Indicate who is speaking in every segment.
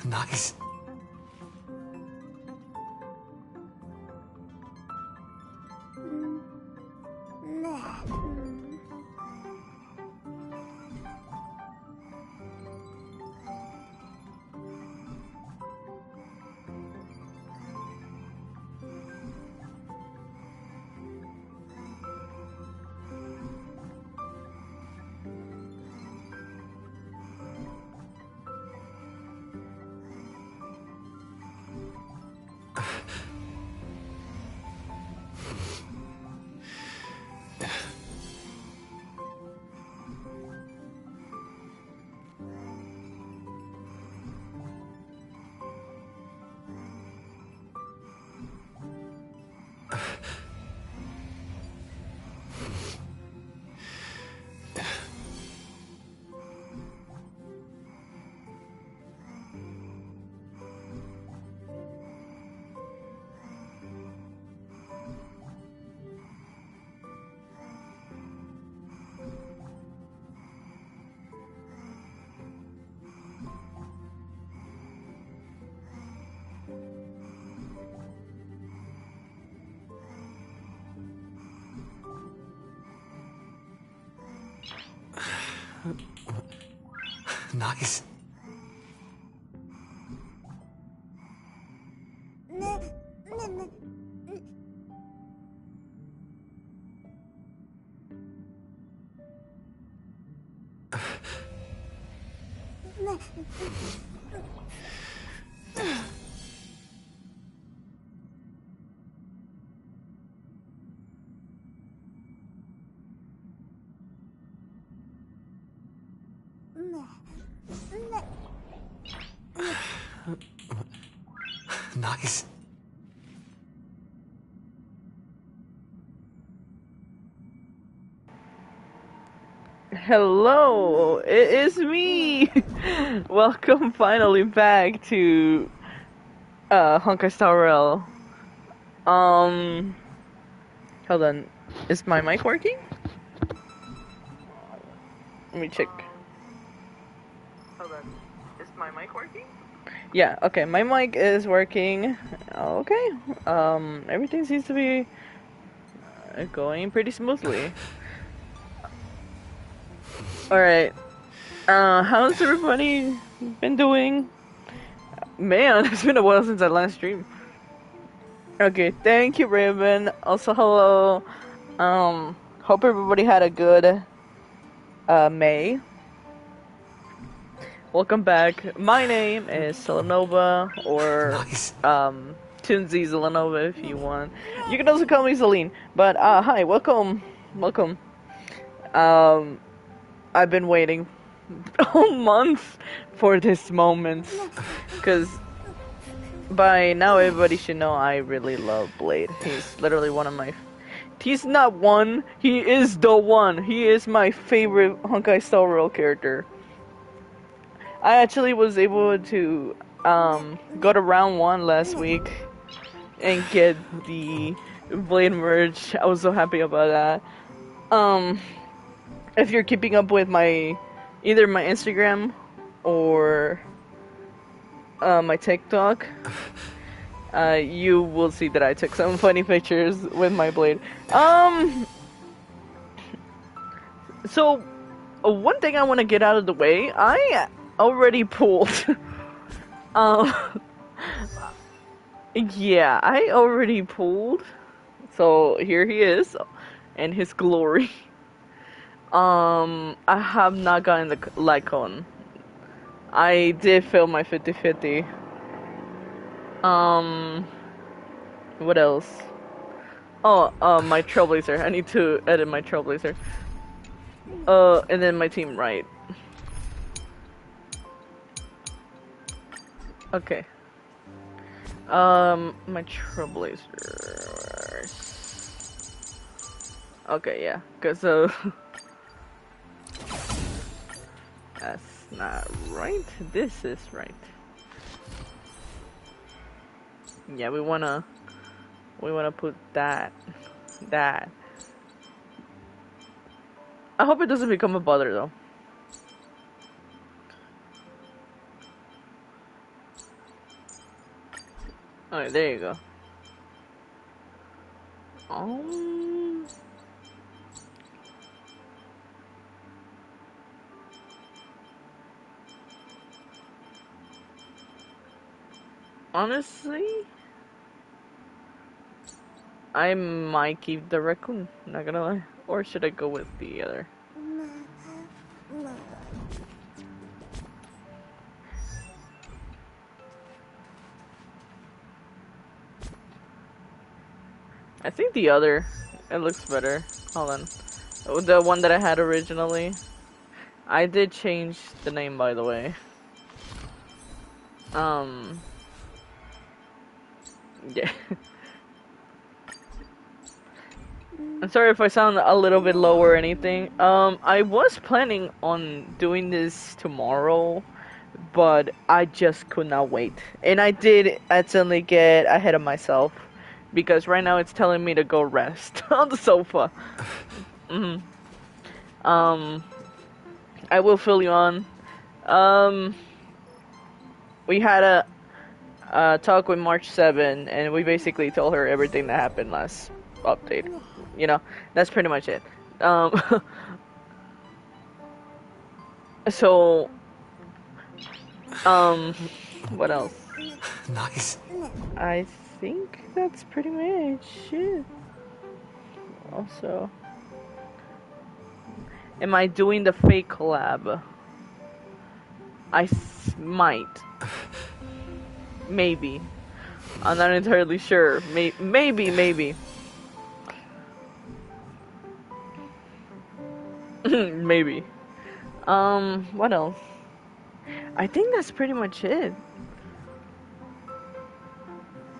Speaker 1: Nice. Nice. Nice.
Speaker 2: Hello, it is me. Welcome finally back to Honkai Star Rail. Hold on. Is my mic working? Let me check. Hold on. Is my mic working? Yeah, okay, my mic is working. Okay. Everything seems to be going pretty smoothly. Alright. How's everybody been doing? Man, it's been a while since I last streamed. Okay, thank you, Raven. Also, hello. Hope everybody had a good May. Welcome back. My name is Selenova, or
Speaker 1: Nice.
Speaker 2: Toonzy Selenova if you want. You can also call me Celine. But hi, welcome. I've been waiting a month for this moment, because by now everybody should know I really love Blade. He's literally one of my... He's not one, he is the one. He is my favorite Honkai Star Rail character. I actually was able to go to round 1 last week and get the Blade merge. I was so happy about that. If you're keeping up with either my Instagram or my TikTok, you will see that I took some funny pictures with my Blade. So one thing I want to get out of the way, I already pulled. Yeah, I already pulled. So here he is, in his glory. I have not gotten the Lycon. I did fail my 50-50. What else? Oh, my Trailblazer. I need to edit my Trailblazer. And then my team right. Okay. My Trailblazer. Okay, yeah. Cause that's not right. This is right. Yeah, we wanna We want to put that. That. I hope it doesn't become a bother though. Alright, there you go. Honestly, I might keep the raccoon, not gonna lie. Or should I go with the other? I think the other, it looks better. Hold on. The one that I had originally. I did change the name, by the way. Yeah. I'm sorry if I sound a little bit low or anything. I was planning on doing this tomorrow, but I just could not wait. And I did accidentally get ahead of myself, because right now it's telling me to go rest on the sofa. I will fill you on. We had a talk with March 7, and we basically told her everything that happened last update. You know, that's pretty much it. So, what else?
Speaker 1: Nice.
Speaker 2: I think that's pretty much it. Also, am I doing the fake collab? Might. Maybe. I'm not entirely sure. Maybe. Maybe. What else? I think that's pretty much it.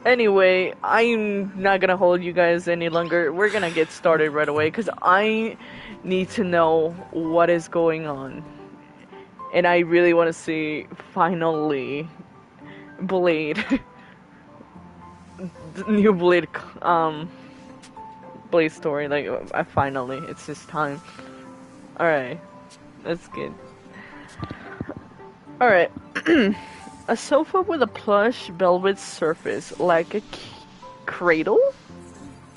Speaker 2: Anyway, I'm not gonna hold you guys any longer. We're gonna get started right away, because I need to know what is going on. And I really want to see, finally, Blade. The new Blade, Blade story. Like, finally, it's just time. Alright, that's good. Alright. A sofa with a plush velvet surface, like a cradle?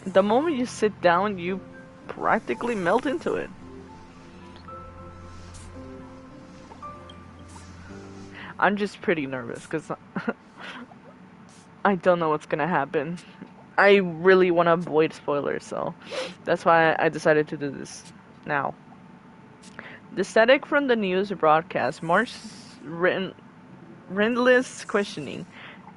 Speaker 2: The moment you sit down, you practically melt into it. I'm just pretty nervous, because I don't know what's gonna happen. I really want to avoid spoilers, so that's why I decided to do this now. The static from the news broadcast marks relentless questioning.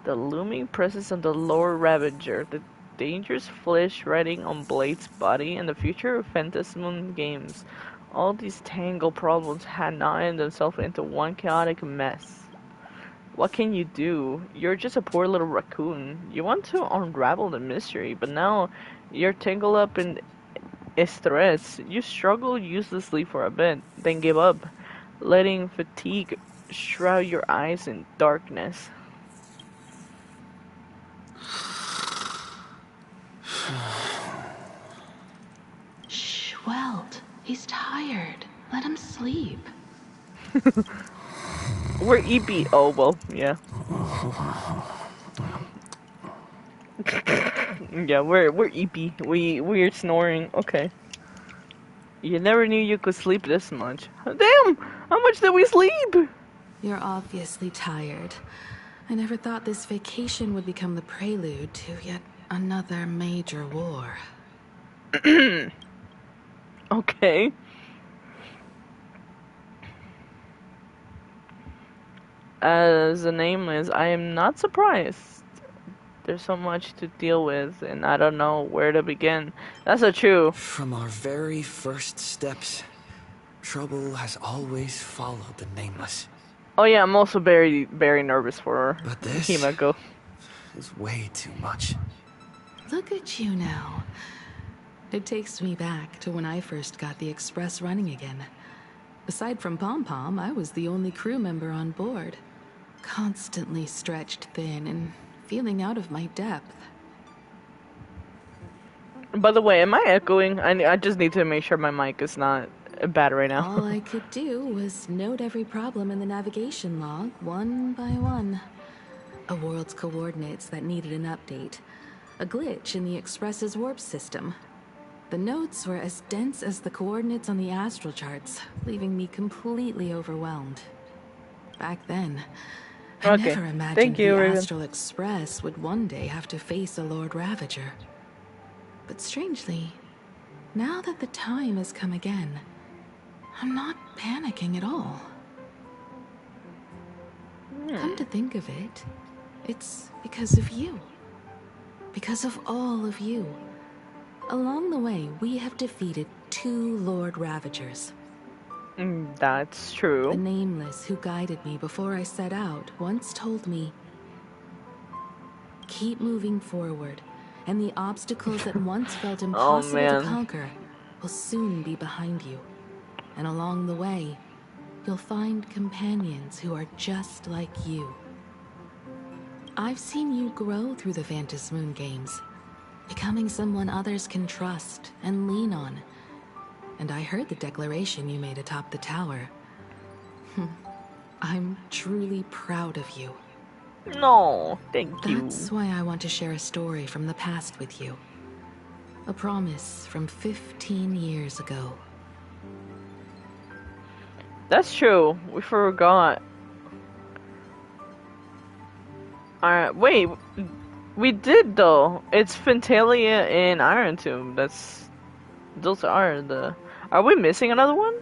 Speaker 2: The looming presence of the Lord Ravager, the dangerous flesh riding on Blade's body, and the future of Phantasmoon games. All these tangled problems had knotted themselves into one chaotic mess. What can you do? You're just a poor little raccoon. You want to unravel the mystery, but now you're tangled up in its threads. You struggle uselessly for a bit, then give up, letting fatigue shroud your eyes in darkness.
Speaker 3: Shh, Welt. He's tired. Let him sleep.
Speaker 2: We're EP. Oh, well, yeah. Yeah, we're EP. We're snoring. Okay. You never knew you could sleep this much. Damn! How much did we sleep?
Speaker 3: You're obviously tired. I never thought this vacation would become the prelude to yet another major war.
Speaker 2: Okay. As the name is, I am not surprised. There's so much to deal with, and I don't know where to begin. That's so true.
Speaker 1: From our very first steps, trouble has always followed the nameless.
Speaker 2: Oh yeah, I'm also very nervous for
Speaker 1: But this
Speaker 2: Himeko.
Speaker 1: is way too much.
Speaker 3: Look at you now. It takes me back to when I first got the Express running again. Aside from Pom Pom, I was the only crew member on board. Constantly stretched thin and feeling out of my depth.
Speaker 2: By the way, am I echoing? I just need to make sure my mic is not bad right now.
Speaker 3: All I could do was note every problem in the navigation log, one by one. A world's coordinates that needed an update. A glitch in the Express's warp system. The notes were as dense as the coordinates on the astral charts, leaving me completely overwhelmed. Back then, I
Speaker 2: Okay.
Speaker 3: never imagined
Speaker 2: Thank you,
Speaker 3: the
Speaker 2: Raven.
Speaker 3: Astral Express would one day have to face a Lord Ravager. But strangely, now that the time has come again, I'm not panicking at all. Come to think of it, it's because of you. Because of all of you. Along the way, we have defeated 2 Lord Ravagers.
Speaker 2: That's
Speaker 3: The
Speaker 2: true.
Speaker 3: Nameless who guided me before I set out once told me, keep moving forward, and the obstacles that once felt impossible to
Speaker 2: man.
Speaker 3: conquer will soon be behind you. And along the way, you'll find companions who are just like you. I've seen you grow through the Phantasmoon games, becoming someone others can trust and lean on. And I heard the declaration you made atop the tower. I'm truly proud of you.
Speaker 2: No, thank you.
Speaker 3: That's why I want to share a story from the past with you. A promise from 15 years ago.
Speaker 2: That's true. We forgot. Alright, wait. We did though. It's Fentalia and Iron Tomb. Those are the. Are we missing another one?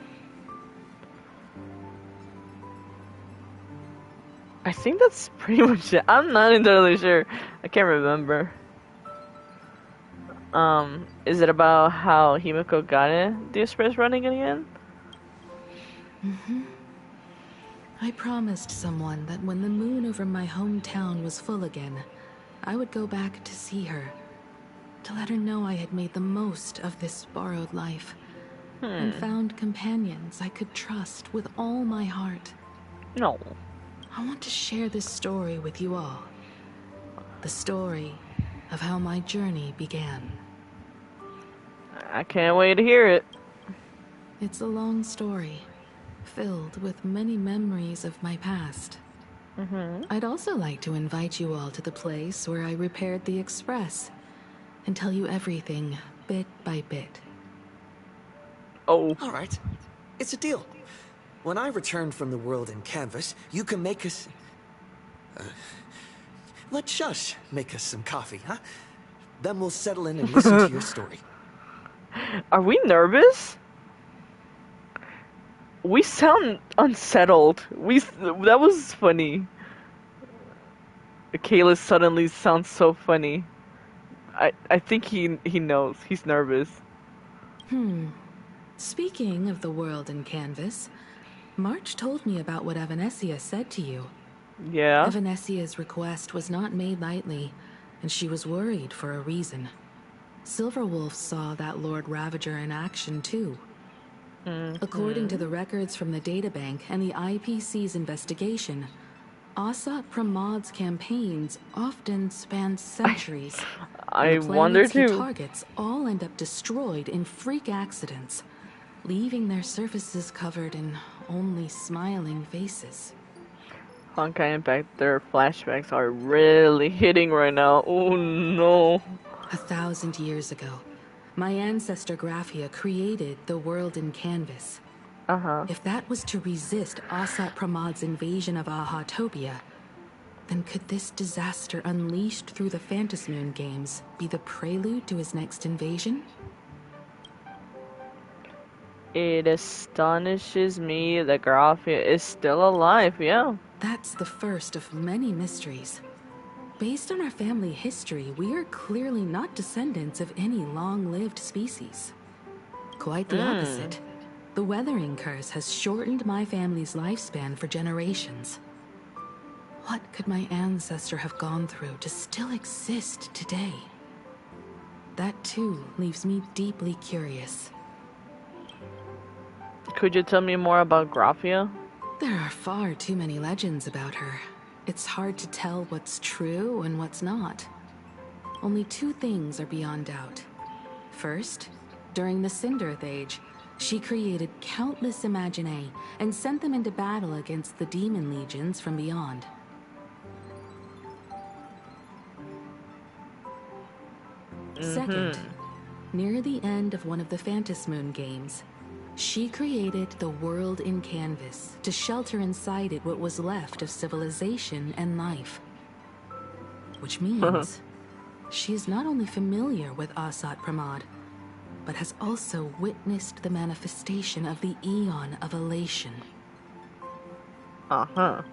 Speaker 2: I think that's pretty much it. I'm not entirely sure. I can't remember. Is it about how Himiko got the express running again?
Speaker 3: I promised someone that when the moon over my hometown was full again, I would go back to see her, to let her know I had made the most of this borrowed life, and found companions I could trust with all my heart.
Speaker 2: No.
Speaker 3: I want to share this story with you all. The story of how my journey began.
Speaker 2: I can't wait to hear it.
Speaker 3: It's a long story, filled with many memories of my past. I'd also like to invite you all to the place where I repaired the Express and tell you everything bit by bit.
Speaker 2: Oh.
Speaker 1: All right. It's a deal. When I return from the world in canvas, you can make us... let Shush make us some coffee, huh? Then we'll settle in and listen to your story.
Speaker 2: Are we nervous? We sound unsettled. That was funny. Kayla suddenly sounds so funny. I think he knows. He's nervous.
Speaker 3: Speaking of the world in canvas, March told me about what Evanessia said to you.
Speaker 2: Yeah.
Speaker 3: Evanessia's request was not made lightly, and she was worried for a reason. Silverwolf saw that Lord Ravager in action too. According to the records from the databank and the IPC's investigation, Asa Pramod's campaigns often span centuries.
Speaker 2: I
Speaker 3: and the
Speaker 2: wonder
Speaker 3: planets he
Speaker 2: too.
Speaker 3: targets all end up destroyed in freak accidents, leaving their surfaces covered in only smiling faces.
Speaker 2: Honkai Impact, their flashbacks are really hitting right now. Oh no.
Speaker 3: 1,000 years ago, my ancestor Graphia created the world in canvas. If that was to resist Asat Pramod's invasion of Ahatopia, then could this disaster unleashed through the Phantasmoon games be the prelude to his next invasion?
Speaker 2: It astonishes me that Graphia is still alive, yeah.
Speaker 3: That's the first of many mysteries. Based on our family history, we are clearly not descendants of any long-lived species. Quite the opposite. The weathering curse has shortened my family's lifespan for generations. What could my ancestor have gone through to still exist today? That too leaves me deeply curious.
Speaker 2: Could you tell me more about Graphia?
Speaker 3: There are far too many legends about her. It's hard to tell what's true and what's not. Only 2 things are beyond doubt. First, during the Cinderth Age, she created countless Imaginae and sent them into battle against the demon legions from beyond. Second, near the end of one of the Phantasmoon games, she created the world in canvas to shelter inside it what was left of civilization and life. Which means she is not only familiar with Asat Pramod, but has also witnessed the manifestation of the Eon of Elation.
Speaker 2: About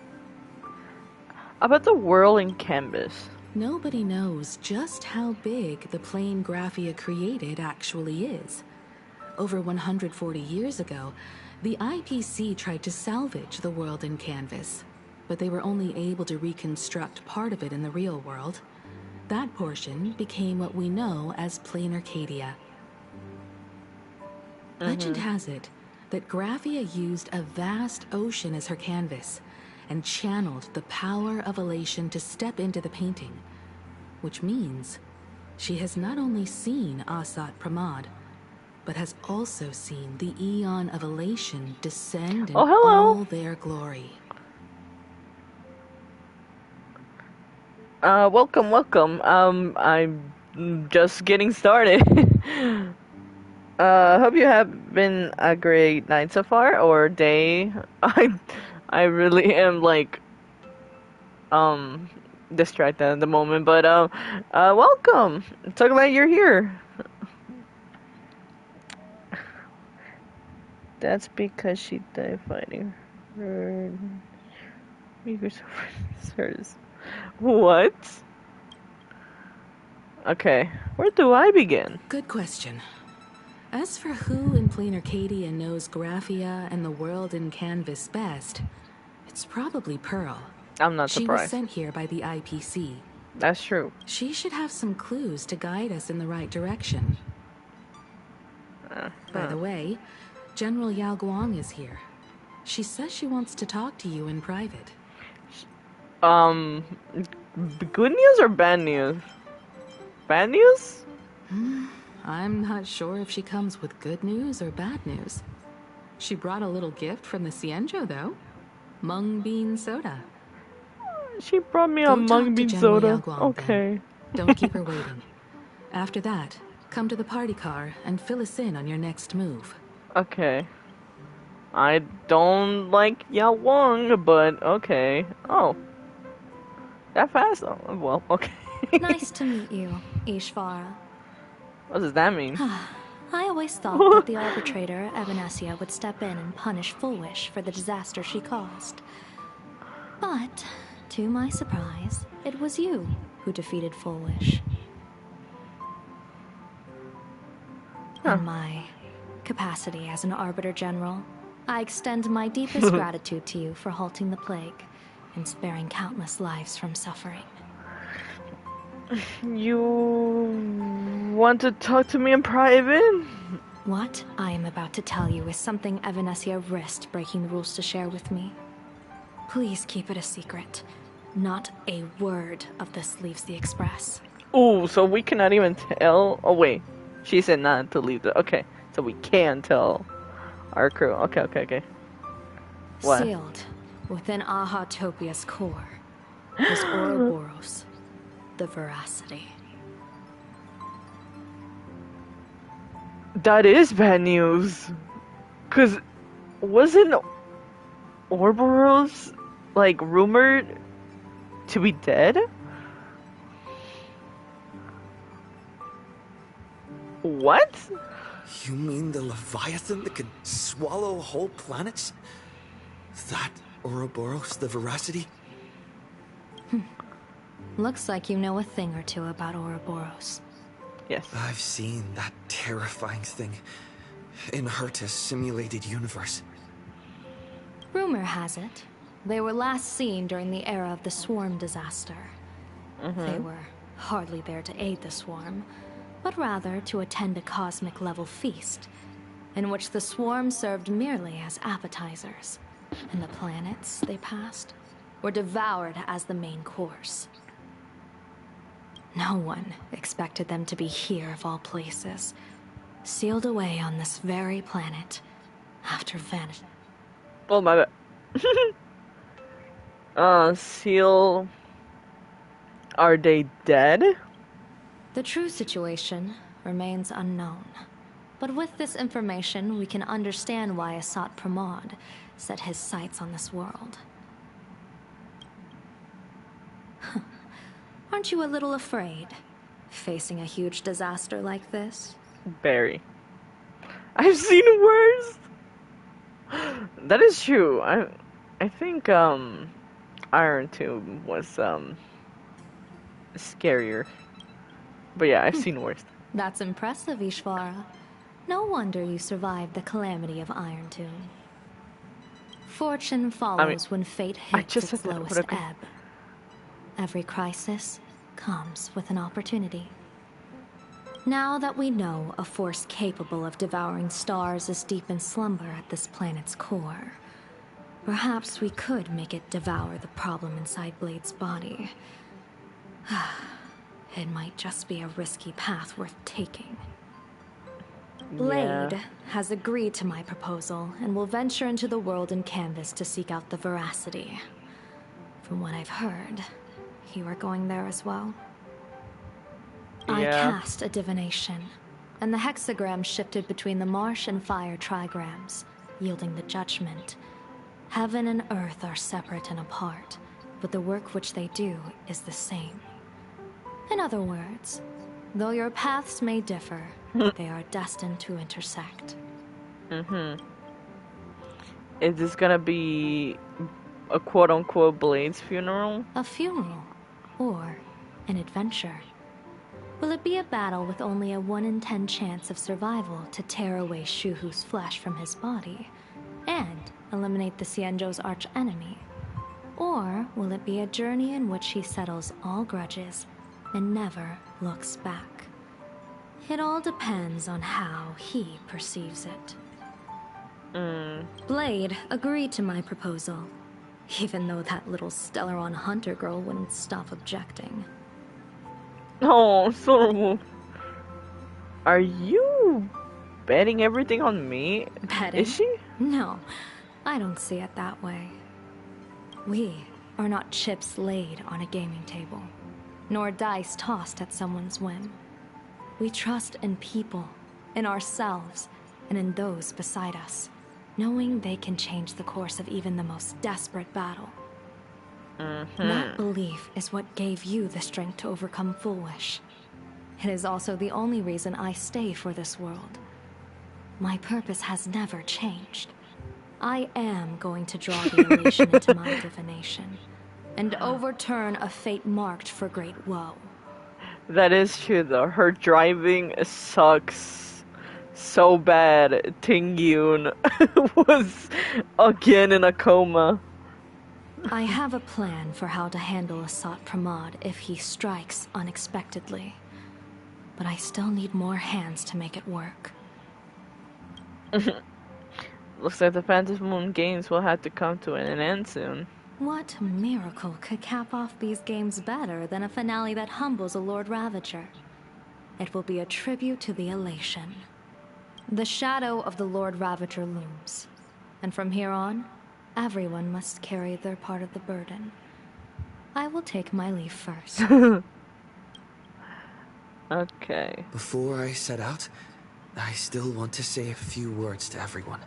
Speaker 2: the world in canvas.
Speaker 3: Nobody knows just how big the plane Graphia created actually is. Over 140 years ago, the IPC tried to salvage the world in canvas, but they were only able to reconstruct part of it in the real world. That portion became what we know as Plain Arcadia. Legend has it that Graphia used a vast ocean as her canvas and channeled the power of elation to step into the painting, which means she has not only seen Asat Pramod, but has also seen the Eon of Elation descend in all their glory.
Speaker 2: Welcome. I'm just getting started. Hope you have been a great night so far, or day. I really am like, distracted at the moment, but, welcome. So glad you're here. That's because she died fighting her. What? Okay, where do I begin?
Speaker 3: Good question. As for who in Plain Arcadia knows Graphia and the world in canvas best, it's probably Pearl.
Speaker 2: I'm not
Speaker 3: She was
Speaker 2: surprised.
Speaker 3: sent here by the IPC.
Speaker 2: That's true.
Speaker 3: She should have some clues to guide us in the right direction. By the way, General Yao Guang is here. She says she wants to talk to you in private.
Speaker 2: Good news or bad news? Bad news?
Speaker 3: I'm not sure if she comes with good news or bad news. She brought a little gift from the Cienjo, though. Mung bean soda.
Speaker 2: She brought me
Speaker 3: Go
Speaker 2: a
Speaker 3: talk
Speaker 2: mung
Speaker 3: to
Speaker 2: bean
Speaker 3: General
Speaker 2: soda.
Speaker 3: Yao Guang, then.
Speaker 2: Okay.
Speaker 3: Don't keep her waiting. After that, come to the party car and fill us in on your next move.
Speaker 2: Okay. I don't like Yao Wang, but okay. Oh. That fast? Oh, well, okay.
Speaker 4: Nice to meet you, Ishvara.
Speaker 2: What does that mean?
Speaker 4: I always thought that the arbitrator, Evanesia, would step in and punish Fullwish for the disaster she caused. But, to my surprise, it was you who defeated Fullwish. In my capacity as an Arbiter General, I extend my deepest gratitude to you for halting the plague and sparing countless lives from suffering.
Speaker 2: You want to talk to me in private?
Speaker 4: What I am about to tell you is something Evanesia risked breaking the rules to share with me. Please keep it a secret. Not a word of this leaves the Express.
Speaker 2: Oh, so we cannot even tell? Oh, wait. She said not to leave the... Okay, so we can tell our crew. Okay. What?
Speaker 4: Sealed within Ahatopia's core is Ouroboros, the veracity.
Speaker 2: That is bad news. Cause wasn't Ouroboros like rumored to be dead? What?
Speaker 1: You mean the Leviathan that could swallow whole planets? That Ouroboros, the Veracity?
Speaker 4: Looks like you know a thing or two about Ouroboros.
Speaker 2: Yes.
Speaker 1: I've seen that terrifying thing in Herta's simulated universe.
Speaker 4: Rumor has it, they were last seen during the era of the Swarm disaster. They were hardly there to aid the Swarm, but rather to attend a cosmic-level feast, in which the Swarm served merely as appetizers, and the planets they passed were devoured as the main course. No one expected them to be here of all places, sealed away on this very planet after vanishing.
Speaker 2: Oh my bad. Seal. Are they dead?
Speaker 4: The true situation remains unknown. But with this information, we can understand why Asat Pramod set his sights on this world. Aren't you a little afraid, facing a huge disaster like this?
Speaker 2: Very. I've seen worse. That is true. I think Iron Tomb was scarier. But yeah, I've seen worse.
Speaker 4: That's impressive, Ishvara. No wonder you survived the calamity of Iron Tomb. Fortune follows when fate hits its lowest ebb. Every crisis comes with an opportunity. Now that we know a force capable of devouring stars is deep in slumber at this planet's core, perhaps we could make it devour the problem inside Blade's body. It might just be a risky path worth taking. Blade has agreed to my proposal and will venture into the world and canvas to seek out the veracity. From what I've heard, you are going there as well? I cast a divination, and the hexagram shifted between the marsh and fire trigrams, yielding the judgment. Heaven and earth are separate and apart, but the work which they do is the same. In other words, though your paths may differ, they are destined to intersect.
Speaker 2: Is this gonna be a quote-unquote Blade's funeral?
Speaker 4: A funeral, or an adventure. Will it be a battle with only a 1 in 10 chance of survival to tear away Shuhu's flesh from his body, and eliminate the Xianzhou's arch-enemy? Or will it be a journey in which he settles all grudges and never looks back? It all depends on how he perceives it. Blade agreed to my proposal, even though that little Stellaron hunter girl wouldn't stop objecting.
Speaker 2: Oh, so are you betting everything on me?
Speaker 4: Betting?
Speaker 2: Is she?
Speaker 4: No, I don't see it that way. We are not chips laid on a gaming table, nor dice tossed at someone's whim. We trust in people, in ourselves, and in those beside us, knowing they can change the course of even the most desperate battle. That belief is what gave you the strength to overcome Fullwish. It is also the only reason I stay for this world. My purpose has never changed. I am going to draw the elation into my divination, and overturn a fate marked for great woe.
Speaker 2: That is true though. Her driving sucks so bad. Ting Yun was again in a coma.
Speaker 4: I have a plan for how to handle Asat Pramod if he strikes unexpectedly. But I still need more hands to make it work.
Speaker 2: Looks like the Phantom Moon games will have to come to an end soon.
Speaker 4: What miracle could cap off these games better than a finale that humbles a Lord Ravager? It will be a tribute to the elation. The shadow of the Lord Ravager looms, and from here on, everyone must carry their part of the burden. I will take my leave first.
Speaker 2: Okay.
Speaker 1: Before I set out, I still want to say a few words to everyone.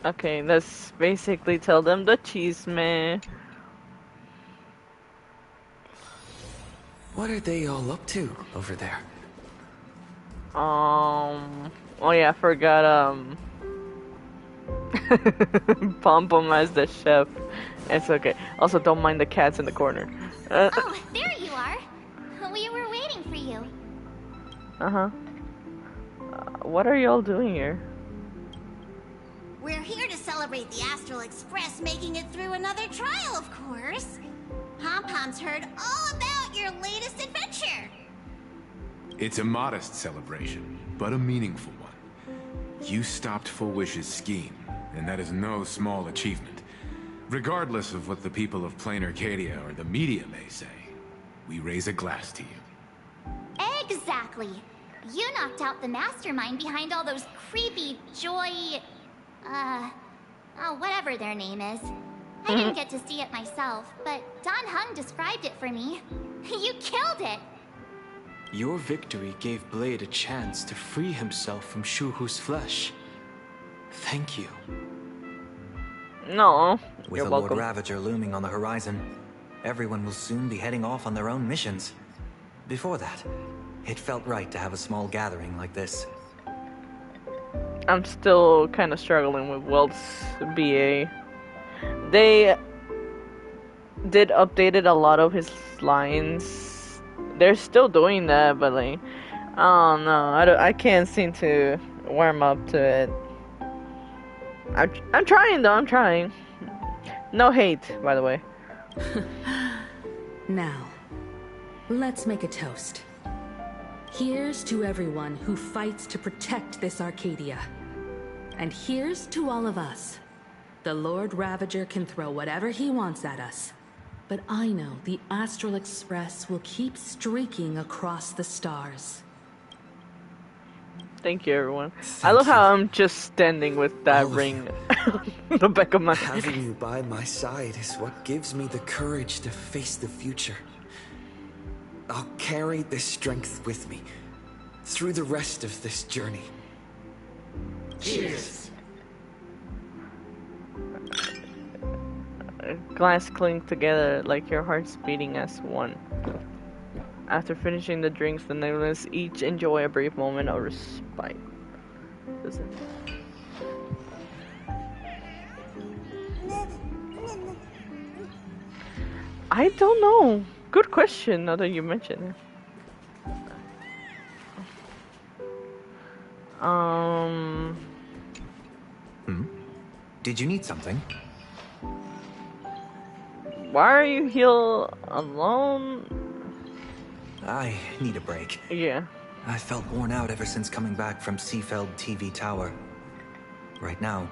Speaker 2: Okay, let's basically tell them the cheese man.
Speaker 1: What are they all up to over there?
Speaker 2: Oh yeah, I forgot, Pom Pom as the chef. It's okay. Also, don't mind the cats in the corner.
Speaker 5: Oh, there you are. We were waiting for you.
Speaker 2: What are y'all doing here?
Speaker 5: We're here to celebrate the Astral Express making it through another trial, of course. Pom-Pom's heard all about your latest adventure.
Speaker 6: It's a modest celebration, but a meaningful one. You stopped Fullwish's scheme, and that is no small achievement. Regardless of what the people of Plain Arcadia or the media may say, we raise a glass to you.
Speaker 5: Exactly.
Speaker 7: exactly. You knocked out the mastermind behind all those creepy Joy... oh, whatever their name is. I didn't get to see it myself, but Don Hung described it for me. You killed it!
Speaker 8: Your victory gave Blade a chance to free himself from Shuhu's flesh. Thank you.
Speaker 2: No,
Speaker 9: With
Speaker 2: you're
Speaker 9: the
Speaker 2: welcome.
Speaker 9: Lord Ravager looming on the horizon, everyone will soon be heading off on their own missions. Before that, it felt right to have a small gathering like this.
Speaker 2: I'm still kind of struggling with Welt's BA. They did updated a lot of his lines. They're still doing that, but like, I don't know. I can't seem to warm up to it. I'm trying though. I'm trying. No hate, by the way.
Speaker 3: Now, let's make a toast. Here's to everyone who fights to protect this Arcadia. And here's to all of us. The Lord Ravager can throw whatever he wants at us. But I know the Astral Express will keep streaking across the stars.
Speaker 2: Thank you, everyone. I
Speaker 1: Thank
Speaker 2: love how
Speaker 1: you.
Speaker 2: I'm just standing with that
Speaker 1: All of
Speaker 2: ring on the back of my head.
Speaker 1: Having you by my side is what gives me the courage to face the future. I'll carry this strength with me through the rest of this journey. Cheers.
Speaker 2: Glass clink together like your hearts beating as one. After finishing the drinks, the nameless each enjoy a brief moment of respite. Listen. I don't know. Good question, now that you mention it.
Speaker 9: Did you need something?
Speaker 2: Why are you here alone?
Speaker 9: I need a break.
Speaker 2: Yeah.
Speaker 9: I felt worn out ever since coming back from Seafeld TV Tower. Right now,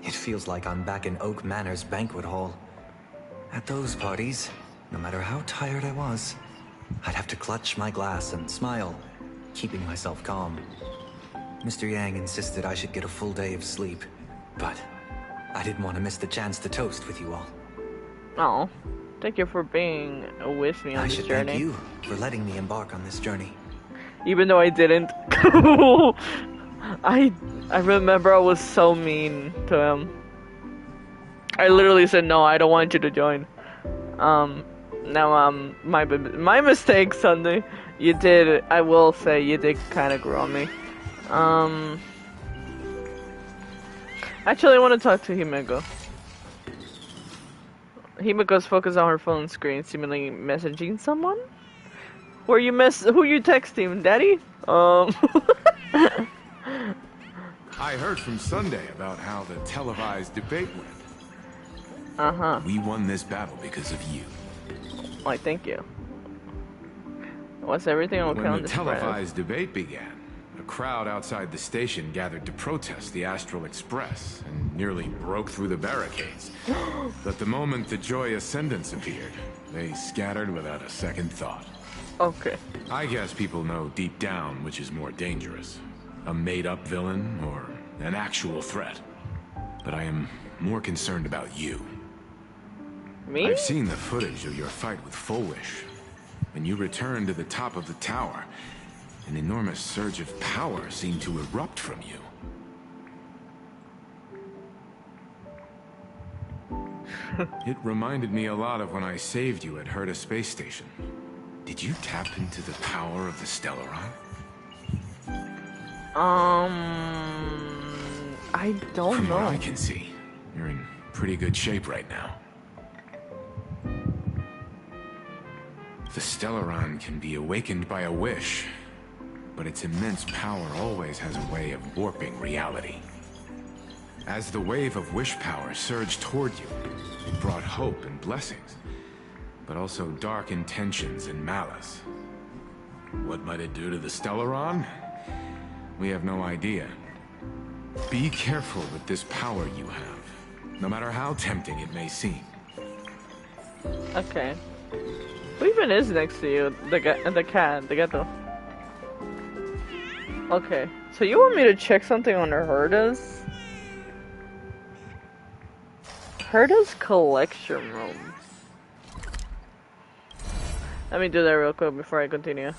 Speaker 9: it feels like I'm back in Oak Manor's banquet hall. At those parties, no matter how tired I was, I'd have to clutch my glass and smile, keeping myself calm. Mr. Yang insisted I should get a full day of sleep, but I didn't want to miss the chance to toast with you all.
Speaker 2: Oh, thank you for being with me on
Speaker 9: I
Speaker 2: this
Speaker 9: should
Speaker 2: journey.
Speaker 9: thank you for letting me embark on this journey.
Speaker 2: Even though I didn't. I remember I was so mean to him. I literally said, no, I don't want you to join. Now, my mistake, Sunday. You did, I will say, you did kind of grow on me. Actually, I want to talk to Himeko. Himeko's focused on her phone screen, seemingly messaging someone? Who you texting, Daddy?
Speaker 6: I heard from Sunday about how the televised debate went. We won this battle because of you.
Speaker 2: Why, thank you. Was everything okay on
Speaker 6: When the
Speaker 2: this
Speaker 6: televised debate began, a crowd outside the station gathered to protest the Astral Express and nearly broke through the barricades. But the moment the Joy Ascendants appeared, they scattered without a second thought.
Speaker 2: Okay.
Speaker 6: I guess people know deep down which is more dangerous. A made-up villain or an actual threat. But I am more concerned about you.
Speaker 2: Me?
Speaker 6: I've seen the footage of your fight with Fullwish. When you returned to the top of the tower, an enormous surge of power seemed to erupt from you. It reminded me a lot of when I saved you at Herta Space Station. Did you tap into the power of the Stellaron?
Speaker 2: I don't
Speaker 6: From
Speaker 2: know.
Speaker 6: what I can see, you're in pretty good shape right now. The Stellaron can be awakened by a wish, but its immense power always has a way of warping reality. As the wave of wish power surged toward you, it brought hope and blessings, but also dark intentions and malice. What might it do to the Stellaron? We have no idea. Be careful with this power you have, no matter how tempting it may seem.
Speaker 2: Okay. Who even is next to you? The cat, the gato. Okay, so you want me to check something on Herda's? Herda's collection room. Let me do that real quick before I continue.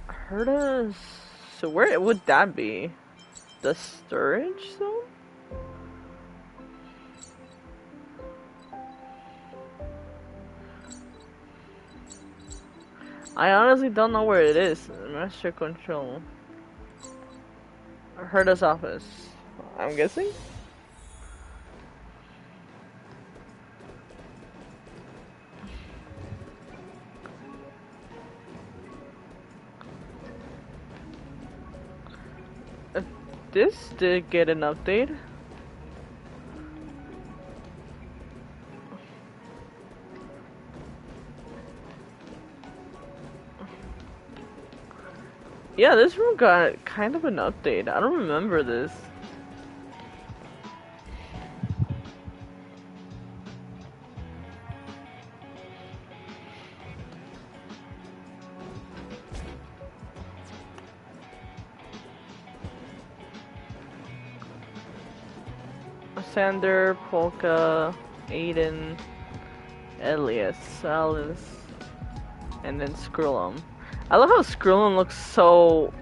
Speaker 2: Herda's... So where would that be? The storage zone? I honestly don't know where it is. Master control. Herda's office. I'm guessing? This did get an update. Yeah, this room got kind of an update. I don't remember this. Sander, Polka, Aiden, Elias, Alice, and then Skrullum. I love how Skrullum looks so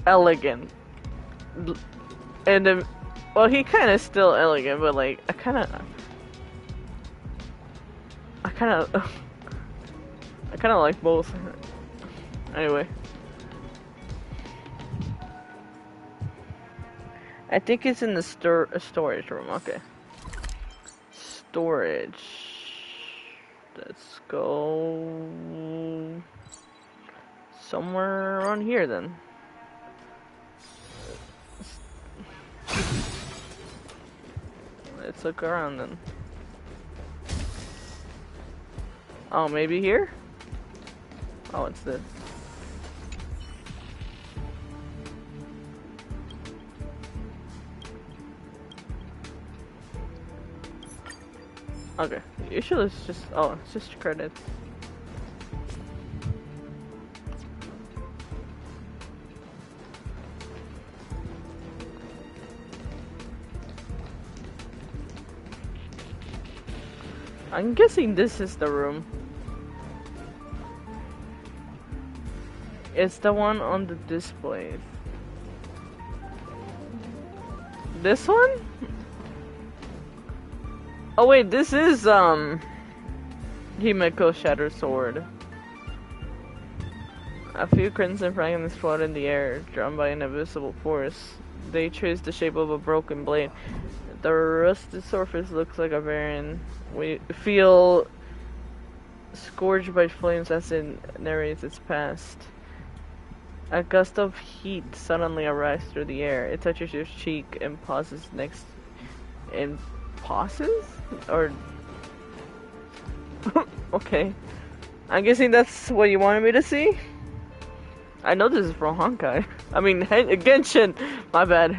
Speaker 2: elegant. And then, well, he kind of still elegant, but like, I kind of like both. Anyway. I think it's in the storage room. Okay. Storage. Let's go somewhere around here then. Let's look around then. Oh, maybe here? Oh, it's this. Okay, usually it's just, oh, it's just credits. I'm guessing this is the room. It's the one on the display. This one? Oh wait, this is Himeko's Shattered Sword. A few crimson fragments float in the air, drawn by an invisible force. They trace the shape of a broken blade. The rusted surface looks like a barren. We feel scourged by flames as it narrates its past. A gust of heat suddenly arrives through the air. It touches your cheek and pauses next. And pauses? Or okay. I'm guessing that's what you wanted me to see? I know this is from Honkai. I mean, Genshin. My bad.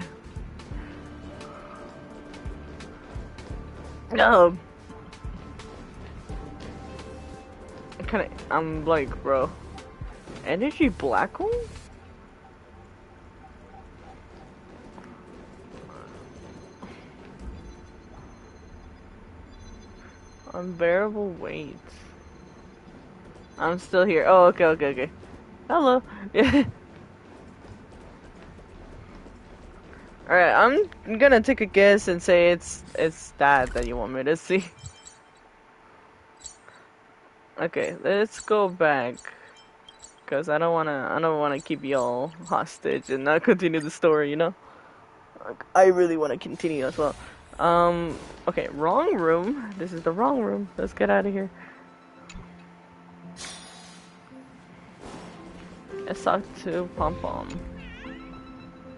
Speaker 2: No. I'm like, bro. Energy black hole? Unbearable weight. I'm still here. Oh, okay. Hello. Yeah. Alright, I'm gonna take a guess and say it's that you want me to see. Okay, let's go back. Cause I don't wanna keep y'all hostage and not continue the story, you know? I really wanna continue as well. Okay, wrong room. This is the wrong room. Let's get out of here. Let's talk to Pom Pom.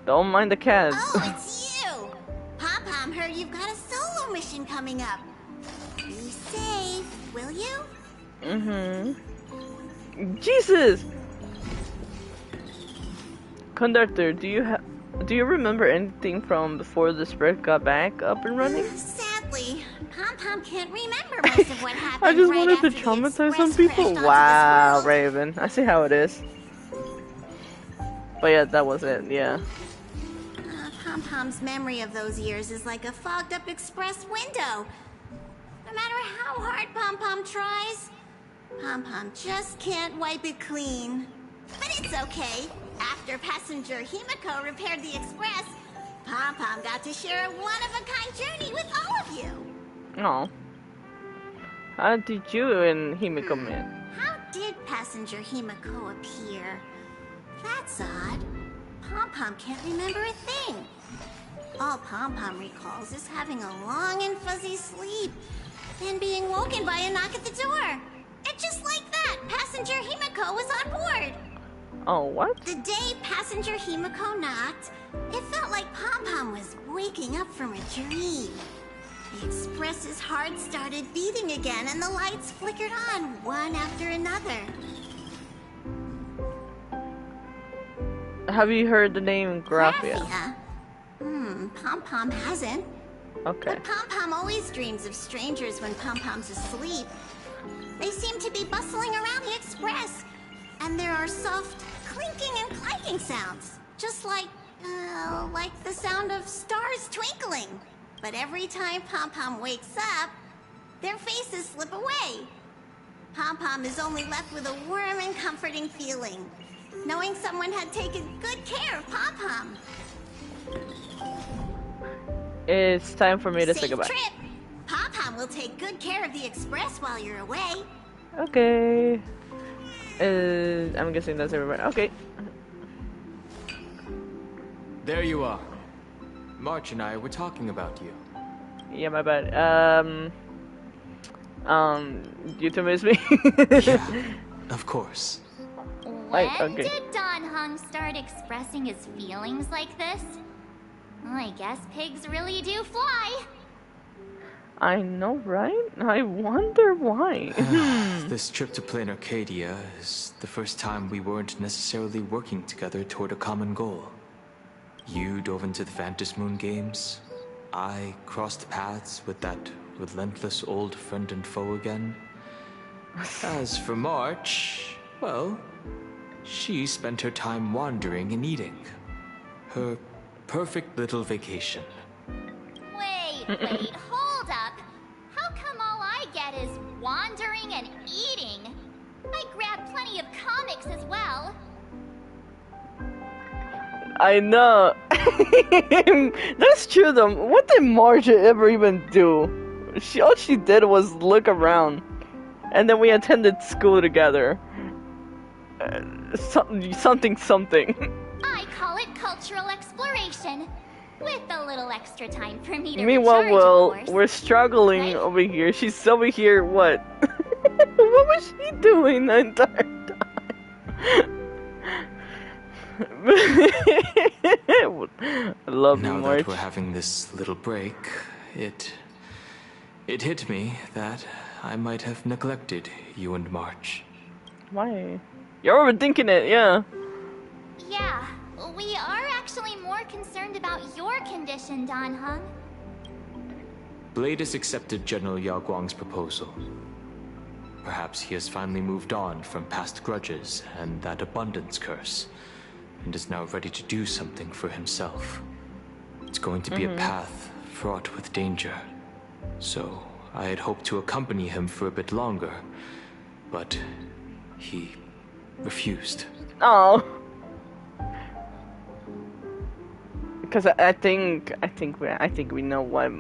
Speaker 2: Don't mind the cats.
Speaker 5: Oh, it's you! Pom Pom heard you've got a solo mission coming up. Be safe, will you?
Speaker 2: Jesus! Conductor, do you remember anything from before the spread got back up and running?
Speaker 5: Sadly, Pom Pom can't remember most of what happened.
Speaker 2: I just
Speaker 5: right
Speaker 2: wanted to
Speaker 5: after the
Speaker 2: traumatize
Speaker 5: Express
Speaker 2: some people.
Speaker 5: crashed onto this
Speaker 2: Wow,
Speaker 5: world.
Speaker 2: Raven. I see how it is. But yeah, that was it, yeah.
Speaker 5: Pom-Pom's memory of those years is like a fogged-up express window. No matter how hard Pom-Pom tries, Pom-Pom just can't wipe it clean. But it's okay. After passenger Himiko repaired the express, Pom-Pom got to share a one-of-a-kind journey with all of you.
Speaker 2: Oh. How did you and Himiko meet?
Speaker 5: How did passenger Himiko appear? That's odd. Pom-Pom can't remember a thing. All Pom-Pom recalls is having a long and fuzzy sleep, then being woken by a knock at the door. And just like that, passenger Himiko was on board.
Speaker 2: Oh, what?
Speaker 5: The day passenger Himiko knocked, it felt like Pom-Pom was waking up from a dream. The express's heart started beating again and the lights flickered on one after another.
Speaker 2: Have you heard the name Graphia?
Speaker 5: Pom-Pom hasn't.
Speaker 2: Okay.
Speaker 5: But Pom-Pom always dreams of strangers when Pom-Pom's asleep. They seem to be bustling around the express, and there are soft clinking and clanking sounds, just like the sound of stars twinkling. But every time Pom-Pom wakes up, their faces slip away. Pom-Pom is only left with a warm and comforting feeling, knowing someone had taken good care of Pom-Pom.
Speaker 2: It's time for me to say goodbye.
Speaker 5: Safe trip. Pom-Pom will take good care of the express while you're away.
Speaker 2: Okay. I'm guessing that's everybody. Okay.
Speaker 8: There you are. March and I were talking about you.
Speaker 2: Yeah, my bad. You two miss me?
Speaker 8: Yeah, of course.
Speaker 7: When
Speaker 2: okay.
Speaker 7: did Don Hung start expressing his feelings like this? I guess pigs really do fly.
Speaker 2: I know, right? I wonder why.
Speaker 8: This trip to Plain Arcadia is the first time we weren't necessarily working together toward a common goal. You dove into the Vantis Moon games. I crossed paths with that relentless old friend and foe again. As for March, well, she spent her time wandering and eating. Her perfect little vacation.
Speaker 7: Wait, hold up. How come all I get is wandering and eating? I grabbed plenty of comics as well.
Speaker 2: I know. That's true though. What did Marge ever even do? All she did was look around. And then we attended school together. Something.
Speaker 7: I call it cultural exploration. With a little extra time for me to
Speaker 2: Meanwhile,
Speaker 7: recharge,
Speaker 2: well,
Speaker 7: of course.
Speaker 2: we're struggling
Speaker 7: Right?
Speaker 2: over here. She's over here, what? What was she doing the entire time? I love
Speaker 8: Now
Speaker 2: March.
Speaker 8: that we're having this little break, it hit me that I might have neglected you and March.
Speaker 2: Why? You're overthinking it, yeah.
Speaker 7: Yeah, we are actually more concerned about your condition, Don Hung.
Speaker 8: Blade has accepted General Yao Guang's proposal. Perhaps he has finally moved on from past grudges and that abundance curse, and is now ready to do something for himself. It's going to be a path fraught with danger. So, I had hoped to accompany him for a bit longer, but he refused.
Speaker 2: Oh. Because I think we know why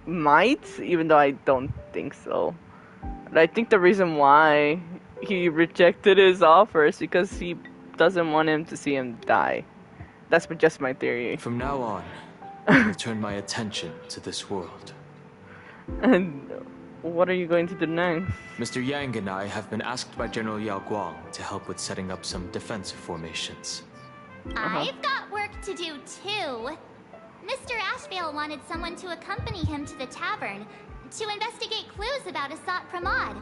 Speaker 2: might, even though I don't think so. But I think the reason why he rejected his offer is because he doesn't want him to see him die. That's just my theory.
Speaker 8: From now on, I will turn my attention to this world.
Speaker 2: And what are you going to do next?
Speaker 8: Mr. Yang and I have been asked by General Yao Guang to help with setting up some defensive formations.
Speaker 7: I've got work to do too. Mr. Ashvale wanted someone to accompany him to the tavern to investigate clues about Asat Pramod.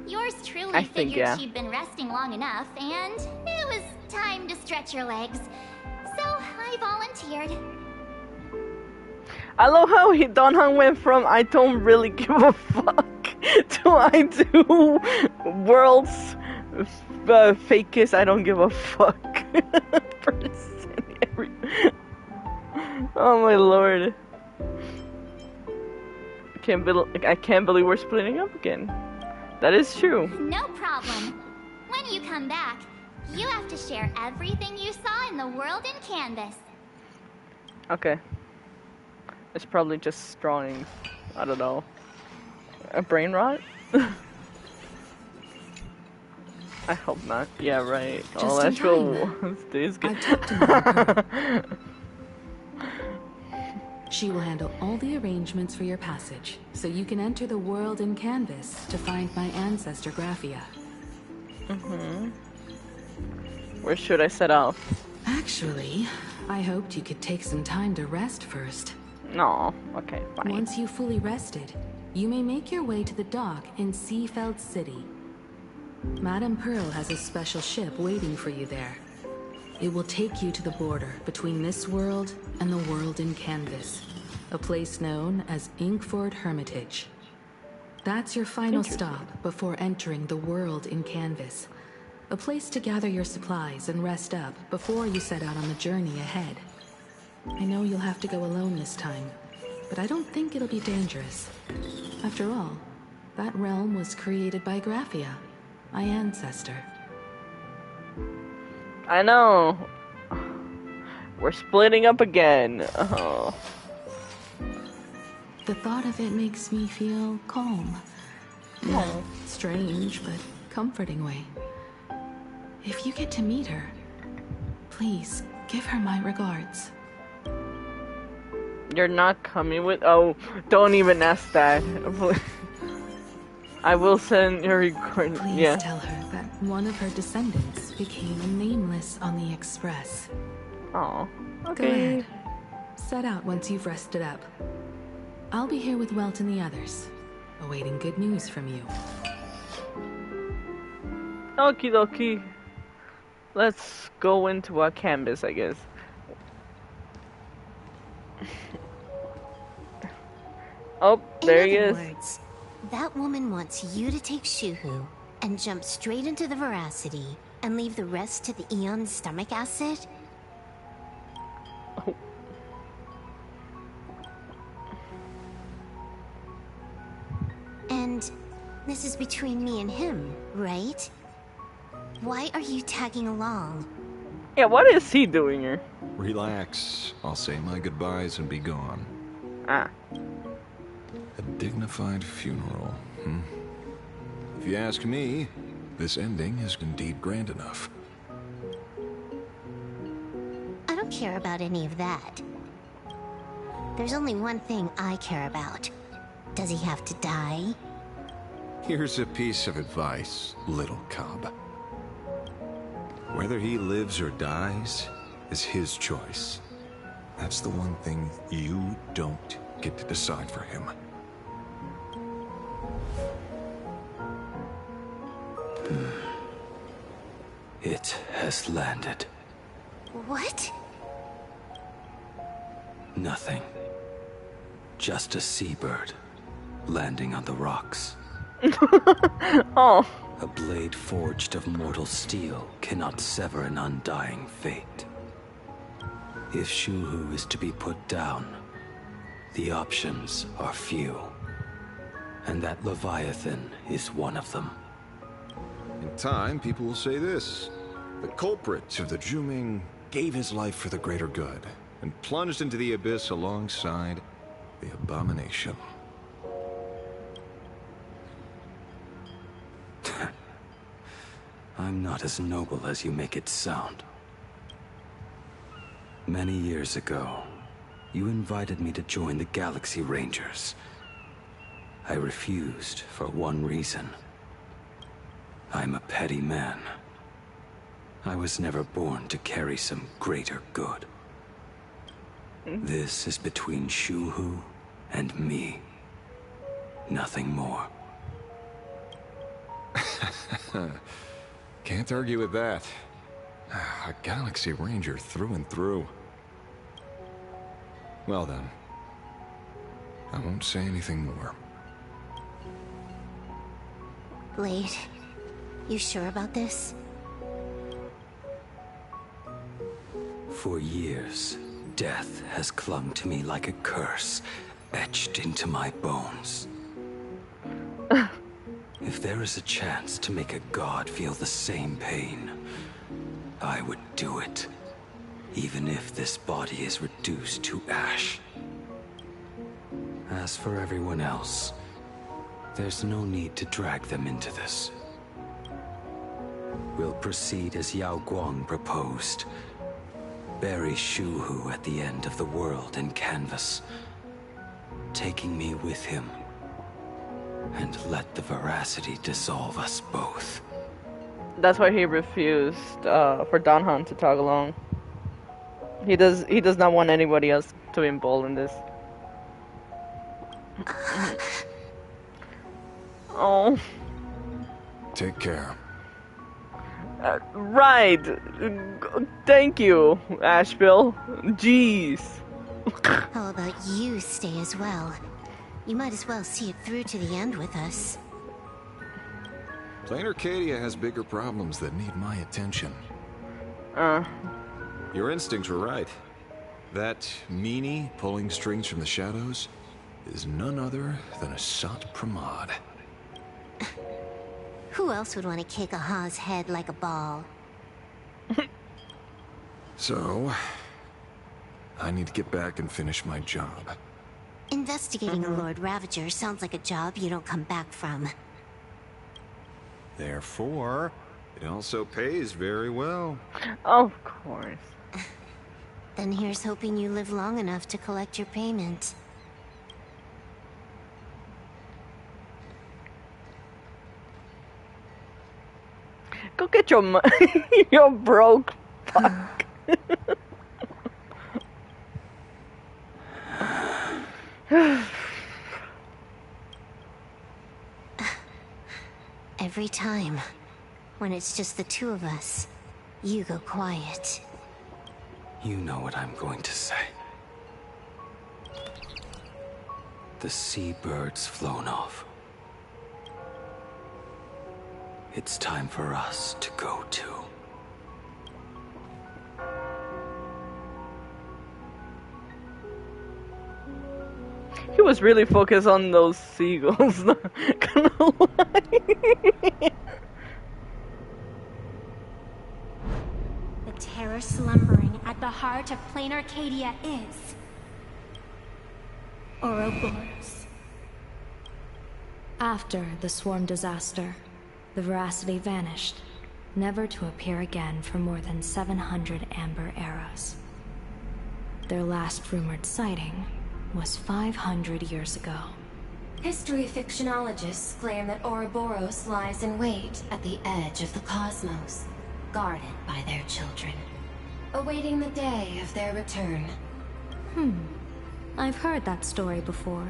Speaker 7: Yours truly figured she'd been resting long enough, and it was time to stretch her legs. So I volunteered.
Speaker 2: I love how Don Hung went from I don't really give a fuck to I do world's fakest I don't give a fuck person. Oh my lord. I can't believe we're splitting up again. That is true.
Speaker 7: No problem. When you come back, you have to share everything you saw in the world in Canvas.
Speaker 2: Okay. It's probably just drawings. I don't know. A brain rot? I hope not. Yeah, right.
Speaker 3: Just
Speaker 2: that's
Speaker 3: in
Speaker 2: cool.
Speaker 3: time.
Speaker 2: This good.
Speaker 3: I've talked to Mother Pearl. She will handle all the arrangements for your passage, so you can enter the world in Canvas to find my ancestor Graphia.
Speaker 2: Where should I set off?
Speaker 3: Actually, I hoped you could take some time to rest first.
Speaker 2: No. Okay, fine.
Speaker 3: Once you've fully rested, you may make your way to the dock in Seafeld City. Madame Pearl has a special ship waiting for you there. It will take you to the border between this world and the world in Canvas, a place known as Inkford Hermitage. That's your final stop before entering the world in Canvas, a place to gather your supplies and rest up before you set out on the journey ahead. I know you'll have to go alone this time, but I don't think it'll be dangerous. After all, that realm was created by Graphia, my ancestor.
Speaker 2: I know. We're splitting up again. Oh.
Speaker 3: The thought of it makes me feel calm. In a strange but comforting way. If you get to meet her, please give her my regards.
Speaker 2: You're not coming with. Oh, don't even ask that. I will send your record.
Speaker 3: Please tell her that one of her descendants became nameless on the Express.
Speaker 2: Oh,
Speaker 3: Go
Speaker 2: okay.
Speaker 3: ahead. Set out once you've rested up. I'll be here with Welt and the others, awaiting good news from you.
Speaker 2: Okie dokie. Let's go into our canvas, I guess. Oh, there he is.
Speaker 5: In other words, that woman wants you to take Shuhu and jump straight into the Veracity and leave the rest to the Eon's stomach acid?
Speaker 2: Oh.
Speaker 5: And this is between me and him, right? Why are you tagging along?
Speaker 2: Yeah, what is he doing here?
Speaker 10: Relax. I'll say my goodbyes and be gone.
Speaker 2: Ah.
Speaker 10: A dignified funeral, If you ask me, this ending is indeed grand enough.
Speaker 5: I don't care about any of that. There's only one thing I care about. Does he have to die?
Speaker 10: Here's a piece of advice, little cub. Whether he lives or dies is his choice. That's the one thing you don't get to decide for him.
Speaker 8: It has landed.
Speaker 5: What?
Speaker 8: Nothing. Just a seabird landing on the rocks.
Speaker 2: Oh.
Speaker 8: A blade forged of mortal steel cannot sever an undying fate. If Shuhu is to be put down, the options are few. And that Leviathan is one of them.
Speaker 10: In time, people will say this. The culprit of the Juming gave his life for the greater good and plunged into the abyss alongside the abomination.
Speaker 8: I'm not as noble as you make it sound. Many years ago, you invited me to join the Galaxy Rangers. I refused for one reason. I'm a petty man. I was never born to carry some greater good. This is between Shuhu and me. Nothing more.
Speaker 10: Can't argue with that. A Galaxy Ranger through and through. Well then, I won't say anything more.
Speaker 5: Blade, you sure about this?
Speaker 11: For years, death has clung to me like a curse, etched into my bones. If there is a chance to make a god feel the same pain, I would do it. Even if this body is reduced to ash. As for everyone else, there's no need to drag them into this. We'll proceed as Yao Guang proposed. Bury Shu Hu at the end of the world in canvas, taking me with him, and let the veracity dissolve us both.
Speaker 2: That's why he refused for Danhan to tag along. He does not want anybody else to be involved in this. Oh.
Speaker 10: Take care.
Speaker 2: Right. Thank you, Asheville. Jeez.
Speaker 5: How about you stay as well? You might as well see it through to the end with us.
Speaker 10: Plain Arcadia has bigger problems that need my attention. Your instincts were right. That meanie pulling strings from the shadows is none other than Asat Pramod.
Speaker 5: Who else would want to kick a Ha's head like a ball?
Speaker 10: So, I need to get back and finish my job.
Speaker 5: Investigating a Lord Ravager sounds like a job you don't come back from.
Speaker 10: Therefore, it also pays very well.
Speaker 2: Of course.
Speaker 5: Then here's hoping you live long enough to collect your payment.
Speaker 2: Go get your money. You're broke. Fuck.
Speaker 5: Every time, when it's just the two of us, you go quiet.
Speaker 11: You know what I'm going to say. The seabird's flown off. It's time for us to go too.
Speaker 2: He was really focused on those seagulls. Not gonna lie.
Speaker 12: The terror slumbering at the heart of Plain Arcadia is Ouroboros.
Speaker 4: After the swarm disaster, the veracity vanished, never to appear again for more than 700 amber eras. Their last rumored sighting was 500 years ago.
Speaker 12: History fictionologists claim that Ouroboros lies in wait at the edge of the cosmos, guarded by their children, awaiting the day of their return.
Speaker 4: I've heard that story before,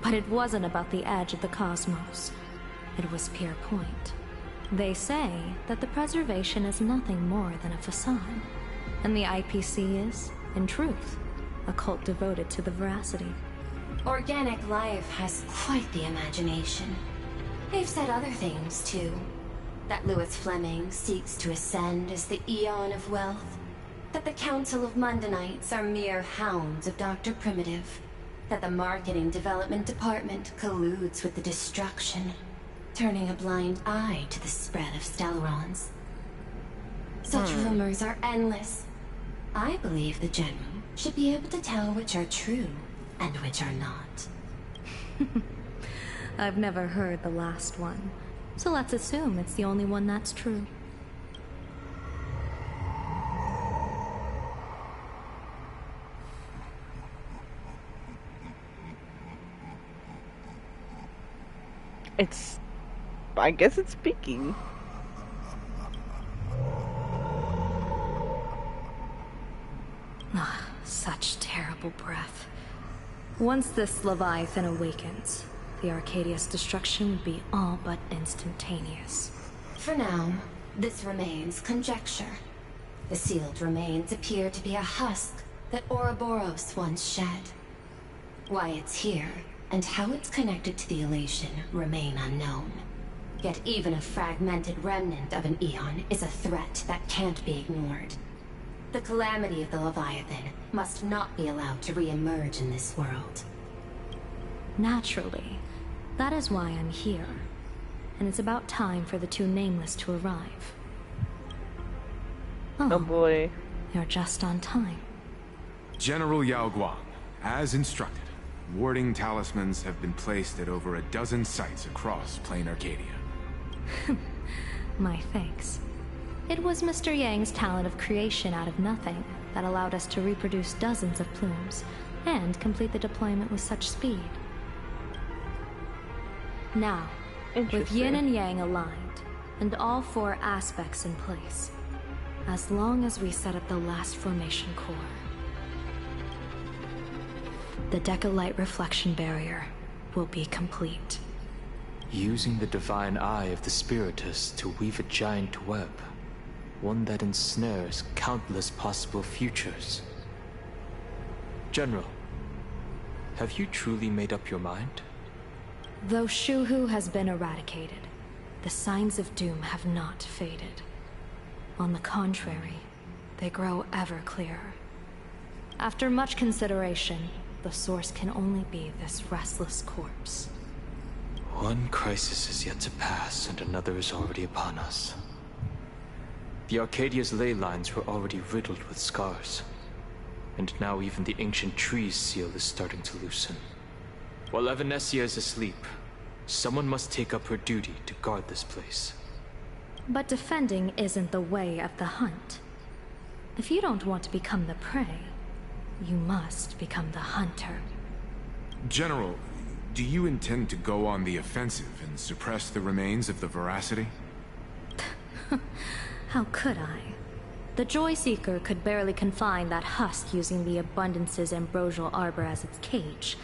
Speaker 4: but it wasn't about the edge of the cosmos. It was Pier Point. They say that the preservation is nothing more than a facade, and the IPC is, in truth, a cult devoted to the veracity.
Speaker 12: Organic life has quite the imagination. They've said other things, too. That Louis Fleming seeks to ascend as the Eon of Wealth. That the Council of Mundanites are mere hounds of Dr. Primitive. That the Marketing Development Department colludes with the destruction, turning a blind eye to the spread of Stellarons. Such rumors are endless. I believe the General should be able to tell which are true and which are not.
Speaker 4: I've never heard the last one, so let's assume it's the only one that's true.
Speaker 2: I guess it's speaking.
Speaker 4: Such terrible breath. Once this Leviathan awakens, the Arcadia's destruction would be all but instantaneous.
Speaker 12: For now, this remains conjecture. The sealed remains appear to be a husk that Ouroboros once shed. Why it's here, and how it's connected to the elation, remain unknown. Yet even a fragmented remnant of an Eon is a threat that can't be ignored. The calamity of the Leviathan must not be allowed to re-emerge in this world.
Speaker 4: Naturally. That is why I'm here. And it's about time for the two Nameless to arrive.
Speaker 2: Oh boy.
Speaker 4: You're just on time.
Speaker 6: General Yao Guang, as instructed, warding talismans have been placed at over a dozen sites across Plain Arcadia.
Speaker 4: My thanks. It was Mr. Yang's talent of creation out of nothing that allowed us to reproduce dozens of plumes and complete the deployment with such speed. Now, with yin and yang aligned, and all four aspects in place, as long as we set up the last formation core, the Decalight reflection barrier will be complete.
Speaker 8: Using the divine eye of the Spiritus to weave a giant web, one that ensnares countless possible futures. General, have you truly made up your mind?
Speaker 4: Though Shuhu has been eradicated, the signs of doom have not faded. On the contrary, they grow ever clearer. After much consideration, the source can only be this restless corpse.
Speaker 8: One crisis is yet to pass, and another is already upon us. The Arcadia's ley lines were already riddled with scars, and now even the ancient tree's seal is starting to loosen. While Evanesia is asleep, someone must take up her duty to guard this place.
Speaker 4: But defending isn't the way of the hunt. If you don't want to become the prey, you must become the hunter.
Speaker 6: General, do you intend to go on the offensive and suppress the remains of the Veracity?
Speaker 4: How could I? The Joy Seeker could barely confine that husk using the Abundance's ambrosial arbor as its cage.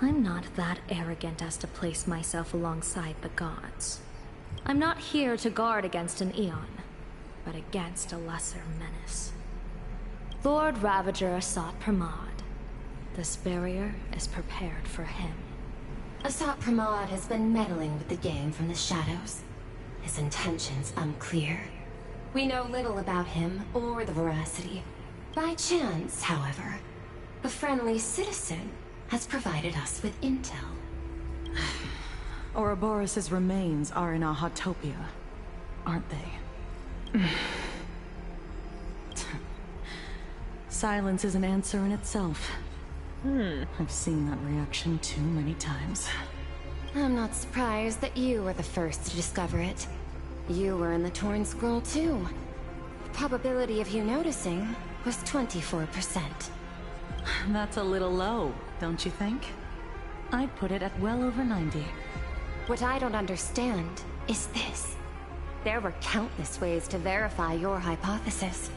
Speaker 4: I'm not that arrogant as to place myself alongside the gods. I'm not here to guard against an Eon, but against a lesser menace. Lord Ravager Asat Pramod. This barrier is prepared for him.
Speaker 12: Asat Pramod has been meddling with the game from the shadows. His intentions unclear. We know little about him or the Veracity. By chance, however, a friendly citizen has provided us with intel.
Speaker 13: Ouroboros' remains are in Ahatopia, aren't they? Silence is an answer in itself. I've seen that reaction too many times.
Speaker 12: I'm not surprised that you were the first to discover it. You were in the Torn Scroll too. The probability of you noticing was 24%.
Speaker 13: That's a little low, don't you think? I'd put it at well over 90.
Speaker 12: What I don't understand is this. There were countless ways to verify your hypothesis,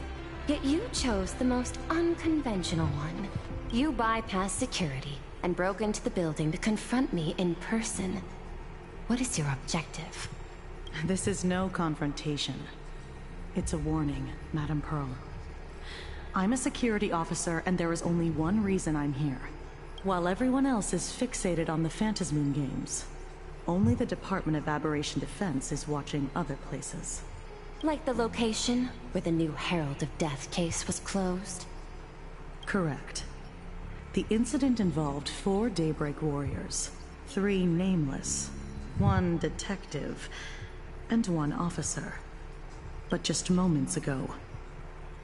Speaker 12: yet you chose the most unconventional one. You bypassed security and broke into the building to confront me in person. What is your objective?
Speaker 13: This is no confrontation. It's a warning, Madame Pearl. I'm a security officer, and there is only one reason I'm here. While everyone else is fixated on the Phantasmoon games, only the Department of Aberration Defense is watching other places.
Speaker 12: Like the location where the new Herald of Death case was closed?
Speaker 13: Correct. The incident involved 4 Daybreak warriors, 3 nameless, 1 detective, and 1 officer. But just moments ago,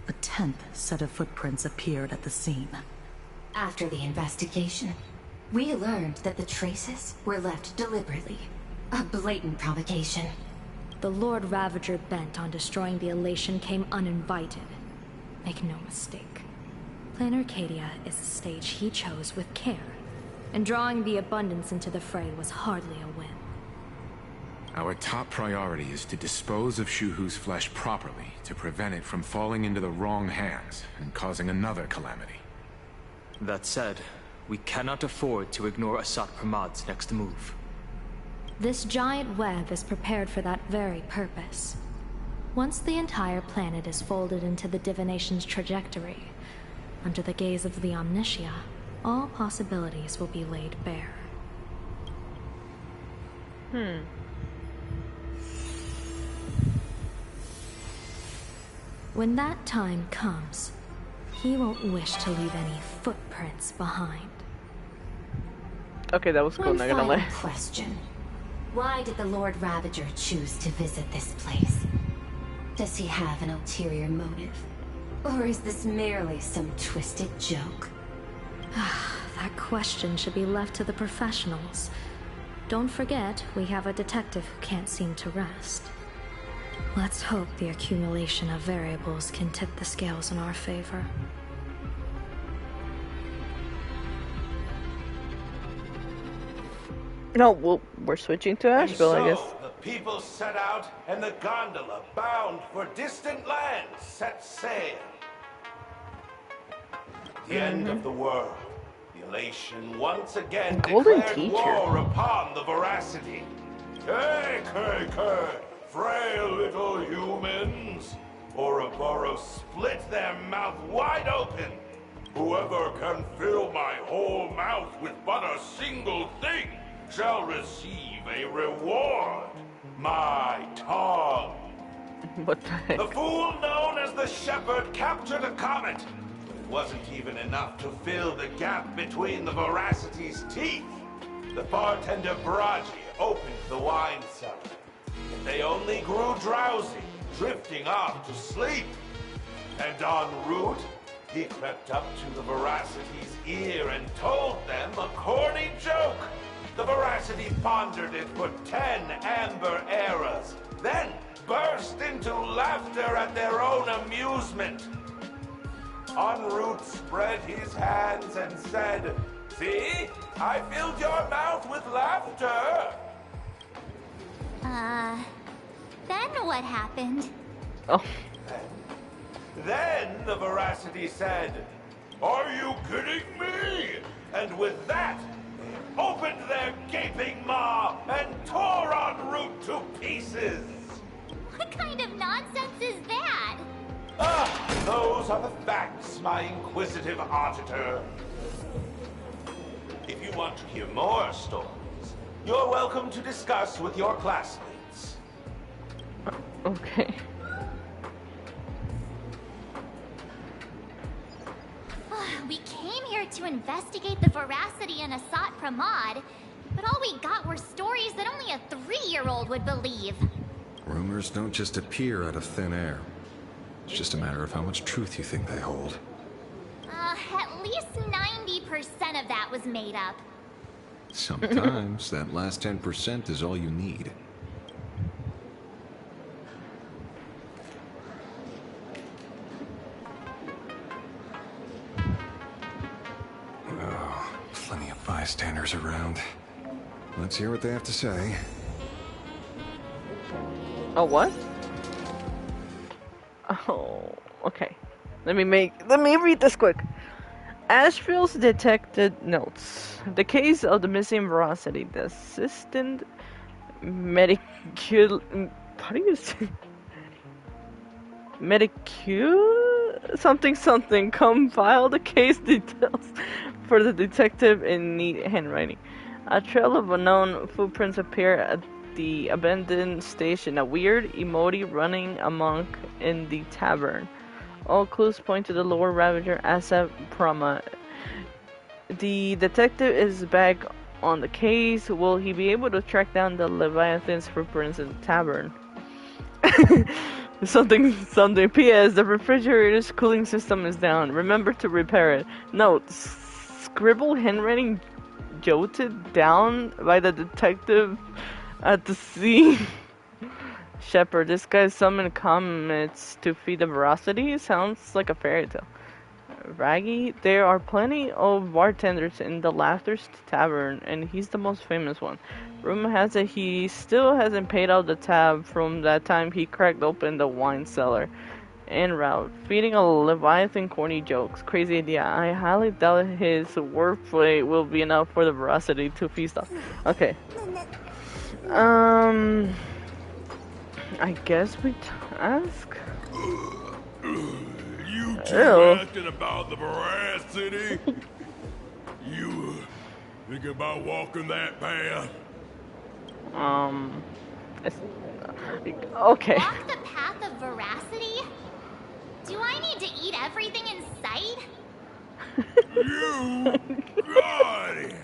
Speaker 13: a 10th set of footprints appeared at the scene.
Speaker 12: After the investigation, we learned that the traces were left deliberately. A blatant provocation.
Speaker 4: The Lord Ravager bent on destroying the Elation came uninvited. Make no mistake. Plain Arcadia is a stage he chose with care, and drawing the Abundance into the fray was hardly a win.
Speaker 6: Our top priority is to dispose of Shuhu's flesh properly to prevent it from falling into the wrong hands and causing another calamity.
Speaker 8: That said, we cannot afford to ignore Asat Pramod's next move.
Speaker 4: This giant web is prepared for that very purpose. Once the entire planet is folded into the divination's trajectory, under the gaze of the Omnitia, all possibilities will be laid bare. When that time comes, he won't wish to leave any footprints behind.
Speaker 2: Okay, that was cool,
Speaker 12: One
Speaker 2: not gonna
Speaker 12: final
Speaker 2: lie.
Speaker 12: question. Why did the Lord Ravager choose to visit this place? Does he have an ulterior motive? Or is this merely some twisted joke?
Speaker 4: That question should be left to the professionals. Don't forget, we have a detective who can't seem to rest. Let's hope the accumulation of variables can tip the scales in our favor.
Speaker 2: No, well, we're switching to Asheville, I guess.
Speaker 14: The people set out, and the gondola, bound for distant lands, set sail. The end of the world. The elation once again declared war upon the veracity. Frail little humans. Ouroboros split their mouth wide open. Whoever can fill my whole mouth with but a single thing shall receive a reward. My tongue.
Speaker 2: What the heck?
Speaker 14: The fool known as the Shepherd captured a comet. But it wasn't even enough to fill the gap between the Veracity's teeth. The bartender Braji opened the wine cellar. And they only grew drowsy, drifting off to sleep. And en route, he crept up to the Veracity's ear and told them a corny joke. The Veracity pondered it for 10 amber eras, then burst into laughter at their own amusement. En route spread his hands and said, "See, I filled your mouth with laughter."
Speaker 7: Then what happened?
Speaker 2: Oh.
Speaker 14: Then the Veracity said, "Are you kidding me?" And with that, they opened their gaping maw and tore en route to pieces.
Speaker 7: What kind of nonsense is that?
Speaker 14: Those are the facts, my inquisitive auditor. If you want to hear more stories, you're welcome to discuss with your classmates.
Speaker 2: Okay.
Speaker 7: We came here to investigate the veracity in Asat Pramod, but all we got were stories that only a 3-year-old would believe.
Speaker 10: Rumors don't just appear out of thin air. It's just a matter of how much truth you think they hold.
Speaker 7: At least 90% of that was made up.
Speaker 10: Sometimes that last 10% is all you need. Oh, plenty of bystanders around. Let's hear what they have to say.
Speaker 2: Oh, what? Oh, okay. Let me read this quick. Asheville's detected notes. The case of the missing veracity. The assistant medicul... How do you say? Something compiled the case details for the detective in neat handwriting. A trail of unknown footprints appear at the abandoned station. A weird emoji running amok in the tavern. All clues point to the Lord Ravager Asap Prama. The detective is back on the case. Will he be able to track down the Leviathan's footprints in the tavern? Something. P.S. The refrigerator's cooling system is down. Remember to repair it. Note: scribble handwriting jotted down by the detective at the scene. Shepherd, this guy summoned comets to feed the veracity? Sounds like a fairy tale. Raggy, there are plenty of bartenders in the Laughter's Tavern, and he's the most famous one. Rumor has it he still hasn't paid out the tab from that time he cracked open the wine cellar. En route, feeding a Leviathan corny jokes. Crazy idea. I highly doubt his wordplay will be enough for the veracity to feast off. Okay. I guess we ask.
Speaker 14: You two asking about the veracity? You think about walking that path?
Speaker 2: Okay.
Speaker 7: Walk the path of veracity? everything in sight?
Speaker 15: You got it.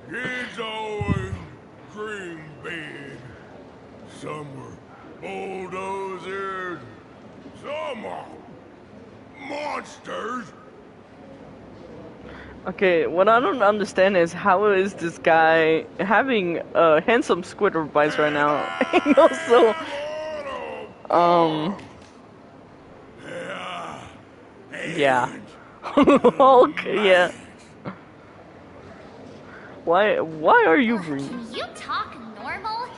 Speaker 15: Kids always dream big. Some were bulldozers, some are monsters.
Speaker 2: Okay, what I don't understand is how is this guy having a handsome Squidward advice right now, and also, yeah, okay, yeah. Why are you green?
Speaker 7: Can you talk normal?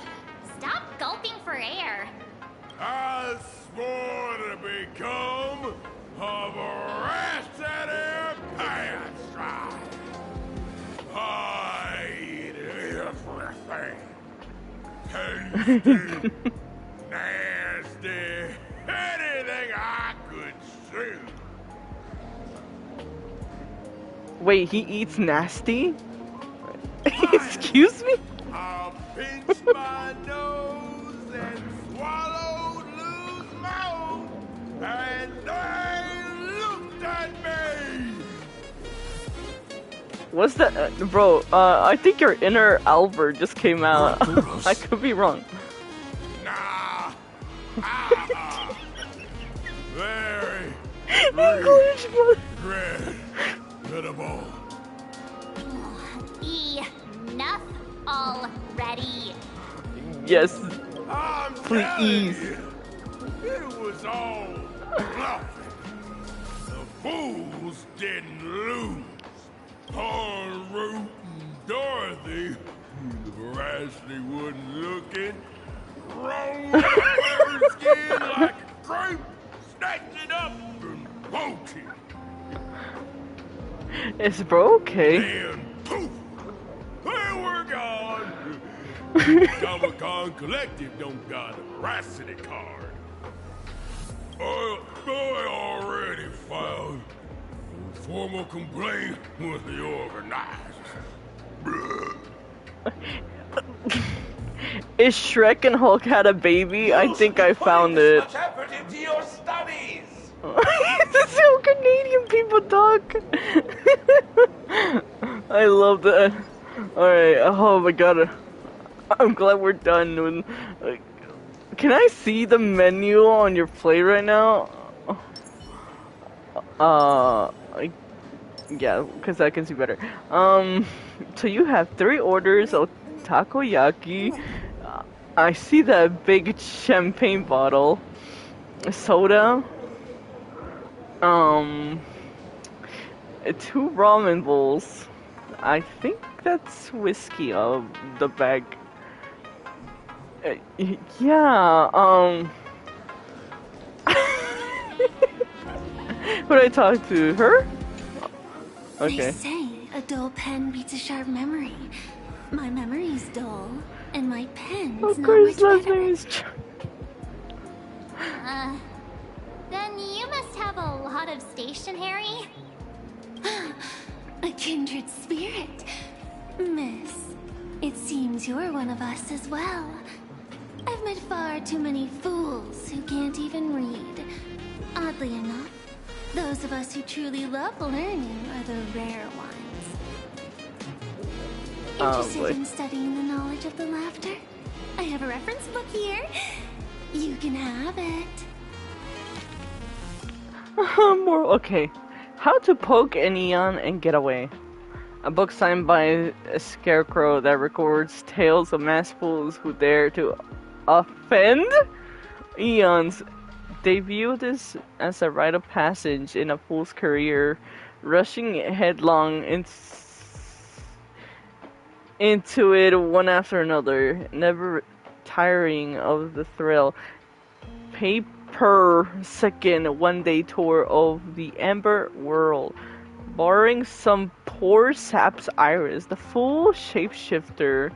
Speaker 7: Stop gulping for air.
Speaker 15: I swore to become a veracity pantry. I eat everything. Tasty, nasty, anything I could see.
Speaker 2: Wait, he eats nasty? Excuse me?
Speaker 15: I'll pinch my nose and swallow loose mouth, and they looked at me.
Speaker 2: What's that, bro? I think your inner Albert just came out. I could be wrong.
Speaker 15: Nah. Very
Speaker 2: English,
Speaker 15: regrettable.
Speaker 7: Enough already.
Speaker 2: Yes.
Speaker 15: I'm
Speaker 2: Please.
Speaker 15: It was all bluffing. The fools didn't lose. Poor Root and Dorothy, the veracity wasn't looking, rolled up her skin like a grape, snatched it up and poked it.
Speaker 2: Is bro okay?
Speaker 15: Then poof, they were gone. Comic-Con Collective don't got a veracity card. I already filed a formal complaint with the organizers.
Speaker 2: Is Shrek and Hulk had a baby? I think I found it.
Speaker 14: Much effort into your studies.
Speaker 2: This is how Canadian people talk. I love that. Alright, oh my god. I'm glad we're done with... can I see the menu on your plate right now? Yeah, because I can see better. So you have 3 orders of takoyaki. I see that big champagne bottle. Soda. 2 ramen bowls. I think that's whiskey of the bag. Yeah, who did I talk to? Her? Okay.
Speaker 16: They say a dull pen beats a sharp memory. My memory's dull, and my pen's
Speaker 2: Of
Speaker 16: not
Speaker 2: course,
Speaker 16: much
Speaker 2: last
Speaker 16: better.
Speaker 2: name is
Speaker 7: Then you must have a lot of stationery.
Speaker 16: A kindred spirit. Miss, it seems you're one of us as well. I've met far too many fools who can't even read. Oddly enough, those of us who truly love learning are the rare ones. Interested in studying the knowledge of the laughter? I have a reference book here. You can have it.
Speaker 2: More okay. How to poke an Eon and get away. A book signed by a scarecrow that records tales of mass fools who dare to offend Eons. They view this as a rite of passage in a fool's career, rushing headlong into it one after another, never tiring of the thrill. Per second one-day tour of the Amber World. Barring some poor sap's iris, the full shapeshifter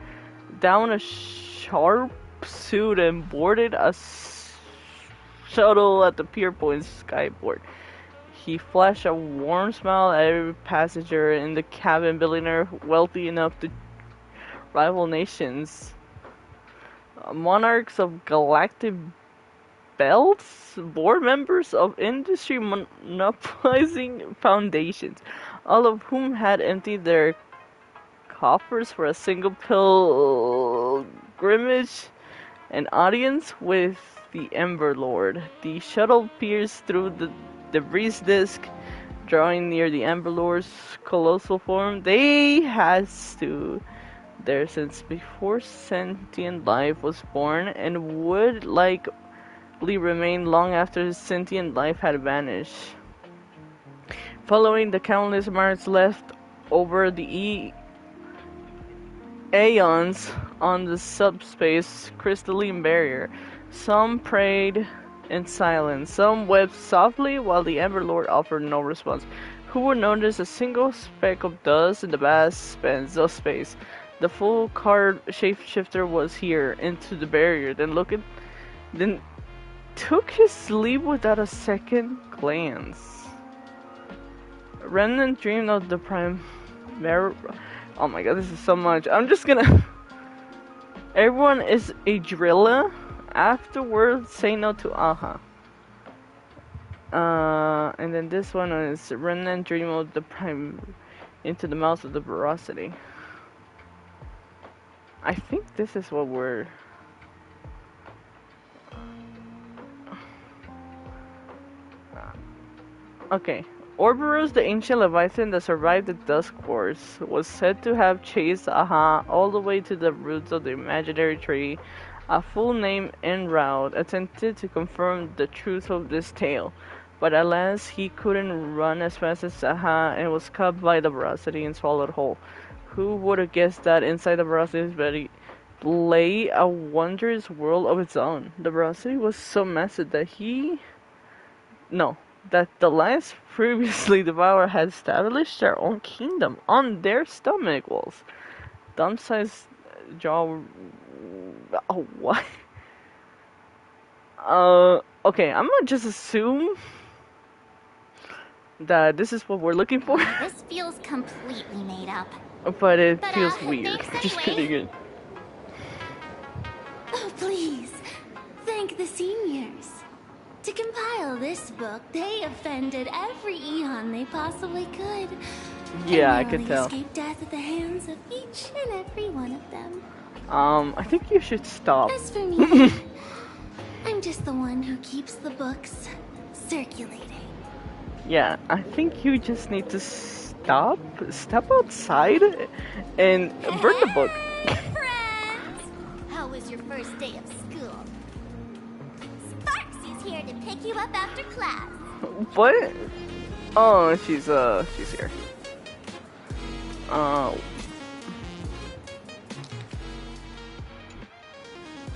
Speaker 2: donned a sharp suit and boarded a shuttle at the Pierpoint skyport. He flashed a warm smile at every passenger in the cabin, billionaire wealthy enough to rival nations. Monarchs of galactic belts, board members of industry monopolizing foundations, all of whom had emptied their coffers for a single pilgrimage, an audience with the Ember Lord. The shuttle pierced through the debris disk, drawing near the Ember Lord's colossal form. They had stood there since before sentient life was born, and would likely remain long after sentient life had vanished. Following the countless marks left over the aeons on the subspace crystalline barrier, some prayed in silence, some wept softly, while the Ember Lord offered no response. Who would notice a single speck of dust in the vast expanse of space? The full card shapeshifter was here, into the barrier, then took his leave without a second glance. Remnant dreamed of the oh my god, this is so much. I'm just gonna... Everyone is a driller. Afterwards, say no to aha. And then this one is Remnant dream of the prime into the mouth of the veracity. I think this is what we're... Okay. Orberus, the ancient Leviathan that survived the Dusk Wars, was said to have chased Aha all the way to the roots of the imaginary tree. A full name en route attempted to confirm the truth of this tale, but alas, he couldn't run as fast as Aha and was caught by the veracity and swallowed whole. Who would have guessed that inside the veracity's belly lay a wondrous world of its own? The veracity was so massive that that the last previously devoured had established their own kingdom on their stomach walls. Dumb-sized jaw... Oh, what? Okay, I'm gonna just assume that this is what we're looking for.
Speaker 7: This feels completely made up.
Speaker 2: But it feels weird.
Speaker 7: Thanks
Speaker 2: Just
Speaker 7: anyway.
Speaker 2: kidding.
Speaker 16: Oh, please. Thank the seniors. To compile this book, they offended every Eon they possibly could.
Speaker 2: Yeah, I
Speaker 16: and
Speaker 2: could tell.
Speaker 16: escaped death at the hands of each and every one of them.
Speaker 2: I think you should stop.
Speaker 16: As for me, I'm just the one who keeps the books circulating.
Speaker 2: Yeah, I think you just need to step outside and burn the book.
Speaker 7: How was your first day of school? Sparksy's here to pick you up after class.
Speaker 2: What? Oh, she's here.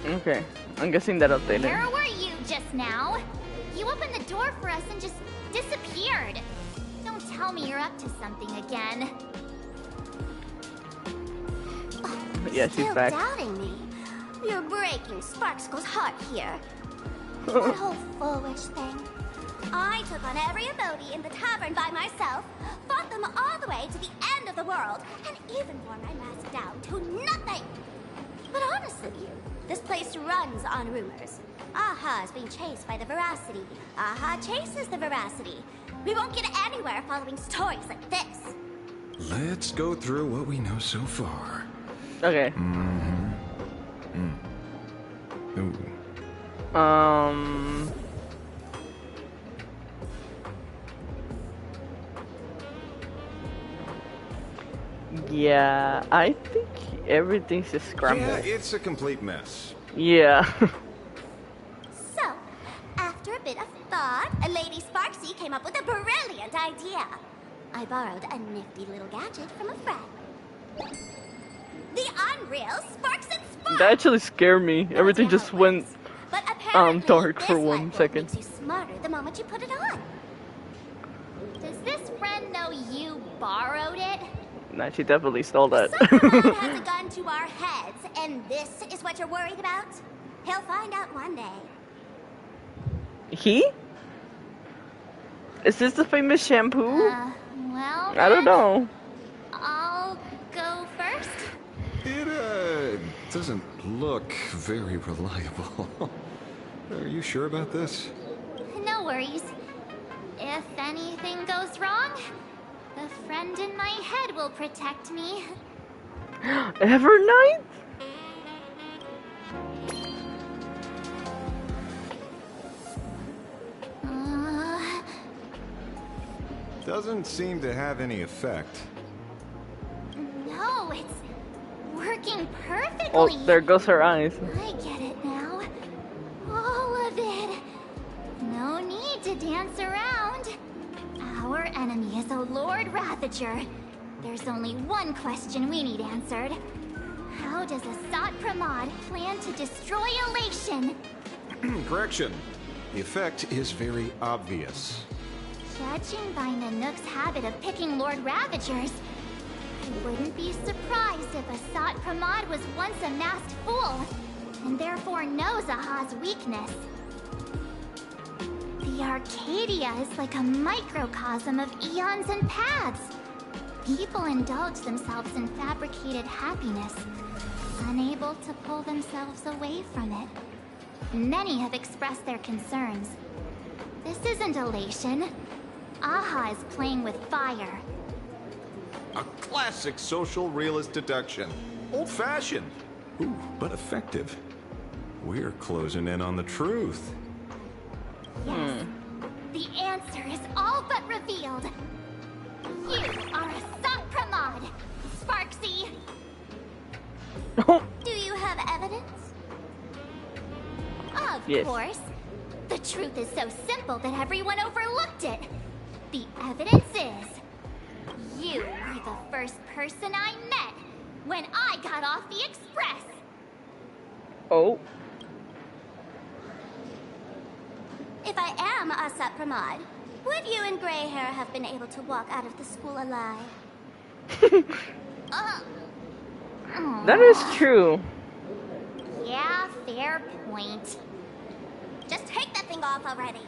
Speaker 2: Okay, I'm guessing that updated.
Speaker 7: Where were you just now? You opened the door for us and just disappeared. Don't tell me you're up to something again.
Speaker 2: Yeah, she's
Speaker 5: Still
Speaker 2: back.
Speaker 5: doubting me. You're breaking Sparkskull's heart here. That whole foolish thing. I took on every emoji in the tavern by myself, fought them all the way to the end of the world, and even wore my mask down to nothing. But honestly, this place runs on rumors. Aha is being chased by the veracity. Aha chases the veracity. We won't get anywhere following stories like this.
Speaker 10: Let's go through what we know so far.
Speaker 2: Okay.
Speaker 10: Ooh.
Speaker 2: Yeah, I think everything's just scrambled.
Speaker 10: Yeah, it's a complete mess.
Speaker 2: Yeah.
Speaker 5: So, after a bit of thought, Lady Sparksy came up with a brilliant idea. I borrowed a nifty little gadget from a friend. The Unreal Sparks and Sparks!
Speaker 2: That actually scared me. Everything just went
Speaker 5: But apparently,
Speaker 2: dark
Speaker 5: this
Speaker 2: for
Speaker 5: light
Speaker 2: 1
Speaker 5: bulb
Speaker 2: second.
Speaker 5: makes you smarter the moment you put it on.
Speaker 7: Does this friend know you borrowed it?
Speaker 2: Nah, she definitely stole that.
Speaker 5: Someone has a gun to our heads, and this is what you're worried about? He'll find out one day.
Speaker 2: He? Is this the famous shampoo?
Speaker 7: Well,
Speaker 2: I don't know.
Speaker 7: I'll go first.
Speaker 10: It doesn't look very reliable. Are you sure about this?
Speaker 7: No worries. If anything goes wrong, the friend in my head will protect me.
Speaker 2: Evernight?
Speaker 10: Doesn't seem to have any effect.
Speaker 7: No, it's working perfectly.
Speaker 2: Oh, there goes her eyes.
Speaker 7: I get it now. All of it. No need to dance around. Our enemy is a Lord Ravager. There's only one question we need answered. How does Asat Pramod plan to destroy Elation?
Speaker 10: Correction. The effect is very obvious.
Speaker 7: Judging by Nanook's habit of picking Lord Ravagers, I wouldn't be surprised if Asat Pramod was once a masked fool, and therefore knows Aha's weakness. The Arcadia is like a microcosm of eons and paths. People indulge themselves in fabricated happiness, unable to pull themselves away from it. Many have expressed their concerns. This isn't elation. Aha is playing with fire.
Speaker 10: A classic social realist deduction. Old-fashioned. Ooh, but effective. We're closing in on the truth.
Speaker 7: Yes. The answer is all but revealed. You are Asat Pramod, Sparksy.
Speaker 16: Do you have evidence?
Speaker 7: Of
Speaker 2: Yes.
Speaker 7: course. The truth is so simple that everyone overlooked it. The evidence is, you were the first person I met when I got off the express.
Speaker 2: Oh.
Speaker 16: If I am Asat Pramod, would you and Grey Hair have been able to walk out of the school alive?
Speaker 2: That is true.
Speaker 7: Yeah, fair point.
Speaker 16: Just take that thing off already.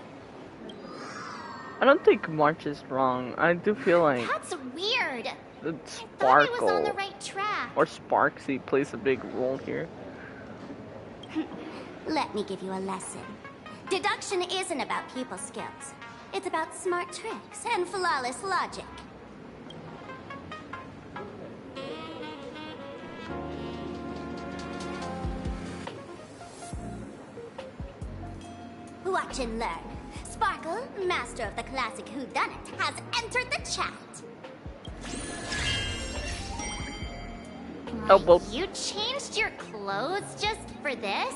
Speaker 2: I don't think March is wrong. I do feel like
Speaker 7: That's weird.
Speaker 2: the
Speaker 7: Thought I was on
Speaker 2: Sparkle
Speaker 7: the right track.
Speaker 2: or Sparksy plays a big role here.
Speaker 16: Let me give you a lesson. Deduction isn't about people skills. It's about smart tricks and flawless logic. Watch and learn. Sparkle, master of the classic whodunit, has entered the chat.
Speaker 2: Oh, well.
Speaker 7: You changed your clothes just for this?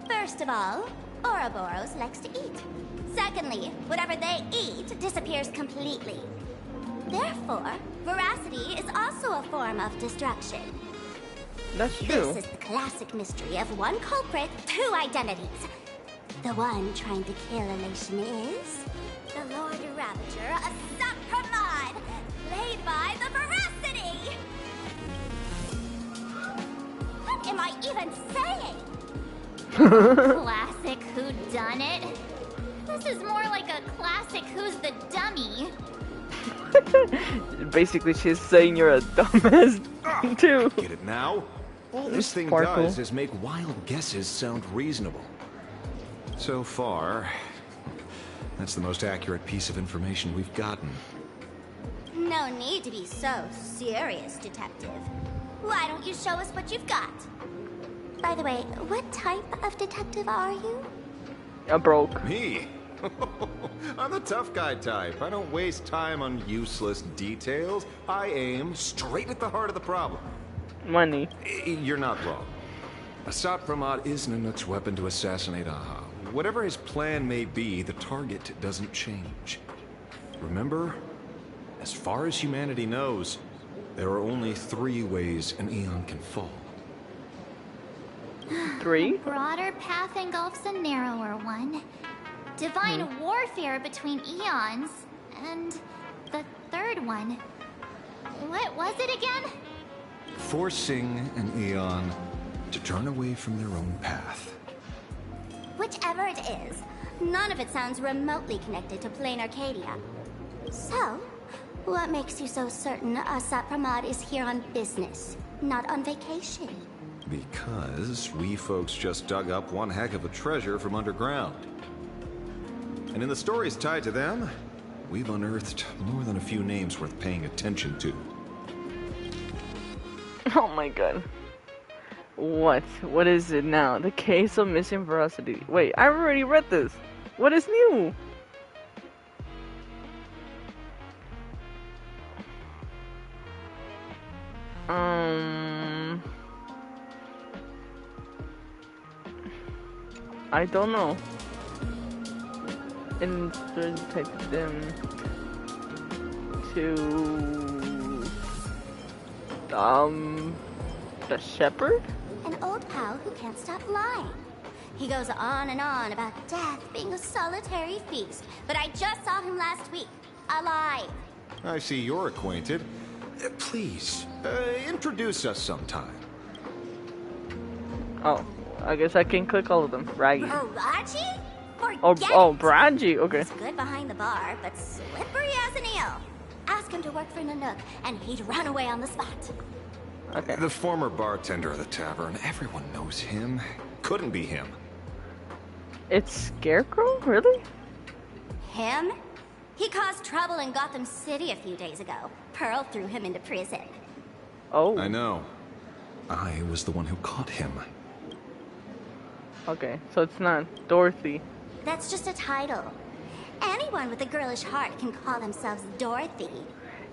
Speaker 16: First of all, Ouroboros likes to eat. Secondly, whatever they eat disappears completely. Therefore, veracity is also a form of destruction.
Speaker 2: That's true.
Speaker 16: This is the classic mystery of one culprit, two identities. The one trying to kill Elation is the Lord Ravager, Asat Pramod, played by the Veracity. What am I even saying?
Speaker 7: Classic whodunit. This is more like a classic Who's the Dummy.
Speaker 2: Basically, she's saying you're a dumbass too.
Speaker 10: Get it now? All this thing
Speaker 2: Sparkle.
Speaker 10: does is make wild guesses sound reasonable. So far, that's the most accurate piece of information we've gotten.
Speaker 16: No need to be so serious, Detective. Why don't you show us what you've got? By the way, what type of detective are you?
Speaker 2: I'm broke.
Speaker 10: Me? I'm the tough guy type. I don't waste time on useless details. I aim straight at the heart of the problem.
Speaker 2: Money.
Speaker 10: You're not wrong. Asat Pramod is Nanook's weapon to assassinate Aha. Whatever his plan may be, the target doesn't change. Remember, as far as humanity knows, there are only 3 ways an Eon can fall.
Speaker 2: 3?
Speaker 7: A broader path engulfs a narrower one. Divine warfare between eons. And the third one. What was it again?
Speaker 10: Forcing an Eon to turn away from their own path.
Speaker 16: Whichever it is, none of it sounds remotely connected to plain Arcadia. So, what makes you so certain Asat Pramod is here on business, not on vacation?
Speaker 10: Because we folks just dug up one heck of a treasure from underground. And in the stories tied to them, we've unearthed more than a few names worth paying attention to.
Speaker 2: Oh my god. What? What is it now? The case of missing veracity. Wait, I already read this. What is new? I don't know. Take them to the shepherd?
Speaker 5: An old pal who can't stop lying. He goes on and on about death being a solitary feast, but I just saw him last week, alive.
Speaker 10: I see you're acquainted. Please, introduce us sometime.
Speaker 2: Oh, I guess I can click all of them. Raggy.
Speaker 5: Raji?
Speaker 2: Oh, Braji. Okay.
Speaker 5: He's good behind the bar, but slippery as an eel. Ask him to work for Nanook, and he'd run away on the spot.
Speaker 2: Okay.
Speaker 10: The former bartender of the tavern. Everyone knows him. Couldn't be him.
Speaker 2: It's Scarecrow? Really?
Speaker 5: Him? He caused trouble in Gotham City a few days ago. Pearl threw him into prison.
Speaker 2: Oh.
Speaker 10: I know. I was the one who caught him.
Speaker 2: Okay, so it's not Dorothy.
Speaker 5: That's just a title. Anyone with a girlish heart can call themselves Dorothy.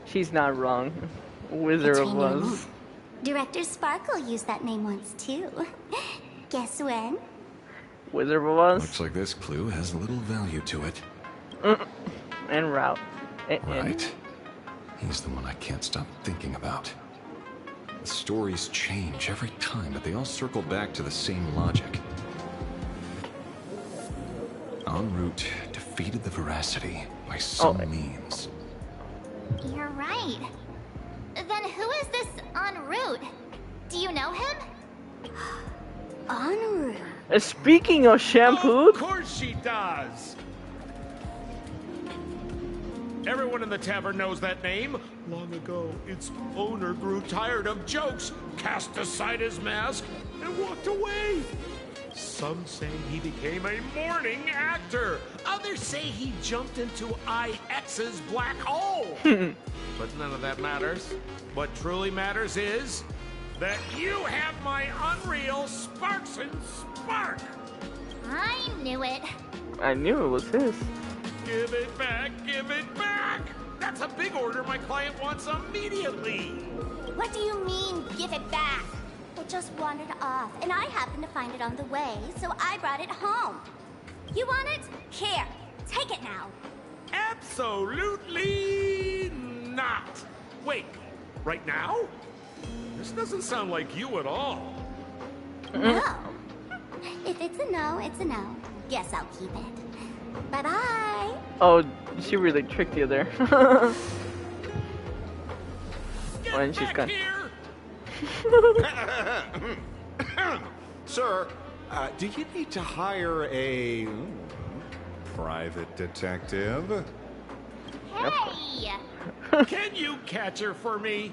Speaker 2: She's not wrong. Wizard of Oz.
Speaker 5: Director Sparkle used that name once too. Guess when?
Speaker 2: Wizard of Oz.
Speaker 10: Looks like this clue has little value to it.
Speaker 2: And route.
Speaker 10: Right. He's the one I can't stop thinking about. The stories change every time, but they all circle back to the same logic. En route, defeated the veracity by some means.
Speaker 7: You're right. Then who is this en route? Do you know him?
Speaker 5: En route.
Speaker 2: Speaking of shampoo.
Speaker 15: Of course she does. Everyone in the tavern knows that name. Long ago, its owner grew tired of jokes, cast aside his mask, and walked away. Some say he became a morning actor. Others say he jumped into IX's black hole. But none of that matters. What truly matters is that you have my unreal Sparks and Spark.
Speaker 7: I knew it.
Speaker 2: I knew it was his.
Speaker 15: Give it back, give it back! That's a big order my client wants immediately!
Speaker 5: What do you mean, give it back? It just wandered off, and I happened to find it on the way, so I brought it home. You want it? Here, take it now.
Speaker 15: Absolutely not! Wait, right now? This doesn't sound like you at all.
Speaker 5: No. If it's a no, it's a no. Guess I'll keep it. Bye-bye.
Speaker 2: Oh, she really tricked you there. When she's gone.
Speaker 10: Sir, do you need to hire a private detective?
Speaker 7: Hey!
Speaker 15: Can you catch her for me?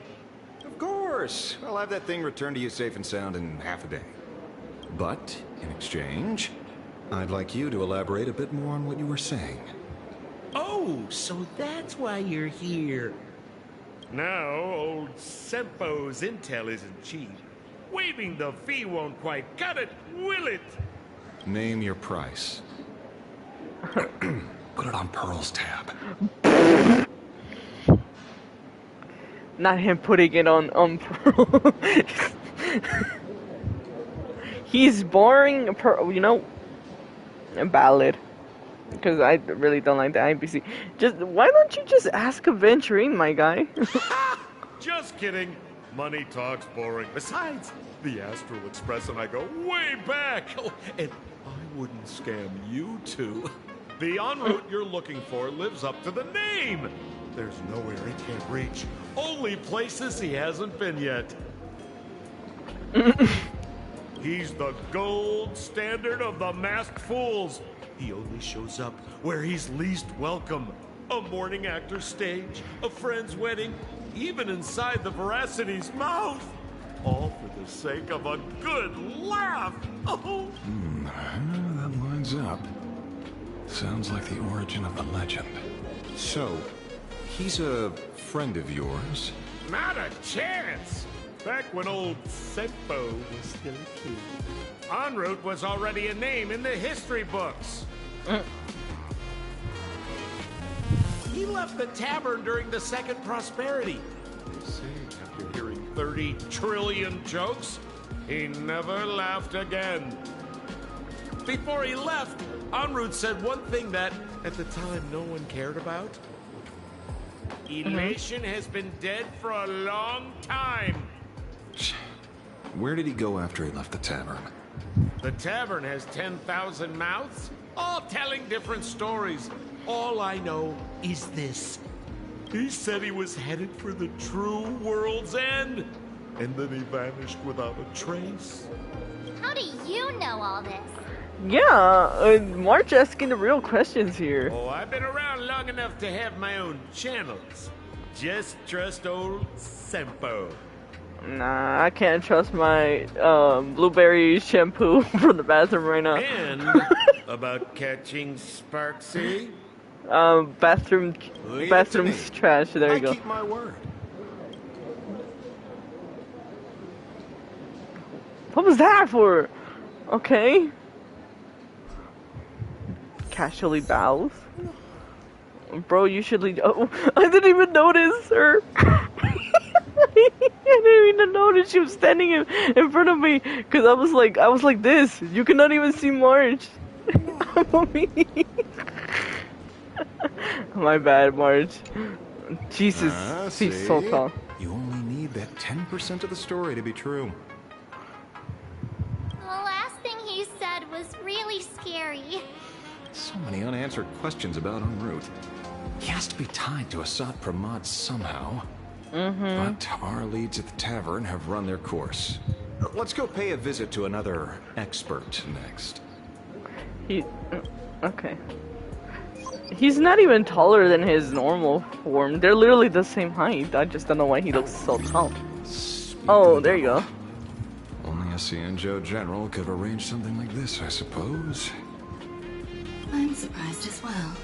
Speaker 10: Of course. I'll have that thing returned to you safe and sound in half a day. But, in exchange, I'd like you to elaborate a bit more on what you were saying.
Speaker 15: Oh, so that's why you're here. Now, old Sempo's intel isn't cheap. Waiving the fee won't quite cut it, will it?
Speaker 10: Name your price. Put it on Pearl's tab.
Speaker 2: Not him putting it on Pearl. He's boring, Pearl, you know. Ballad. Because I really don't like the NPC. Why don't you just ask a Venturine, my guy?
Speaker 15: Just kidding. Money talks boring. Besides, the Astral Express and I go way back. Oh, and I wouldn't scam you two. The en route you're looking for lives up to the name. There's nowhere he can't reach. Only places he hasn't been yet. He's the gold standard of the masked fools. He only shows up where he's least welcome. A morning actor's stage, a friend's wedding, even inside the Veracity's mouth. All for the sake of a good laugh. Oh.
Speaker 10: That lines up. Sounds like the origin of the legend. So, he's a friend of yours?
Speaker 15: Not a chance. Back when old Senpo was still a kid, en route was already a name in the history books. He left the tavern during the Second Prosperity. They say after hearing 30 trillion jokes, he never laughed again. Before he left, en route said one thing that, at the time, no one cared about. Elation has been dead for a long time.
Speaker 10: Where did he go after he left the tavern?
Speaker 15: The tavern has 10,000 mouths, all telling different stories. All I know is this. He said he was headed for the true world's end, and then he vanished without a trace.
Speaker 7: How do you know all this?
Speaker 2: Yeah, March asking the real questions here.
Speaker 15: Oh, I've been around long enough to have my own channels. Just trust old Senpo.
Speaker 2: Nah, I can't trust my blueberry shampoo from the bathroom right now.
Speaker 15: And about catching Sparksy?
Speaker 2: Bathroom's trash. There you go.
Speaker 10: I keep my word.
Speaker 2: What was that for? Okay. Casually bows. Bro, you should leave. Oh, I didn't even notice her. I didn't even notice she was standing in front of me. Cause I was like this. You cannot even see March. My bad, March. Jesus, he's so tall.
Speaker 10: You only need that 10% of the story to be true.
Speaker 7: The last thing he said was really scary.
Speaker 10: So many unanswered questions about en route. He has to be tied to Asat Pramod somehow. But our leads at the tavern have run their course. Let's go pay a visit to another expert next.
Speaker 2: Okay. He's not even taller than his normal form. They're literally the same height. I just don't know why he looks so tall. Oh, there you go.
Speaker 10: Only a Cienjo general could arrange something like this, I suppose.
Speaker 12: I'm surprised as well.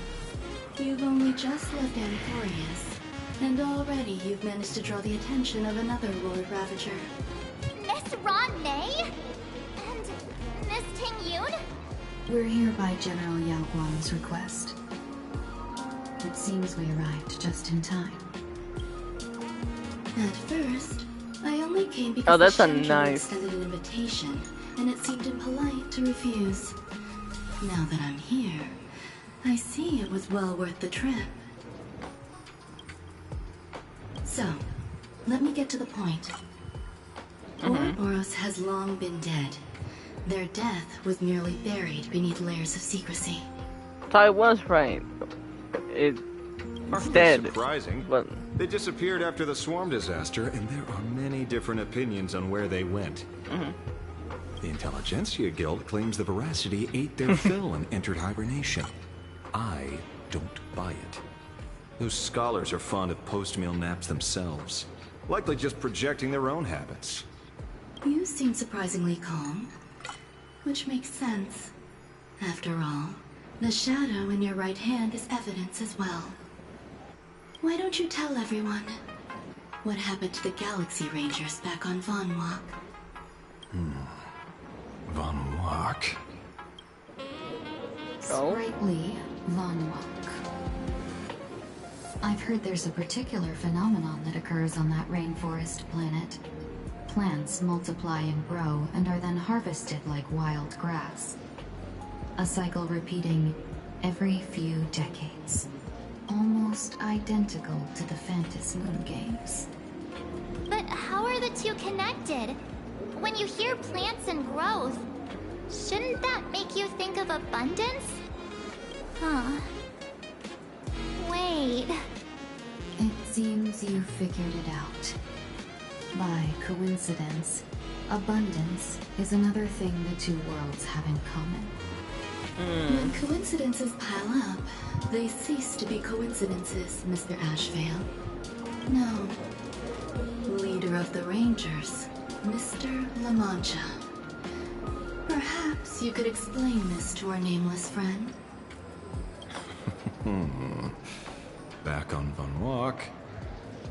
Speaker 12: You've only just left Anthorius, and already you've managed to draw the attention of another Lord Ravager.
Speaker 7: Miss Ron-Nay? And Miss Ting-Yoon?
Speaker 17: We're here by General Yao Guang's request. It seems we arrived just in time.
Speaker 12: At first, I only came because
Speaker 2: that's
Speaker 12: the
Speaker 2: a
Speaker 12: Shenjo
Speaker 2: knife.
Speaker 12: extended an invitation, and it seemed impolite to refuse. Now that I'm here, I see it was well worth the trip. So, let me get to the point. Ouroboros has long been dead. Their death was merely buried beneath layers of secrecy.
Speaker 2: I was right. It's dead.
Speaker 10: Surprising,
Speaker 2: but
Speaker 10: they disappeared after the swarm disaster, and there are many different opinions on where they went. The Intelligentsia Guild claims the Veracity ate their fill and entered hibernation. I don't buy it. Those scholars are fond of post-meal naps themselves, likely just projecting their own habits.
Speaker 12: You seem surprisingly calm, which makes sense. After all, the shadow in your right hand is evidence as well. Why don't you tell everyone what happened to the Galaxy Rangers back on Von Walk?
Speaker 10: Von Walk?
Speaker 17: Sprightly Von Walk. I've heard there's a particular phenomenon that occurs on that rainforest planet. Plants multiply and grow and are then harvested like wild grass. A cycle repeating every few decades. Almost identical to the Phantom Moon games.
Speaker 7: But how are the two connected? When you hear plants and growth, shouldn't that make you think of abundance? Huh. Wait.
Speaker 17: It seems you figured it out. By coincidence, abundance is another thing the two worlds have in common.
Speaker 12: When coincidences pile up, they cease to be coincidences, Mr. Ashvale. No. Leader of the Rangers,
Speaker 17: Mr. La Mancha. Perhaps you could explain this to our nameless friend.
Speaker 10: Back on Van Walk,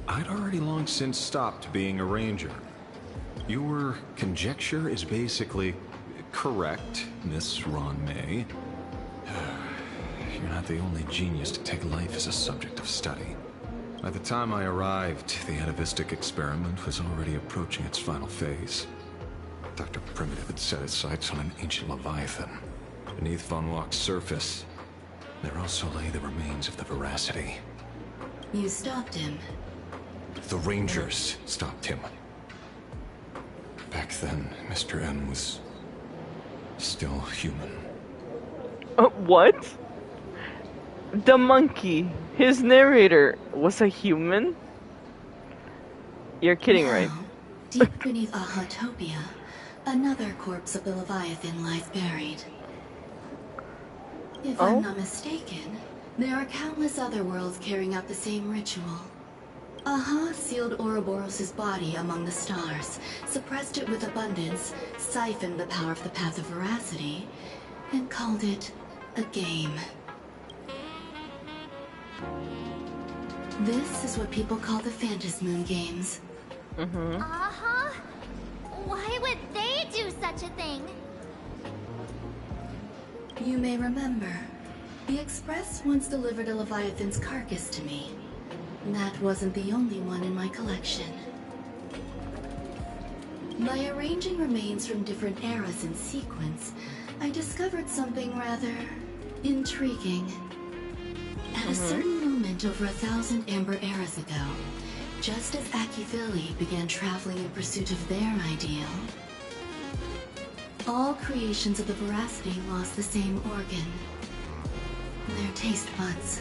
Speaker 10: I'd already long since stopped being a ranger. Your conjecture is basically correct, Miss Ron May. You're not the only genius to take life as a subject of study. By the time I arrived, the atavistic experiment was already approaching its final phase. Dr. Primitive had set his sights on an ancient Leviathan. Beneath Van Walk's surface, there also lay the remains of the Veracity.
Speaker 17: You stopped him.
Speaker 10: The Rangers stopped him. Back then, Mr. N was still human.
Speaker 2: What? The monkey, his narrator, was a human? You're kidding, right?
Speaker 17: Deep beneath Ahatopia, another corpse of the Leviathan lies buried. If I'm not mistaken, there are countless other worlds carrying out the same ritual. Aha sealed Ouroboros' body among the stars, suppressed it with abundance, siphoned the power of the Path of Veracity, and called it a game. This is what people call the Phantasmoon games.
Speaker 7: Uh-huh. Why would they do such a thing?
Speaker 17: You may remember, the Express once delivered a Leviathan's carcass to me. That wasn't the only one in my collection. By arranging remains from different eras in sequence, I discovered something rather intriguing. At a certain moment over 1,000 Amber eras ago, just as Akivili began traveling in pursuit of their ideal, all creations of the Veracity lost the same organ. Their taste buds.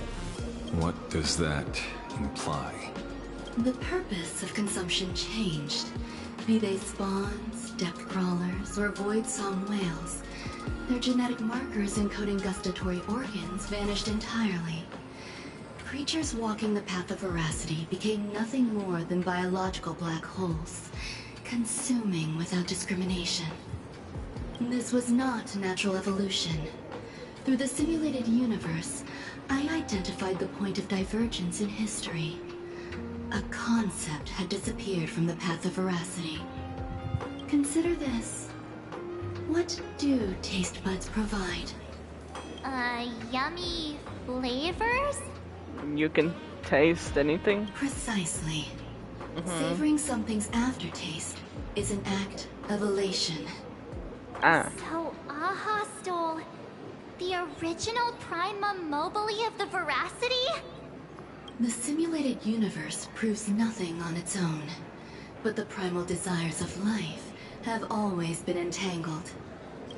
Speaker 10: What does that imply?
Speaker 17: The purpose of consumption changed. Be they spawns, depth crawlers, or void song whales, their genetic markers encoding gustatory organs vanished entirely. Creatures walking the path of Veracity became nothing more than biological black holes, consuming without discrimination. This was not natural evolution. Through the simulated universe, I identified the point of divergence in history. A concept had disappeared from the path of Veracity. Consider this. What do taste buds provide?
Speaker 7: Yummy flavors?
Speaker 2: You can taste anything?
Speaker 17: Precisely. Savoring something's aftertaste is an act of elation.
Speaker 7: So Aha stole the original Prima Mobile of the Veracity?
Speaker 17: The simulated universe proves nothing on its own, but the primal desires of life have always been entangled.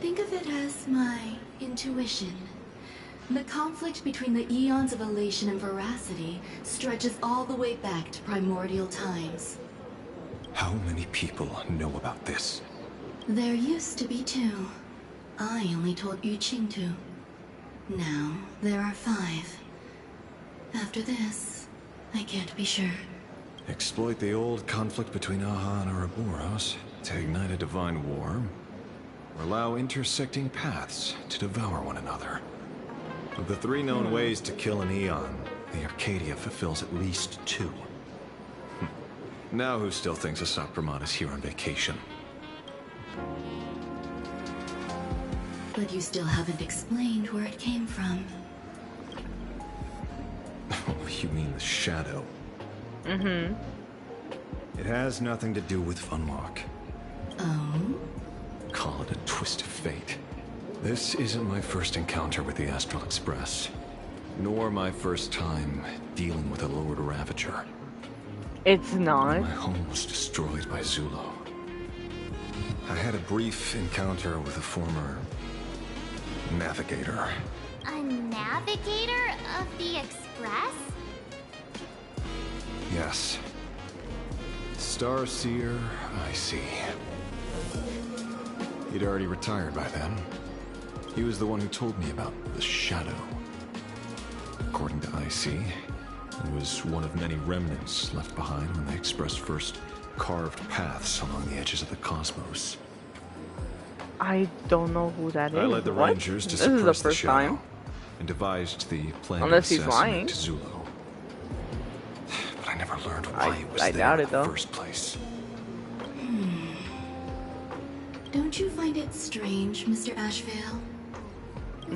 Speaker 17: Think of it as my intuition. The conflict between the eons of elation and Veracity stretches all the way back to primordial times.
Speaker 10: How many people know about this?
Speaker 17: There used to be 2. I only told Yuqing 2. Now, there are 5. After this, I can't be sure.
Speaker 10: Exploit the old conflict between Aha and Ouroboros to ignite a divine war, or allow intersecting paths to devour one another. Of the 3 known ways to kill an Eon, the Arcadia fulfills at least 2. Now who still thinks Asap Pramod is here on vacation?
Speaker 17: But you still haven't explained where it came from.
Speaker 10: Oh, you mean the shadow? It has nothing to do with Funwalk.
Speaker 17: Oh?
Speaker 10: Call it a twist of fate. This isn't my first encounter with the Astral Express, nor my first time dealing with a Lord Ravager.
Speaker 2: It's not.
Speaker 10: My home was destroyed by Zulo. I had a brief encounter with a former navigator.
Speaker 7: A navigator of the Express?
Speaker 10: Yes. Starseer, I see. He'd already retired by then. He was the one who told me about the Shadow. According to IC, it was one of many remnants left behind when the Express first carved paths along the edges of the cosmos.
Speaker 2: I don't know who that is.
Speaker 10: I led the
Speaker 2: What?
Speaker 10: Rangers to
Speaker 2: This is the
Speaker 10: suppress the
Speaker 2: first
Speaker 10: shadow
Speaker 2: time.
Speaker 10: and devised the plan
Speaker 2: Unless
Speaker 10: to
Speaker 2: he's lying.
Speaker 10: assassinate Zulu. But I never learned why it was
Speaker 2: I
Speaker 10: there
Speaker 2: doubt
Speaker 10: in
Speaker 2: it,
Speaker 10: the
Speaker 2: though.
Speaker 10: first place.
Speaker 17: Don't you find it strange, Mr. Ashvale?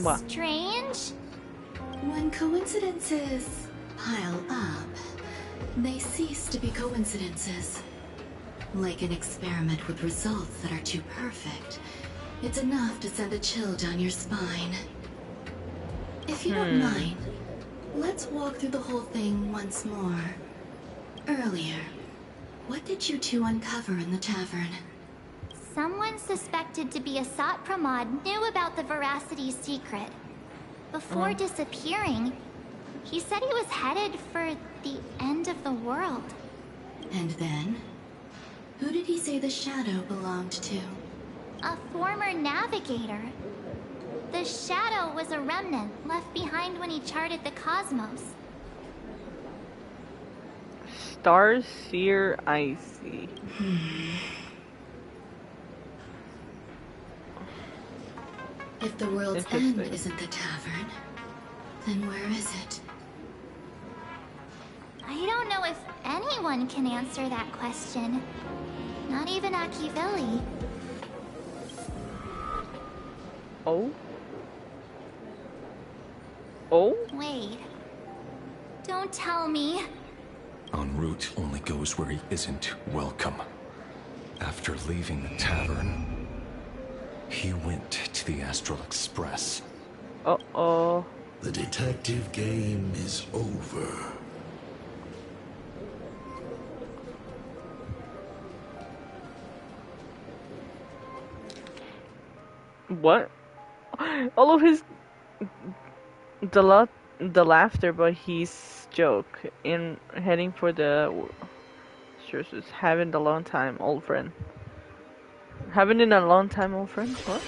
Speaker 2: What?
Speaker 7: Strange?
Speaker 17: When coincidences pile up, they cease to be coincidences. Like an experiment with results that are too perfect, it's enough to send a chill down your spine. If you don't mind, let's walk through the whole thing once more. Earlier, what did you two uncover in the tavern?
Speaker 7: Someone suspected to be a Sot Pramod knew about the Veracity's secret. Before disappearing, he said he was headed for the end of the world.
Speaker 17: And then? Who did he say the shadow belonged to?
Speaker 7: A former navigator. The shadow was a remnant left behind when he charted the cosmos.
Speaker 2: Starseer Icy.
Speaker 17: If the world's end isn't the tavern, then where is it?
Speaker 7: I don't know if anyone can answer that question. Not even Akivili.
Speaker 2: Oh? Oh?
Speaker 7: Wait. Don't tell me.
Speaker 10: En route only goes where he isn't welcome. After leaving the tavern, he went to the Astral Express.
Speaker 2: Uh-oh.
Speaker 18: The detective game is over.
Speaker 2: What? All of his the laughter, but he's joke in heading for the sure just having a long time old friend. Having in a long time old friend? What?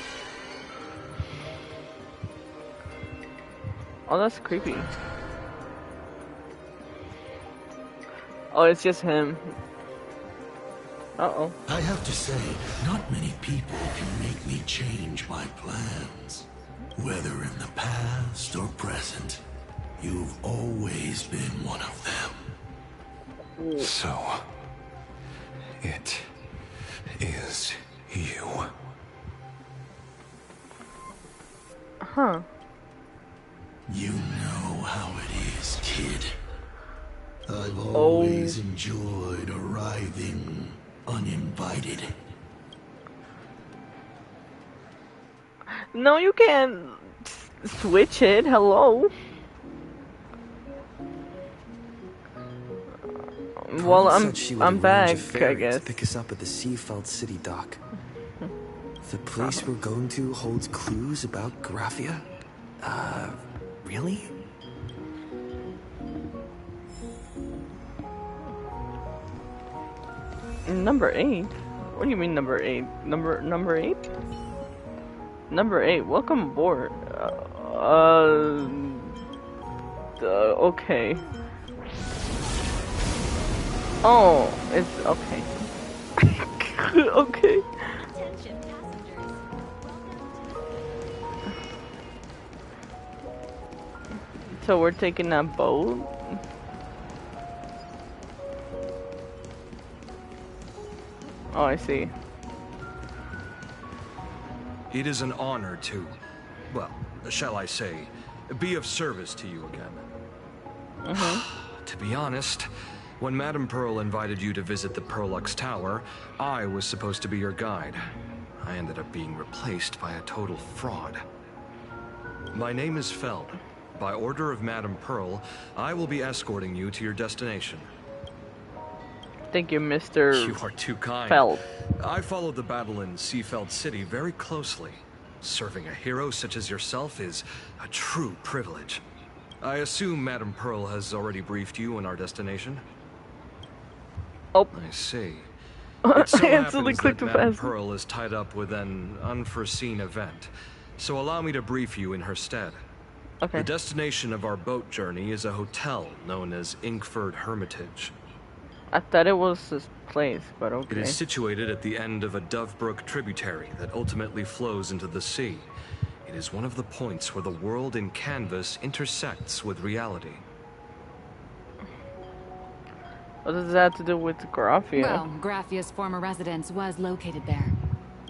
Speaker 2: Oh, that's creepy. Oh, it's just him. Uh-oh.
Speaker 18: I have to say, not many people can make me change my plans. Whether in the past or present, you've always been one of them.
Speaker 10: So, it is you.
Speaker 2: Huh.
Speaker 18: You know how it is, kid. I've always enjoyed arriving uninvited.
Speaker 2: No, you can't switch it. Hello. Well, I'm back, I guess.
Speaker 1: To pick us up at the Seafeld City dock. The place we're going to holds clues about Graphia? Really?
Speaker 2: Number 8? What do you mean number 8? Number 8? Number 8, welcome aboard. Okay. Oh, it's okay. Okay. So we're taking a boat? Oh, I see.
Speaker 19: It is an honor to, well, shall I say, be of service to you again. To be honest, when Madame Pearl invited you to visit the Perlux Tower, I was supposed to be your guide. I ended up being replaced by a total fraud. My name is Feld. By order of Madame Pearl, I will be escorting you to your destination.
Speaker 2: Thank you, Mr.
Speaker 19: You are too kind.
Speaker 2: Feld.
Speaker 19: I followed the battle in Seafeld City very closely. Serving a hero such as yourself is a true privilege. I assume Madame Pearl has already briefed you on our destination?
Speaker 2: Oh.
Speaker 19: I see.
Speaker 2: I
Speaker 19: It so
Speaker 2: instantly
Speaker 19: happens
Speaker 2: clicked
Speaker 19: that
Speaker 2: too
Speaker 19: Madame
Speaker 2: fast.
Speaker 19: Pearl is tied up with an unforeseen event, so allow me to brief you in her stead.
Speaker 2: Okay.
Speaker 19: The destination of our boat journey is a hotel known as Inkford Hermitage.
Speaker 2: I thought it was this place, but okay.
Speaker 19: It is situated at the end of a Dovebrook tributary that ultimately flows into the sea. It is one of the points where the world in canvas intersects with reality.
Speaker 2: What does that have to do with Graphia?
Speaker 20: Well, Graphia's former residence was located there.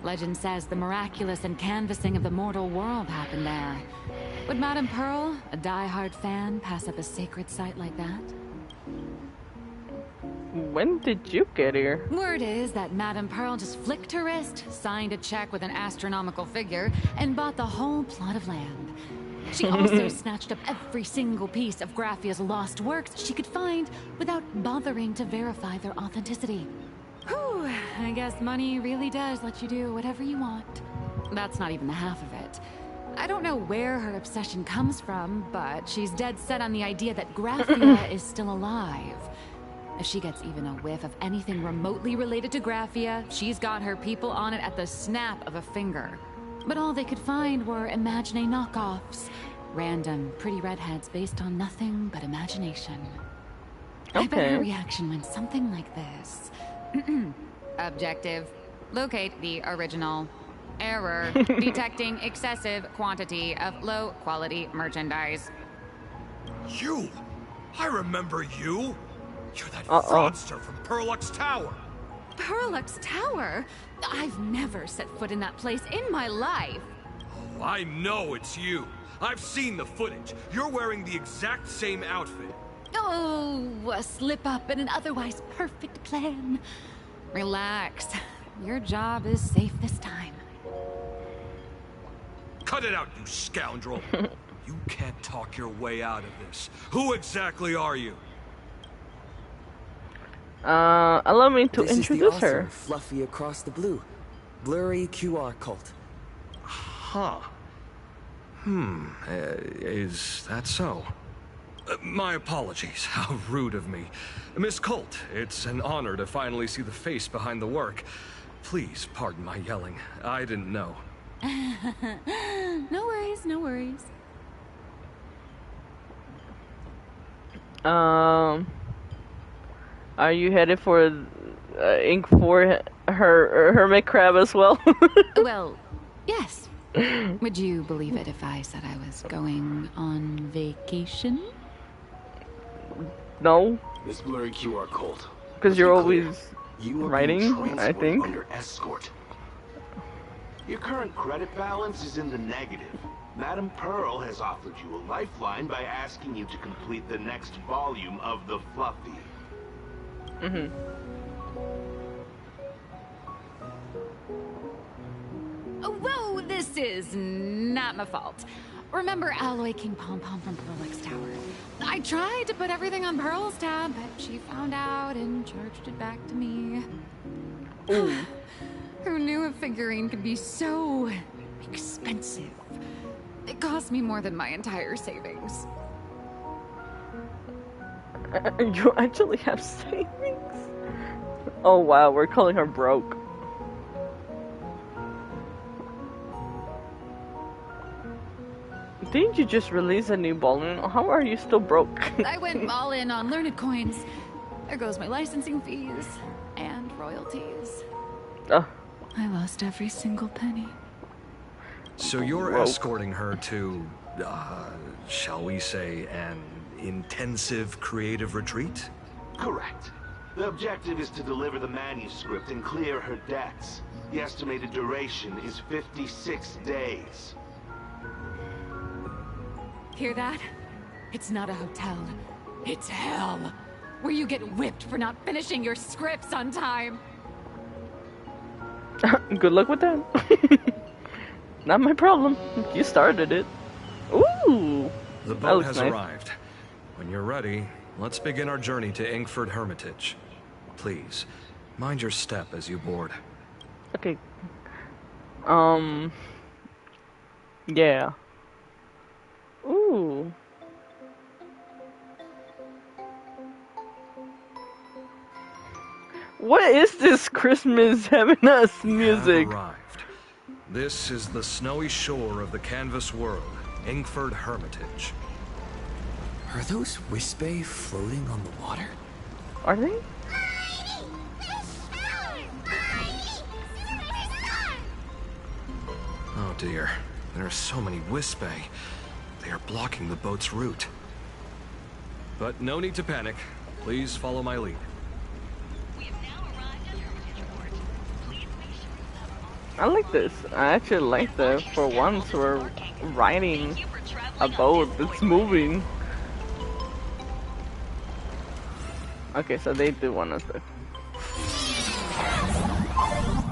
Speaker 20: Legend says the miraculous encanvassing of the mortal world happened there. Would Madame Pearl, a die-hard fan, pass up a sacred site like that?
Speaker 2: When did you get here?
Speaker 20: Word is that Madame Pearl just flicked her wrist, signed a check with an astronomical figure, and bought the whole plot of land. She also snatched up every single piece of Graphia's lost works she could find without bothering to verify their authenticity. Whew, I guess money really does let you do whatever you want. That's not even the half of it. I don't know where her obsession comes from, but she's dead set on the idea that Graphia is still alive. If she gets even a whiff of anything remotely related to Graphia, she's got her people on it at the snap of a finger. But all they could find were Imagine knockoffs. Random, pretty redheads based on nothing but imagination. I bet her reaction went something like this. Objective. Locate the original. Error. Detecting excessive quantity of low-quality merchandise.
Speaker 19: You! I remember you! You're that fraudster from Perlux Tower!
Speaker 20: Perlux Tower? I've never set foot in that place in my life.
Speaker 19: Oh, I know it's you. I've seen the footage. You're wearing the exact same outfit.
Speaker 20: Oh, a slip-up in an otherwise perfect plan. Relax. Your job is safe this time.
Speaker 19: Cut it out, you scoundrel! You can't talk your way out of this. Who exactly are you?
Speaker 2: Allow me to
Speaker 1: This
Speaker 2: introduce
Speaker 1: is the
Speaker 2: her.
Speaker 1: author of Fluffy Across the Blue. Blurry QR cult.
Speaker 19: Huh. Is that so? My apologies. How rude of me. Miss Colt, it's an honor to finally see the face behind the work. Please pardon my yelling. I didn't know.
Speaker 20: No worries, no worries.
Speaker 2: Are you headed for ink for her hermit crab as well?
Speaker 20: Well, yes. Would you believe it if I said I was going on vacation?
Speaker 2: No.
Speaker 21: This blurry QR code.
Speaker 2: Because you're always
Speaker 21: You are
Speaker 2: writing,
Speaker 21: being
Speaker 2: I
Speaker 21: transported
Speaker 2: think.
Speaker 21: under escort. Your current credit balance is in the negative. Madame Pearl has offered you a lifeline by asking you to complete the next volume of the Fluffy.
Speaker 20: Oh, whoa, this is not my fault. Remember Alloy King Pom Pom from Perlux Tower? I tried to put everything on Pearl's tab, but she found out and charged it back to me. Who knew a figurine could be so expensive? It cost me more than my entire savings.
Speaker 2: You actually have savings? Oh wow, we're calling her broke. Didn't you just release a new balloon? How are you still broke?
Speaker 20: I went all in on learned coins. There goes my licensing fees and royalties. I lost every single penny.
Speaker 19: So you're escorting her to, shall we say, an intensive creative retreat?
Speaker 21: Correct. The objective is to deliver the manuscript and clear her debts. The estimated duration is 56 days.
Speaker 20: Hear that? It's not a hotel. It's hell. Where you get whipped for not finishing your scripts on time.
Speaker 2: Good luck with that. Not my problem. You started it. Ooh!
Speaker 19: The boat has arrived. When you're ready, let's begin our journey to Inkford Hermitage. Please, mind your step as you board.
Speaker 2: Okay. Yeah. Ooh. What is this Christmas having us music?
Speaker 19: Have arrived. This is the snowy shore of the canvas world, Inkford Hermitage.
Speaker 1: Are those Wisbay floating on the water?
Speaker 2: Are they?
Speaker 19: Oh dear. There are so many wispai. They are blocking the boat's route. But no need to panic. Please follow my lead.
Speaker 2: I like this. I actually like that for once we're riding a boat that's moving. Okay, so they do want us to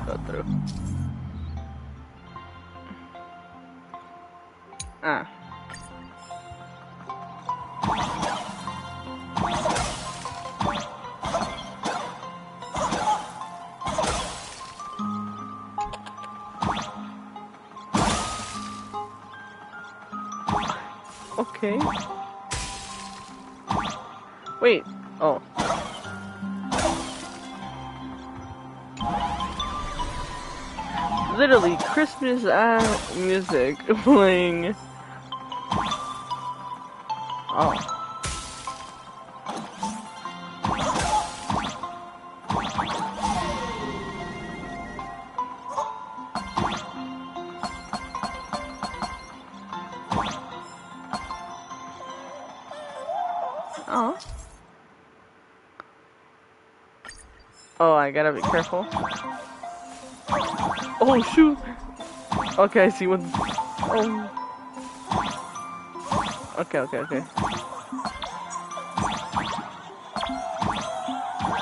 Speaker 2: go through. Ah. Okay. Wait. Oh. Literally Christmas music playing. Oh. Oh. Oh, I gotta be careful. Oh shoot. Okay, I see what's. Oh. Okay.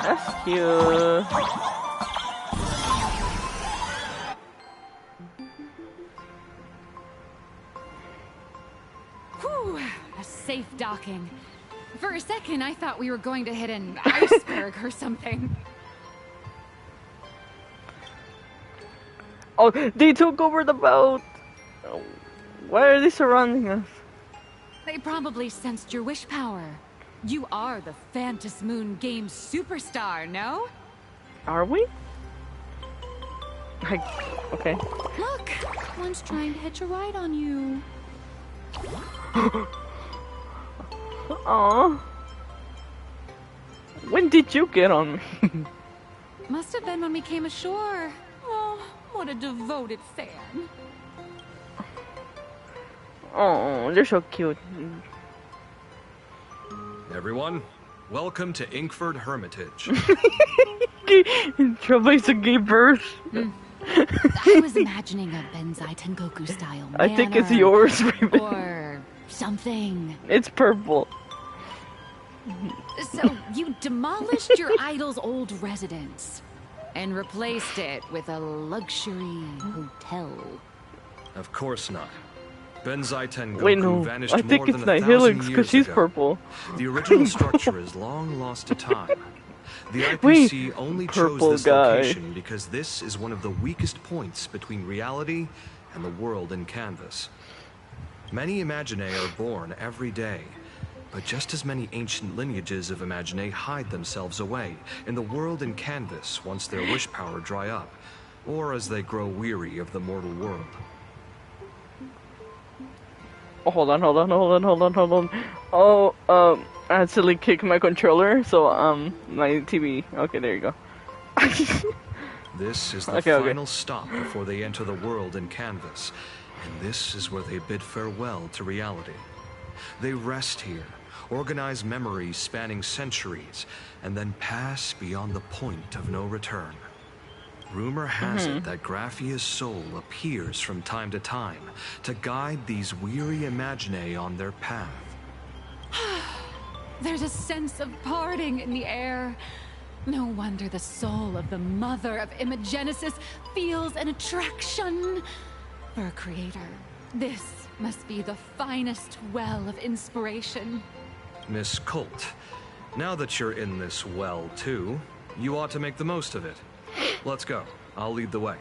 Speaker 2: That's cute.
Speaker 20: Whew, a safe docking. For a second, I thought we were going to hit an iceberg or something.
Speaker 2: Oh, they took over the boat. Why are they surrounding us?
Speaker 20: They probably sensed your wish power. You are the Phantom Moon Games superstar, no?
Speaker 2: Are we? Okay.
Speaker 20: Look, one's trying to hitch a ride on you.
Speaker 2: Aww. When did you get on me?
Speaker 20: Must have been when we came ashore. Oh, what a devoted fan.
Speaker 2: Oh, they're so cute.
Speaker 19: Everyone, welcome to Inkford Hermitage.
Speaker 2: Trailblazer gave birth.
Speaker 20: I was imagining a Benzai Tengoku style manor.
Speaker 2: I think it's yours, Raven.
Speaker 20: Or something.
Speaker 2: It's purple.
Speaker 20: So you demolished your idol's old residence and replaced it with a luxury hotel.
Speaker 19: Of course not. Benzai Tengoku
Speaker 2: Wait, no.
Speaker 19: vanished
Speaker 2: I think
Speaker 19: more
Speaker 2: it's
Speaker 19: than 1,000
Speaker 2: Nihilix
Speaker 19: years
Speaker 2: because she's
Speaker 19: ago.
Speaker 2: purple.
Speaker 19: The original structure is long lost to time. The IPC
Speaker 2: Wait,
Speaker 19: only chose
Speaker 2: purple
Speaker 19: this
Speaker 2: guy.
Speaker 19: location because this is one of the weakest points between reality and the world in Canvas. Many Imaginae are born every day, but just as many ancient lineages of Imaginae hide themselves away in the world in Canvas once their wish power dry up, or as they grow weary of the mortal world.
Speaker 2: Oh, hold on. Oh, I accidentally kicked my controller, so, my TV. Okay, there you go.
Speaker 19: This is the final stop before they enter the world in Canvas, and this is where they bid farewell to reality. They rest here, organize memories spanning centuries, and then pass beyond the point of no return. Rumor has it that Graphia's soul appears from time to time to guide these weary Imaginae on their path.
Speaker 20: There's a sense of parting in the air. No wonder the soul of the mother of Imagenesis feels an attraction for a creator. This must be the finest well of inspiration.
Speaker 19: Miss Colt, now that you're in this well too, you ought to make the most of it. Let's go. I'll lead the way.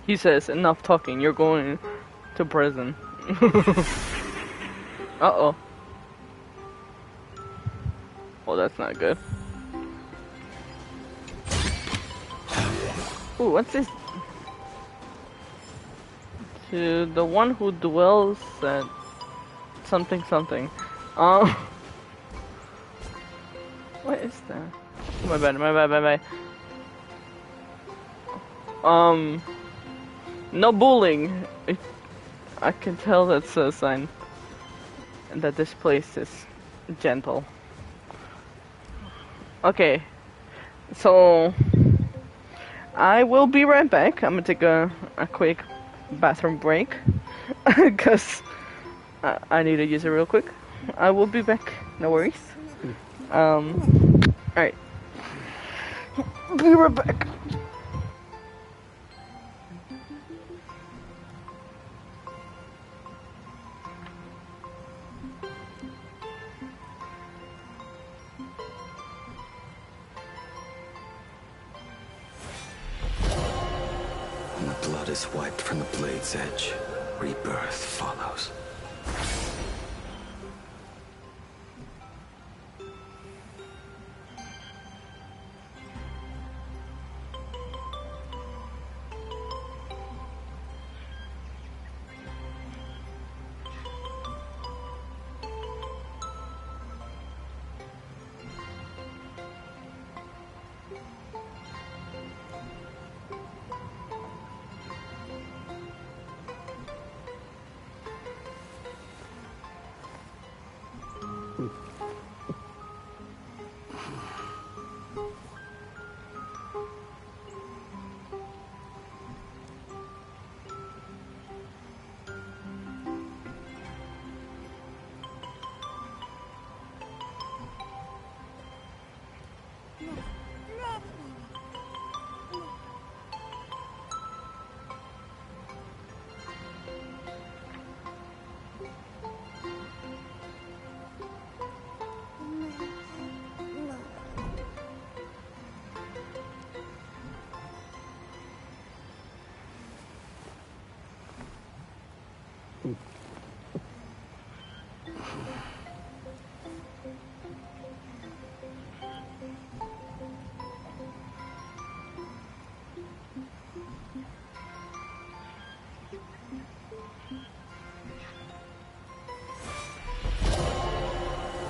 Speaker 2: He says, enough talking, you're going to prison. Uh-oh. Oh, that's not good. Ooh, what's this? To the one who dwells at something. What is that? My bad. No bullying. I can tell that's a sign that this place is gentle. Okay, so I will be right back. I'm gonna take a quick bathroom break because I need to use it real quick. I will be back. No worries. Alright. Be right back.
Speaker 11: When the blood is wiped from the blade's edge, rebirth follows.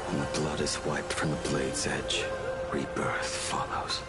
Speaker 11: When the blood is wiped from the blade's edge, rebirth follows.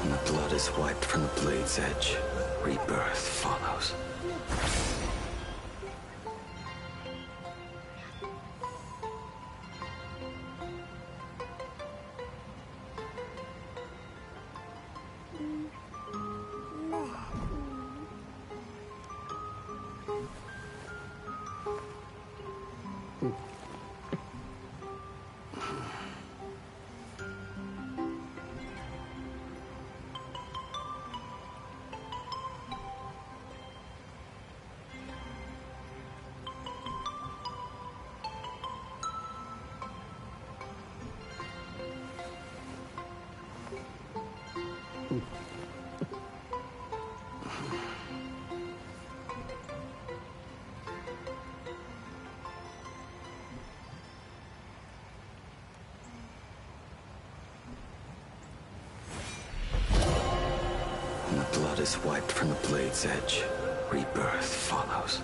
Speaker 11: When the blood is wiped from the blade's edge, rebirth follows. When the blood is wiped from the blade's edge, rebirth follows.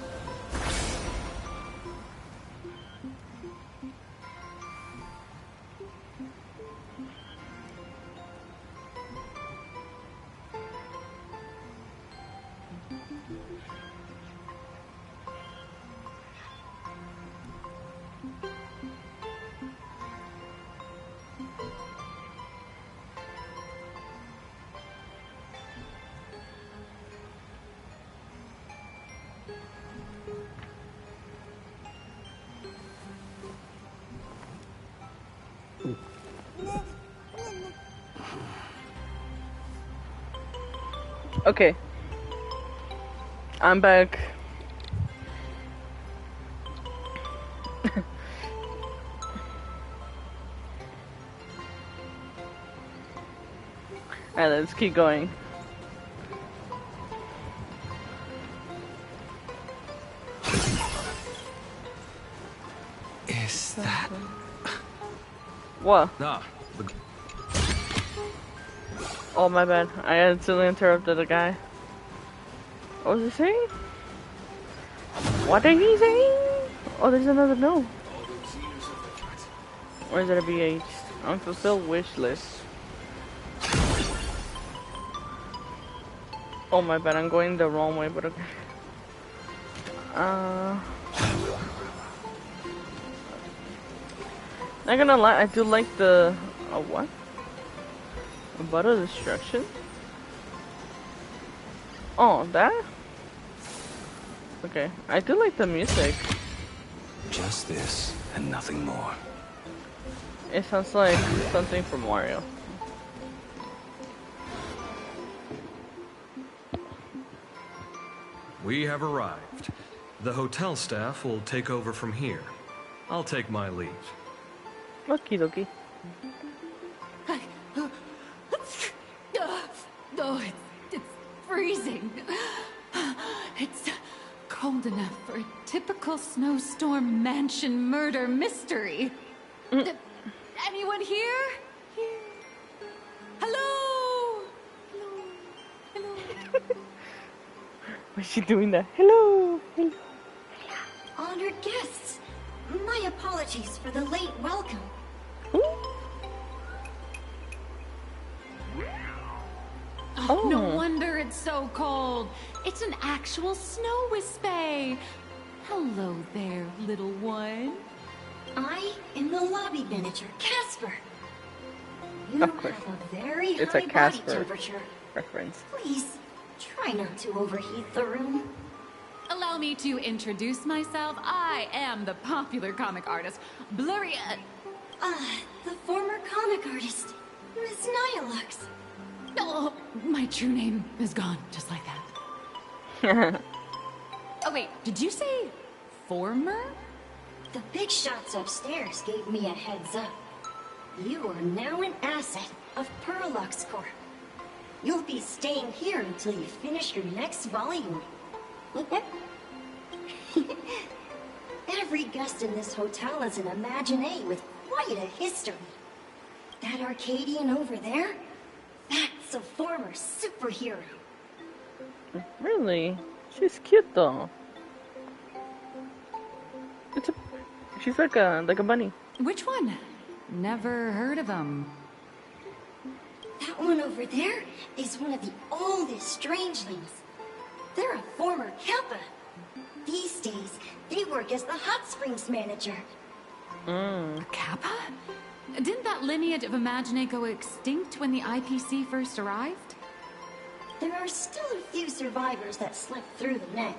Speaker 2: Okay. I'm back. Alright, let's keep going.
Speaker 1: Is that...
Speaker 2: What?
Speaker 19: Nah.
Speaker 2: Oh, my bad. I accidentally interrupted the guy. What was he saying? What are he saying? Oh, there's another no. Or is it a BH? Unfulfilled wish list. Oh, my bad. I'm going the wrong way, but okay. Not gonna lie, I do like the... what? A butter destruction? Oh, that? Okay, I do like the music.
Speaker 11: Just this and nothing more.
Speaker 2: It sounds like something from Mario.
Speaker 19: We have arrived. The hotel staff will take over from here. I'll take my leave.
Speaker 2: Okie dokie.
Speaker 20: Oh, it's freezing. It's cold enough for a typical snowstorm mansion murder mystery. Anyone here? Hello? Hello?
Speaker 2: Why's she doing that? Hello? Hello?
Speaker 5: Honored guests, my apologies for the late welcome.
Speaker 20: Oh, no wonder it's so cold. It's an actual snow wispy. Hello there, little one.
Speaker 5: I am the lobby manager, Casper. You
Speaker 2: Of course.
Speaker 5: have a very
Speaker 2: It's
Speaker 5: high
Speaker 2: a
Speaker 5: body
Speaker 2: Casper
Speaker 5: temperature.
Speaker 2: reference.
Speaker 5: Please, try not to overheat the room.
Speaker 20: Allow me to introduce myself. I am the popular comic artist, Blurry...
Speaker 5: The former comic artist, Miss Nihilux.
Speaker 20: Oh, my true name is gone, just like that. Oh, wait, did you say former?
Speaker 5: The big shots upstairs gave me a heads up. You are now an asset of Perlux Corp. You'll be staying here until you finish your next volume. Every guest in this hotel is an Imaginé with quite a history. That Arcadian over there? That's a former superhero.
Speaker 2: Really? She's cute though. She's like a bunny.
Speaker 20: Which one? Never heard of them.
Speaker 5: That one over there is one of the oldest strangelings. They're a former Kappa. These days, they work as the hot springs manager.
Speaker 20: Kappa? Didn't that lineage of Imaginé go extinct when the IPC first arrived?
Speaker 5: There are still a few survivors that slipped through the net.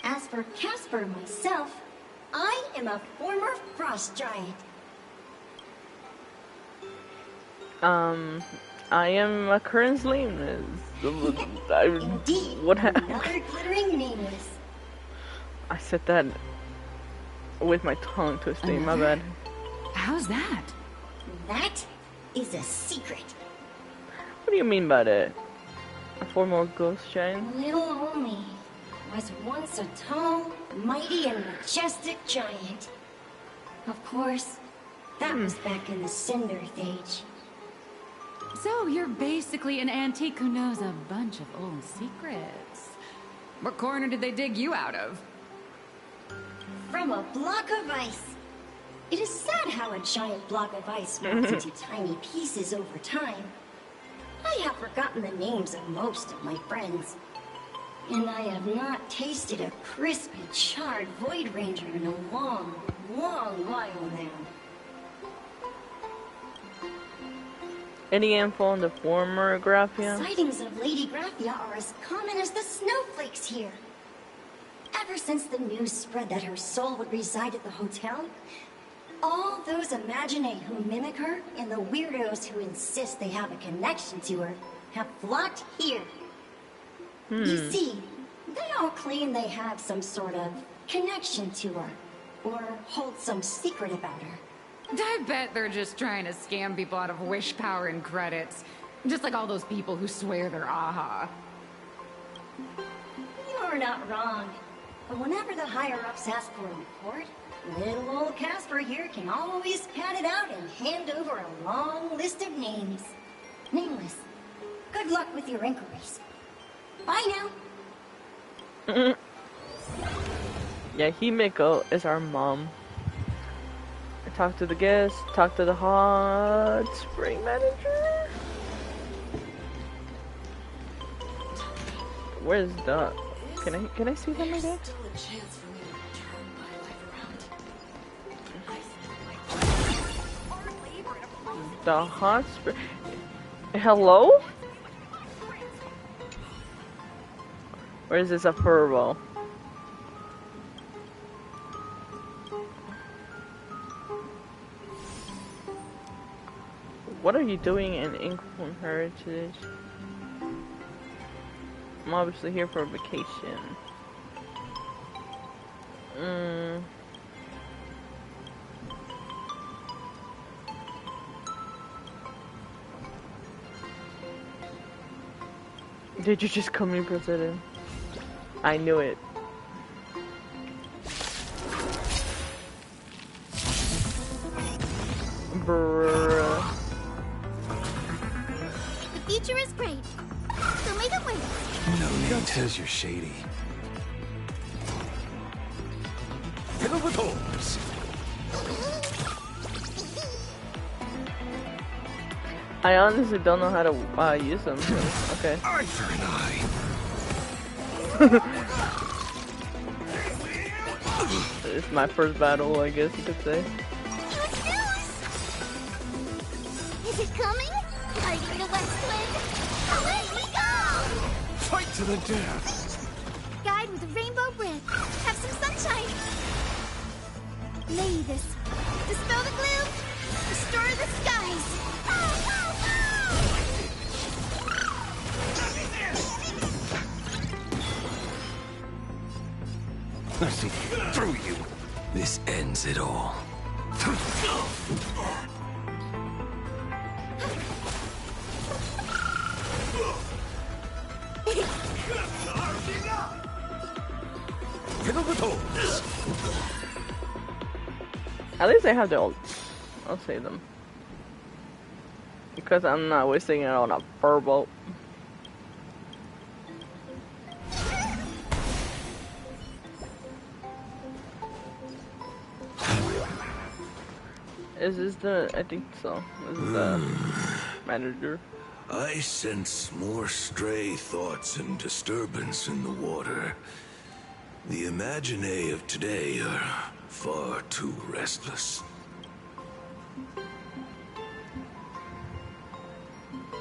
Speaker 5: As for Casper myself, I am a former frost giant.
Speaker 2: I am a current slave.
Speaker 5: Indeed,
Speaker 2: What happened?
Speaker 5: another glittering nameless.
Speaker 2: I said that with my tongue twisting, my bad.
Speaker 20: How's that?
Speaker 5: That is a secret.
Speaker 2: What do you mean by that? A former ghost giant?
Speaker 5: Little Omi was once a tall, mighty, and majestic giant. Of course, that was back in the Cinder Age.
Speaker 20: So you're basically an antique who knows a bunch of old secrets. What corner did they dig you out of?
Speaker 5: From a block of ice. It is sad how a giant block of ice melts into tiny pieces over time. I have forgotten the names of most of my friends. And I have not tasted a crispy, charred Void Ranger in a long, long while now.
Speaker 2: Any info on the former Graphia?
Speaker 5: Sightings of Lady Graphia are as common as the snowflakes here. Ever since the news spread that her soul would reside at the hotel, all those Imaginé who mimic her and the weirdos who insist they have a connection to her have flocked here. You see, they all claim they have some sort of connection to her, or hold some secret about her.
Speaker 20: I bet they're just trying to scam people out of wish power and credits. Just like all those people who swear they're AHA.
Speaker 9: You're not wrong. But whenever the higher-ups ask for a report, little old Casper here can always pad it out and hand over a long list of names. Nameless. Good luck with your inquiries. Bye now.
Speaker 2: Yeah, Himeko is our mom. I talked to the guest, talked to the hot spring manager. Where's the... Can I see them again? The hot spring... Hello? Or is this a furbo? What are you doing in England Heritage? I'm obviously here for a vacation. Did you just call me president? I knew it. Bruh.
Speaker 5: The future is great. So make it wait.
Speaker 11: No need. Says you're shady.
Speaker 2: I honestly don't know how to use them. So, okay.
Speaker 11: Eye for an eye.
Speaker 2: It's my first battle, I guess you could say.
Speaker 5: Is it coming? Are you the West Wind? Away we go!
Speaker 11: Fight to the death.
Speaker 5: Guide with a rainbow bridge. Have some sunshine. Lay this. Dispel the gloom. Restore the skies.
Speaker 11: I see through you. This ends it all.
Speaker 2: At least I have the ult. I'll save them. Because I'm not wasting it on a furbolt. Is this the... I think so. This is the manager.
Speaker 18: I sense more stray thoughts and disturbance in the water. The imaginae of today are far too restless.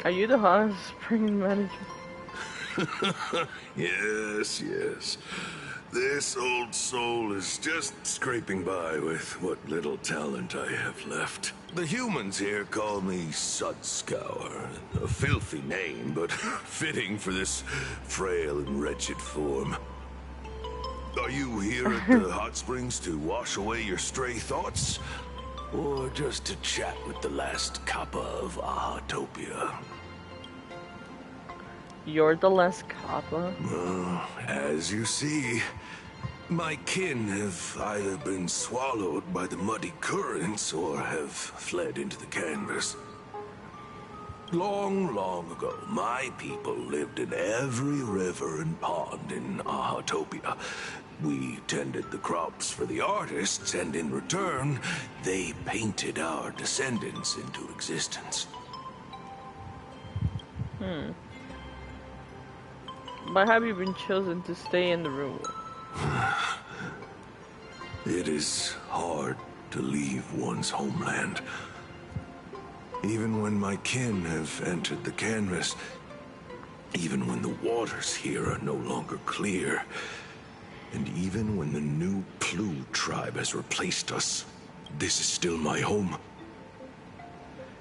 Speaker 2: Are you the hot spring manager?
Speaker 18: Yes, yes. This old soul is just scraping by with what little talent I have left. The humans here call me Sudscour. A filthy name, but fitting for this frail and wretched form. Are you here at the hot springs to wash away your stray thoughts? Or just to chat with the last kappa of Ahatopia?
Speaker 2: You're the last kappa?
Speaker 18: Well, as you see, my kin have either been swallowed by the muddy currents or have fled into the canvas. Long, long ago, my people lived in every river and pond in Ahatopia. We tended the crops for the artists, and in return, they painted our descendants into existence.
Speaker 2: But have you been chosen to stay in the room?
Speaker 18: It is hard to leave one's homeland. Even when my kin have entered the canvas, even when the waters here are no longer clear, and even when the new Plu tribe has replaced us, this is still my home.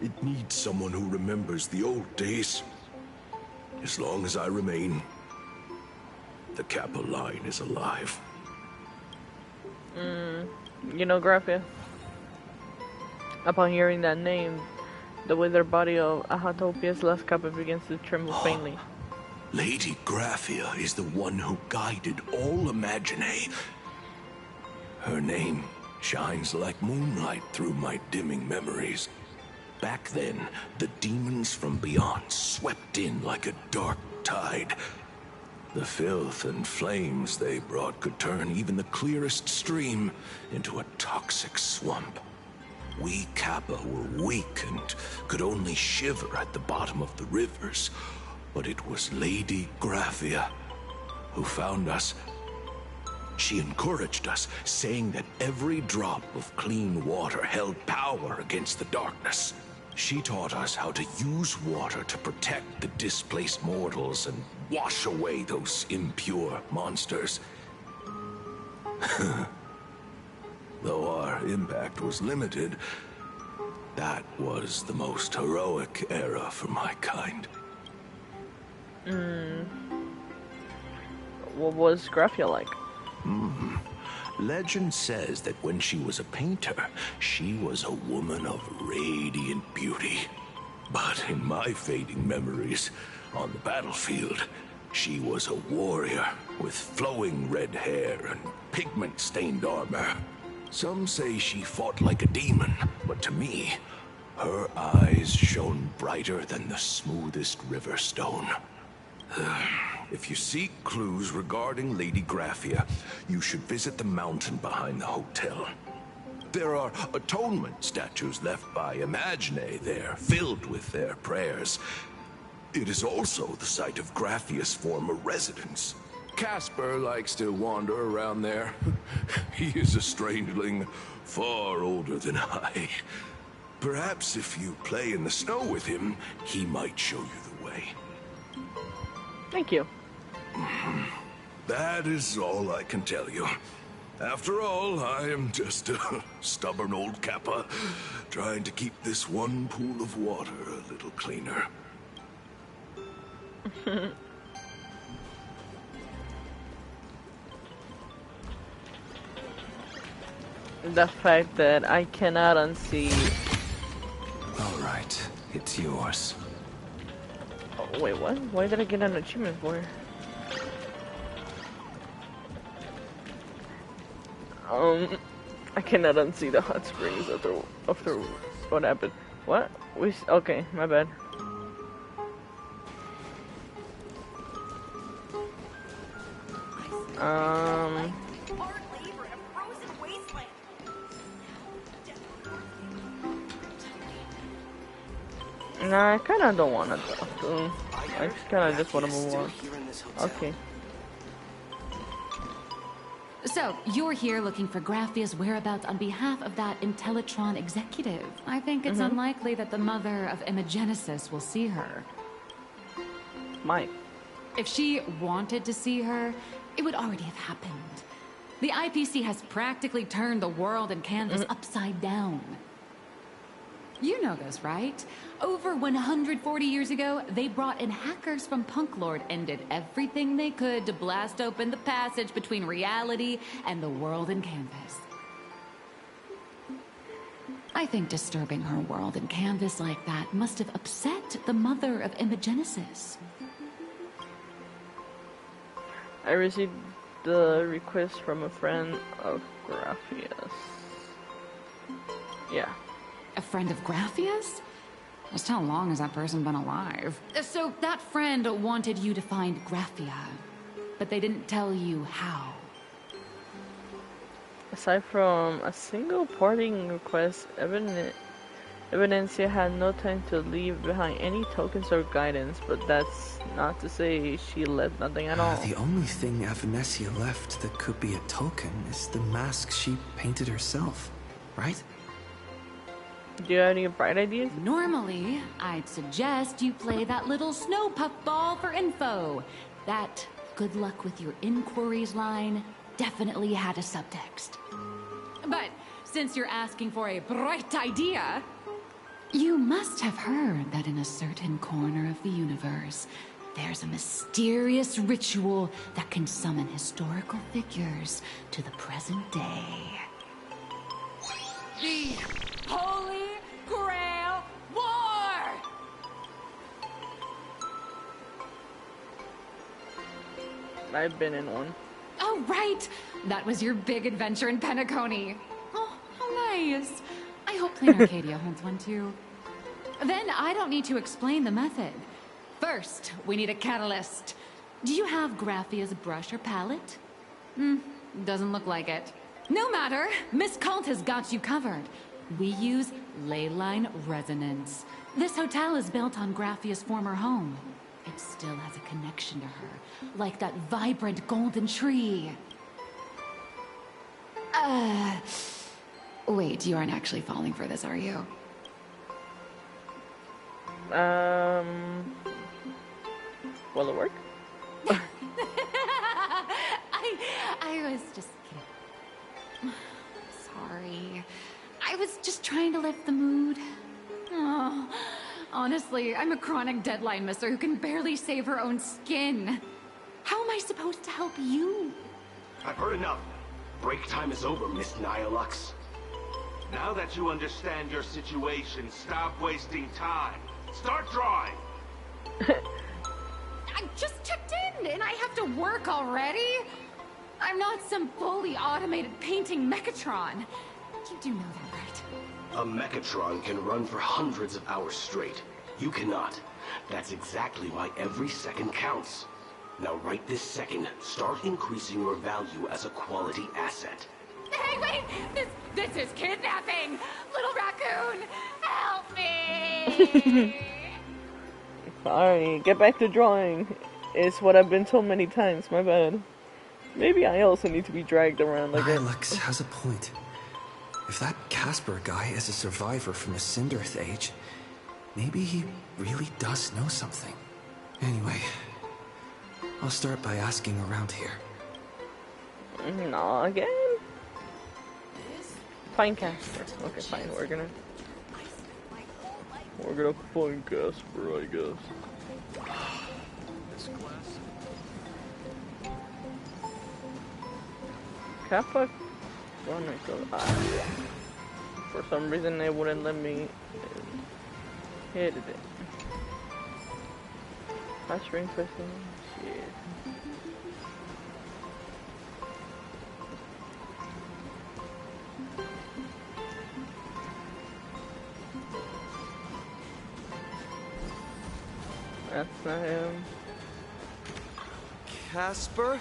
Speaker 18: It needs someone who remembers the old days. As long as I remain, the Kappa line is alive.
Speaker 2: You know, Graphia, Upon hearing that name, the withered body of Ahatopia's last kappa begins to tremble faintly.
Speaker 18: Lady Graphia is the one who guided all Imagine. Her name shines like moonlight through my dimming memories. Back then, the demons from beyond swept in like a dark tide. The filth and flames they brought could turn even the clearest stream into a toxic swamp. We Kappa were weak and could only shiver at the bottom of the rivers, but it was Lady Graphia who found us. She encouraged us, saying that every drop of clean water held power against the darkness. She taught us how to use water to protect the displaced mortals and wash away those impure monsters. Though our impact was limited, that was the most heroic era for my kind.
Speaker 2: What was Graphia like?
Speaker 18: Legend says that when she was a painter, she was a woman of radiant beauty. But in my fading memories, on the battlefield, she was a warrior with flowing red hair and pigment-stained armor. Some say she fought like a demon, but to me, her eyes shone brighter than the smoothest river stone. If you seek clues regarding Lady Graphia, you should visit the mountain behind the hotel. There are atonement statues left by Imagine there, filled with their prayers. It is also the site of Graphia's former residence. Casper likes to wander around there. He is a strangeling far older than I. Perhaps if you play in the snow with him, he might show you the way.
Speaker 2: Thank you.
Speaker 18: That is all I can tell you. After all, I am just a stubborn old Kappa, trying to keep this one pool of water a little cleaner.
Speaker 2: The fact that I cannot unsee.
Speaker 11: All right, it's yours.
Speaker 2: Oh, wait, what? Why did I get an achievement for it? I cannot unsee the hot springs after what happened. What? Okay, my bad. Nah, I kinda don't wanna talk to him. I kinda just wanna move on. Okay.
Speaker 20: So, you're here looking for Graphia's whereabouts on behalf of that Intellitron executive. I think it's unlikely that the mother of Imagenesis will see her.
Speaker 2: Might.
Speaker 20: If she wanted to see her, it would already have happened. The IPC has practically turned the world and Canvas upside down. You know this, right? Over 140 years ago, they brought in hackers from Punk Lord and did everything they could to blast open the passage between reality and the world in Canvas. I think disturbing her world in Canvas like that must have upset the mother of Imagenesis.
Speaker 2: I received the request from a friend of Graphia's. Yeah.
Speaker 20: A friend of Graphia's? Just how long has that person been alive? So that friend wanted you to find Graphia, but they didn't tell you how.
Speaker 2: Aside from a single parting request, Evidencia had no time to leave behind any tokens or guidance, but that's not to say she left nothing at all.
Speaker 1: The only thing Evanescia left that could be a token is the mask she painted herself, right?
Speaker 2: Do you have any bright ideas?
Speaker 20: Normally, I'd suggest you play that little snow puffball for info. That good luck with your inquiries line definitely had a subtext. But since you're asking for a bright idea, you must have heard that in a certain corner of the universe, there's a mysterious ritual that can summon historical figures to the present day. The Holy Grail War!
Speaker 2: I've been in one.
Speaker 20: Oh, right! That was your big adventure in Penacony. Oh, how nice. I hope Plain Arcadia holds one too. Then I don't need to explain the method. First, we need a catalyst. Do you have Graphia's brush or palette? Doesn't look like it. No matter, Miss Kalt has got you covered. We use ley line resonance. This hotel is built on Graphia's former home. It still has a connection to her, like that vibrant golden tree. Wait, you aren't actually falling for this, are you?
Speaker 2: Will it work?
Speaker 20: I was just kidding. Sorry. I was just trying to lift the mood. Oh, honestly, I'm a chronic deadline misser who can barely save her own skin. How am I supposed to help you?
Speaker 21: I've heard enough. Break time is over, Miss Nihilux. Now that you understand your situation, stop wasting time. Start drawing!
Speaker 20: I just checked in, and I have to work already? I'm not some fully automated painting Mechatron. You do know that, right?
Speaker 3: A Mechatron can run for hundreds of hours straight. You cannot. That's exactly why every second counts. Now right this second, start increasing your value as a quality asset.
Speaker 20: Hey, wait! This is kidnapping! Little raccoon, help me!
Speaker 2: Sorry, get back to drawing. It's what I've been told many times, my bad. Maybe I also need to be dragged around like that.
Speaker 1: Alex has a point. If that Casper guy is a survivor from the Cinderth Age, maybe he really does know something. Anyway, I'll start by asking around here.
Speaker 2: Nah, again? Find Casper. Okay, fine, we're gonna find Casper, I guess. Kappa? For some reason they wouldn't let me hit it. That's ring crystal. Shit. That's not him.
Speaker 1: Casper?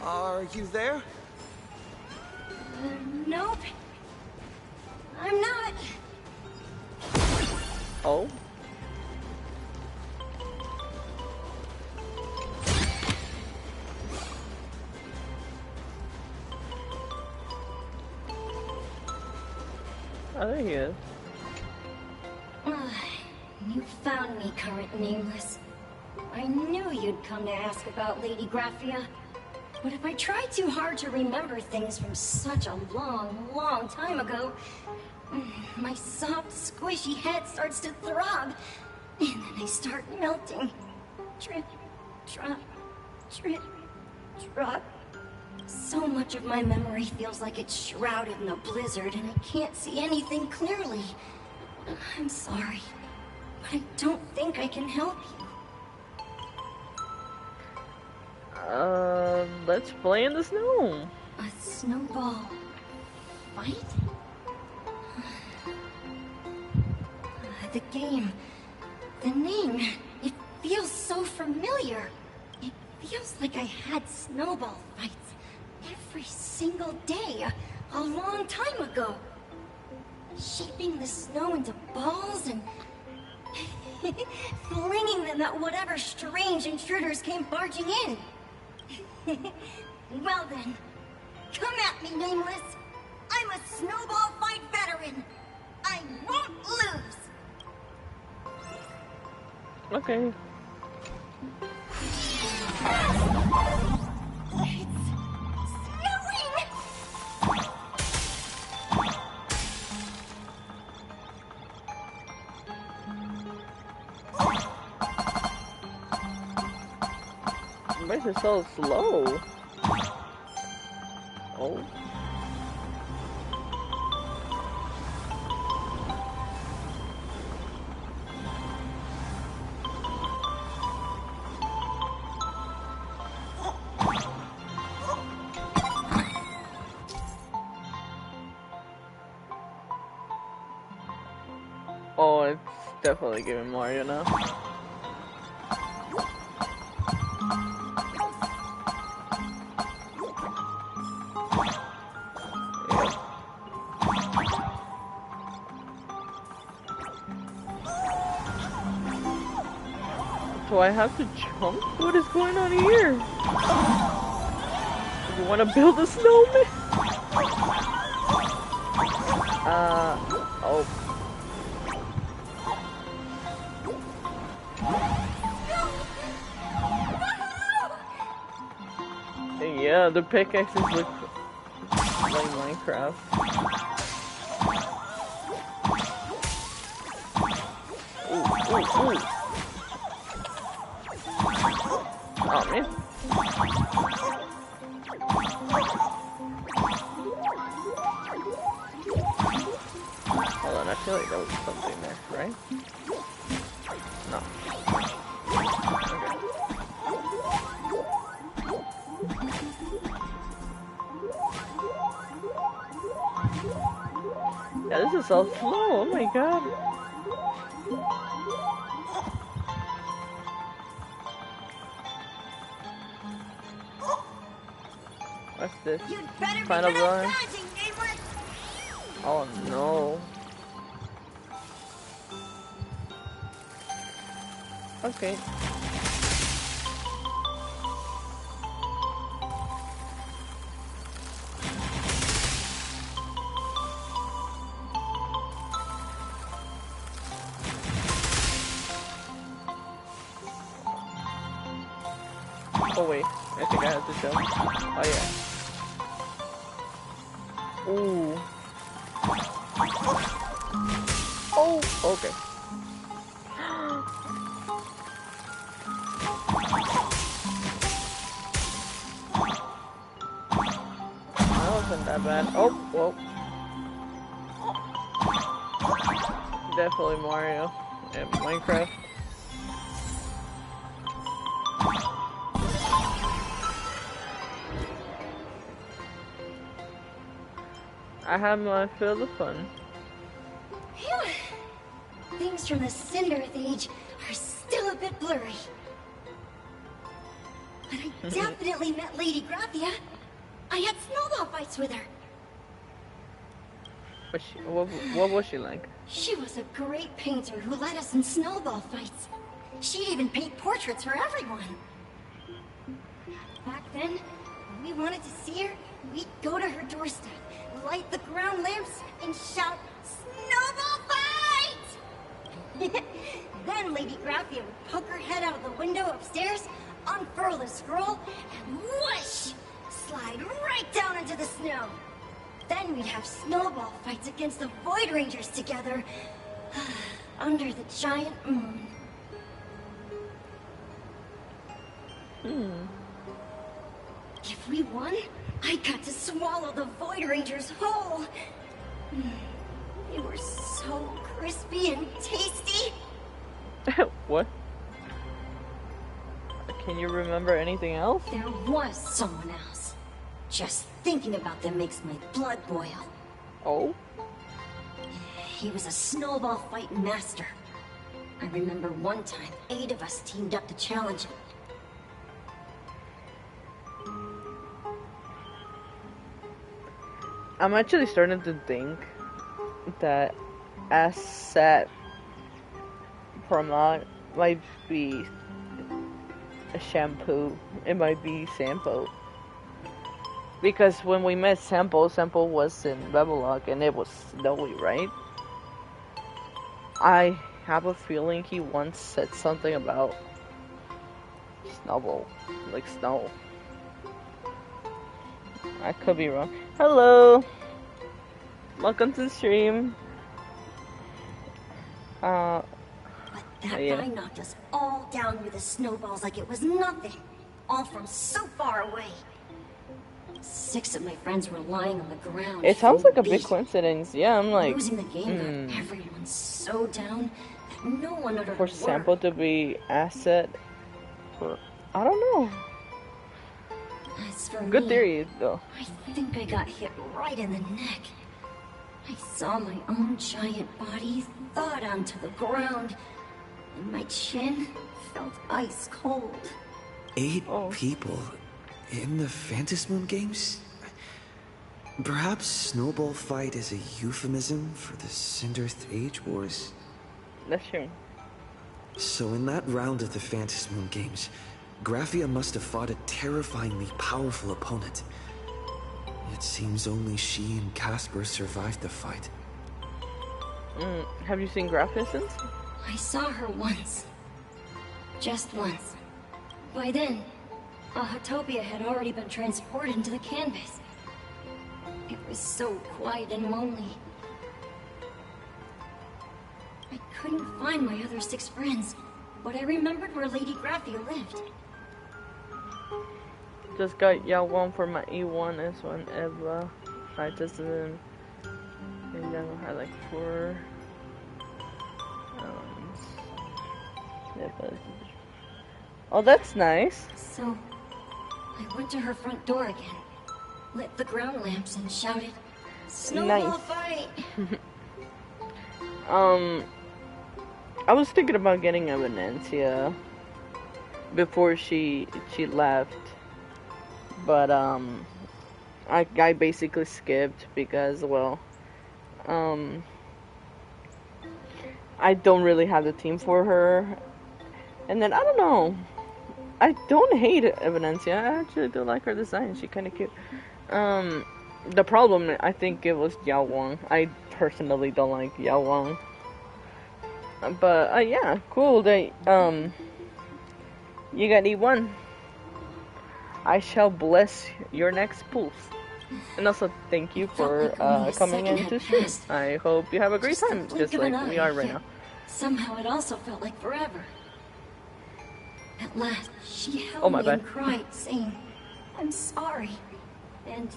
Speaker 1: Are you there?
Speaker 9: Nope. I'm not.
Speaker 2: Oh? Oh, there he is.
Speaker 9: You found me, current nameless. I knew you'd come to ask about Lady Graphia. But if I try too hard to remember things from such a long, long time ago, my soft, squishy head starts to throb, and then I start melting. Drip, drop, drip, drop. So much of my memory feels like it's shrouded in a blizzard, and I can't see anything clearly. I'm sorry, but I don't think I can help you.
Speaker 2: Let's play in the snow.
Speaker 9: A snowball fight? The game, the name, it feels so familiar. It feels like I had snowball fights every single day a long time ago. Shaping the snow into balls and flinging them at whatever strange intruders came barging in. Well then, come at me, Nameless. I'm a snowball fight veteran. I won't lose.
Speaker 2: Okay. Why is it so slow? Oh. definitely giving Mario now. Do I have to jump? What is going on here? You want to build a snowman? Oh. Yeah, the pickaxes look like Minecraft. Ooh, ooh, ooh. Oh, man. Hold on, I feel like there was something there, right? No. Okay. Yeah, this is so slow, oh my god. What's this? Final drawing? Oh no. Okay. Oh wait, I think I have to jump. Oh yeah. Ooh. Oh, okay. That wasn't that bad. Oh, whoa. Definitely Mario and Minecraft. I have my fill of fun.
Speaker 9: Phew. Things from the Cinderth Age are still a bit blurry. But I definitely met Lady Graphia. I had snowball fights with her.
Speaker 2: What was she like?
Speaker 9: She was a great painter who led us in snowball fights. She'd even paint portraits for everyone. Back then, when we wanted to see her, we'd go to her doorstep, light the ground lamps, and shout, "Snowball fight!" Then Lady Graphia would poke her head out of the window upstairs, unfurl the scroll, and whoosh! Slide right down into the snow. Then we'd have snowball fights against the Void Rangers together, under the giant moon. If we won, I got to swallow the Void Rangers whole. They were so crispy and tasty.
Speaker 2: What? Can you remember anything else?
Speaker 9: There was someone else. Just thinking about them makes my blood boil.
Speaker 2: Oh?
Speaker 9: He was a snowball fight master. I remember one time, 8 of us teamed up to challenge him.
Speaker 2: I'm actually starting to think that asset Pramod might be a shampoo. It might be Sampo. Because when we met Sampo was in Babylog and it was snowy, right? I have a feeling he once said something about snowball, like snow. I could be wrong. Hello! Welcome to the stream.
Speaker 9: But that guy knocked us all down with the snowballs like it was nothing. All from so far away. 6 of my friends were lying on the ground.
Speaker 2: It sounds like a big coincidence. Yeah, I'm like...
Speaker 9: Losing the game got everyone so down that no one uttered a
Speaker 2: for
Speaker 9: word.
Speaker 2: Sampo to be asset for... I don't know.
Speaker 9: As for
Speaker 2: Good
Speaker 9: me,
Speaker 2: theory, though.
Speaker 9: I think I got hit right in the neck. I saw my own giant body thawed onto the ground, and my chin felt ice cold.
Speaker 1: 8 people in the Phantasmoon games? Perhaps Snowball Fight is a euphemism for the Cinderth Age Wars?
Speaker 2: That's true.
Speaker 1: So in that round of the Phantasmoon games, Graphia must have fought a terrifyingly powerful opponent. It seems only she and Casper survived the fight.
Speaker 2: Have you seen Graphia since?
Speaker 9: I saw her once. Just once. By then, Ahatopia had already been transported into the canvas. It was so quiet and lonely. I couldn't find my other 6 friends, but I remembered where Lady Graphia lived.
Speaker 2: Just got Yao Wang for my E1 S1 Eva. I tested him. And then I had like 4. Yeah, but... Oh, that's nice.
Speaker 9: So, I went to her front door again, lit the ground lamps, and shouted, "Snowball fight!"
Speaker 2: I was thinking about getting a Venencia before she left, but I basically skipped because, well, I don't really have the team for her, and then I don't know. I don't hate Venencia. I actually do like her design. She's kind of cute. The problem, I think it was Yao Wang. I personally don't like Yao Wang. But, yeah, cool that, you got E1. I shall bless your next pulse. And also, thank you for, coming in to stream. I hope you have a great time, just like we are right now.
Speaker 9: Somehow it also felt like forever. At last, she held me and cried, saying, "I'm sorry, and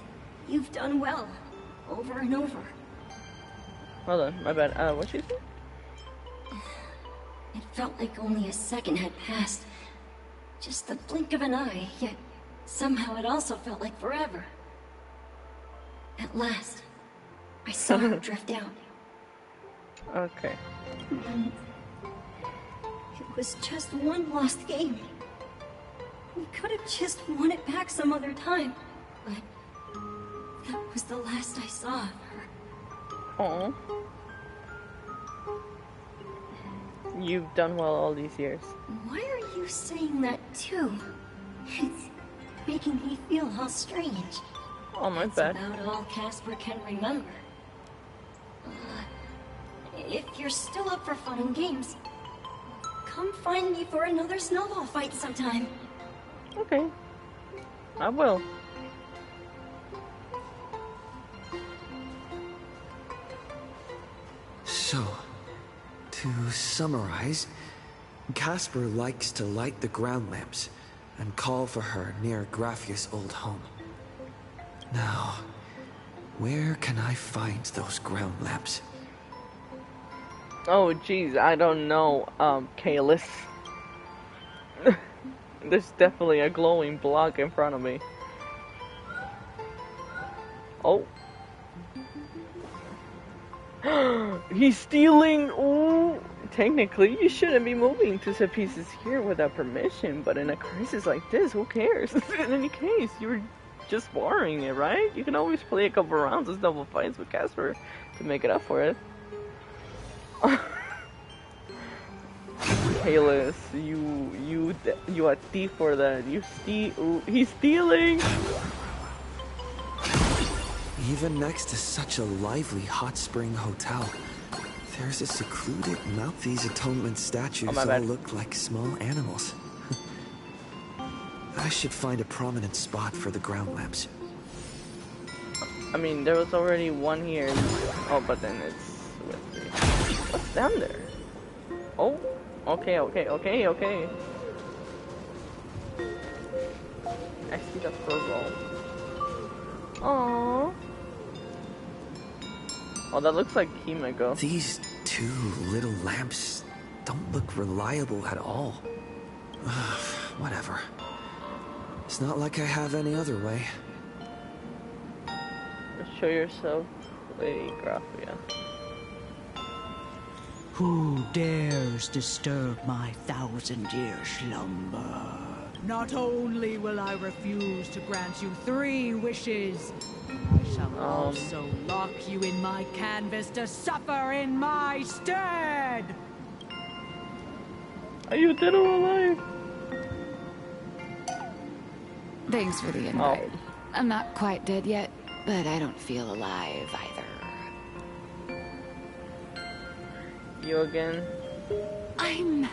Speaker 9: you've done well, over and over."
Speaker 2: Hold on, my bad. What'd she say?
Speaker 9: It felt like only a second had passed. Just the blink of an eye, yet somehow it also felt like forever. At last, I saw her drift out.
Speaker 2: Okay.
Speaker 9: And it was just one lost game. We could have just won it back some other time, but that was the last I saw of her.
Speaker 2: Aww. You've done well all these years.
Speaker 9: Why are you saying that too? It's making me feel all strange.
Speaker 2: Oh, my bad.
Speaker 9: That's about all Casper can remember. If you're still up for fun and games, come find me for another snowball fight sometime.
Speaker 2: Okay. I will.
Speaker 1: So, to summarize, Casper likes to light the ground lamps and call for her near Graphia's old home. Now, where can I find those ground lamps?
Speaker 2: Oh, jeez, I don't know, Kalis. There's definitely a glowing block in front of me. Oh. He's stealing! Ooh! Technically, you shouldn't be moving to set pieces here without permission, but in a crisis like this, who cares? In any case, you were just borrowing it, right? You can always play a couple rounds of double fights with Casper to make it up for it. Kalis, you a thief for that. He's stealing!
Speaker 1: Even next to such a lively hot spring hotel, there's a secluded Maltese atonement statues all look like small animals. I should find a prominent spot for the ground lamps.
Speaker 2: I mean, there was already one here. Oh, but then it's... What's down there? Oh, okay. I see the fur roll. Aww. Oh, that looks like Himeko.
Speaker 1: These 2 little lamps don't look reliable at all. Whatever. It's not like I have any other way.
Speaker 2: Show yourself Lady Graphia.
Speaker 13: Who dares disturb my 1,000-year slumber? Not only will I refuse to grant you 3 wishes, I shall also lock you in my canvas to suffer in my stead!
Speaker 2: Are you dead or alive?
Speaker 20: Thanks for the invite. I'm not quite dead yet, but I don't feel alive either.
Speaker 2: You again?
Speaker 20: I'm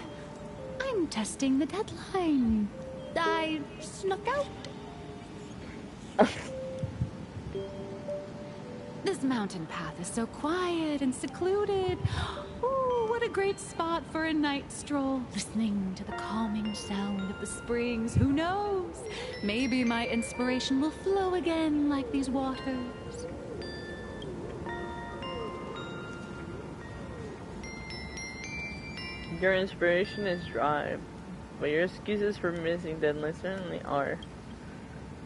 Speaker 20: testing the deadline. I snuck out. This mountain path is so quiet and secluded. Ooh, what a great spot for a night stroll. Listening to the calming sound of the springs. Who knows? Maybe my inspiration will flow again like these waters.
Speaker 2: Your inspiration is drive, but your excuses for missing deadlines certainly are.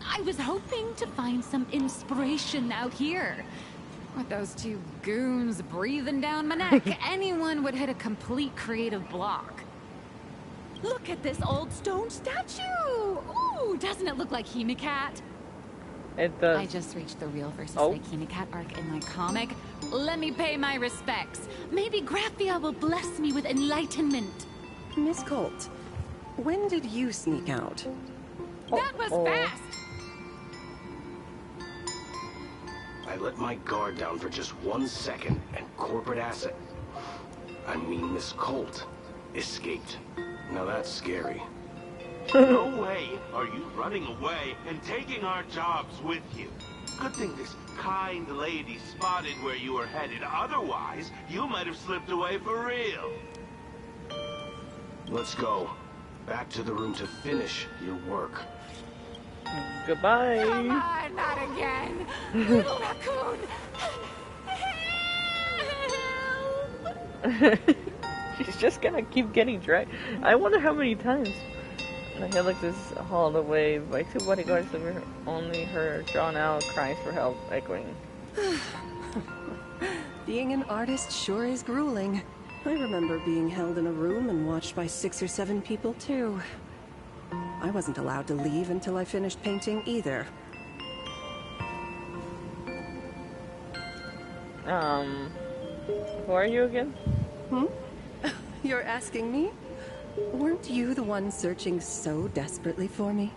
Speaker 20: I was hoping to find some inspiration out here. With those 2 goons breathing down my neck, anyone would hit a complete creative block. Look at this old stone statue! Ooh, doesn't it look like Himicat?
Speaker 2: It does.
Speaker 20: I just reached the real versus fake Himicat arc in my comic. Let me pay my respects. Maybe Graphia will bless me with enlightenment.
Speaker 22: Miss Colt, when did you sneak out?
Speaker 20: That was fast!
Speaker 3: I let my guard down for just 1 second, and corporate asset, I mean Miss Colt, escaped. Now that's scary.
Speaker 21: No way are you running away and taking our jobs with you. Good thing this kind lady spotted where you were headed. Otherwise, you might have slipped away for real.
Speaker 3: Let's go. Back to the room to finish your work.
Speaker 2: Goodbye.
Speaker 20: Come on, not again. Little raccoon.
Speaker 2: She's just gonna keep getting dragged. I wonder how many times. The helix is hauled away by 2 bodyguards, only her drawn out cries for help echoing.
Speaker 22: Being an artist sure is grueling. I remember being held in a room and watched by 6 or 7 people too. I wasn't allowed to leave until I finished painting either.
Speaker 2: Who are you again?
Speaker 22: You're asking me? Weren't you the one searching so desperately for me?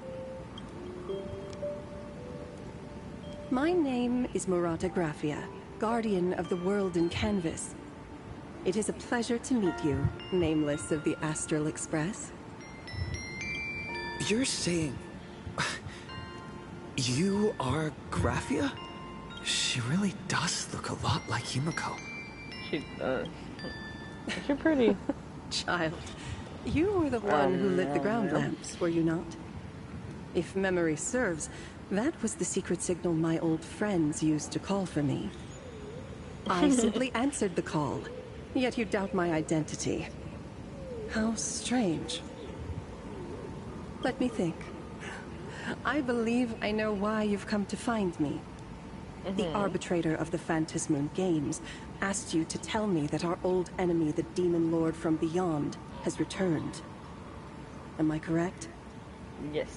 Speaker 22: My name is Murata Graphia, guardian of the world in canvas. It is a pleasure to meet you, nameless of the Astral Express.
Speaker 1: You're saying... you are Graphia? She really does look a lot like Himiko.
Speaker 2: She does. You're pretty.
Speaker 22: Child, you were the one who lit the ground lamps, were you not? If memory serves, that was the secret signal my old friends used to call for me. I simply answered the call, yet you doubt my identity. How strange. Let me think. I believe I know why you've come to find me. The arbitrator of the Phantasmoon Games asked you to tell me that our old enemy, the Demon Lord from Beyond, has returned. Am I correct?
Speaker 2: Yes.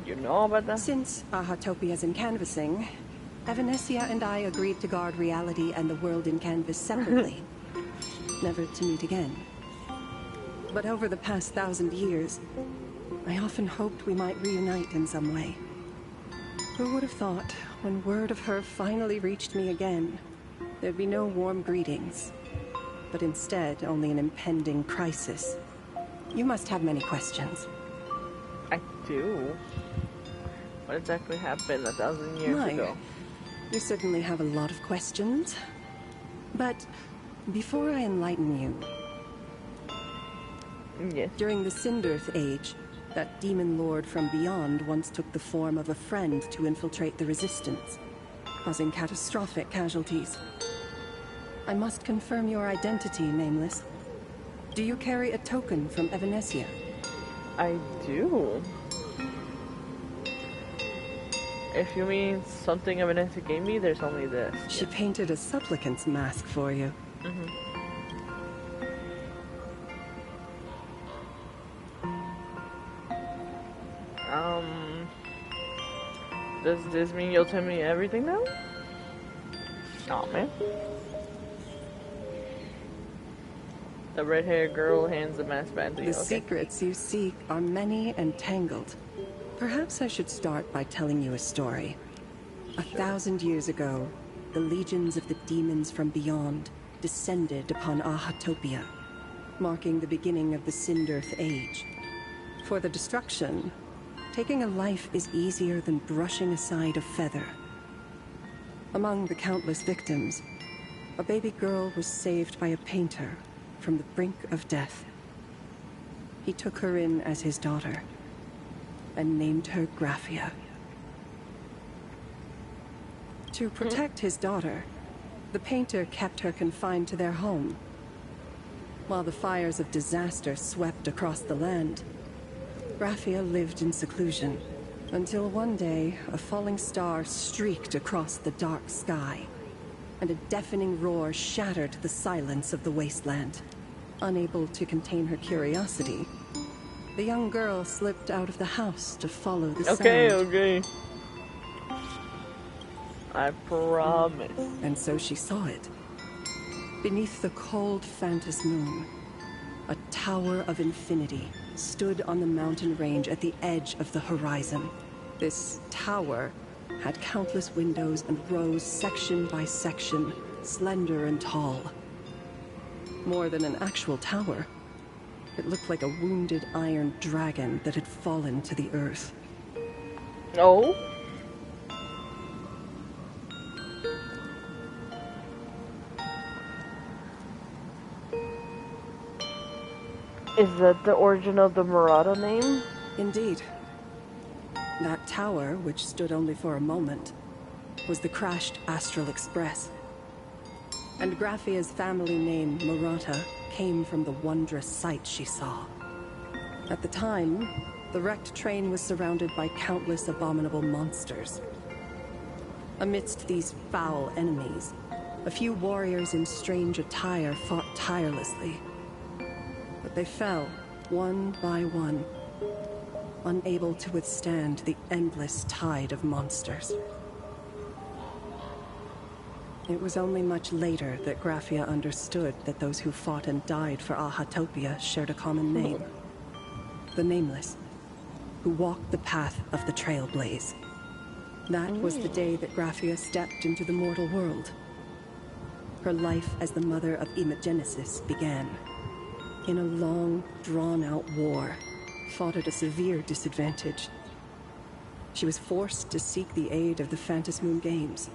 Speaker 2: You know about that?
Speaker 22: Since Ahatopia's in canvassing, Evanesia and I agreed to guard reality and the world in canvas separately. Never to meet again. But over the past 1,000 years, I often hoped we might reunite in some way. Who would have thought, when word of her finally reached me again, there'd be no warm greetings, but instead only an impending crisis. You must have many questions.
Speaker 2: I do. What exactly happened 1,000 years ago?
Speaker 22: You certainly have a lot of questions. But before I enlighten you...
Speaker 2: Yes.
Speaker 22: During the Cinderth Age, that demon lord from beyond once took the form of a friend to infiltrate the Resistance, causing catastrophic casualties. I must confirm your identity, Nameless. Do you carry a token from Evanesia?
Speaker 2: I do. If you mean something evidence to gave me, there's only this.
Speaker 22: She painted a supplicant's mask for you.
Speaker 2: Does this mean you'll tell me everything now? Oh man. The red-haired girl hands the mask back to you.
Speaker 22: The secrets you seek are many and tangled. Perhaps I should start by telling you a story. 1,000 years ago, the legions of the demons from beyond descended upon Ahatopia, marking the beginning of the Sindirth Age. For the destruction, taking a life is easier than brushing aside a feather. Among the countless victims, a baby girl was saved by a painter from the brink of death. He took her in as his daughter and named her Graphia. To protect his daughter, the painter kept her confined to their home. While the fires of disaster swept across the land, Graphia lived in seclusion, until one day a falling star streaked across the dark sky, and a deafening roar shattered the silence of the wasteland. Unable to contain her curiosity, the young girl slipped out of the house to follow the sound.
Speaker 2: Okay. I promise.
Speaker 22: And so she saw it. Beneath the cold Phantas moon, a tower of infinity stood on the mountain range at the edge of the horizon. This tower had countless windows and rose section by section, slender and tall. More than an actual tower, it looked like a wounded iron dragon that had fallen to the earth.
Speaker 2: Oh? Is that the origin of the Murata name?
Speaker 22: Indeed. That tower, which stood only for a moment, was the crashed Astral Express. And Graphia's family name, Murata, came from the wondrous sight she saw. At the time, the wrecked train was surrounded by countless abominable monsters. Amidst these foul enemies, a few warriors in strange attire fought tirelessly. But they fell, one by one, unable to withstand the endless tide of monsters. It was only much later that Graphia understood that those who fought and died for Ahatopia shared a common name. The Nameless, who walked the path of the Trailblaze. That was the day that Graphia stepped into the mortal world. Her life as the mother of Imogenesis began. In a long, drawn-out war, fought at a severe disadvantage. She was forced to seek the aid of the Phantas Moon Games,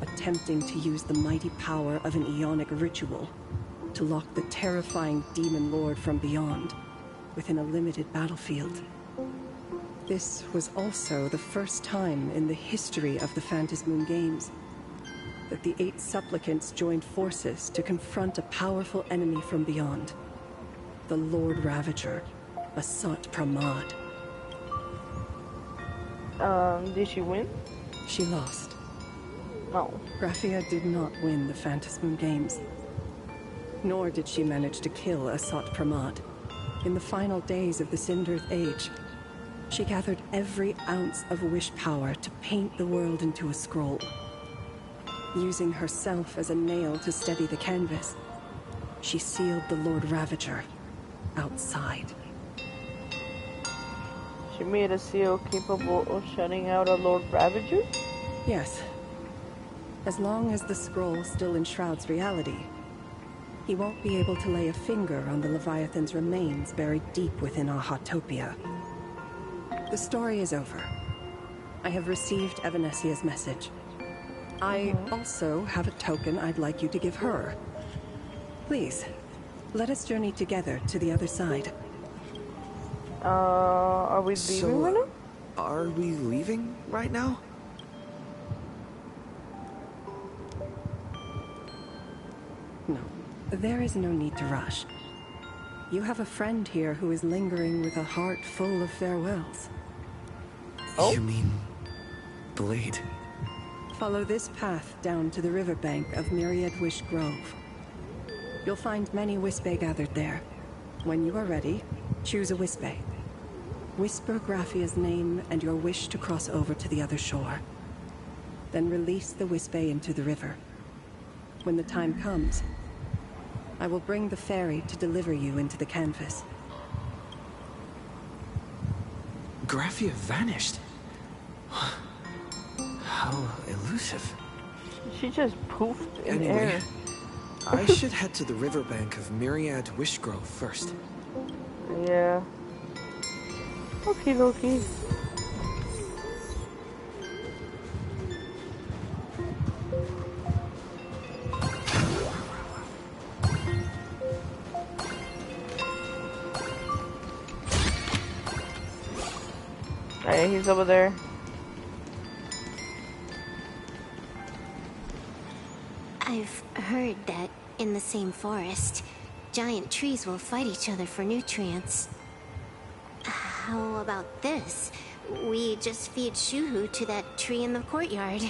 Speaker 22: attempting to use the mighty power of an Ionic ritual to lock the terrifying demon lord from beyond within a limited battlefield. This was also the first time in the history of the Phantas Moon Games that the 8 supplicants joined forces to confront a powerful enemy from beyond, the Lord Ravager, Asat Pramad.
Speaker 2: Did she win?
Speaker 22: She lost.
Speaker 2: No.
Speaker 22: Graphia did not win the Phantas Moon Games. Nor did she manage to kill Asat Pramad. In the final days of the Sindirth Age, she gathered every ounce of wish power to paint the world into a scroll. Using herself as a nail to steady the canvas, she sealed the Lord Ravager outside.
Speaker 2: She made a seal capable of shutting out a Lord Ravager?
Speaker 22: Yes. As long as the scroll still enshrouds reality, he won't be able to lay a finger on the Leviathan's remains buried deep within Ahatopia. The story is over. I have received Evanesia's message. I also have a token I'd like you to give her. Please, let us journey together to the other side.
Speaker 2: Are we leaving right now?
Speaker 1: Are we leaving right now?
Speaker 22: No, there is no need to rush. You have a friend here who is lingering with a heart full of farewells.
Speaker 1: Oh? You mean blade.
Speaker 22: Follow this path down to the riverbank of Myriad Wish Grove. You'll find many Wispe gathered there. When you are ready, choose a Wispe. Whisper Graphia's name and your wish to cross over to the other shore. Then release the Wispe into the river. When the time comes, I will bring the ferry to deliver you into the canvas.
Speaker 1: Graphia vanished. How elusive.
Speaker 2: She just poofed in the
Speaker 1: Anyway,
Speaker 2: air.
Speaker 1: I should head to the riverbank of Myriad Wish Grove first.
Speaker 2: Yeah. Okie dokie. Hey, he's over there.
Speaker 16: I've heard that in the same forest, giant trees will fight each other for nutrients. How about this? We just feed Shuhu to that tree in the courtyard.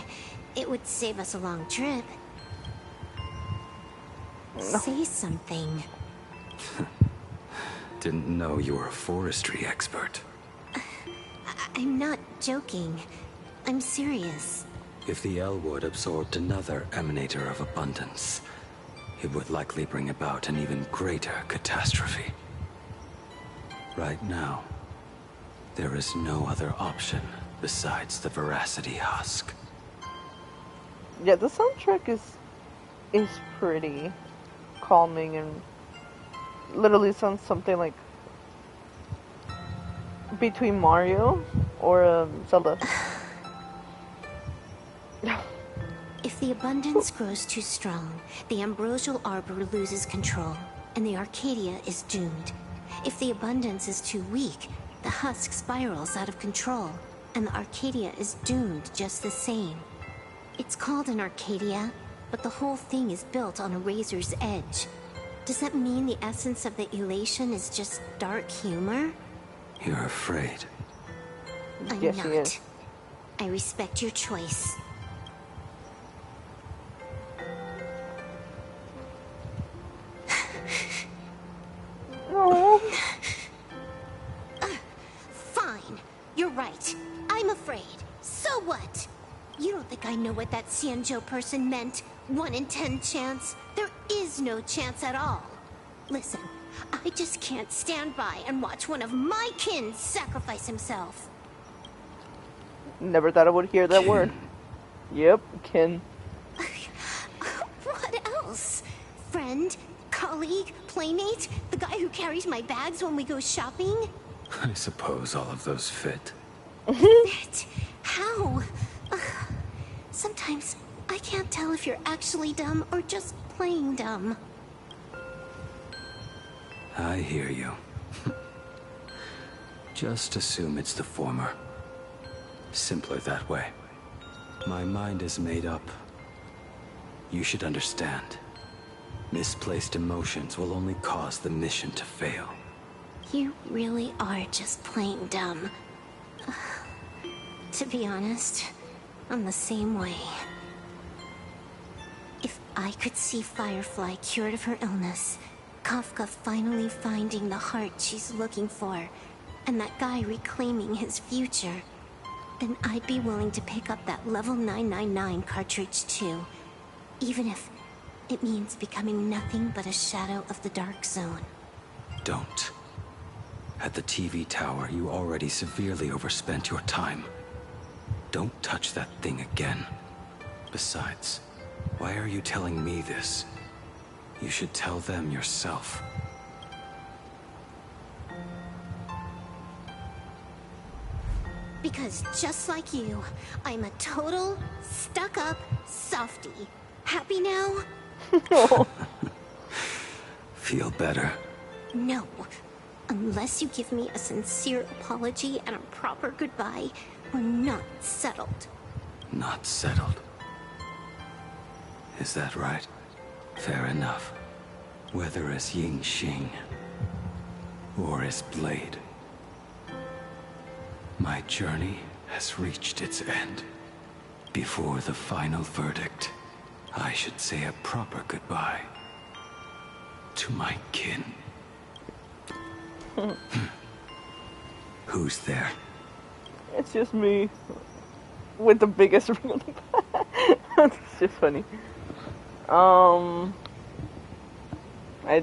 Speaker 16: It would save us a long trip. Say something.
Speaker 11: Didn't know you were a forestry expert.
Speaker 16: I'm not joking. I'm serious.
Speaker 11: If the Elwood absorbed another emanator of abundance, it would likely bring about an even greater catastrophe. Right now, there is no other option besides the Veracity Husk.
Speaker 2: Yeah, the soundtrack is pretty calming and literally sounds something like between Mario or Zelda.
Speaker 16: If the abundance grows too strong, the ambrosial arbor loses control, and the Arcadia is doomed. If the abundance is too weak, the husk spirals out of control, and the Arcadia is doomed just the same. It's called an Arcadia, but the whole thing is built on a razor's edge. Does that mean the essence of the elation is just dark humor?
Speaker 11: You're afraid.
Speaker 16: I'm
Speaker 2: Yes,
Speaker 16: not.
Speaker 2: she is.
Speaker 16: I respect your choice.
Speaker 2: No.
Speaker 16: Fine. You're right. I'm afraid. So what? You don't think I know what that Xianzhou person meant? 1 in 10 chance? There is no chance at all. Listen, I just can't stand by and watch one of my kin sacrifice himself.
Speaker 2: Never thought I would hear that word. Yep, kin.
Speaker 16: What else? Friend? Colleague? Playmate? The guy who carries my bags when we go shopping?
Speaker 11: I suppose all of those fit.
Speaker 16: Fit? How? Sometimes I can't tell if you're actually dumb or just playing dumb.
Speaker 11: I hear you. Just assume it's the former. Simpler that way. My mind is made up. You should understand. Misplaced emotions will only cause the mission to fail.
Speaker 16: You really are just plain dumb. To be honest, I'm the same way. If I could see Firefly cured of her illness, Kafka finally finding the heart she's looking for, and that guy reclaiming his future, then I'd be willing to pick up that level 999 cartridge too, even if it means becoming nothing but a shadow of the Dark Zone.
Speaker 11: Don't. At the TV tower, you already severely overspent your time. Don't touch that thing again. Besides, why are you telling me this? You should tell them yourself.
Speaker 16: Because just like you, I'm a total, stuck-up softie. Happy now?
Speaker 11: Feel better?
Speaker 16: No. Unless you give me a sincere apology and a proper goodbye, we're not settled.
Speaker 11: Not settled. Is that right? Fair enough. Whether as Ying Xing or as Blade, my journey has reached its end. Before the final verdict, I should say a proper goodbye to my kin. Who's there?
Speaker 2: It's just me. With the biggest ring on the back. That's just funny. I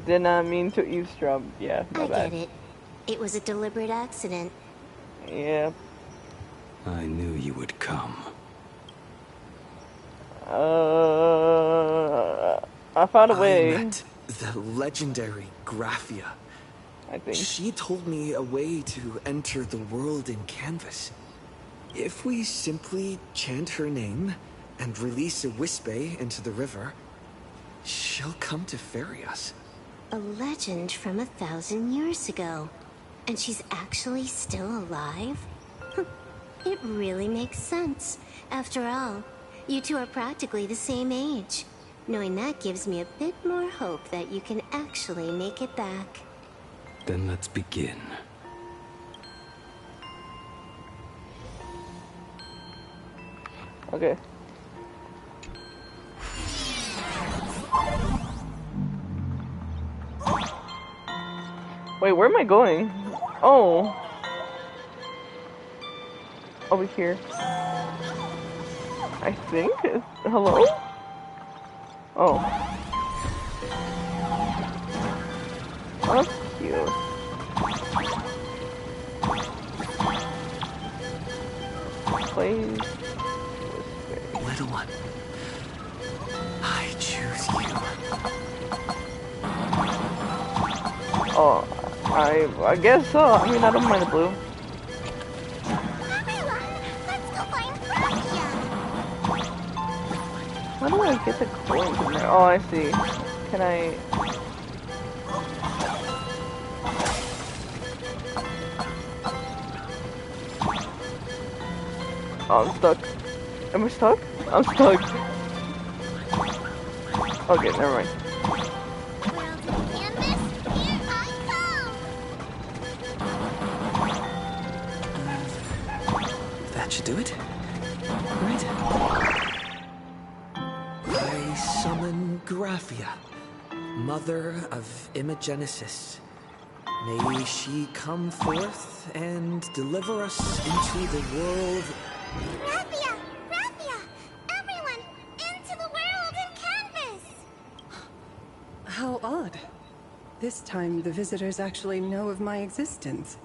Speaker 2: did not mean to eavesdrop. Yeah, my bad.
Speaker 5: I get it. It was a deliberate accident.
Speaker 2: Yeah.
Speaker 11: I knew you would come.
Speaker 2: I found a way.
Speaker 1: I met the legendary Graphia.
Speaker 2: I think.
Speaker 1: She told me a way to enter the world in canvas. If we simply chant her name and release a Wispe into the river, she'll come to ferry us.
Speaker 5: A legend from 1,000 years ago. And she's actually still alive? It really makes sense. After all, you two are practically the same age. Knowing that gives me a bit more hope that you can actually make it back.
Speaker 11: Then let's begin.
Speaker 2: Okay. Wait, where am I going? Oh. Over here. I think? Hello? Oh. Oh, that's cute. Please.
Speaker 1: Little one, I choose you.
Speaker 2: Oh, I guess so. I mean, I don't mind the blue. How do I get the coins in there? Oh, I see. Can I... Oh, I'm stuck. Am I stuck? I'm stuck. Okay, never mind.
Speaker 1: That should do it. Right? I summon Graphia, mother of Imogenesis. May she come forth and deliver us into the world.
Speaker 5: Graphia! Graphia! Everyone, into the world in canvas!
Speaker 22: How odd. This time the visitors actually know of my existence.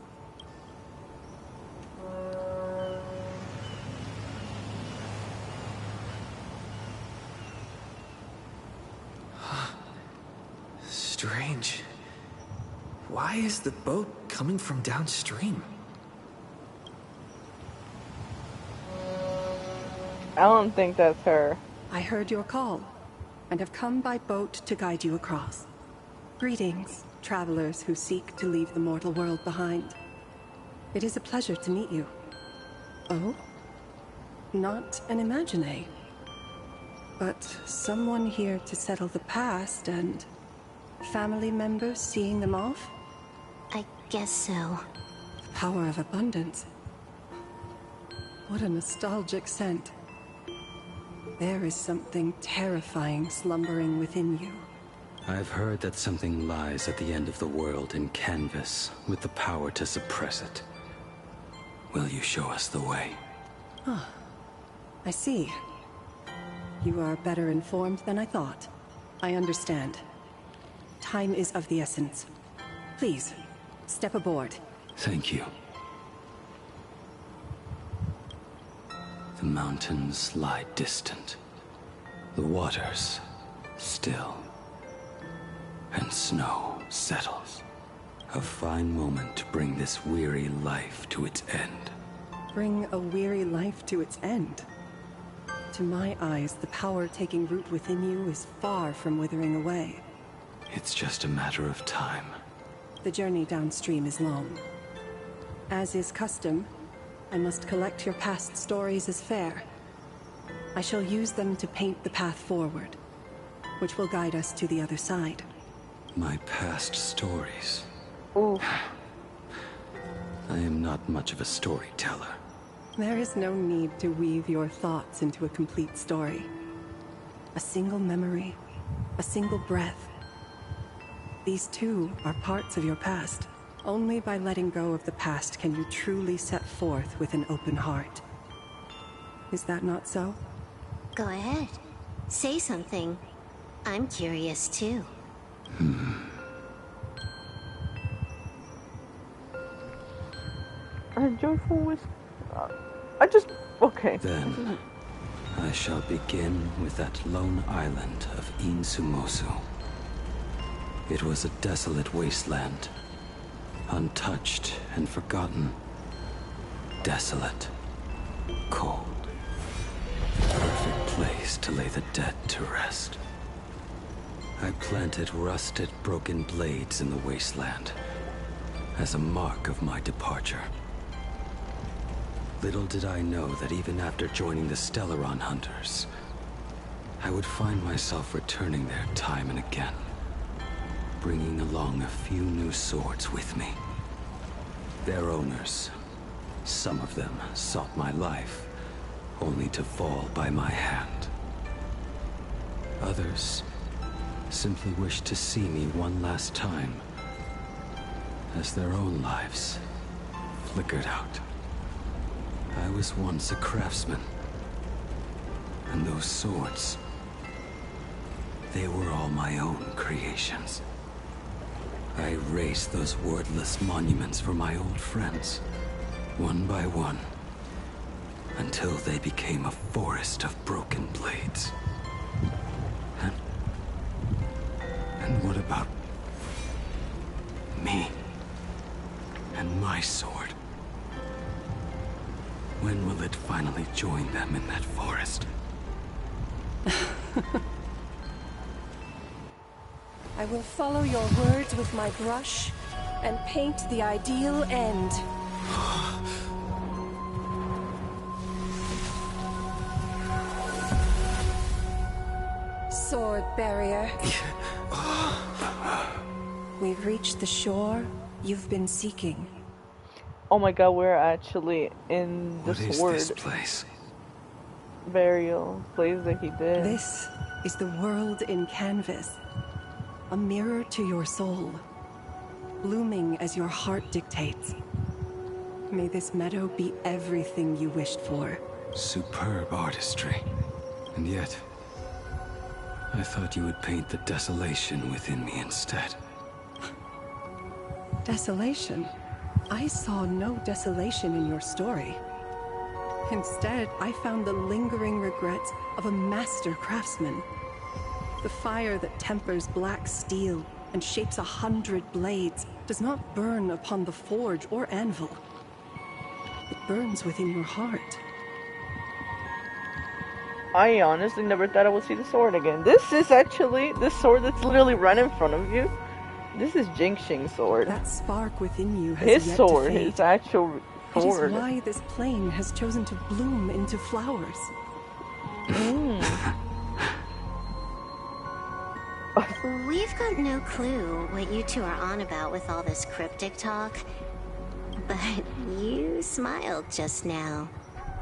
Speaker 1: Strange. Why is the boat coming from downstream?
Speaker 2: I don't think that's her.
Speaker 22: I heard your call, and have come by boat to guide you across. Greetings, travelers who seek to leave the mortal world behind. It is a pleasure to meet you. Oh? Not an imagine, but someone here to settle the past and family members seeing them off?
Speaker 5: I guess so.
Speaker 22: The power of abundance. What a nostalgic scent. There is something terrifying slumbering within you.
Speaker 11: I've heard that something lies at the end of the world in canvas, with the power to suppress it. Will you show us the way?
Speaker 22: Ah, I see. You are better informed than I thought. I understand. Time is of the essence. Please, step aboard.
Speaker 11: Thank you. The mountains lie distant. The waters still. And snow settles. A fine moment to bring this weary life to its end.
Speaker 22: Bring a weary life to its end? To my eyes, the power taking root within you is far from withering away.
Speaker 11: It's just a matter of time.
Speaker 22: The journey downstream is long. As is custom, I must collect your past stories as fare. I shall use them to paint the path forward, which will guide us to the other side.
Speaker 11: My past stories.
Speaker 2: Ooh.
Speaker 11: I am not much of a storyteller.
Speaker 22: There is no need to weave your thoughts into a complete story. A single memory, a single breath. These too are parts of your past. Only by letting go of the past can you truly set forth with an open heart. Is that not so?
Speaker 6: Go ahead. Say something. I'm curious too.
Speaker 2: A joyful whisk. Okay.
Speaker 11: Then, I shall begin with that lone island of Insumosu. It was a desolate wasteland, untouched and forgotten. Desolate, cold. The perfect place to lay the dead to rest. I planted rusted, broken blades in the wasteland as a mark of my departure. Little did I know that even after joining the Stellaron Hunters, I would find myself returning there time and again, bringing along a few new swords with me. Their owners, some of them sought my life, only to fall by my hand. Others simply wished to see me one last time, as their own lives flickered out. I was once a craftsman, and those swords, they were all my own creations. I erased those wordless monuments for my old friends, one by one, until they became a forest of broken blades. And what about me and my sword? When will it finally join them in that forest?
Speaker 22: I will follow your words with my brush and paint the ideal end. Sword barrier. We've reached the shore you've been seeking.
Speaker 2: Oh my god, we're actually in the sword.
Speaker 11: What is this place?
Speaker 2: Burial place that he did.
Speaker 22: This is the world in canvas. A mirror to your soul, blooming as your heart dictates. May this meadow be everything you wished for.
Speaker 11: Superb artistry. And yet, I thought you would paint the desolation within me instead.
Speaker 22: Desolation? I saw no desolation in your story. Instead, I found the lingering regrets of a master craftsman. The fire that tempers black steel and shapes 100 blades does not burn upon the forge or anvil. It burns within your heart.
Speaker 2: I honestly never thought I would see the sword again. This is actually the sword that's literally right in front of you. This is Jingxing's sword.
Speaker 22: That spark within you has
Speaker 2: his
Speaker 22: yet
Speaker 2: sword,
Speaker 22: to fade.
Speaker 2: his actual sword.
Speaker 22: It is why this plane has chosen to bloom into flowers.
Speaker 6: We've got no clue what you two are on about with all this cryptic talk. But you smiled just now,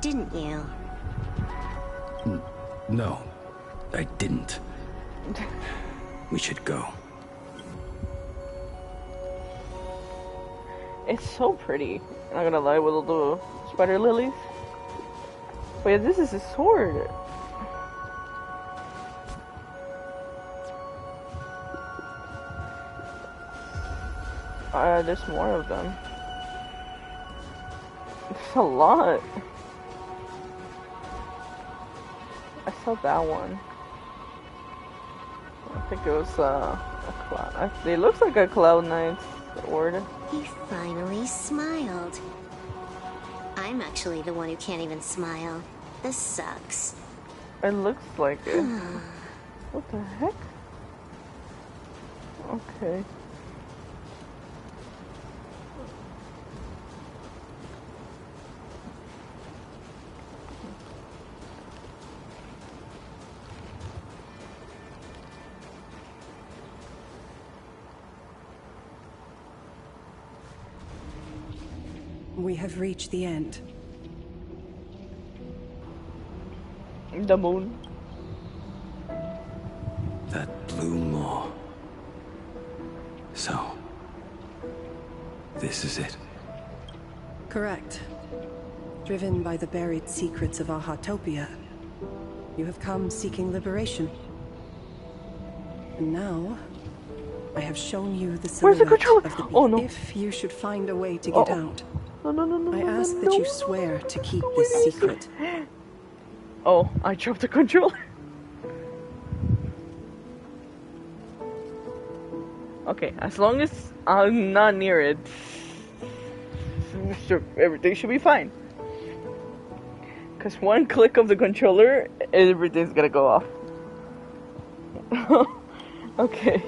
Speaker 6: didn't you?
Speaker 11: No, I didn't. We should go.
Speaker 2: It's so pretty. I'm not gonna lie, with all the spider lilies. But yeah, this is his sword. There's more of them. There's a lot. I saw that one. I think it was a cloud. It looks like a Cloud Knight's sword.
Speaker 6: He finally smiled. I'm actually the one who can't even smile. This sucks.
Speaker 2: It looks like it. What the heck? Okay.
Speaker 22: We have reached the end.
Speaker 2: The moon.
Speaker 11: That blue maw. So, this is it.
Speaker 22: Correct. Driven by the buried secrets of Ahatopia, you have come seeking liberation. And now, I have shown you the silhouette of the beast.
Speaker 2: Oh, no.
Speaker 22: If you should find a way to get out, I ask that you swear to keep this secret.
Speaker 2: Oh, I dropped the controller. Okay, as long as I'm not near it, everything should be fine. Because one click of the controller, everything's gonna go off. Okay.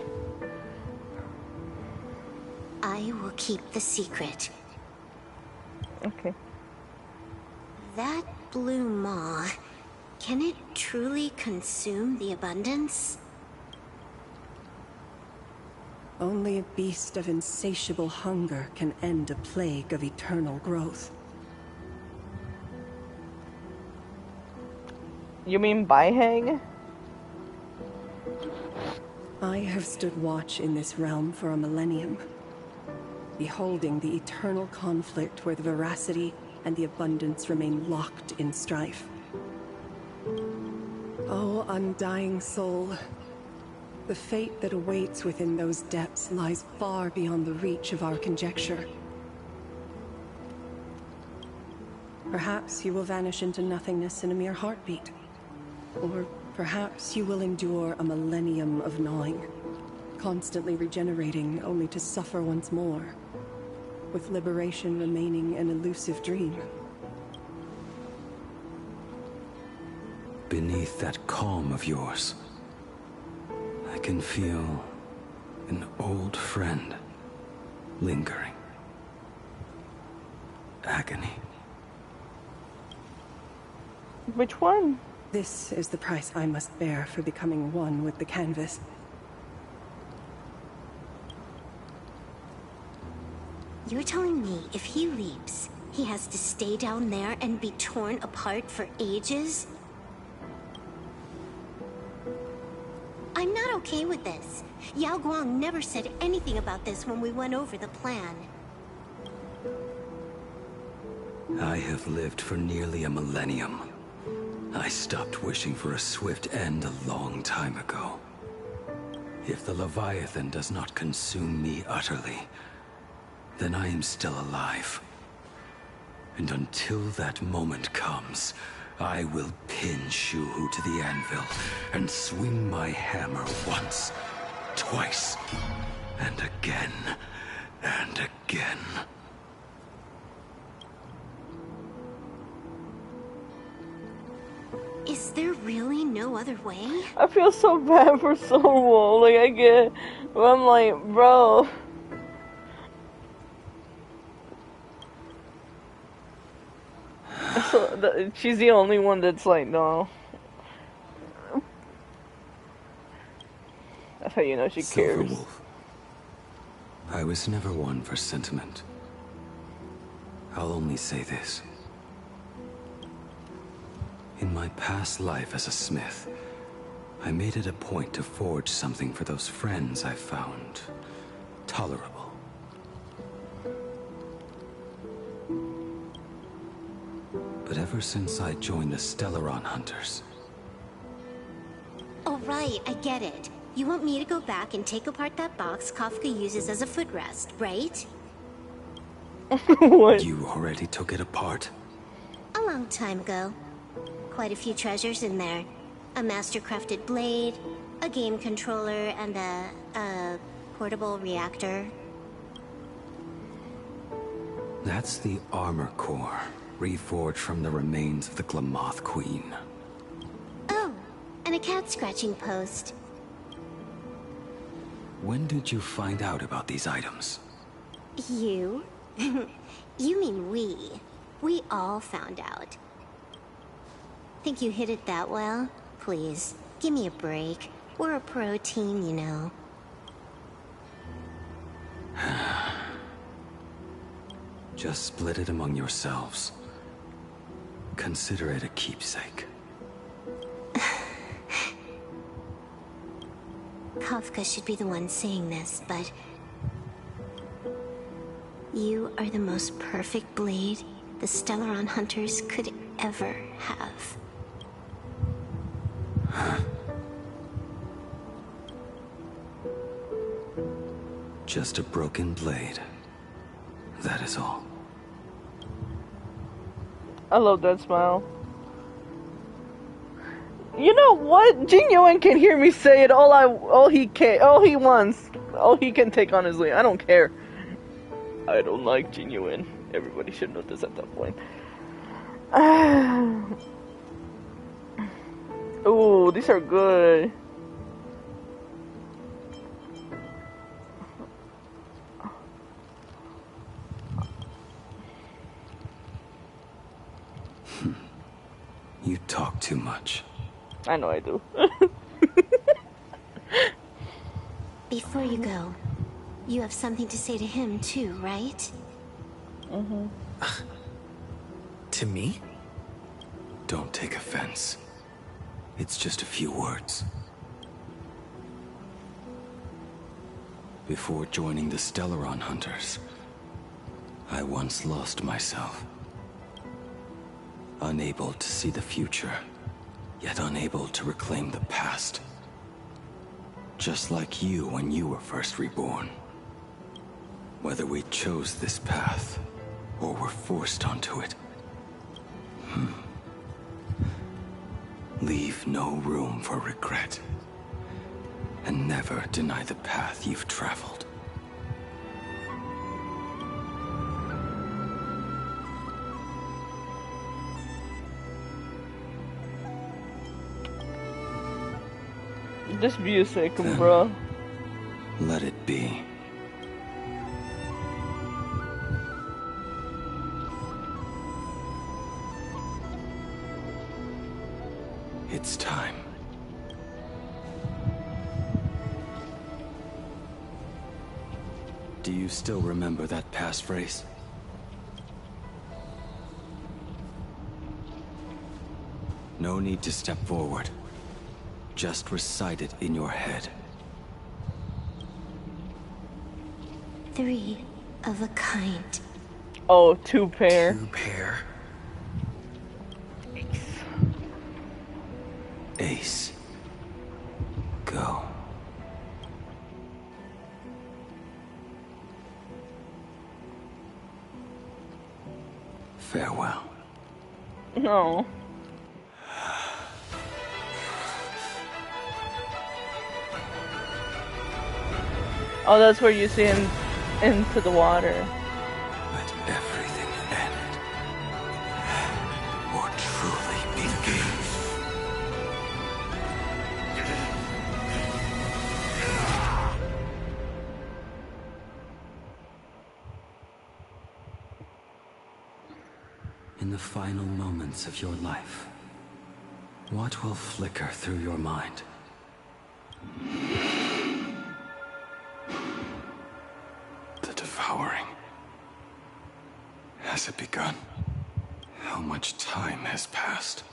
Speaker 6: I will keep the secret.
Speaker 2: Okay.
Speaker 6: That blue maw, can it truly consume the abundance?
Speaker 22: Only a beast of insatiable hunger can end a plague of eternal growth.
Speaker 2: You mean Baihang?
Speaker 22: I have stood watch in this realm for a millennium, beholding the eternal conflict where the veracity and the abundance remain locked in strife. Oh, undying soul, the fate that awaits within those depths lies far beyond the reach of our conjecture. Perhaps you will vanish into nothingness in a mere heartbeat. Or perhaps you will endure a millennium of gnawing, constantly regenerating only to suffer once more, with liberation remaining an elusive dream.
Speaker 11: Beneath that calm of yours, I can feel an old friend lingering. Agony.
Speaker 2: Which one?
Speaker 22: This is the price I must bear for becoming one with the canvas.
Speaker 6: You're telling me if he leaps, he has to stay down there and be torn apart for ages? I'm not okay with this. Yao Guang never said anything about this when we went over the plan.
Speaker 11: I have lived for nearly a millennium. I stopped wishing for a swift end a long time ago. If the Leviathan does not consume me utterly, then I am still alive. And until that moment comes, I will pin Shuhu to the anvil and swing my hammer once, twice, and again, and again.
Speaker 6: Is there really no other way?
Speaker 2: I feel so bad for Soulwolf. Like, I get... But I'm like, bro... So, she's the only one that's like, no. That's how you know she cares.
Speaker 11: Silverwolf. I was never one for sentiment. I'll only say this. In my past life as a smith, I made it a point to forge something for those friends I found tolerable. But ever since I joined the Stellaron Hunters...
Speaker 6: Oh right, I get it. You want me to go back and take apart that box Kafka uses as a footrest, right?
Speaker 2: What?
Speaker 11: You already took it apart?
Speaker 6: A long time ago. Quite a few treasures in there. A master-crafted blade, a game controller, and a portable reactor.
Speaker 11: That's the armor core, reforged from the remains of the Glamoth Queen.
Speaker 6: Oh, and a cat-scratching post.
Speaker 11: When did you find out about these items?
Speaker 6: You? You mean we. We all found out. Think you hid it that well? Please, give me a break. We're a pro team, you know.
Speaker 11: Just split it among yourselves. Consider it a keepsake.
Speaker 6: Kafka should be the one saying this, but you are the most perfect blade the Stellaron hunters could ever have.
Speaker 11: Just a broken blade. That is all.
Speaker 2: I love that smile. You know what? Jin Yuan can hear me say it all he can take honestly. I don't care. I don't like Jin Yuan. Everybody should know this at that point. Ooh, these are good.
Speaker 11: You talk too much.
Speaker 2: I know I do.
Speaker 6: Before you go, you have something to say to him too, right?
Speaker 1: Mm-hmm. To me?
Speaker 11: Don't take offense. It's just a few words. Before joining the Stellaron Hunters, I once lost myself. Unable to see the future, yet unable to reclaim the past. Just like you when you were first reborn. Whether we chose this path, or were forced onto it. Leave no room for regret. And never deny the path you've traveled.
Speaker 2: This music, bro.
Speaker 11: Let it be. It's time. Do you still remember that passphrase? No need to step forward. Just recite it in your head.
Speaker 6: 3 of a kind.
Speaker 2: Oh, 2 pair.
Speaker 1: 2 pair.
Speaker 11: Ace. Go. Farewell.
Speaker 2: No. Oh, that's where you see him into the water.
Speaker 11: Let everything end. Or truly begin. In the final moments of your life, what will flicker through your mind? The devouring. Has it begun? How much time has passed?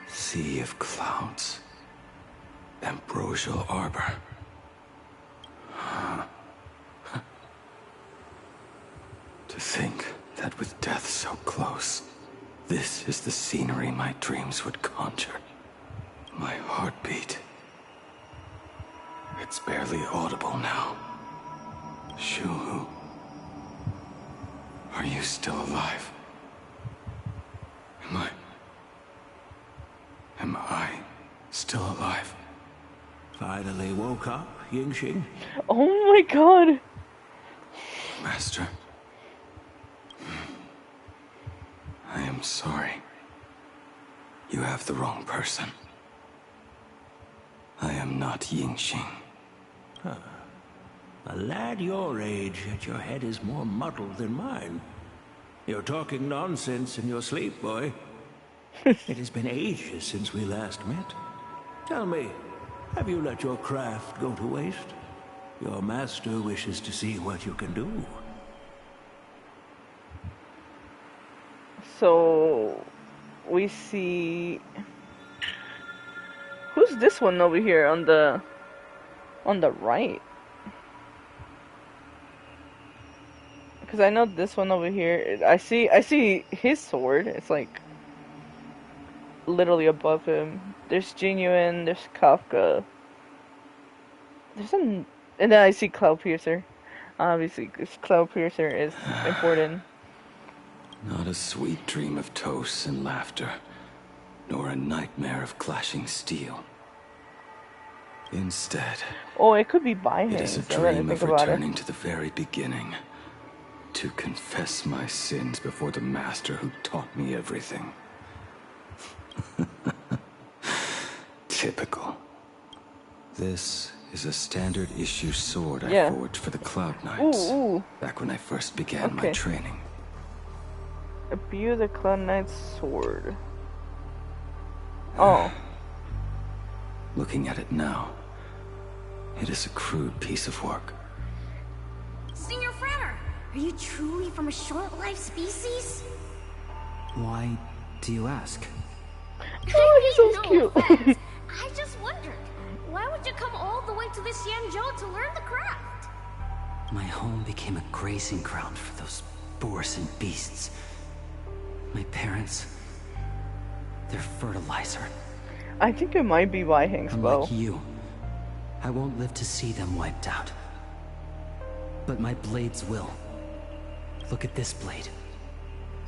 Speaker 11: Sea of clouds. Ambrosial arbor. To think that with death so close, this is the scenery my dreams would conjure. My heartbeat. It's barely audible now. Shuhu. Are you still alive? Am I still alive?
Speaker 18: Finally woke up, Yingxing?
Speaker 2: Oh my god.
Speaker 11: Master. I am sorry. You have the wrong person. I am not Yingxing.
Speaker 18: Huh. A lad your age, yet your head is more muddled than mine. You're talking nonsense in your sleep, boy. It has been ages since we last met. Tell me, have you let your craft go to waste? Your master wishes to see what you can do.
Speaker 2: So we see, who's this one over here on the right? Because I know this one over here. I see his sword. It's like literally above him. There's Genuine. There's Kafka. And then I see Cloudpiercer. Obviously, this Cloudpiercer is important.
Speaker 11: Not a sweet dream of toasts and laughter, nor a nightmare of clashing steel. Instead,
Speaker 2: oh, it could be by him.
Speaker 11: It is a dream of returning to the very beginning, to confess my sins before the master who taught me everything. Typical. This is a standard issue sword I forged for the Cloud Knights, back when I first began my training.
Speaker 2: Abuse the Cloud Knight's sword. Oh.
Speaker 11: Looking at it now, it is a crude piece of work.
Speaker 4: Senior Frater, are you truly from a short-lived species?
Speaker 11: Why do you ask?
Speaker 2: Oh, he's so cute.
Speaker 4: I just wondered, why would you come all the way to this Yanzhou to learn the craft?
Speaker 11: My home became a grazing ground for those boars and beasts. My parents, they're fertilizer.
Speaker 2: I think it might be by Hank's bow.
Speaker 11: Unlike you, I won't live to see them wiped out. But my blades will. Look at this blade.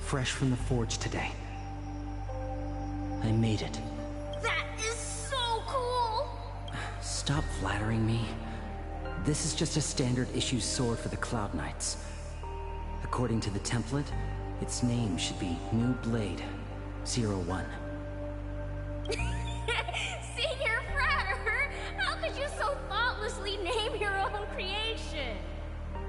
Speaker 11: Fresh from the forge today. I made it.
Speaker 4: That is so cool!
Speaker 11: Stop flattering me. This is just a standard issue sword for the Cloud Knights. According to the template, its name should be New Blade 01.
Speaker 4: Senior Frater, how could you so thoughtlessly name your own creation?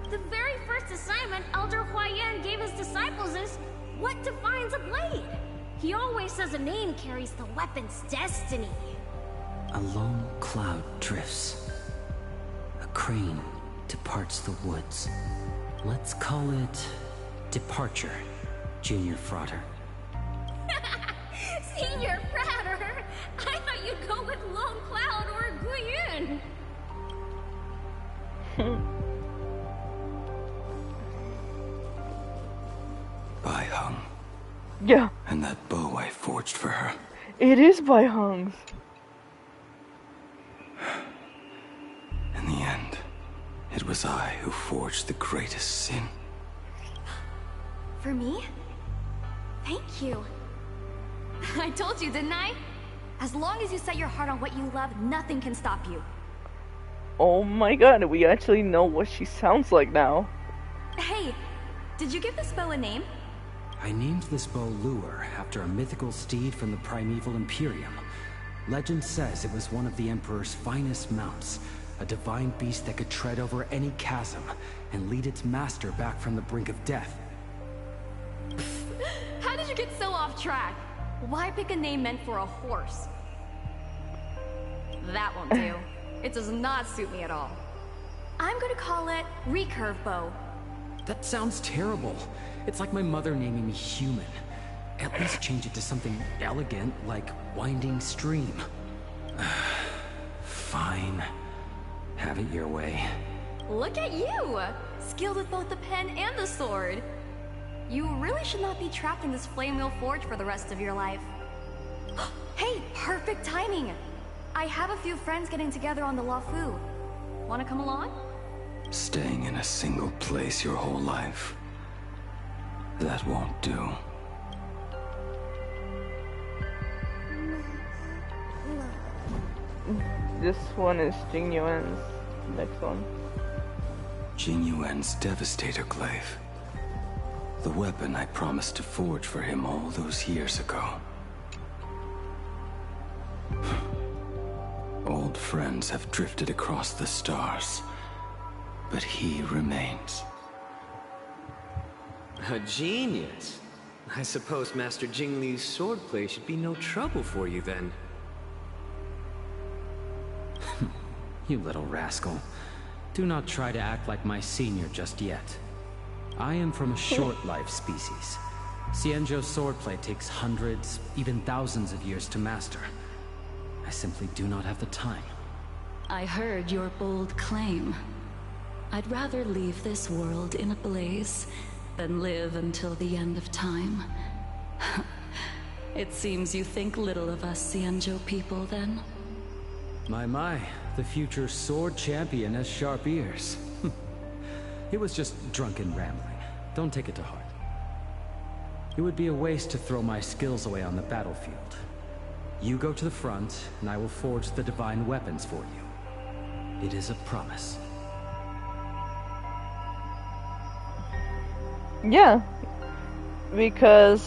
Speaker 4: The very first assignment Elder Huayan gave his disciples is, what defines a blade? He always says a name carries the weapon's destiny.
Speaker 11: A lone cloud drifts. A crane departs the woods. Let's call it Departure, Junior Frater.
Speaker 4: Senior Frater, I thought you'd go with Lone Cloud or Guyun.
Speaker 11: Bai Hung.
Speaker 2: Yeah.
Speaker 11: And that bow I forged for her.
Speaker 2: It is Bai Hung's.
Speaker 11: In the end, it was I who forged the greatest sin.
Speaker 4: For me? Thank you. I told you, didn't I? As long as you set your heart on what you love, nothing can stop you.
Speaker 2: Oh my god, we actually know what she sounds like now.
Speaker 4: Hey, did you give this bow a name?
Speaker 11: I named this bow Lure after a mythical steed from the primeval Imperium. Legend says it was one of the Emperor's finest mounts, a divine beast that could tread over any chasm and lead its master back from the brink of death.
Speaker 4: How did you get so off track? Why pick a name meant for a horse? That won't do. It does not suit me at all. I'm gonna call it Recurve Bow.
Speaker 11: That sounds terrible. It's like my mother naming me Human. At least change it to something elegant, like Winding Stream. Fine. Have it your way.
Speaker 4: Look at you! Skilled with both the pen and the sword. You really should not be trapped in this flame wheel forge for the rest of your life. Hey, perfect timing! I have a few friends getting together on the Luofu. Wanna come along?
Speaker 11: Staying in a single place your whole life. That won't do.
Speaker 2: This one is Jingyuan's. Next one.
Speaker 11: Jingyuan's Devastator Glaive. The weapon I promised to forge for him all those years ago. Old friends have drifted across the stars, but he remains.
Speaker 8: A genius. I suppose Master Jingli's swordplay should be no trouble for you then.
Speaker 11: You little rascal.
Speaker 14: Do not try to act like my senior just yet. I am from a short-life species. Xianzhou's swordplay takes hundreds, even thousands of years to master. I simply do not have the time.
Speaker 12: I heard your bold claim. I'd rather leave this world in a blaze than live until the end of time. It seems you think little of us Xianzhou people, then?
Speaker 14: My, the future sword champion has sharp ears. It was just drunken rambling. Don't take it to heart. It would be a waste to throw my skills away on the battlefield. You go to the front, and I will forge the divine weapons for you. It is a promise.
Speaker 2: Yeah, because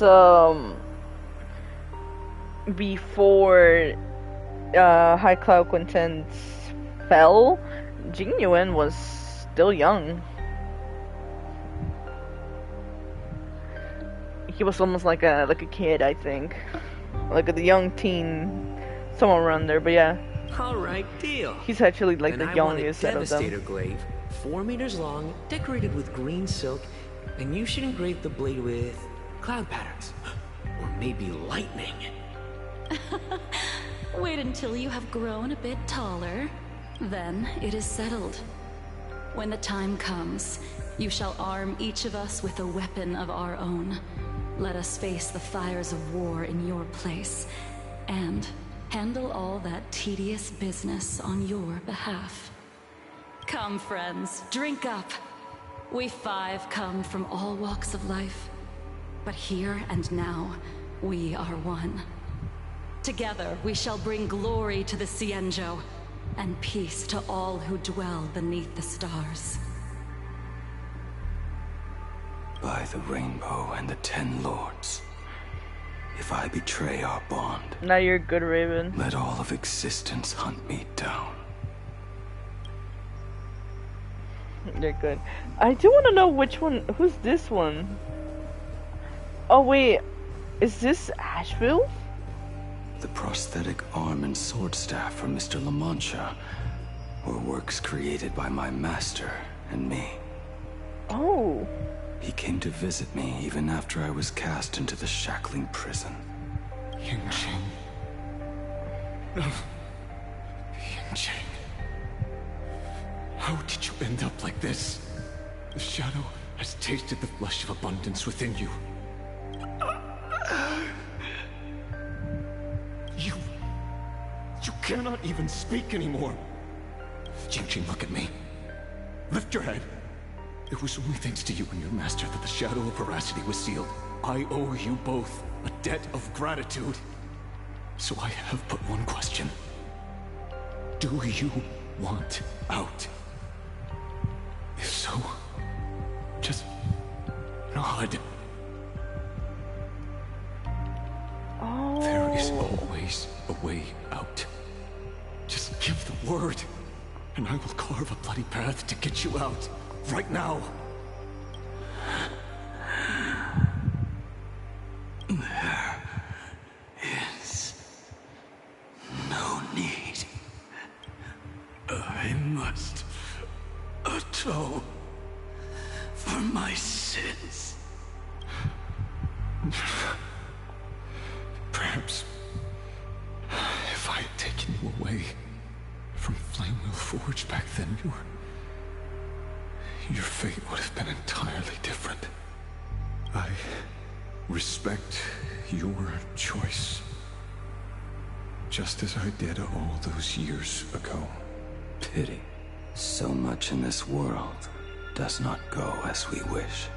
Speaker 2: before High Cloud Quinten's fell, Jing Yuan was still young. He was almost like a kid, I think, like a young teen, somewhere around there. But yeah,
Speaker 8: all right, deal.
Speaker 2: He's actually like
Speaker 8: then
Speaker 2: the
Speaker 8: I
Speaker 2: youngest out of them.
Speaker 8: Devastator glaive, 4 meters long, decorated with green silk, and you should engrave the blade with cloud patterns, or maybe lightning.
Speaker 12: Wait until you have grown a bit taller. Then it is settled. When the time comes, you shall arm each of us with a weapon of our own. Let us face the fires of war in your place, and handle all that tedious business on your behalf. Come, friends, drink up. We 5 come from all walks of life, but here and now, we are one. Together, we shall bring glory to the Xianzhou, and peace to all who dwell beneath the stars.
Speaker 11: By the rainbow and the 10 lords, if I betray our bond,
Speaker 2: now you're good, Raven.
Speaker 11: Let all of existence hunt me down.
Speaker 2: They're good. I do want to know which one. Who's this one? Oh wait, is this Asheville?
Speaker 11: The prosthetic arm and sword staff from Mr. La Mancha were works created by my master and me.
Speaker 2: Oh.
Speaker 11: He came to visit me even after I was cast into the shackling prison.
Speaker 15: Yingqing. Yingqing. How did you end up like this? The shadow has tasted the flesh of abundance within you. You cannot even speak anymore. Yingqing, look at me. Lift your head. It was only thanks to you and your master that the shadow of veracity was sealed. I owe you both a debt of gratitude. So I have but one question. Do you want out? If so, just nod.
Speaker 2: Oh.
Speaker 15: There is always a way out. Just give the word, and I will carve a bloody path to get you out. Right now.
Speaker 11: There is no need. I must atone for my sins.
Speaker 15: Perhaps if I had taken you away from Flamewheel Forge back then, your fate would have been entirely different. I respect your choice, just as I did all those years ago.
Speaker 11: Pity. So much in this world does not go as we wish.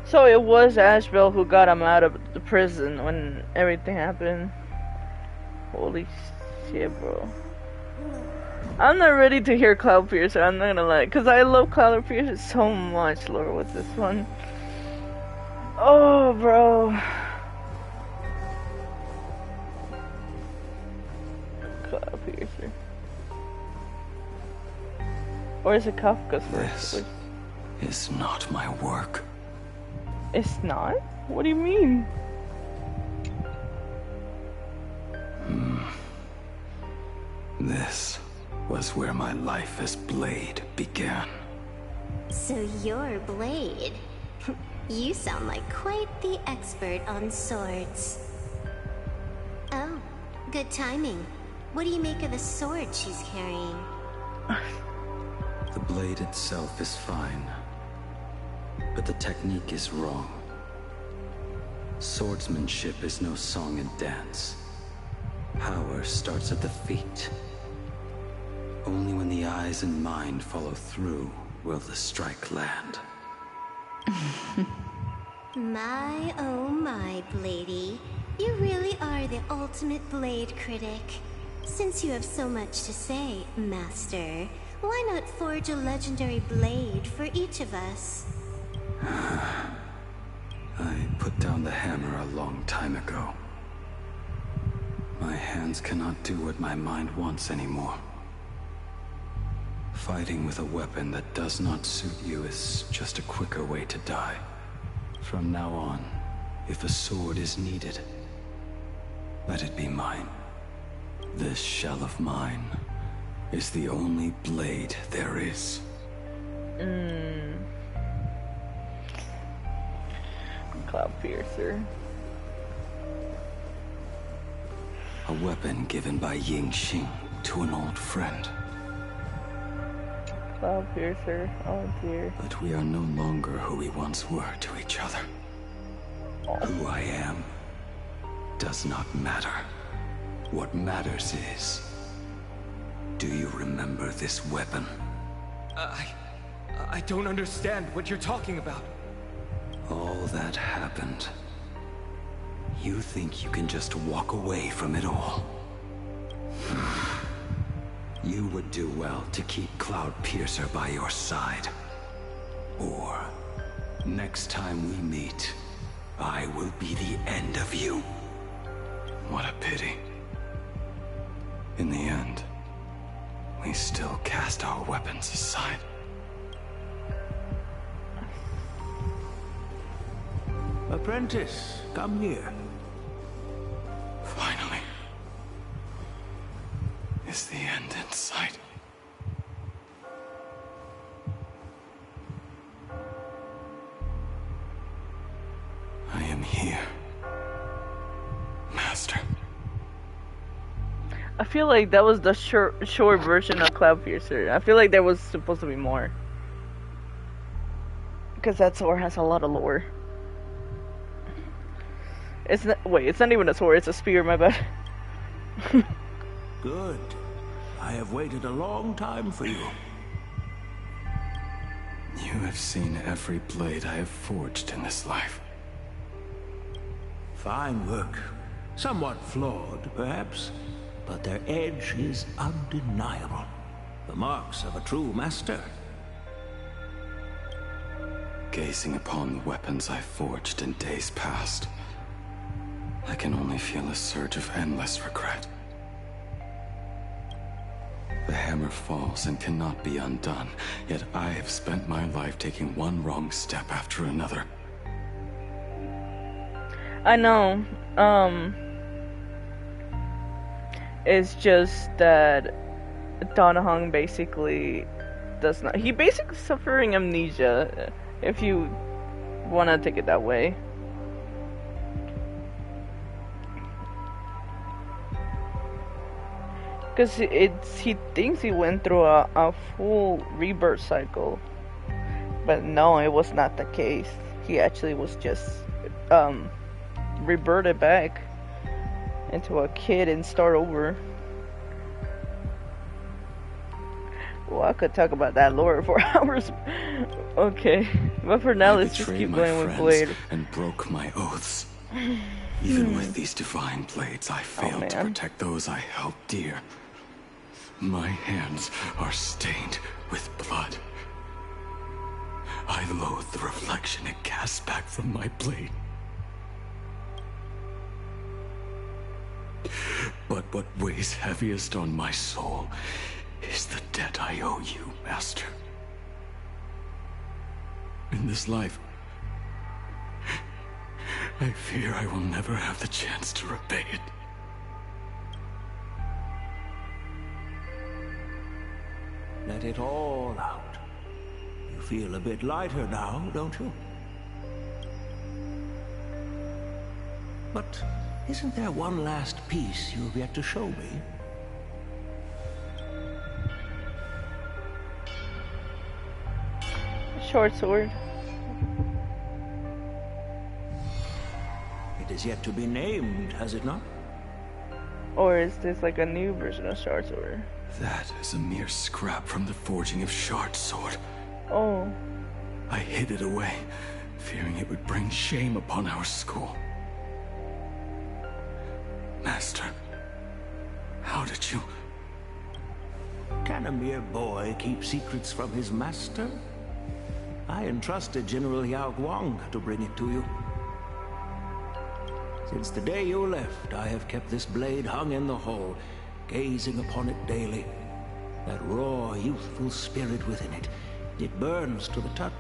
Speaker 2: So it was Asheville who got him out of the prison when everything happened. Holy shit, bro. I'm not ready to hear Cloudpiercer, I'm not gonna lie, because I love Cloudpiercer so much, Lord, with this one. Oh, bro. Cloudpiercer. Or is it Kafka's
Speaker 11: first? This is not my work.
Speaker 2: It's not? What do you mean?
Speaker 11: This was where my life as Blade began.
Speaker 6: So you're Blade. You sound like quite the expert on swords. Oh, good timing. What do you make of the sword she's carrying?
Speaker 11: The blade itself is fine, but the technique is wrong. Swordsmanship is no song and dance. Power starts at the feet. Only when the eyes and mind follow through will the strike land.
Speaker 6: My, oh my, Bladey. You really are the ultimate blade critic. Since you have so much to say, Master, why not forge a legendary blade for each of us?
Speaker 11: I put down the hammer a long time ago. My hands cannot do what my mind wants anymore. Fighting with a weapon that does not suit you is just a quicker way to die. From now on, if a sword is needed, let it be mine. This shell of mine is the only blade there is.
Speaker 2: Cloud Piercer.
Speaker 11: A weapon given by Ying Xing to an old friend.
Speaker 2: Cloud Piercer, oh dear.
Speaker 11: But we are no longer who we once were to each other. Who I am does not matter. What matters is, do you remember this weapon?
Speaker 8: I don't understand what you're talking about.
Speaker 11: All that happened. You think you can just walk away from it all? You would do well to keep Cloud Piercer by your side. Or, next time we meet, I will be the end of you. What a pity. In the end, we still cast our weapons aside.
Speaker 18: Apprentice, come here.
Speaker 11: Finally. Is the end in sight? I am here, Master.
Speaker 2: I feel like that was the short version of Cloud Piercer. I feel like there was supposed to be more. Because that sword has a lot of lore. It's not, wait, it's not even a sword, it's a spear, my bad.
Speaker 18: Good. I have waited a long time for you.
Speaker 11: You have seen every blade I have forged in this life.
Speaker 18: Fine work. Somewhat flawed, perhaps, but their edge is undeniable. The marks of a true master.
Speaker 11: Gazing upon the weapons I forged in days past, I can only feel a surge of endless regret. The hammer falls and cannot be undone, yet I have spent my life taking one wrong step after another.
Speaker 2: I know, it's just that Donahong basically does not, he basically suffering amnesia, if you want to take it that way. Because he thinks he went through a full rebirth cycle. But no, it was not the case. He actually was just rebirthed back into a kid and start over. Well, I could talk about that lore for hours. Okay, but for now, let's just keep going with Blade.
Speaker 11: And broke my oaths. Even with these divine blades, I failed to protect those I held dear. My hands are stained with blood. I loathe the reflection it casts back from my blade. But what weighs heaviest on my soul is the debt I owe you, Master. In this life, I fear I will never have the chance to repay it.
Speaker 7: Let it all out. You feel a bit lighter now, don't you? But isn't there one last piece you've yet to show me?
Speaker 2: Short sword.
Speaker 7: It is yet to be named, has it not?
Speaker 2: Or is this like a new version of short sword?
Speaker 17: That is a mere scrap from the forging of Shard Sword.
Speaker 2: Oh.
Speaker 17: I hid it away, fearing it would bring shame upon our school. Master, how did you...
Speaker 7: Can a mere boy keep secrets from his master? I entrusted General Yao Guang to bring it to you. Since the day you left, I have kept this blade hung in the hall, gazing upon it daily. That raw, youthful spirit within it, it burns to the touch.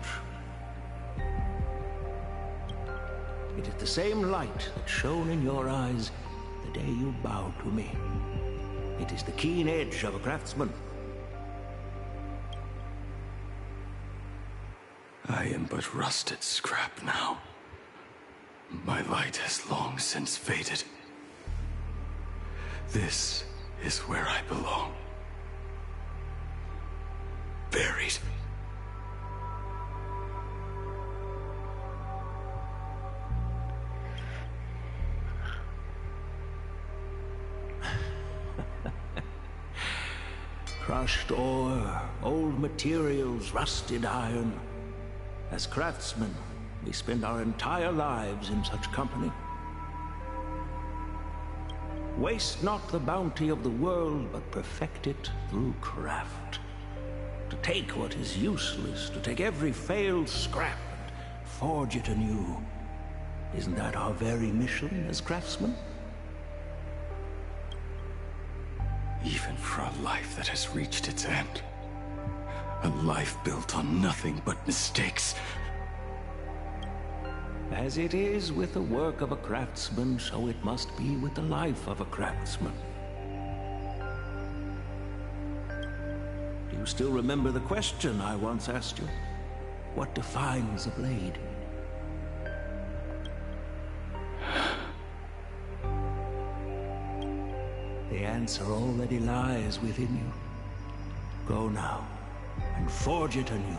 Speaker 7: It is the same light that shone in your eyes the day you bowed to me. It is the keen edge of a craftsman.
Speaker 17: I am but rusted scrap now. My light has long since faded. This is where I belong. Buried.
Speaker 7: Crushed ore, old materials, rusted iron. As craftsmen, we spend our entire lives in such company. Waste not the bounty of the world, but perfect it through craft. To take what is useless, to take every failed scrap and forge it anew. Isn't that our very mission as craftsmen?
Speaker 17: Even for a life that has reached its end. A life built on nothing but mistakes.
Speaker 7: As it is with the work of a craftsman, so it must be with the life of a craftsman. Do you still remember the question I once asked you? What defines a blade? The answer already lies within you. Go now, and forge it anew.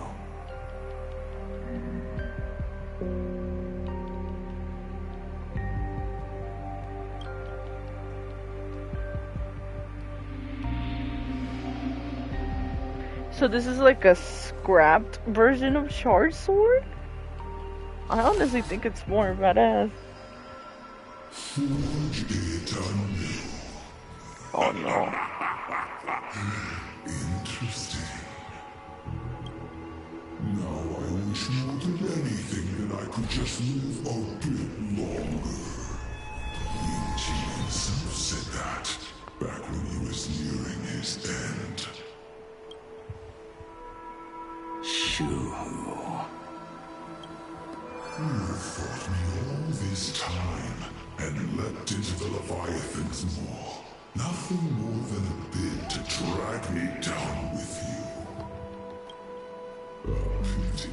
Speaker 2: So this is like a scrapped version of Shard Sword? I honestly think it's more badass.
Speaker 18: Forge it anew.
Speaker 2: Oh no.
Speaker 18: Interesting. Now I wish more than anything that I could just live a bit longer. Ying Qi himself said that back when he was nearing his end.
Speaker 17: Shu-Hu.
Speaker 18: You fought me all this time and leapt into the Leviathan's maw. Nothing more than a bit to drag me down with you. A pity,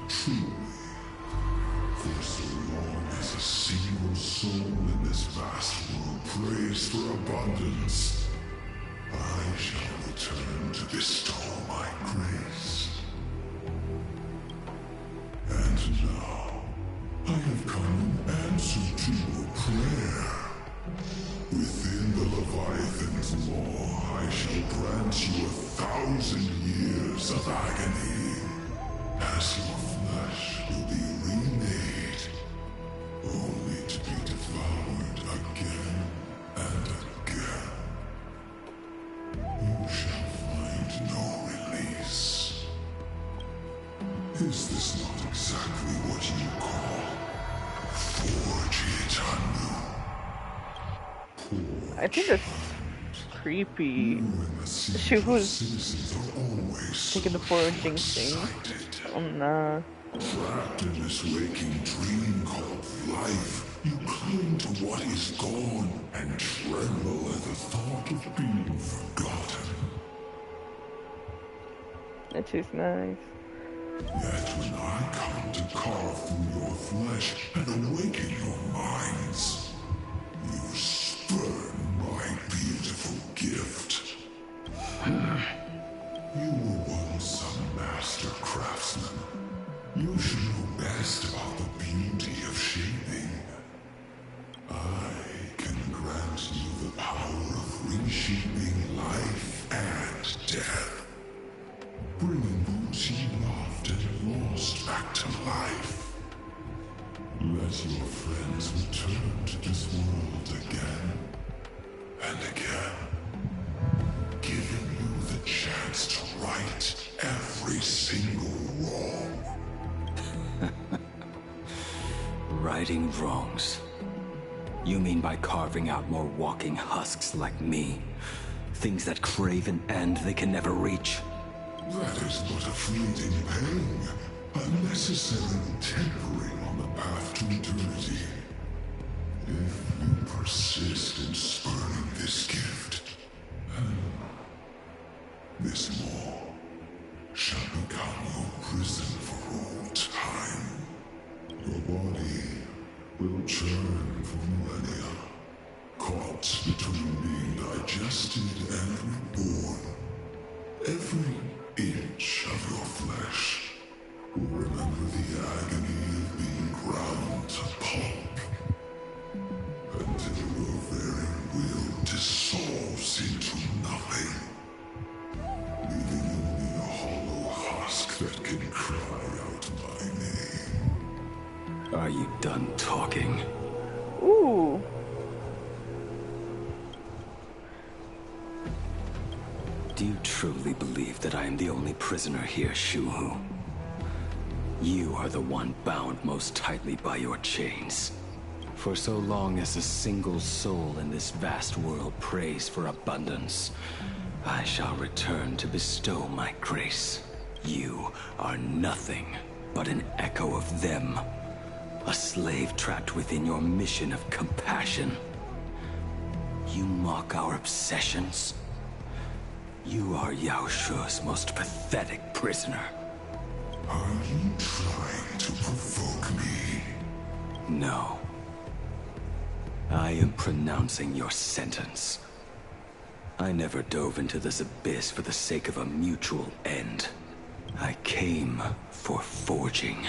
Speaker 18: truly. For so long as a single soul in this vast world prays for abundance, I shall return to bestow my grace. And now, I have come in answer to your prayer. Within the Leviathan's maw, I shall grant you 1,000 years of agony, as your flesh will be remade, only to be devoured again and again. You shall find no release. Is this not exactly what you call forge it anew?
Speaker 2: I think that's creepy. Shu-Hu's taking the foraging thing. Oh nah.
Speaker 18: Trapped in this waking dream called life, you cling to what is gone and tremble at the thought of being forgotten.
Speaker 2: That is nice.
Speaker 18: Yet when I come to carve through your flesh and awaken your minds, you spurn my beautiful gift. You were once a master craftsman. You should know best about the beauty of shaping. I can grant you the power of reshaping life and death, bringing booty loved and lost back to life. Let your friends return to this world again and again, giving you the chance to right every single wrong.
Speaker 11: Righting wrongs. You mean by carving out more walking husks like me? Things that crave an end they can never reach?
Speaker 18: That is but a fleeting pang, unnecessarily tempering on the path to eternity. If you persist in spurning this gift, this maw shall become your prison for all time. Your body will churn for millennia, caught between being digested and reborn. Every inch of your flesh will remember the agony of being ground to pulp, until your very will dissolves into nothing, leaving only a hollow husk that can cry out my name.
Speaker 11: Are you done talking?
Speaker 2: Ooh.
Speaker 11: Do you truly believe that I am the only prisoner here, Shuhu? You are the one bound most tightly by your chains. For so long as a single soul in this vast world prays for abundance, I shall return to bestow my grace. You are nothing but an echo of them. A slave trapped within your mission of compassion. You mock our obsessions. You are Yao Shu's most pathetic prisoner.
Speaker 18: Are you trying to provoke me?
Speaker 11: No. I am pronouncing your sentence. I never dove into this abyss for the sake of a mutual end. I came for forging.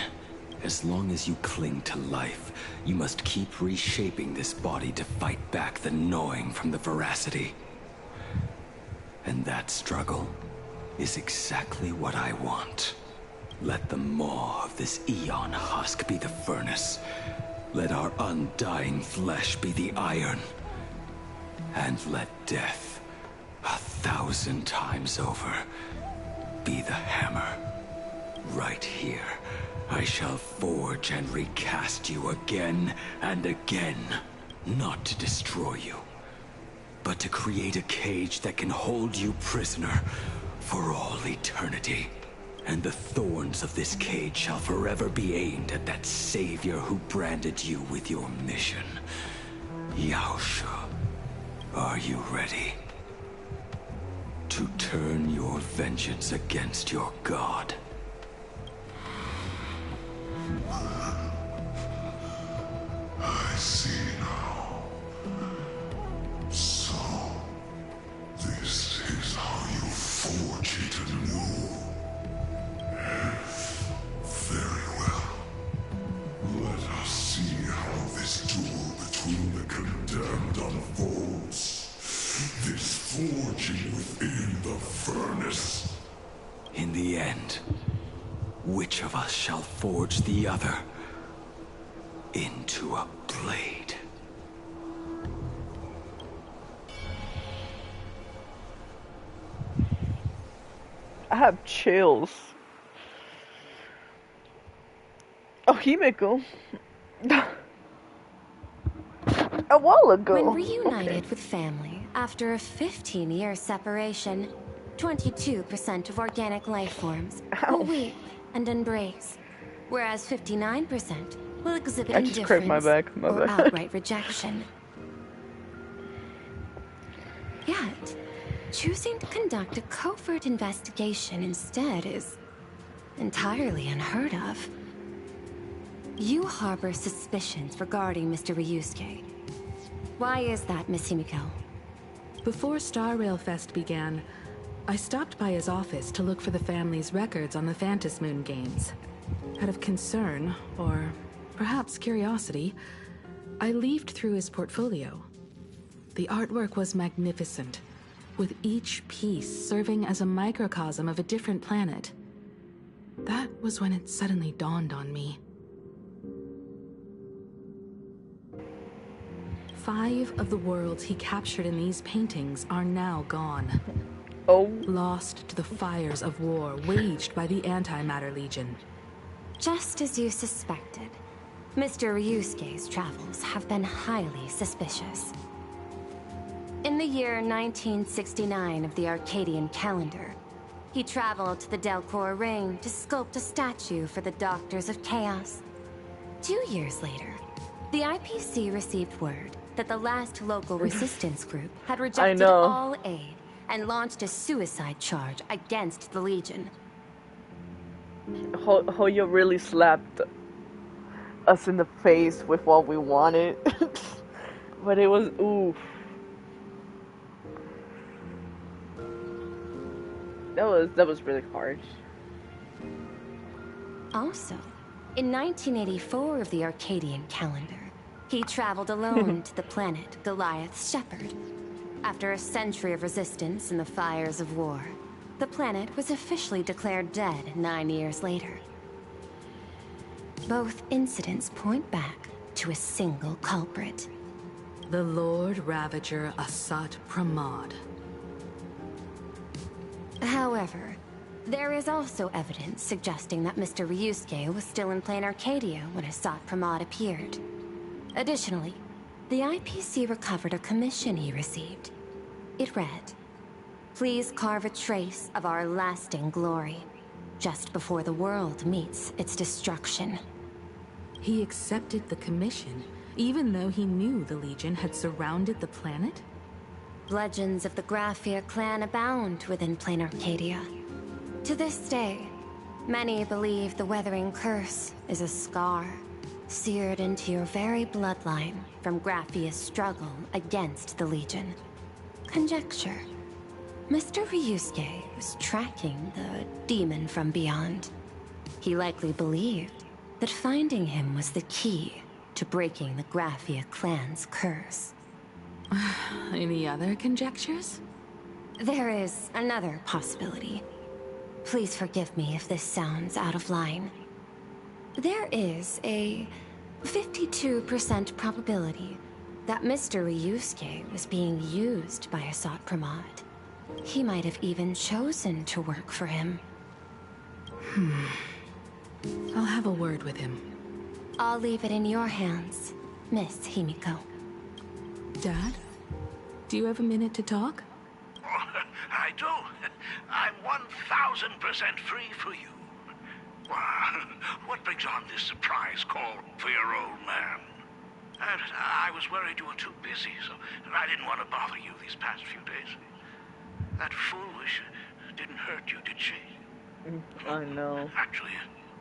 Speaker 11: As long as you cling to life, you must keep reshaping this body to fight back the gnawing from the veracity. And that struggle is exactly what I want. Let the maw of this Eon husk be the furnace. Let our undying flesh be the iron. And let death, 1,000 times over, be the hammer. Right here, I shall forge and recast you again and again. Not to destroy you, but to create a cage that can hold you prisoner for all eternity. And the thorns of this cage shall forever be aimed at that savior who branded you with your mission. Yao Shu, are you ready? To turn your vengeance against your god?
Speaker 18: I see now. So, this is how you forge it anew. Very well. Let us see how this duel between the condemned unfolds. This forging within the furnace.
Speaker 11: In the end, which of us shall forge the other into a blade?
Speaker 2: I have chills. Oh, Himeko. A while ago.
Speaker 12: When reunited with family after a 15-year separation, 22% of organic life forms will weep and embrace, whereas 59% will exhibit
Speaker 2: I just cracked my
Speaker 12: indifference
Speaker 2: back. My
Speaker 12: or
Speaker 2: bad.
Speaker 12: outright rejection. Yet, choosing to conduct a covert investigation instead is entirely unheard of. You harbor suspicions regarding Mr. Ryusuke. Why is that, Miss Himiko?
Speaker 10: Before Star Rail Fest began, I stopped by his office to look for the family's records on the Phantom Moon games. Out of concern, or perhaps curiosity, I leafed through his portfolio. The artwork was magnificent, with each piece serving as a microcosm of a different planet. That was when it suddenly dawned on me. 5 of the worlds he captured in these paintings are now gone.
Speaker 2: Oh.
Speaker 10: Lost to the fires of war waged by the Antimatter Legion.
Speaker 12: Just as you suspected, Mr. Ryusuke's travels have been highly suspicious. In the year 1969 of the Arcadian calendar, he traveled to the Delcor Ring to sculpt a statue for the Doctors of Chaos. 2 years later, the IPC received word that the last local resistance group had rejected all aid and launched a suicide charge against the Legion.
Speaker 2: Hoyo really slapped us in the face with what we wanted. But it was oof. That was really harsh.
Speaker 12: Also, in 1984 of the Arcadian calendar, he traveled alone to the planet Goliath's Shepherd. After a century of resistance in the fires of war, the planet was officially declared dead 9 years later. Both incidents point back to a single culprit.
Speaker 10: The Lord Ravager Asat Pramod.
Speaker 12: However, there is also evidence suggesting that Mr. Ryusuke was still in plain Arcadia when Asat Pramod appeared. Additionally, the IPC recovered a commission he received. It read, "Please carve a trace of our lasting glory, just before the world meets its destruction."
Speaker 10: He accepted the commission, even though he knew the Legion had surrounded the planet?
Speaker 12: Legends of the Graphia clan abound within plain Arcadia. To this day, many believe the Weathering Curse is a scar seared into your very bloodline from Graphia's struggle against the Legion. Conjecture. Mr. Ryusuke was tracking the demon from beyond. He likely believed that finding him was the key to breaking the Graphia clan's curse.
Speaker 10: Any other conjectures?
Speaker 12: There is another possibility. Please forgive me if this sounds out of line. There is a 52% probability that Mr. Ryusuke was being used by Asat Pramod. He might have even chosen to work for him.
Speaker 10: I'll have a word with him.
Speaker 12: I'll leave it in your hands, Miss Himiko.
Speaker 10: Dad? Do you have a minute to talk?
Speaker 19: I do. I'm 1000% free for you. What brings on this surprise call for your old man? I was worried you were too busy, so I didn't want to bother you these past few days. That foolish didn't hurt you, did she?
Speaker 2: I know.
Speaker 19: Actually,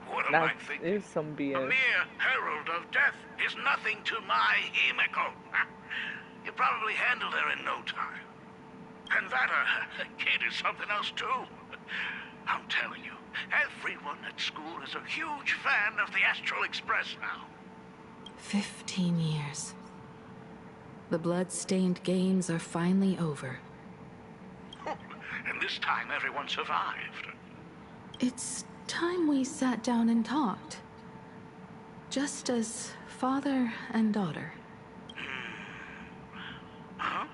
Speaker 19: what am I thinking?
Speaker 2: Is some BS.
Speaker 19: A mere herald of death is nothing to my Himiko. You probably handled her in no time. And that kid is something else too. I'm telling you, everyone at school is a huge fan of the Astral Express now.
Speaker 10: 15 years. The blood-stained games are finally over.
Speaker 19: And this time everyone survived.
Speaker 10: It's time we sat down and talked. Just as father and daughter.
Speaker 19: Huh?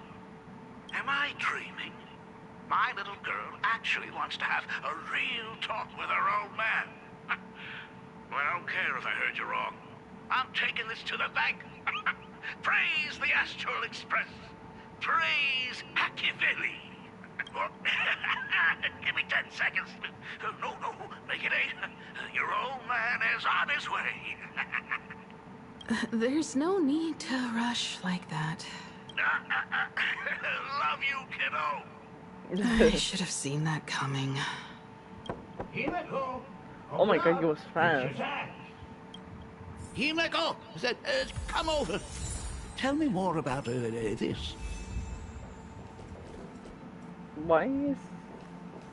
Speaker 19: Am I dreaming? My little girl actually wants to have a real talk with her old man. Well, I don't care if I heard you wrong. I'm taking this to the bank. Praise the Astral Express. Praise Machiavelli. Give me 10 seconds. No, make it 8. Your old man is on his way.
Speaker 10: There's no need to rush like that.
Speaker 19: Love you, kiddo.
Speaker 10: I should have seen that coming.
Speaker 21: Himeko!
Speaker 2: Oh my god, he was fast.
Speaker 19: Himeko! Come over. Tell me more about this.
Speaker 2: Why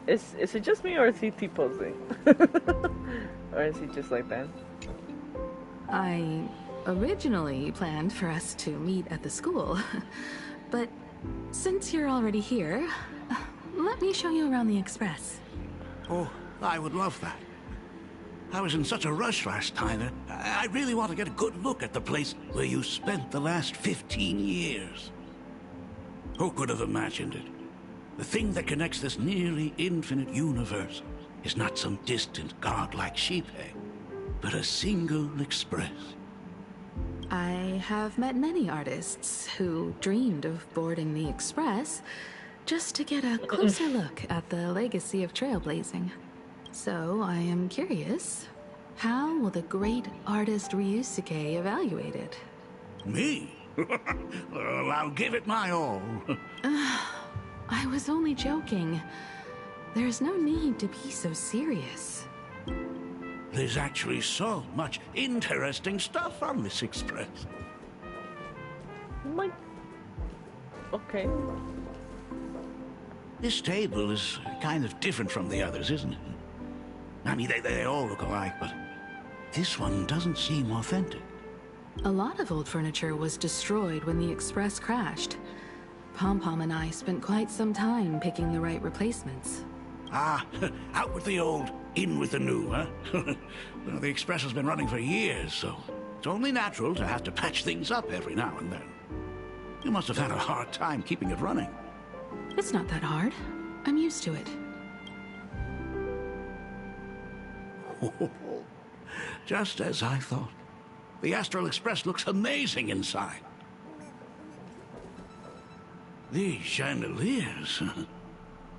Speaker 2: is it just me, or is he T-posing? Or is he just like that?
Speaker 10: I originally planned for us to meet at the school, but since you're already here, let me show you around the Express.
Speaker 19: Oh, I would love that. I was in such a rush last time. I really want to get a good look at the place where you spent the last 15 years. Who could have imagined it? The thing that connects this nearly infinite universe is not some distant godlike sheep egg, but a single express.
Speaker 10: I have met many artists who dreamed of boarding the Express just to get a closer look at the legacy of trailblazing. So I am curious, how will the great artist Ryusuke evaluate it?
Speaker 19: Me? Well, I'll give it my all.
Speaker 10: I was only joking. There's no need to be so serious.
Speaker 19: There's actually so much interesting stuff on this express.
Speaker 2: Like, okay.
Speaker 19: This table is kind of different from the others, isn't it? I mean, they all look alike, but this one doesn't seem authentic.
Speaker 10: A lot of old furniture was destroyed when the Express crashed. Pom-Pom and I spent quite some time picking the right replacements.
Speaker 19: Ah, out with the old, in with the new, huh? Well, the Express has been running for years, so it's only natural to have to patch things up every now and then. You must have had a hard time keeping it running.
Speaker 10: It's not that hard. I'm used to it.
Speaker 19: Just as I thought. The Astral Express looks amazing inside. These chandeliers.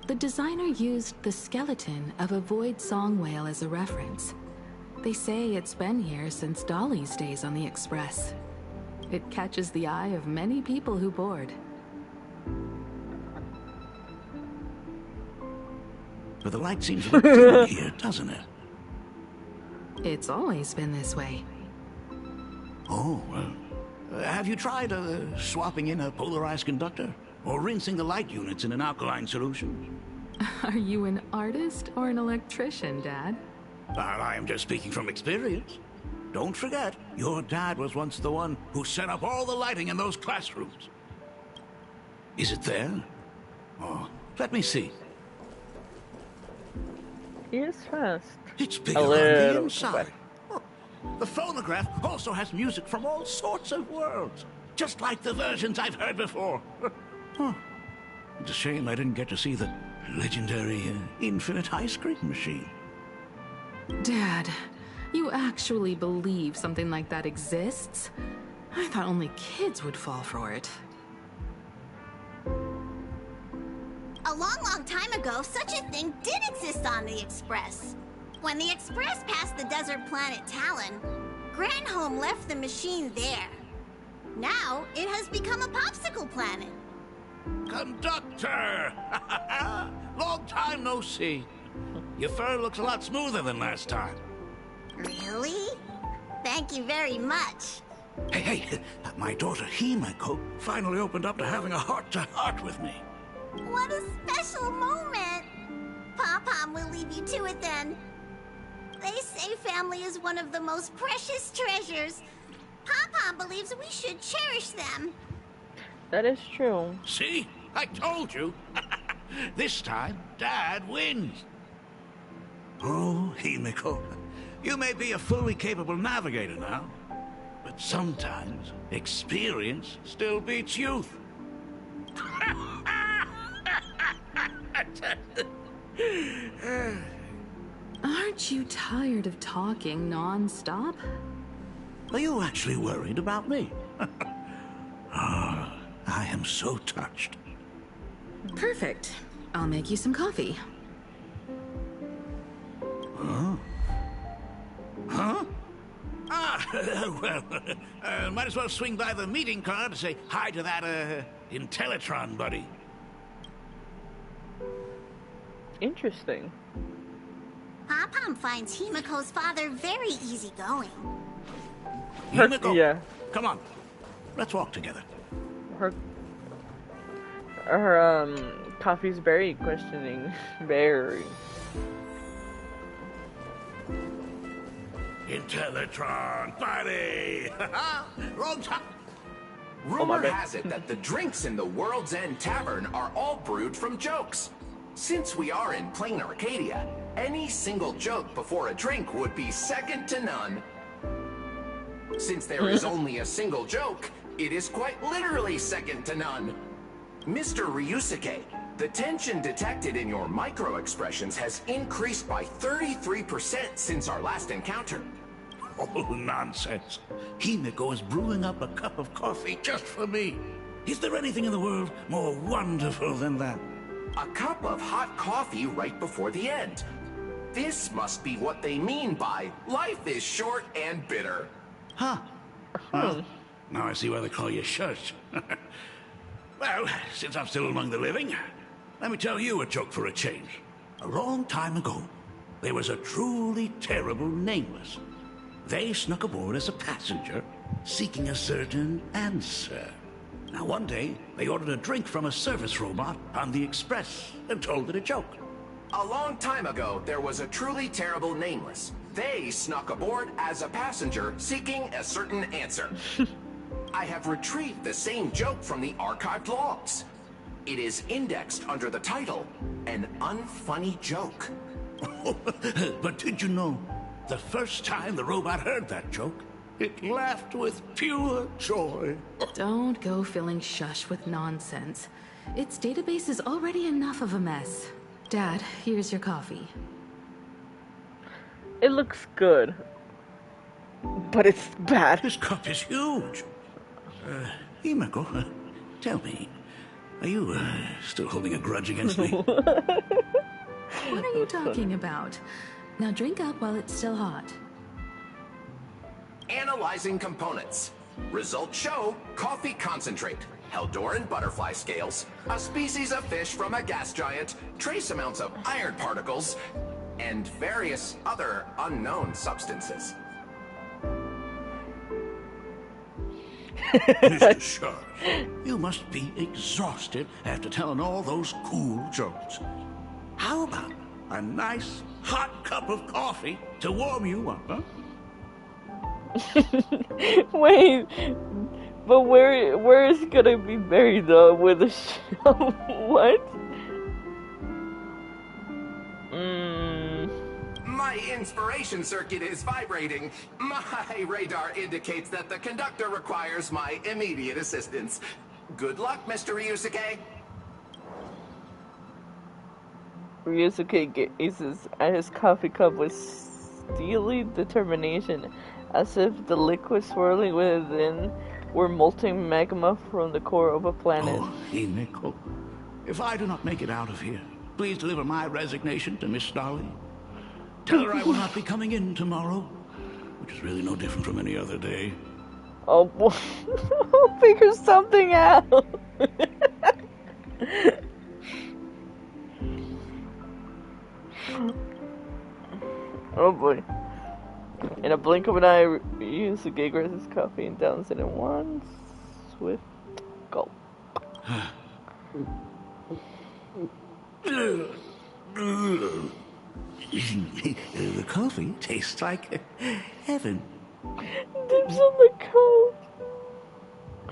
Speaker 10: The designer used the skeleton of a void song whale as a reference. They say it's been here since Dolly's days on the Express. It catches the eye of many people who board.
Speaker 19: But the light seems a bit dim here, doesn't it?
Speaker 10: It's always been this way.
Speaker 19: Oh, well. Have you tried swapping in a polarized conductor? Or rinsing the light units in an alkaline solution?
Speaker 10: Are you an artist or an electrician, Dad?
Speaker 19: I am just speaking from experience. Don't forget, your dad was once the one who set up all the lighting in those classrooms. Is it there? Oh, let me see.
Speaker 2: He is fast.
Speaker 19: It's bigger on the inside. Oh, the phonograph also has music from all sorts of worlds, just like the versions I've heard before. Oh, it's a shame I didn't get to see the legendary infinite ice cream machine.
Speaker 10: Dad, you actually believe something like that exists? I thought only kids would fall for it.
Speaker 5: A long, long time ago, such a thing did exist on the Express. When the Express passed the desert planet Talon, Granholm left the machine there. Now, it has become a popsicle planet.
Speaker 19: Conductor! Long time no see. Your fur looks a lot smoother than last time.
Speaker 5: Really? Thank you very much.
Speaker 19: Hey, my daughter Himeko finally opened up to having a heart-to-heart with me.
Speaker 5: What a special moment! Pom-Pom will leave you to it then. They say family is one of the most precious treasures. Pom-Pom believes we should cherish them.
Speaker 2: That is true.
Speaker 19: See? I told you. This time, Dad wins. Oh, Himeko, you may be a fully capable navigator now, but sometimes experience still beats youth.
Speaker 10: Aren't you tired of talking non-stop?
Speaker 19: Are you actually worried about me? Ah, I am so touched.
Speaker 10: Perfect. I'll make you some coffee.
Speaker 19: Huh? Huh? Ah, well, might as well swing by the meeting car to say hi to that, Intellitron buddy.
Speaker 2: Interesting.
Speaker 5: Pom-Pom finds Himiko's father very easygoing.
Speaker 2: Himiko, yeah.
Speaker 9: Come on, let's walk together.
Speaker 2: Her coffee's very questioning. Very.
Speaker 9: Intellitron, buddy! Wrong time.
Speaker 13: Rumor has it that the drinks in the World's End Tavern are all brewed from jokes. Since we are in plain Arcadia, any single joke before a drink would be second to none. Since there is only a single joke, it is quite literally second to none. Mr. Ryusuke, the tension detected in your micro-expressions has increased by 33% since our last encounter.
Speaker 9: Oh, nonsense. Himiko is brewing up a cup of coffee just for me. Is there anything in the world more wonderful than that?
Speaker 13: A cup of hot coffee right before the end. This must be what they mean by life is short and bitter.
Speaker 9: Huh. Well, now I see why they call you Shush. Well, since I'm still among the living, let me tell you a joke for a change. A long time ago, there was a truly terrible nameless. They snuck aboard as a passenger, seeking a certain answer. Now, one day, they ordered a drink from a service robot on the express and told it a joke.
Speaker 13: A long time ago, there was a truly terrible nameless. They snuck aboard as a passenger, seeking a certain answer. I have retrieved the same joke from the archived logs. It is indexed under the title, An Unfunny Joke.
Speaker 9: But did you know, the first time the robot heard that joke, it laughed with pure joy.
Speaker 10: Don't go filling Shush with nonsense. Its database is already enough of a mess. Dad, here's your coffee.
Speaker 2: It looks good, but it's bad.
Speaker 9: This cup is huge. Himiko, tell me, are you still holding a grudge against me?
Speaker 10: What are you talking about? Now drink up while it's still hot.
Speaker 13: Analyzing components. Results show coffee concentrate, Heldoran butterfly scales, a species of fish from a gas giant, trace amounts of iron particles, and various other unknown substances.
Speaker 9: Mr. Shush, you must be exhausted after telling all those cool jokes. How about a nice hot cup of coffee to warm you up, huh?
Speaker 2: Wait, but where is it gonna be buried though? With a show? What?
Speaker 13: My inspiration circuit is vibrating. My radar indicates that the conductor requires my immediate assistance. Good luck, Mr. Ryusuke.
Speaker 2: Ryusuke gazes at his coffee cup with steely determination, as if the liquid swirling within were molten magma from the core of a planet.
Speaker 9: Oh, Himiko, if I do not make it out of here, please deliver my resignation to Miss Starly. Tell her I will not be coming in tomorrow, which is really no different from any other day.
Speaker 2: Oh boy, I'll figure something out. Oh boy. In a blink of an eye, Ryusuke grabs his coffee and downs it in one swift gulp.
Speaker 9: The coffee tastes like heaven.
Speaker 2: Dips on the cup.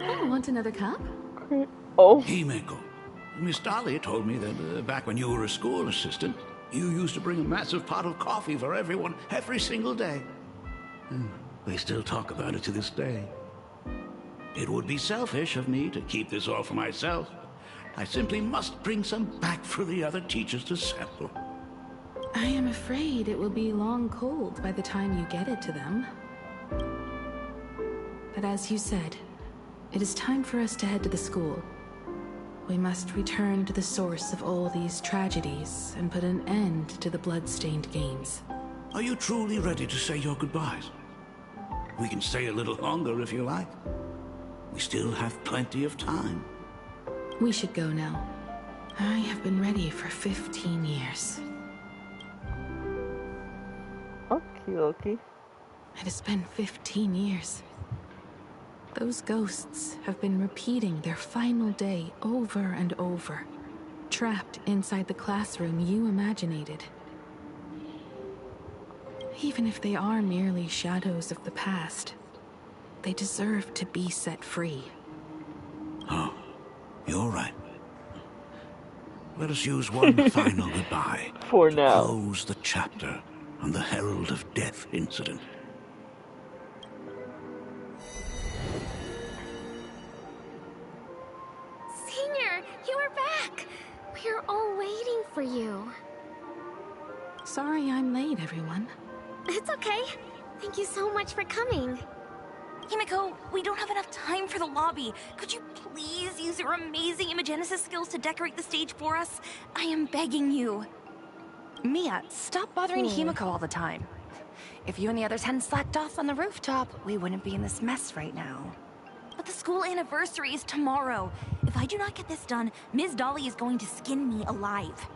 Speaker 10: Oh, want another cup?
Speaker 2: Oh.
Speaker 9: Himiko, Miss Dahlia told me that back when you were a school assistant, you used to bring a massive pot of coffee for everyone every single day. They still talk about it to this day. It would be selfish of me to keep this all for myself. I simply must bring some back for the other teachers to sample.
Speaker 10: I am afraid it will be long cold by the time you get it to them. But as you said, it is time for us to head to the school. We must return to the source of all these tragedies and put an end to the blood-stained games.
Speaker 9: Are you truly ready to say your goodbyes? We can stay a little longer if you like. We still have plenty of time.
Speaker 10: We should go now. I have been ready for 15 years.
Speaker 2: Okay.
Speaker 10: It has been 15 years. Those ghosts have been repeating their final day over and over, trapped inside the classroom you imaginated. Even if they are merely shadows of the past, they deserve to be set free.
Speaker 9: Oh, you're right. Let us use one final goodbye
Speaker 2: for
Speaker 9: to
Speaker 2: now.
Speaker 9: Close the chapter on the Herald of Death incident.
Speaker 16: Senior, you are back! We're all waiting for you.
Speaker 10: Sorry I'm late, everyone.
Speaker 16: It's okay. Thank you so much for coming.
Speaker 3: Himiko, we don't have enough time for the lobby. Could you please use your amazing Imagenesis skills to decorate the stage for us? I am begging you.
Speaker 20: Mia, stop bothering Himiko all the time. If you and the others hadn't slacked off on the rooftop, we wouldn't be in this mess right now.
Speaker 3: But the school anniversary is tomorrow. If I do not get this done, Ms. Dolly is going to skin me alive.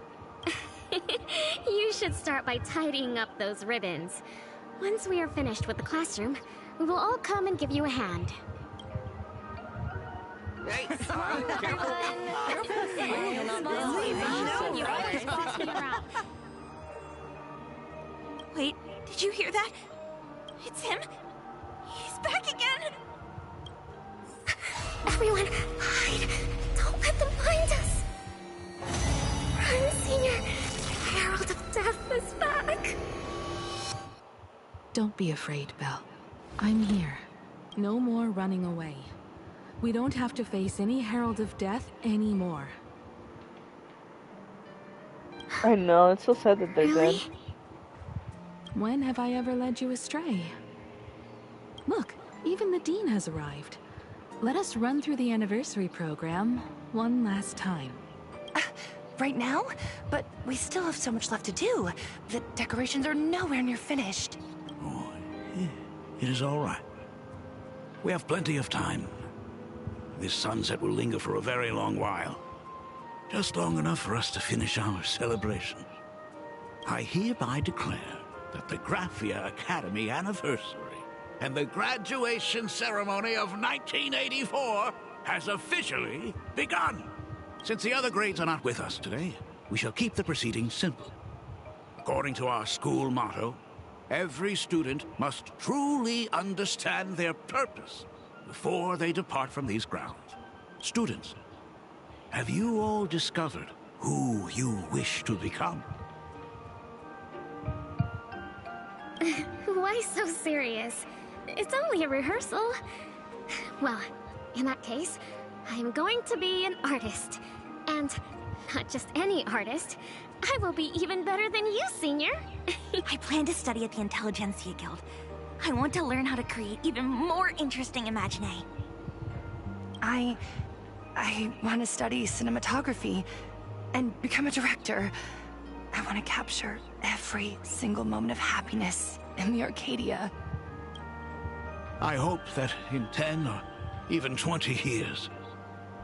Speaker 16: You should start by tidying up those ribbons. Once we are finished with the classroom, we will all come and give you a hand.
Speaker 3: Wait, did you hear that? It's him. He's back again.
Speaker 16: Everyone, hide! Don't let them find us! Run, Senior! The Herald of Death is back!
Speaker 10: Don't be afraid, Belle. I'm here. No more running away. We don't have to face any Herald of Death anymore.
Speaker 2: I know, it's so sad that they're dead.
Speaker 10: When have I ever led you astray? Look, even the Dean has arrived. Let us run through the anniversary program one last time.
Speaker 20: Right now? But we still have so much left to do. The decorations are nowhere near finished.
Speaker 9: Oh, it is all right. We have plenty of time. This sunset will linger for a very long while. Just long enough for us to finish our celebration. I hereby declare that the Graphia Academy anniversary and the graduation ceremony of 1984 has officially begun. Since the other grades are not with us today, we shall keep the proceedings simple. According to our school motto, every student must truly understand their purpose before they depart from these grounds. Students, have you all discovered who you wish to become?
Speaker 16: Why so serious? It's only a rehearsal. Well, in that case, I'm going to be an artist. And not just any artist. I will be even better than you, Senior.
Speaker 3: I plan to study at the Intelligentsia Guild. I want to learn how to create even more interesting imaginae.
Speaker 20: I want to study cinematography and become a director. I want to capture every single moment of happiness in the Arcadia.
Speaker 9: I hope that in 10 or even 20 years,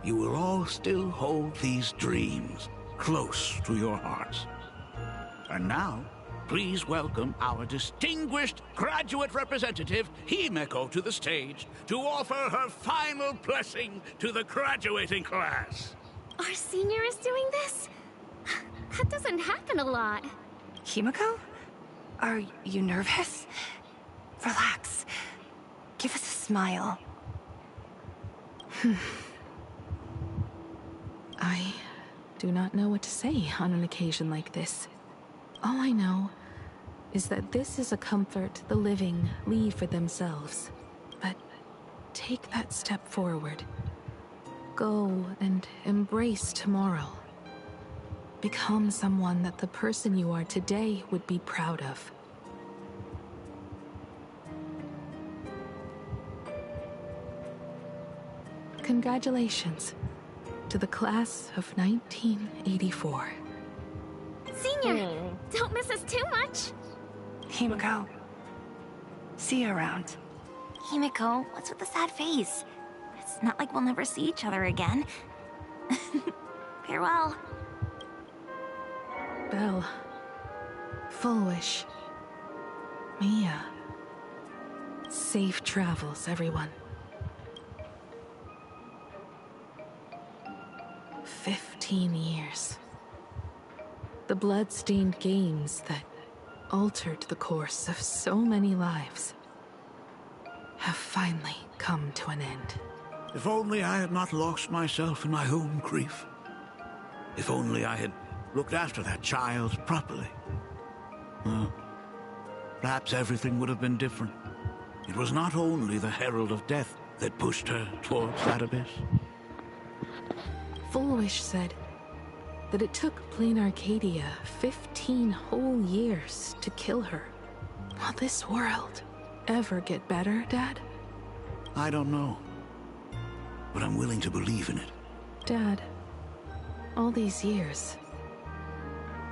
Speaker 9: you will all still hold these dreams close to your hearts. And now, please welcome our distinguished graduate representative, Himiko, to the stage to offer her final blessing to the graduating class.
Speaker 16: Our senior is doing this? That doesn't happen a lot.
Speaker 20: Himiko? Are you nervous? Relax. Give us a smile.
Speaker 10: I do not know what to say on an occasion like this. All I know is that this is a comfort the living leave for themselves. But take that step forward. Go and embrace tomorrow. Become someone that the person you are today would be proud of. Congratulations to the class of 1984.
Speaker 16: Senior, don't miss us too much.
Speaker 20: Himiko, see you around.
Speaker 3: Himiko, what's with the sad face? It's not like we'll never see each other again. Farewell.
Speaker 10: spell. Full wish. Mia. Safe travels, everyone. 15 years. The blood-stained games that altered the course of so many lives have finally come to an end.
Speaker 9: If only I had not lost myself in my own grief. If only I had looked after that child properly. Well, perhaps everything would have been different. It was not only the Herald of Death that pushed her towards that abyss.
Speaker 10: Full Wish said that it took Plain Arcadia 15 whole years to kill her. Will this world ever get better, Dad?
Speaker 9: I don't know, but I'm willing to believe in it.
Speaker 10: Dad, all these years,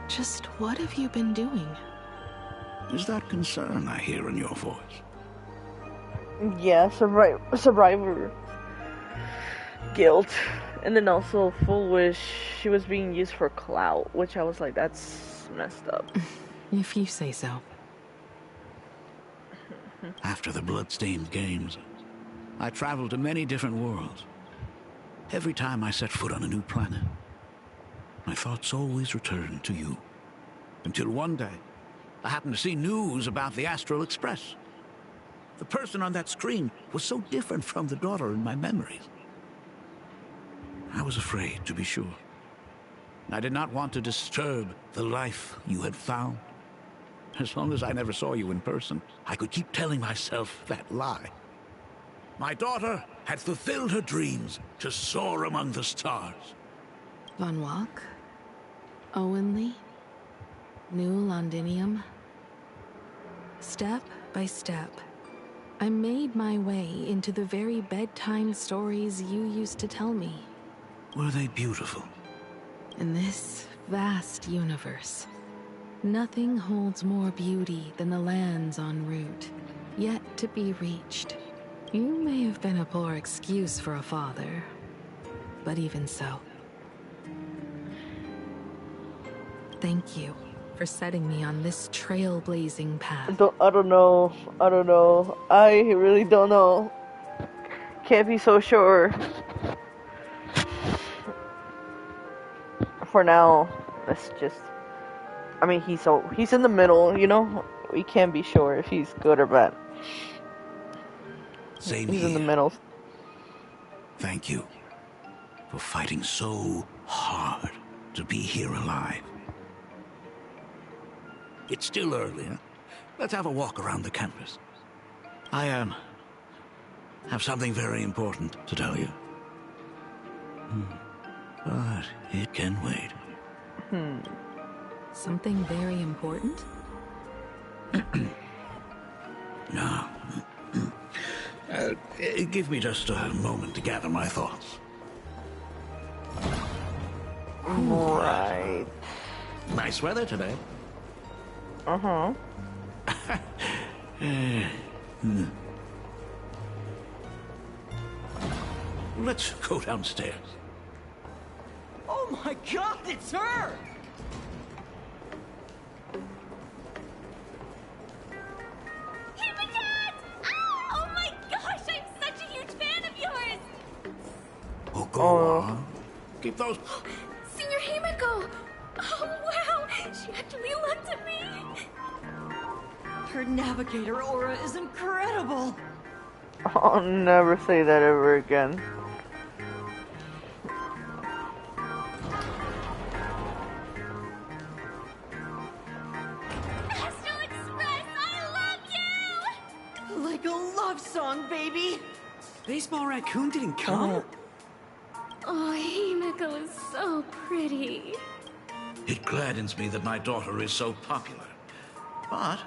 Speaker 10: just what have you been doing?
Speaker 9: Is that concern I hear in your voice?
Speaker 2: Yeah, survivor guilt. And then also Full Wish, she was being used for clout, which I was like, that's messed up.
Speaker 10: If you say so.
Speaker 9: After the blood-stained games, I traveled to many different worlds. Every time I set foot on a new planet, my thoughts always returned to you. Until one day, I happened to see news about the Astral Express. The person on that screen was so different from the daughter in my memories. I was afraid, to be sure. I did not want to disturb the life you had found. As long as I never saw you in person, I could keep telling myself that lie. My daughter had fulfilled her dreams to soar among the stars.
Speaker 10: Von Walk? Owenly? New Londinium? Step by step, I made my way into the very bedtime stories you used to tell me.
Speaker 9: Were they beautiful?
Speaker 10: In this vast universe, nothing holds more beauty than the lands en route, yet to be reached. You may have been a poor excuse for a father, but even so. Thank you for setting me on this trailblazing path.
Speaker 2: I don't know. I really don't know. Can't be so sure. For now, let's just... I mean, he's in the middle, you know? We can't be sure if he's good or bad.
Speaker 9: Same
Speaker 2: he's
Speaker 9: here.
Speaker 2: In the middle.
Speaker 9: Thank you for fighting so hard to be here alive. It's still early, huh? Let's have a walk around the campus. I have something very important to tell you. But it can wait.
Speaker 10: Something very important?
Speaker 9: No. Give me just a moment to gather my thoughts.
Speaker 2: Right.
Speaker 9: Nice weather today.
Speaker 2: Uh-huh.
Speaker 9: Let's go downstairs.
Speaker 1: Oh my god, it's her!
Speaker 3: Hey, my dad! Oh my gosh, I'm such a huge fan of yours!
Speaker 9: Oh, go on. Keep those...
Speaker 3: Senior Himiko! Oh wow, she actually looked at me!
Speaker 1: Her navigator aura is incredible!
Speaker 2: I'll never say that ever again.
Speaker 3: Astral Express, I love you!
Speaker 1: Like a love song, baby!
Speaker 8: Baseball Raccoon didn't come?
Speaker 16: Oh, Himiko is so pretty.
Speaker 9: It gladdens me that my daughter is so popular. But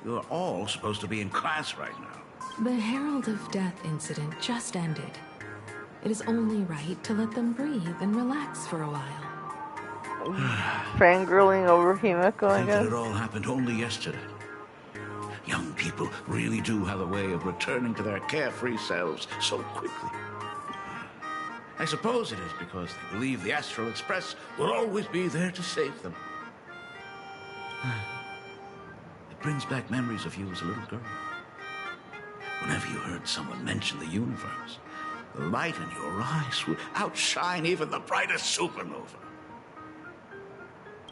Speaker 9: you're all supposed to be in class right now.
Speaker 10: The Herald of Death incident just ended. It is only right to let them breathe and relax for a while.
Speaker 2: Fangirling over Himiko, I
Speaker 9: think
Speaker 2: guess.
Speaker 9: that it all happened only yesterday. Young people really do have a way of returning to their carefree selves so quickly. I suppose it is because they believe the Astral Express will always be there to save them. It brings back memories of you as a little girl. Whenever you heard someone mention the universe, the light in your eyes would outshine even the brightest supernova.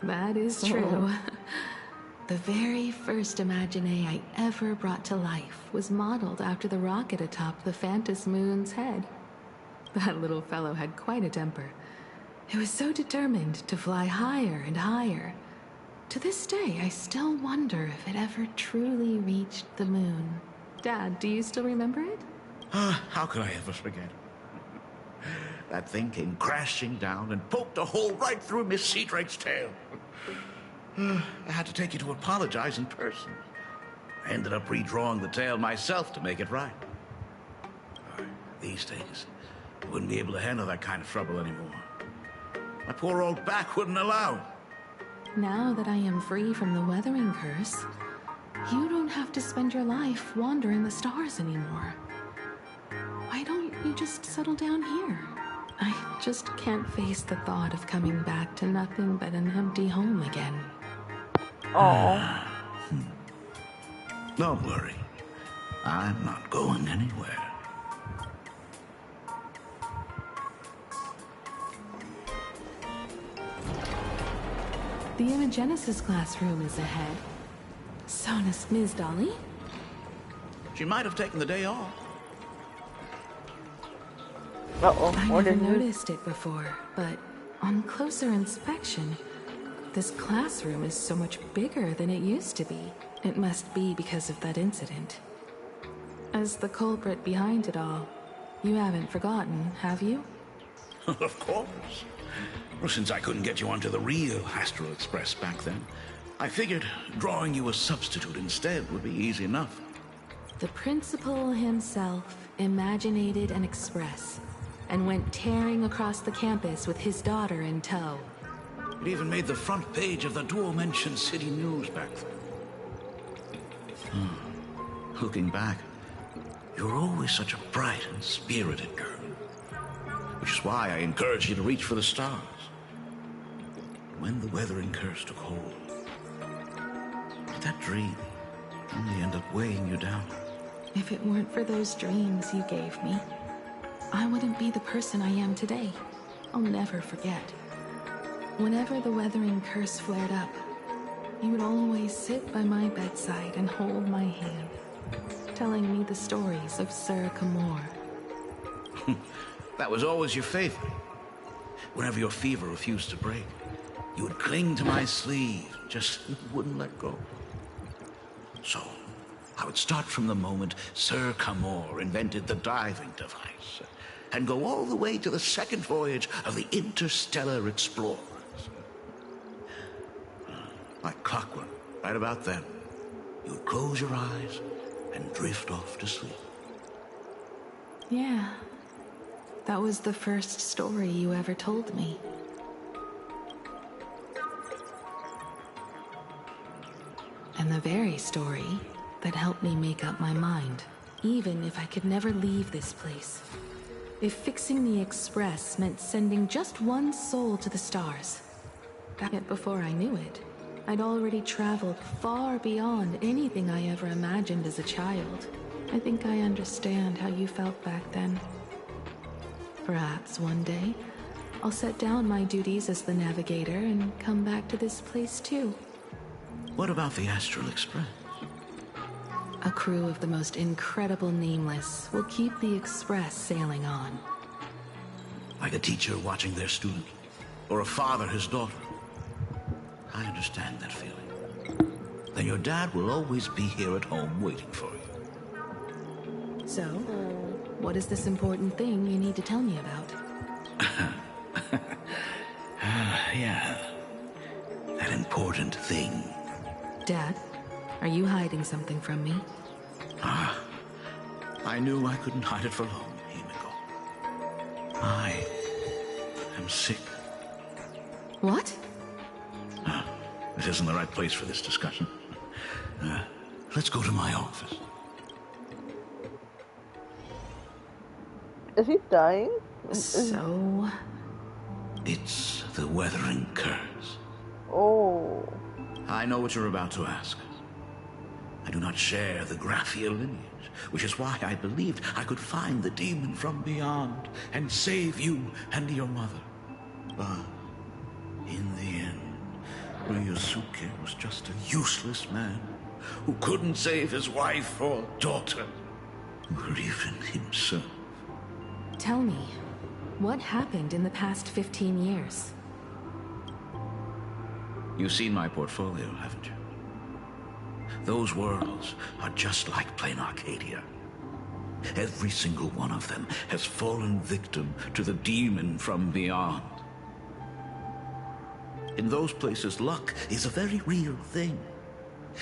Speaker 10: That is true. The very first Imagine I ever brought to life was modeled after the rocket atop the Phantom Moon's head. That little fellow had quite a temper. It was so determined to fly higher and higher. To this day, I still wonder if it ever truly reached the moon. Dad, do you still remember it?
Speaker 9: How could I ever forget? That thing came crashing down and poked a hole right through Miss Seadrake's tail. I had to take you to apologize in person. I ended up redrawing the tail myself to make it right. These days, I wouldn't be able to handle that kind of trouble anymore. My poor old back wouldn't allow it.
Speaker 10: Now that I am free from the weathering curse, you don't have to spend your life wandering the stars anymore. Why don't you just settle down here? I just can't face the thought of coming back to nothing but an empty home again.
Speaker 2: Oh.
Speaker 9: Don't worry. I'm not going anywhere.
Speaker 10: The Imagenesis classroom is ahead. So does Ms. Dolly?
Speaker 9: She might have taken the day off.
Speaker 10: I never noticed it before, but on closer inspection, this classroom is so much bigger than it used to be. It must be because of that incident. As the culprit behind it all, you haven't forgotten, have you?
Speaker 9: Of course. Well, since I couldn't get you onto the real Astral Express back then, I figured drawing you a substitute instead would be easy enough.
Speaker 10: The principal himself imaginated an express and went tearing across the campus with his daughter in tow.
Speaker 9: It even made the front page of the dual-mentioned city news back then. Looking back, you were always such a bright and spirited girl. Which is why I encourage you to reach for the stars. When the weathering curse took hold, did that dream only end up weighing you down?
Speaker 10: If it weren't for those dreams you gave me, I wouldn't be the person I am today. I'll never forget. Whenever the weathering curse flared up, you would always sit by my bedside and hold my hand, telling me the stories of Sir Camor.
Speaker 9: That was always your favorite. Whenever your fever refused to break, you would cling to my sleeve, just wouldn't let go. So, I would start from the moment Sir Camor invented the diving device, and go all the way to the second voyage of the Interstellar Explorers. Like clockwork, right about then, you would close your eyes and drift off to sleep.
Speaker 10: Yeah. That was the first story you ever told me. And the very story that helped me make up my mind, even if I could never leave this place. If fixing the Express meant sending just one soul to the stars. Yet before I knew it, I'd already traveled far beyond anything I ever imagined as a child. I think I understand how you felt back then. Perhaps one day, I'll set down my duties as the navigator and come back to this place too.
Speaker 9: What about the Astral Express?
Speaker 10: A crew of the most incredible nameless will keep the Express sailing on.
Speaker 9: Like a teacher watching their student, or a father his daughter. I understand that feeling. Then your dad will always be here at home waiting for you.
Speaker 10: So, what is this important thing you need to tell me about?
Speaker 9: Yeah. That important thing.
Speaker 10: Dad, are you hiding something from me?
Speaker 9: I knew I couldn't hide it for long, Himiko. I am sick.
Speaker 10: What?
Speaker 9: This isn't the right place for this discussion. Let's go to my office.
Speaker 2: Is he dying?
Speaker 9: It's the weathering curse.
Speaker 2: Oh.
Speaker 9: I know what you're about to ask. I do not share the Graphia lineage, which is why I believed I could find the demon from beyond and save you and your mother. But in the end, Ryosuke was just a useless man who couldn't save his wife or daughter, or even himself.
Speaker 10: Tell me, what happened in the past 15 years?
Speaker 9: You've seen my portfolio, haven't you? Those worlds are just like plain Arcadia. Every single one of them has fallen victim to the demon from beyond. In those places, luck is a very real thing.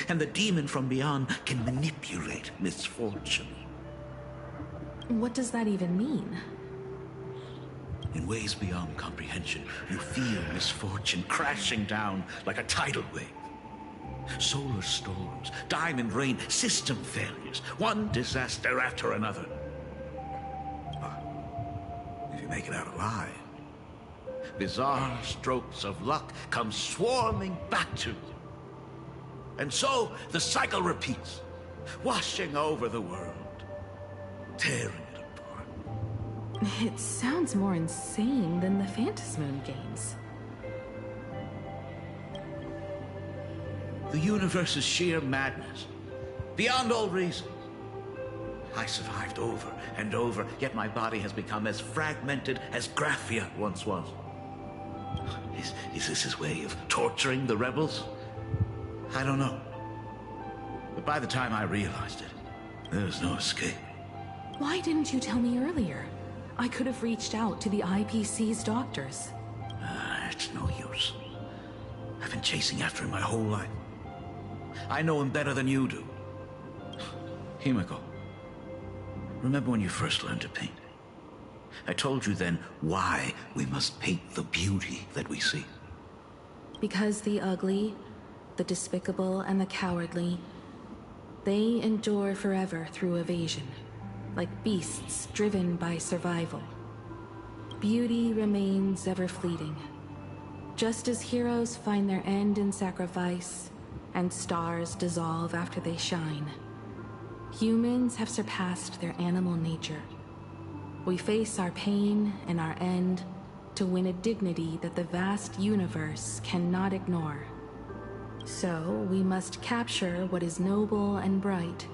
Speaker 9: And the demon from beyond can manipulate misfortune.
Speaker 10: What does that even mean?
Speaker 9: In ways beyond comprehension, you feel misfortune crashing down like a tidal wave. Solar storms, diamond rain, system failures, one disaster after another. But if you make it out alive, bizarre strokes of luck come swarming back to you. And so the cycle repeats, washing over the world, tearing it apart.
Speaker 10: It sounds more insane than the Phantasmoon games.
Speaker 9: The universe is sheer madness, beyond all reason. I survived over and over, yet my body has become as fragmented as Graphia once was. Is this his way of torturing the rebels? I don't know. But by the time I realized it, there was no escape.
Speaker 10: Why didn't you tell me earlier? I could have reached out to the IPC's doctors.
Speaker 9: It's no use. I've been chasing after him my whole life. I know him better than you do. Himiko, remember when you first learned to paint? I told you then why we must paint the beauty that we see.
Speaker 10: Because the ugly, the despicable, and the cowardly, they endure forever through evasion, like beasts driven by survival. Beauty remains ever fleeting. Just as heroes find their end in sacrifice, and stars dissolve after they shine, humans have surpassed their animal nature. We face our pain and our end to win a dignity that the vast universe cannot ignore. So we must capture what is noble and bright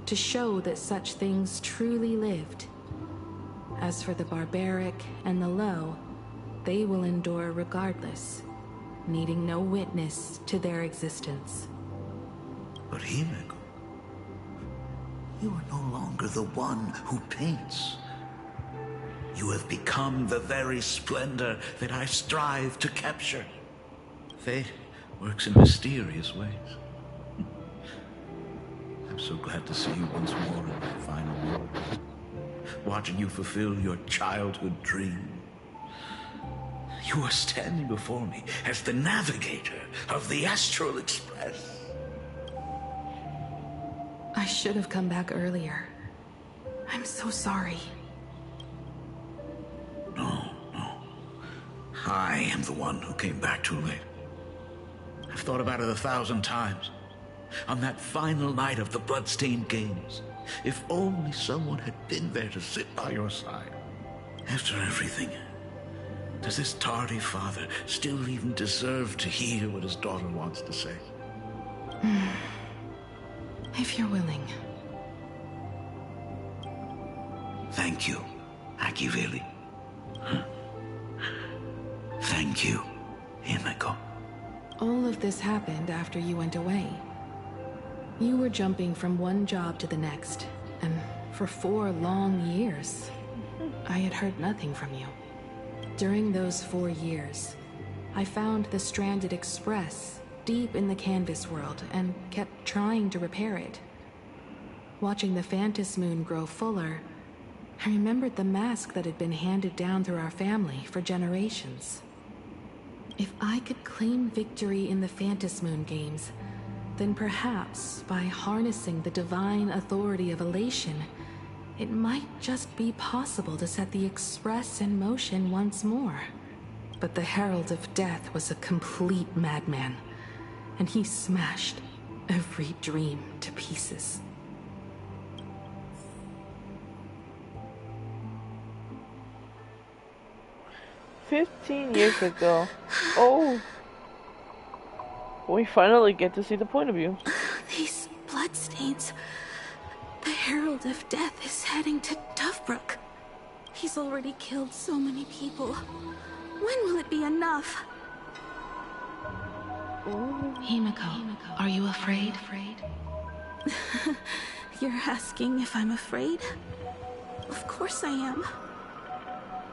Speaker 10: to show that such things truly lived. As for the barbaric and the low, they will endure regardless, needing no witness to their existence.
Speaker 9: But Himiko, you are no longer the one who paints. You have become the very splendor that I strive to capture. Fate works in mysterious ways. I'm so glad to see you once more in my final moments, watching you fulfill your childhood dream. You are standing before me as the navigator of the Astral Express.
Speaker 10: I should have come back earlier. I'm so sorry.
Speaker 9: No. I am the one who came back too late. I've thought about it 1,000 times. On that final night of the Bloodstained Games, if only someone had been there to sit by your side. After everything, does this tardy father still even deserve to hear what his daughter wants to say?
Speaker 10: If you're willing.
Speaker 9: Thank you, Akiveli. Thank you, Himiko.
Speaker 10: All of this happened after you went away. You were jumping from one job to the next, and for 4 long years, I had heard nothing from you. During those 4 years, I found the stranded Express deep in the canvas world and kept trying to repair it. Watching the Phantasmoon grow fuller, I remembered the mask that had been handed down through our family for generations. If I could claim victory in the Phantasmoon games, then perhaps by harnessing the divine authority of elation, it might just be possible to set the Express in motion once more. But the Herald of Death was a complete madman. and he smashed every dream to pieces.
Speaker 2: Years ago. Oh. We finally get to see the point of view.
Speaker 10: These bloodstains. The Herald of Death is heading to Dovebrook. He's already killed so many people. When will it be enough? Himiko, are you afraid? You're asking if I'm afraid? Of course I am.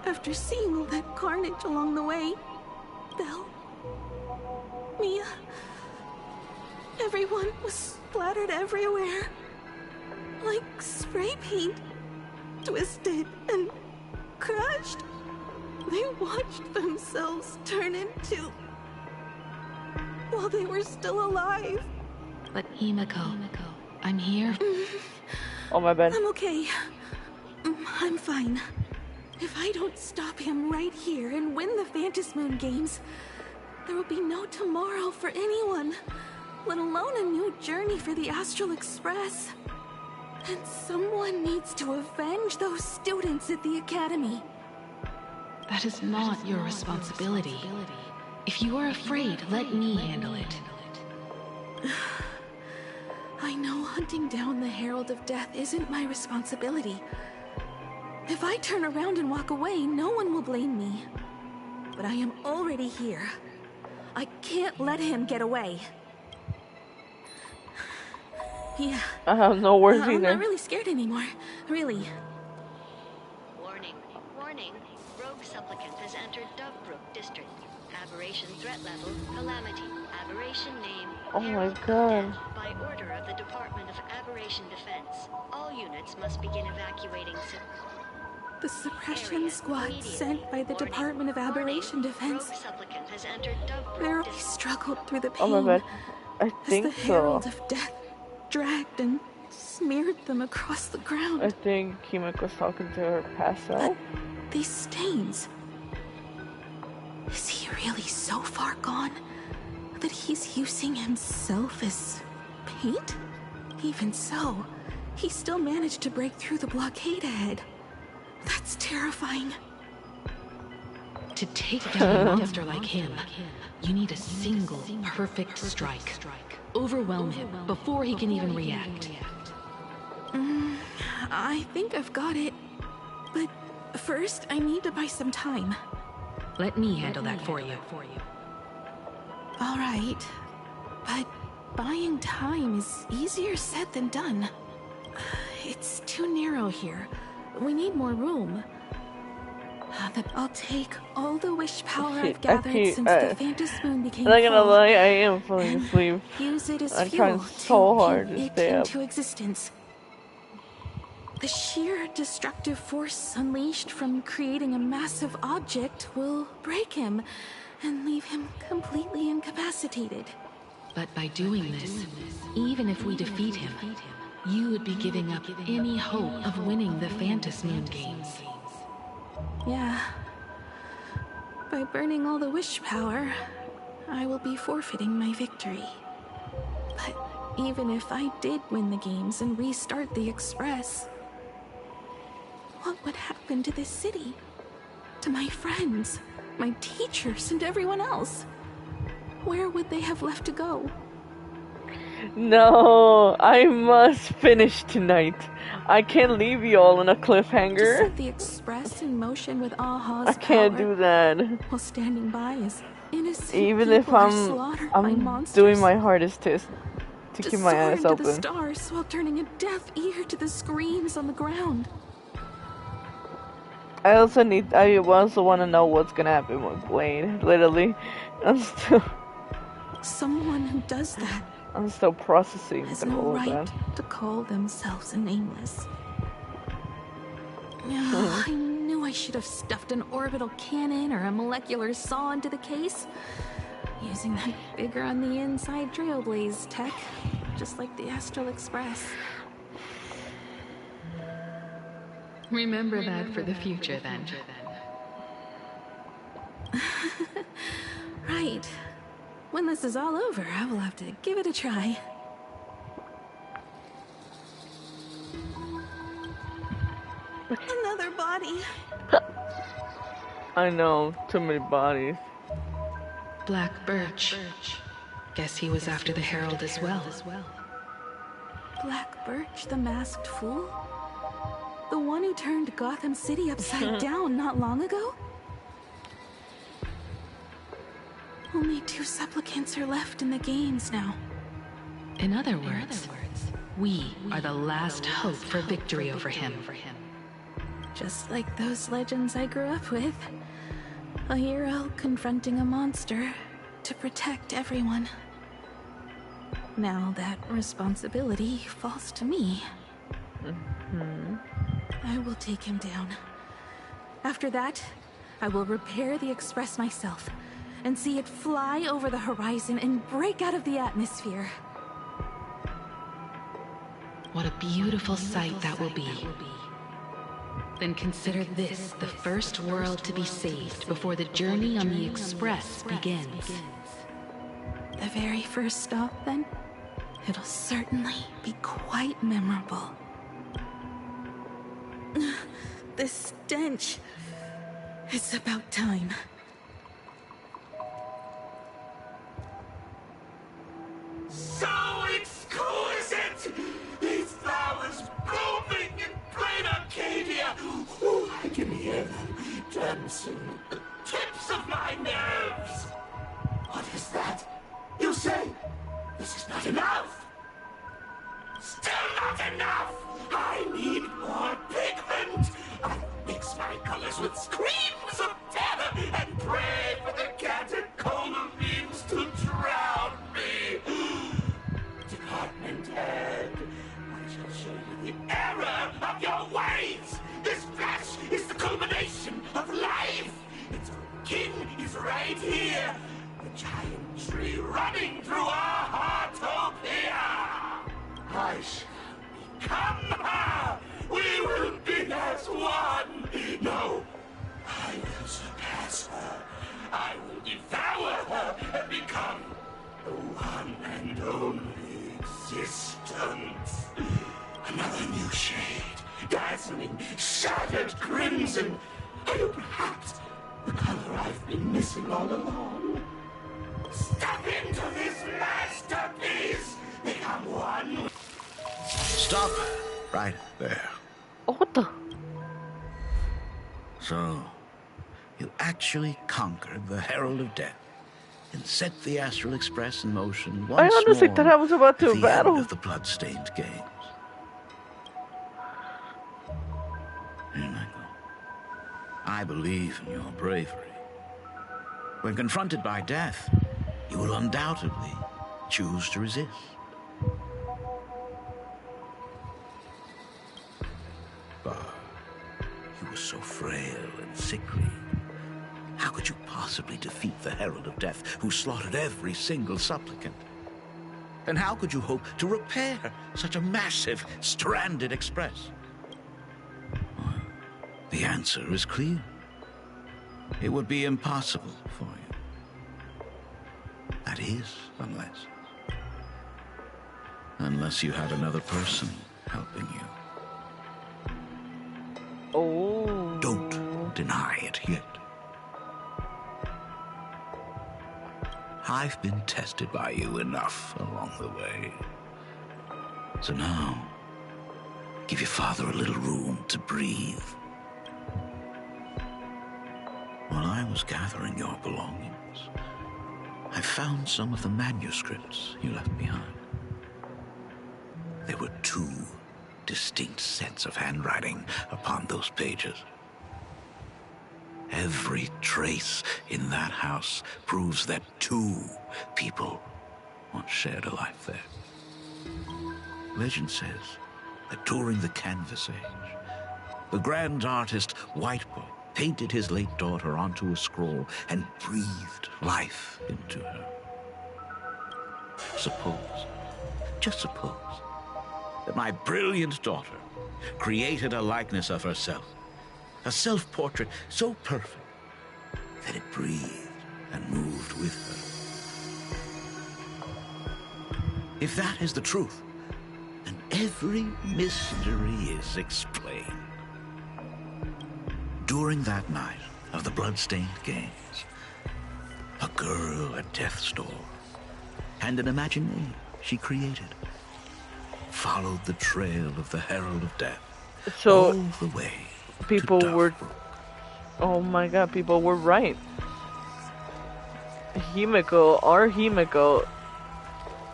Speaker 10: After seeing all that carnage along the way, Belle, Mia, everyone was splattered everywhere. Like spray paint. Twisted and crushed. They watched themselves turn into... while they were still alive. But Himiko, I'm here.
Speaker 2: Oh, my bad.
Speaker 10: I'm okay. I'm fine. If I don't stop him right here and win the Phantasmoon Games, there will be no tomorrow for anyone, let alone a new journey for the Astral Express. And someone needs to avenge those students at the Academy. That is not your responsibility. If you are afraid, let me handle it. I know hunting down the Herald of Death isn't my responsibility. If I turn around and walk away, no one will blame me. But I am already here. I can't let him get away. Yeah.
Speaker 2: I have no words
Speaker 10: I'm
Speaker 2: either.
Speaker 10: not really scared anymore. Really.
Speaker 4: Warning. Warning. Rogue supplicant has entered Dovebrook District. Aberration threat level, calamity. Aberration name,
Speaker 2: Oh my god.
Speaker 4: by order of the Department of Aberration Defense. All units must begin evacuating.
Speaker 10: The suppression squad sent by the Department of Aberration Defense.
Speaker 4: Rogue supplicant has entered Dovebrook.
Speaker 10: They really struggled through the
Speaker 2: Oh
Speaker 10: pain.
Speaker 2: my bad. I think
Speaker 10: as the
Speaker 2: so.
Speaker 10: Herald of Death dragged and smeared them across the ground.
Speaker 2: I think Himiko's talking to her past self.
Speaker 10: These stains. Is he really so far gone that he's using himself as paint? Even so, he still managed to break through the blockade ahead. That's terrifying. To take down a monster like him, you need a single perfect strike. Overwhelm him before he can even react. I think I've got it. But first, I need to buy some time. Let me handle that for you. All right. But buying time is easier said than done. It's too narrow here. We need more room. I'll take all the wish power I've gathered since the Phantasmoon became full.
Speaker 2: I'm not gonna lie, I am falling asleep.
Speaker 10: Use it as
Speaker 2: I'm
Speaker 10: fuel
Speaker 2: trying so hard to stay up.
Speaker 10: into existence. The sheer destructive force unleashed from creating a massive object will break him and leave him completely incapacitated. But by doing this, even if we defeat him, you would be giving up any hope of winning the Phantasmoon Games. Yeah. By burning all the wish power, I will be forfeiting my victory. But even if I did win the games and restart the Express, what would happen to this city? To my friends, my teachers, and everyone else? Where would they have left to go?
Speaker 2: No, I must finish tonight. I can't leave you all in a
Speaker 10: To
Speaker 2: cliffhanger.
Speaker 10: set the Express in motion with Aha's
Speaker 2: I can't
Speaker 10: power,
Speaker 2: do that.
Speaker 10: while standing by as innocent
Speaker 2: Even if
Speaker 10: people are slaughtered by
Speaker 2: I'm
Speaker 10: monsters.
Speaker 2: doing my hardest to keep my
Speaker 10: soar
Speaker 2: eyes
Speaker 10: into the
Speaker 2: open.
Speaker 10: stars while turning a deaf ear to the screams on the ground.
Speaker 2: I also want to know what's gonna happen with Blade. Literally,
Speaker 10: Someone who does that
Speaker 2: I'm still processing
Speaker 10: has
Speaker 2: through
Speaker 10: no
Speaker 2: all of
Speaker 10: right
Speaker 2: that.
Speaker 10: to call themselves a nameless. I knew I should have stuffed an orbital cannon or a molecular saw into the case. Using that bigger on the inside Trailblaze tech, just like the Astral Express. Remember that for the future, then. Right. When this is all over, I will have to give it a try. Another body.
Speaker 2: I know, too many bodies.
Speaker 10: Black Birch. Guess he was after the Herald as well. Black Birch, the masked fool? The one who turned Gotham City upside down not long ago? Only 2 supplicants are left in the games now. In other words, we are the last hope for victory over him. Just like those legends I grew up with. A hero confronting a monster to protect everyone. Now that responsibility falls to me. I will take him down. After that, I will repair the Express myself and see it fly over the horizon and break out of the atmosphere. What a beautiful sight that will be. Then consider this the first world to be saved before the journey on the Express begins. The very first stop, then? It'll certainly be quite memorable. This stench. It's about time.
Speaker 14: So exquisite! These flowers blooming in plain Arcadia! Ooh, I can hear them dancing at the tips of my nerves! What is that? You say this is not enough? Still not enough! I need more pigment! I mix my colors with screams of terror and pray for the catecholamines to drown me! Department head, I shall show you the error of your ways! This flash is the culmination of life! Its king is right here! The giant tree running through our heartopia! I shall become her! We will be as one! No, I will surpass her! I will devour her and become the one and only existence! Another new shade, dazzling, shattered crimson! Are you perhaps the color I've been missing all along? Step into this masterpiece! Become one!
Speaker 9: Stop right there.
Speaker 2: Oh, what the?
Speaker 9: So, you actually conquered the Herald of Death and set the Astral Express in motion once
Speaker 2: I honestly
Speaker 9: more
Speaker 2: thought I was about to
Speaker 9: at the
Speaker 2: battle.
Speaker 9: end of the blood-stained games. Here, Michael. I believe in your bravery. When confronted by death, you will undoubtedly choose to resist. But you were so frail and sickly. How could you possibly defeat the Herald of Death, who slaughtered every single supplicant? And how could you hope to repair such a massive, stranded express? Well, the answer is clear. It would be impossible for you. That is, unless you had another person helping you.
Speaker 2: Oh.
Speaker 9: Don't deny it yet. I've been tested by you enough along the way. So now, give your father a little room to breathe. While I was gathering your belongings, I found some of the manuscripts you left behind. There were 2 distinct sets of handwriting upon those pages. Every trace in that house proves that 2 people once shared a life there. Legend says that during the Canvas Age, the grand artist Whitebow painted his late daughter onto a scroll and breathed life into her. Suppose, just suppose, that my brilliant daughter created a likeness of herself, a self-portrait so perfect that it breathed and moved with her. If that is the truth, then every mystery is explained. During that night of the blood-stained games, a girl at death's door and an imagination she created followed the trail of the Herald of Death all the way
Speaker 2: people
Speaker 9: to
Speaker 2: were... Oh my god, people were right. Himeko, our Himeko,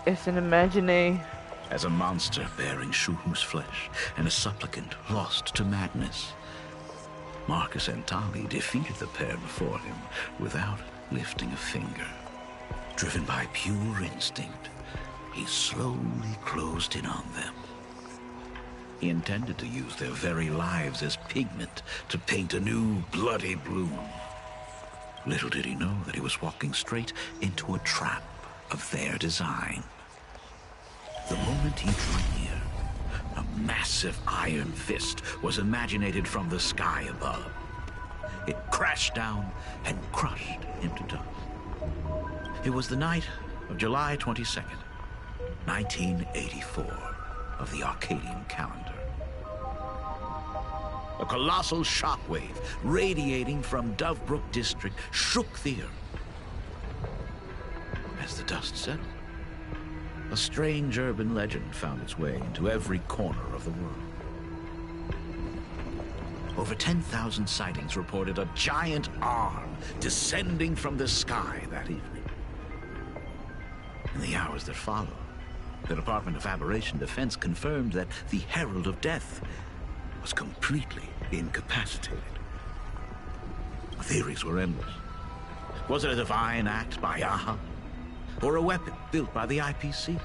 Speaker 2: is an imaginary.
Speaker 9: As a monster bearing Shuhu's flesh and a supplicant lost to madness, Marcus and Tali defeated the pair before him without lifting a finger. Driven by pure instinct, he slowly closed in on them. He intended to use their very lives as pigment to paint a new bloody blue. Little did he know that he was walking straight into a trap of their design. The moment he drew near, a massive iron fist was imaginated from the sky above. It crashed down and crushed into dust. It was the night of July 22nd, 1984, of the Arcadian calendar. A colossal shockwave radiating from Dovebrook District shook the earth. As the dust settled, a strange urban legend found its way into every corner of the world. Over 10,000 sightings reported a giant arm descending from the sky that evening. In the hours that followed, the Department of Aberration Defense confirmed that the Herald of Death was completely incapacitated. Theories were endless. Was it a divine act by Aha? Or a weapon built by the IPC?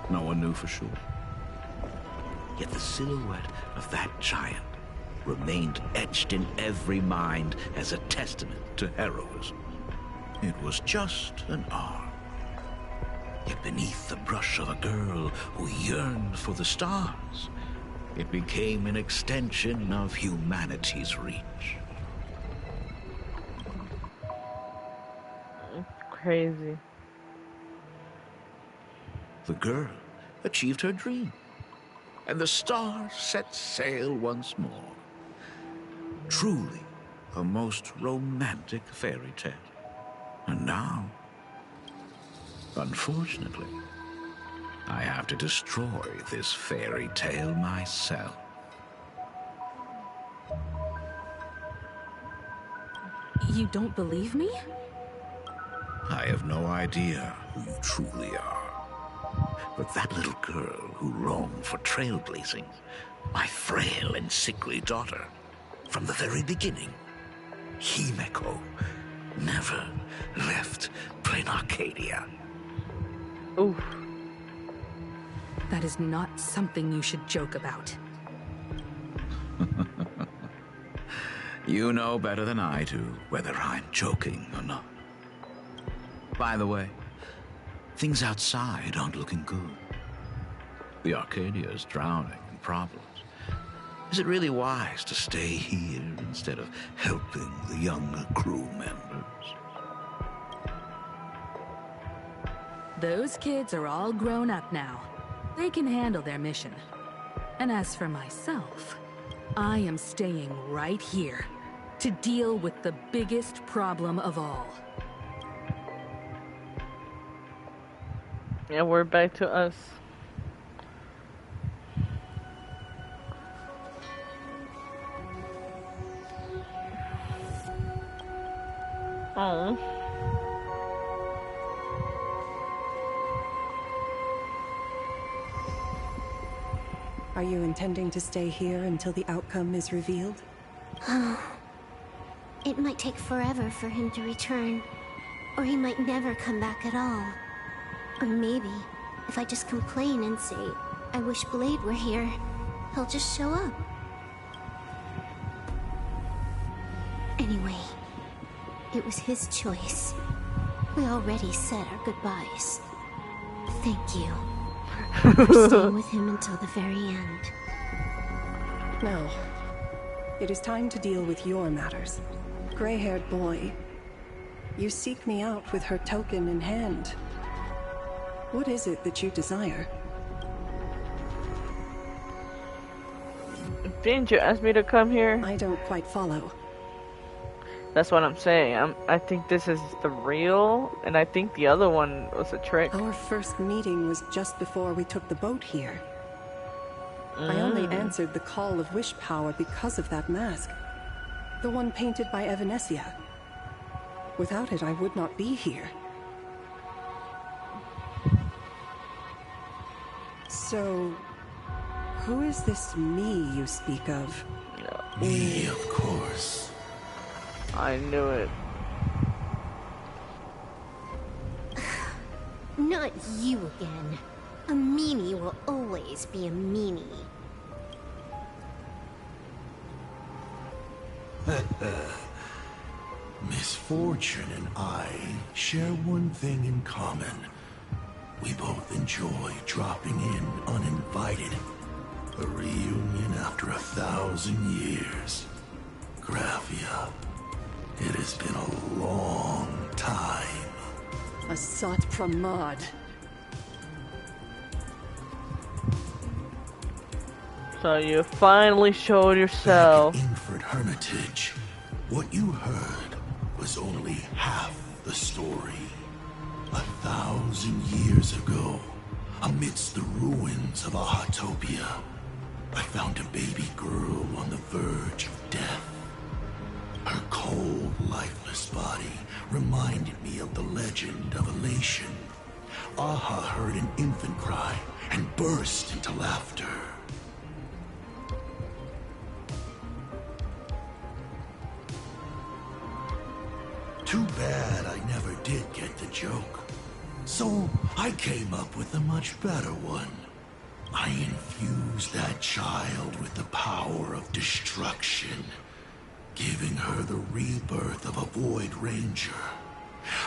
Speaker 9: No one knew for sure. Yet the silhouette of that giant remained etched in every mind as a testament to heroism. It was just an arm. Yet beneath the brush of a girl who yearned for the stars, it became an extension of humanity's reach.
Speaker 2: Crazy.
Speaker 9: The girl achieved her dream, and the stars set sail once more. Truly a most romantic fairy tale. And now, unfortunately, I have to destroy this fairy tale myself.
Speaker 10: You don't believe me?
Speaker 9: I have no idea who you truly are. But that little girl who longed for trailblazing, my frail and sickly daughter, from the very beginning, Himeko, never left plain Arcadia.
Speaker 10: Oof. That is not something you should joke about.
Speaker 9: You know better than I do whether I'm joking or not. By the way, things outside aren't looking good. The Arcadia is drowning in problems. Is it really wise to stay here instead of helping the younger crew members?
Speaker 10: Those kids are all grown up now. They can handle their mission. And as for myself, I am staying right here to deal with the biggest problem of all.
Speaker 2: Yeah, we're back to us. Oh.
Speaker 15: Are you intending to stay here until the outcome is revealed?
Speaker 6: It might take forever for him to return. Or he might never come back at all. Or maybe, if I just complain and say, I wish Blade were here, he'll just show up. Anyway, it was his choice. We already said our goodbyes. Thank you for staying with him until the very end.
Speaker 15: Now, it is time to deal with your matters. Gray-haired boy, you seek me out with her token in hand. What is it that you desire?
Speaker 2: Didn't you ask me to come here?
Speaker 15: I don't quite follow.
Speaker 2: That's what I'm saying. I think this is the real, and I think the other one was a trick.
Speaker 15: Our first meeting was just before we took the boat here. I only answered the call of wish power because of that mask. The one painted by Evanesia. Without it, I would not be here. So, who is this me you speak of?
Speaker 18: Me, of course.
Speaker 2: I knew it.
Speaker 6: Not you again. A meanie will always be a meanie.
Speaker 18: Misfortune and I share one thing in common. We both enjoy dropping in uninvited. A reunion after 1,000 years. Graphia, it has been a long time.
Speaker 15: Asat Pramad.
Speaker 2: So you finally showed yourself.
Speaker 18: Back at Ingford Hermitage, what you heard was only half the story. 1,000 years ago, amidst the ruins of Ahatopia, I found a baby girl on the verge of death. Her cold, lifeless body reminded me of the legend of Elation. Aha heard an infant cry and burst into laughter. Too bad I never did get the joke. So I came up with a much better one. I infused that child with the power of destruction, giving her the rebirth of a Void Ranger.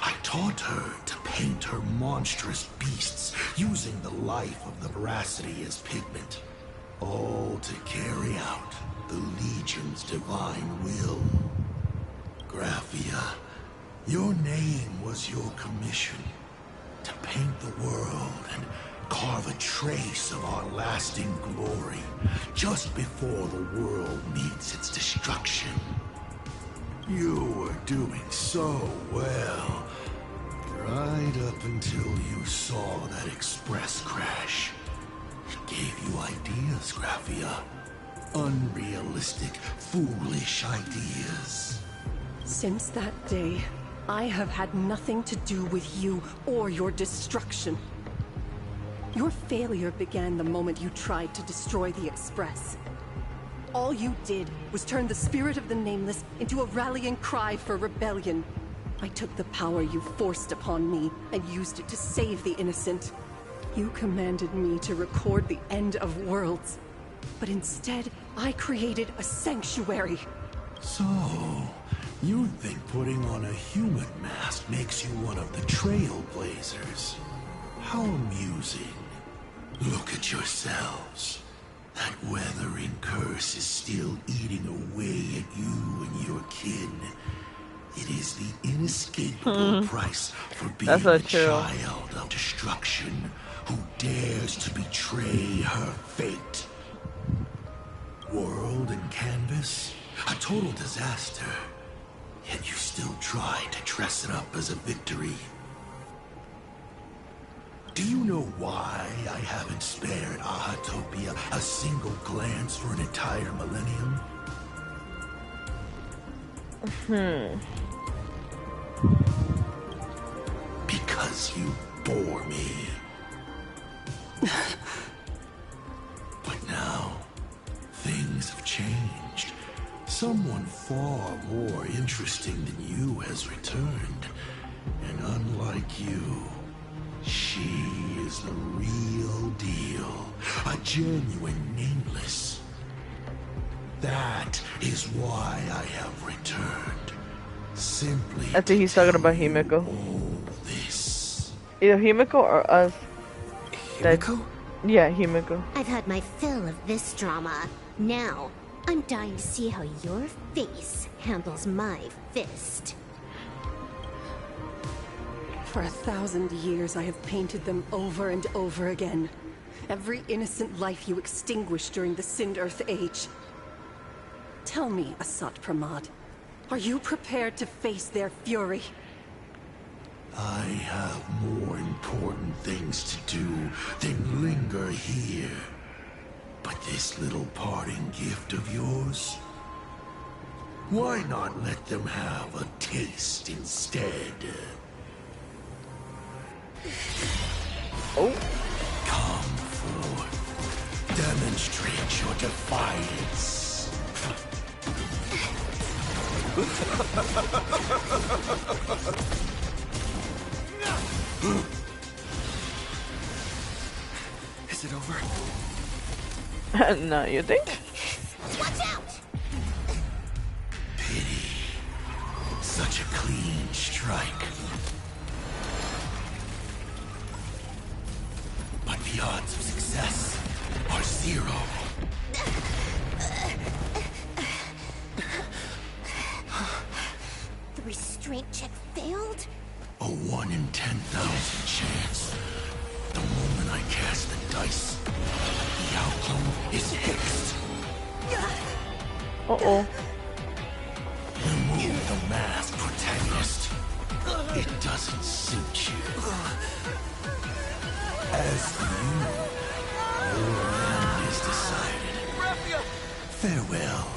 Speaker 18: I taught her to paint her monstrous beasts using the life of the veracity as pigment, all to carry out the Legion's divine will. Graphia, your name was your commission, to paint the world and carve a trace of our lasting glory just before the world meets its destruction. You were doing so well, right up until you saw that express crash. It gave you ideas, Graphia. Unrealistic, foolish ideas.
Speaker 15: Since that day, I have had nothing to do with you or your destruction. Your failure began the moment you tried to destroy the Express. All you did was turn the spirit of the Nameless into a rallying cry for rebellion. I took the power you forced upon me and used it to save the innocent. You commanded me to record the end of worlds, but instead I created a sanctuary.
Speaker 18: So, you think putting on a human mask makes you one of the Trailblazers? How amusing. Look at yourselves. That weathering curse is still eating away at you and your kin. It is the inescapable price for being a child of destruction who dares to betray her fate. World and canvas, a total disaster. Yet you still try to dress it up as a victory. Do you know why I haven't spared Ahatopia a single glance for an entire millennium? Because you bore me. But now, things have changed. Someone far more interesting than you has returned. And unlike you, she is the real deal. A genuine Nameless. That is why I have returned. Simply
Speaker 2: I think he's talking about Himiko.
Speaker 18: this.
Speaker 2: Either Himiko or us.
Speaker 18: Himiko?
Speaker 2: Yeah, Himiko.
Speaker 6: I've had my fill of this drama. Now, I'm dying to see how your face handles my fist.
Speaker 15: For 1,000 years I have painted them over and over again. Every innocent life you extinguished during the Sind Earth Age. Tell me, Asat Pramad, are you prepared to face their fury?
Speaker 18: I have more important things to do than linger here. But this little parting gift of yours, why not let them have a taste instead?
Speaker 2: Oh.
Speaker 18: Come forth. Demonstrate your defiance.
Speaker 11: Is it over?
Speaker 2: No, you think?
Speaker 5: Watch out!
Speaker 18: Pity. Such a clean strike. But the odds of success are 0.
Speaker 5: The restraint check failed?
Speaker 18: A 1 in 10,000 chance. The moment I cast the dice, the outcome is fixed.
Speaker 2: Uh-oh.
Speaker 18: Remove the masked protagonist. It doesn't suit you. As for you, your end is decided. Farewell.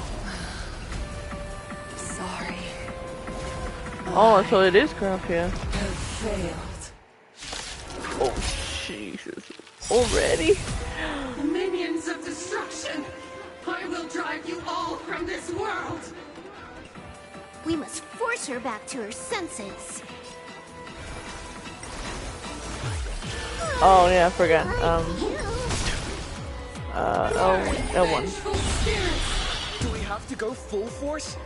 Speaker 15: Sorry.
Speaker 2: Oh, so it is Graphia.
Speaker 15: Have failed.
Speaker 2: Oh, Jesus. Already?
Speaker 15: Minions of destruction! I will drive you all from this world!
Speaker 5: We must force her back to her senses.
Speaker 2: Oh, yeah, I forgot. L1.
Speaker 1: Do we have to go full force?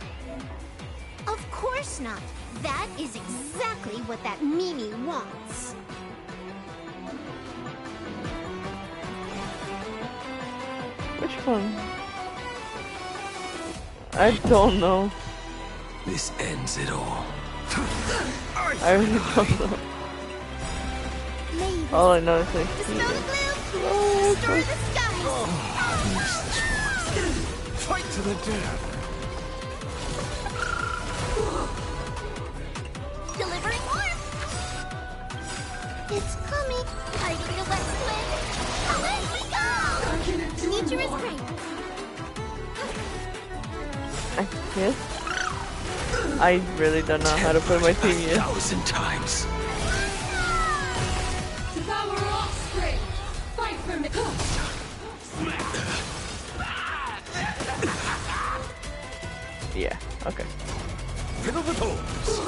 Speaker 5: Of course not. That is exactly what that Mimi wants.
Speaker 2: Which one? I don't know.
Speaker 11: This ends it all.
Speaker 2: I really don't know. All I know is like...
Speaker 5: Destroy the skies!
Speaker 17: Fight to the death!
Speaker 5: Delivering warmth! It's coming! Are you the west wind? Away we go! Need your restraint.
Speaker 2: I guess. I really don't know how to play my team yet.
Speaker 11: 1,000 times.
Speaker 15: Devour offspring! Fight for me!
Speaker 2: Yeah, okay.
Speaker 17: Fiddle the toes!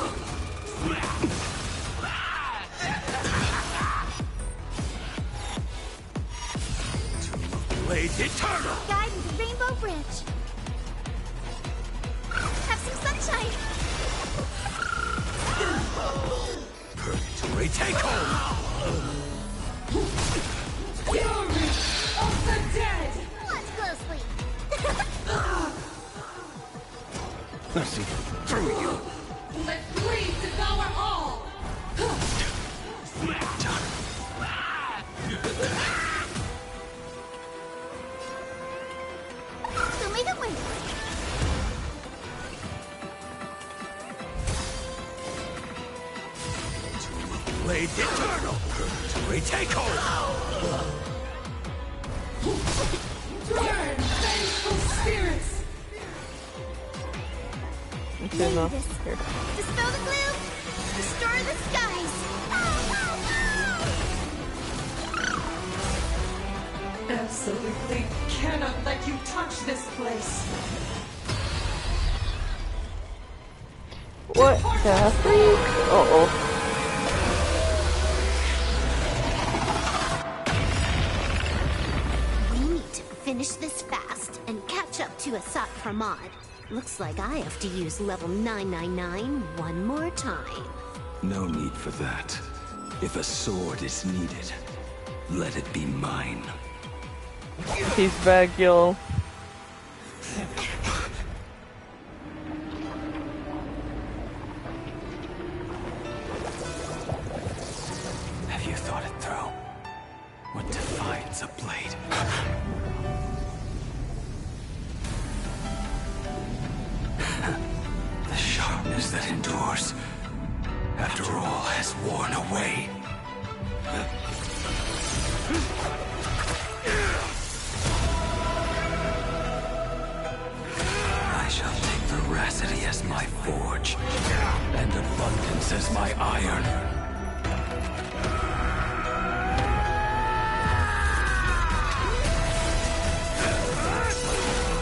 Speaker 18: Blades eternal!
Speaker 5: Guidance Rainbow Bridge. Have some sunshine.
Speaker 18: Purgatory takeover!
Speaker 15: Fury of the dead!
Speaker 5: Watch closely.
Speaker 17: I see through you.
Speaker 15: Let bleed devour all!
Speaker 5: Show me the way.
Speaker 18: Blades eternal! Purgatory takeover!
Speaker 15: Turn, vengeful spirits!
Speaker 2: Okay, no. Here.
Speaker 5: Dispel the gloom. Restore the skies.
Speaker 15: Absolutely cannot let you touch this place.
Speaker 2: What the freak? Uh-oh.
Speaker 5: We need to finish this fast and catch up to Asat Pramad. Looks like I have to use level 999 one more time.
Speaker 11: No need for that. If a sword is needed, let it be mine.
Speaker 2: He's back, y'all.
Speaker 11: What defines a blade? The sharpness that endures, after all has worn away. I shall take veracity as my forge, and abundance as my iron.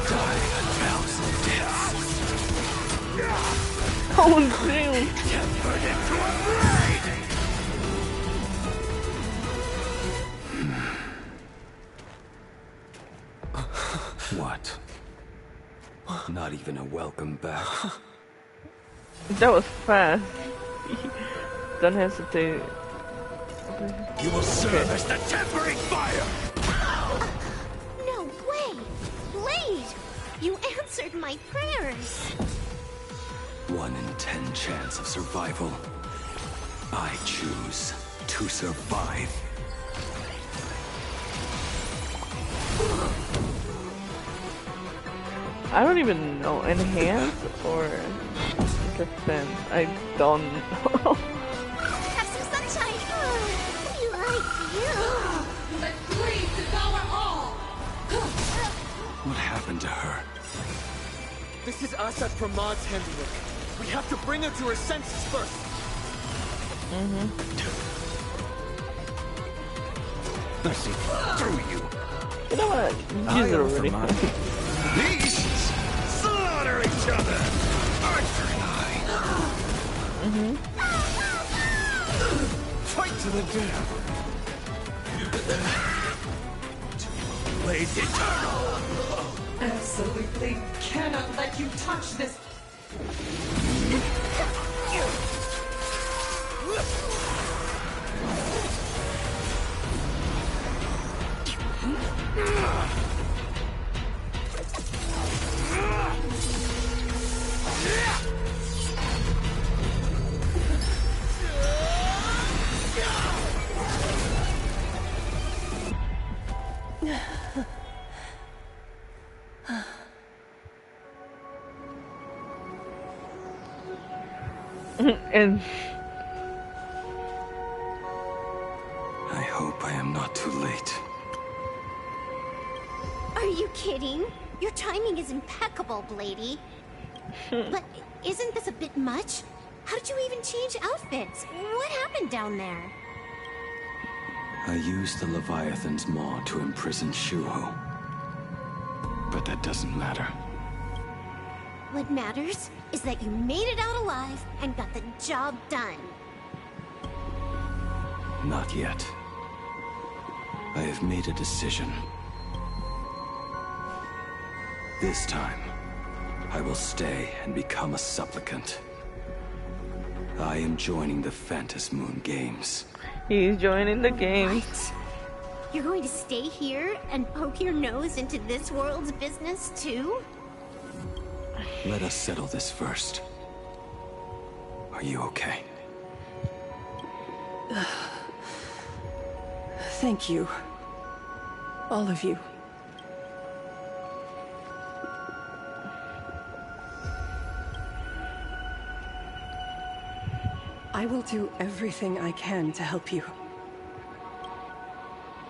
Speaker 11: Die a thousand deaths.
Speaker 2: Oh, damn.
Speaker 14: Tempered into a blade!
Speaker 11: What? Not even a welcome back.
Speaker 2: That was fast. Don't hesitate.
Speaker 14: You will serve as the tempering fire!
Speaker 6: No way! Blade! You answered my prayers!
Speaker 11: 1 in 10 chance of survival. I choose to survive.
Speaker 2: I don't even know. Enhance or defense? I don't know.
Speaker 6: Have some sunshine! We like you!
Speaker 14: Let blade devour all!
Speaker 11: What happened to her?
Speaker 1: This is us at Pramad's handiwork. We have to bring her to her senses first.
Speaker 14: I see through you.
Speaker 2: You know what? Use it already.
Speaker 14: Beasts slaughter each other. Archer and I. Fight to the death. Blades eternal.
Speaker 15: Absolutely cannot let you touch this.
Speaker 2: And
Speaker 11: I hope I am not too late.
Speaker 6: Are you kidding? Your timing is impeccable, Blady. But isn't this a bit much? How did you even change outfits? What happened down there?
Speaker 11: I used the Leviathan's maw to imprison Shuho. But that doesn't matter.
Speaker 6: What matters is that you made it out alive and got the job done.
Speaker 11: Not yet. I have made a decision. This time, I will stay and become a supplicant. I am joining the Phantas Moon Games.
Speaker 2: He's joining the game.
Speaker 6: What? You're going to stay here and poke your nose into this world's business too?
Speaker 11: Let us settle this first. Are you okay?
Speaker 15: Thank you. All of you. I will do everything I can to help you.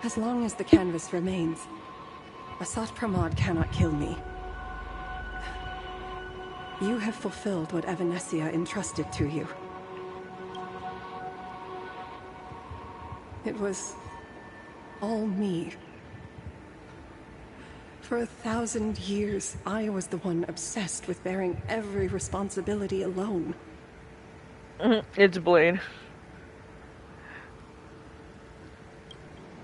Speaker 15: As long as the canvas remains, Asat Pramod cannot kill me. You have fulfilled what Evanescia entrusted to you. It was all me. For 1,000 years, I was the one obsessed with bearing every responsibility alone.
Speaker 2: It's Blade.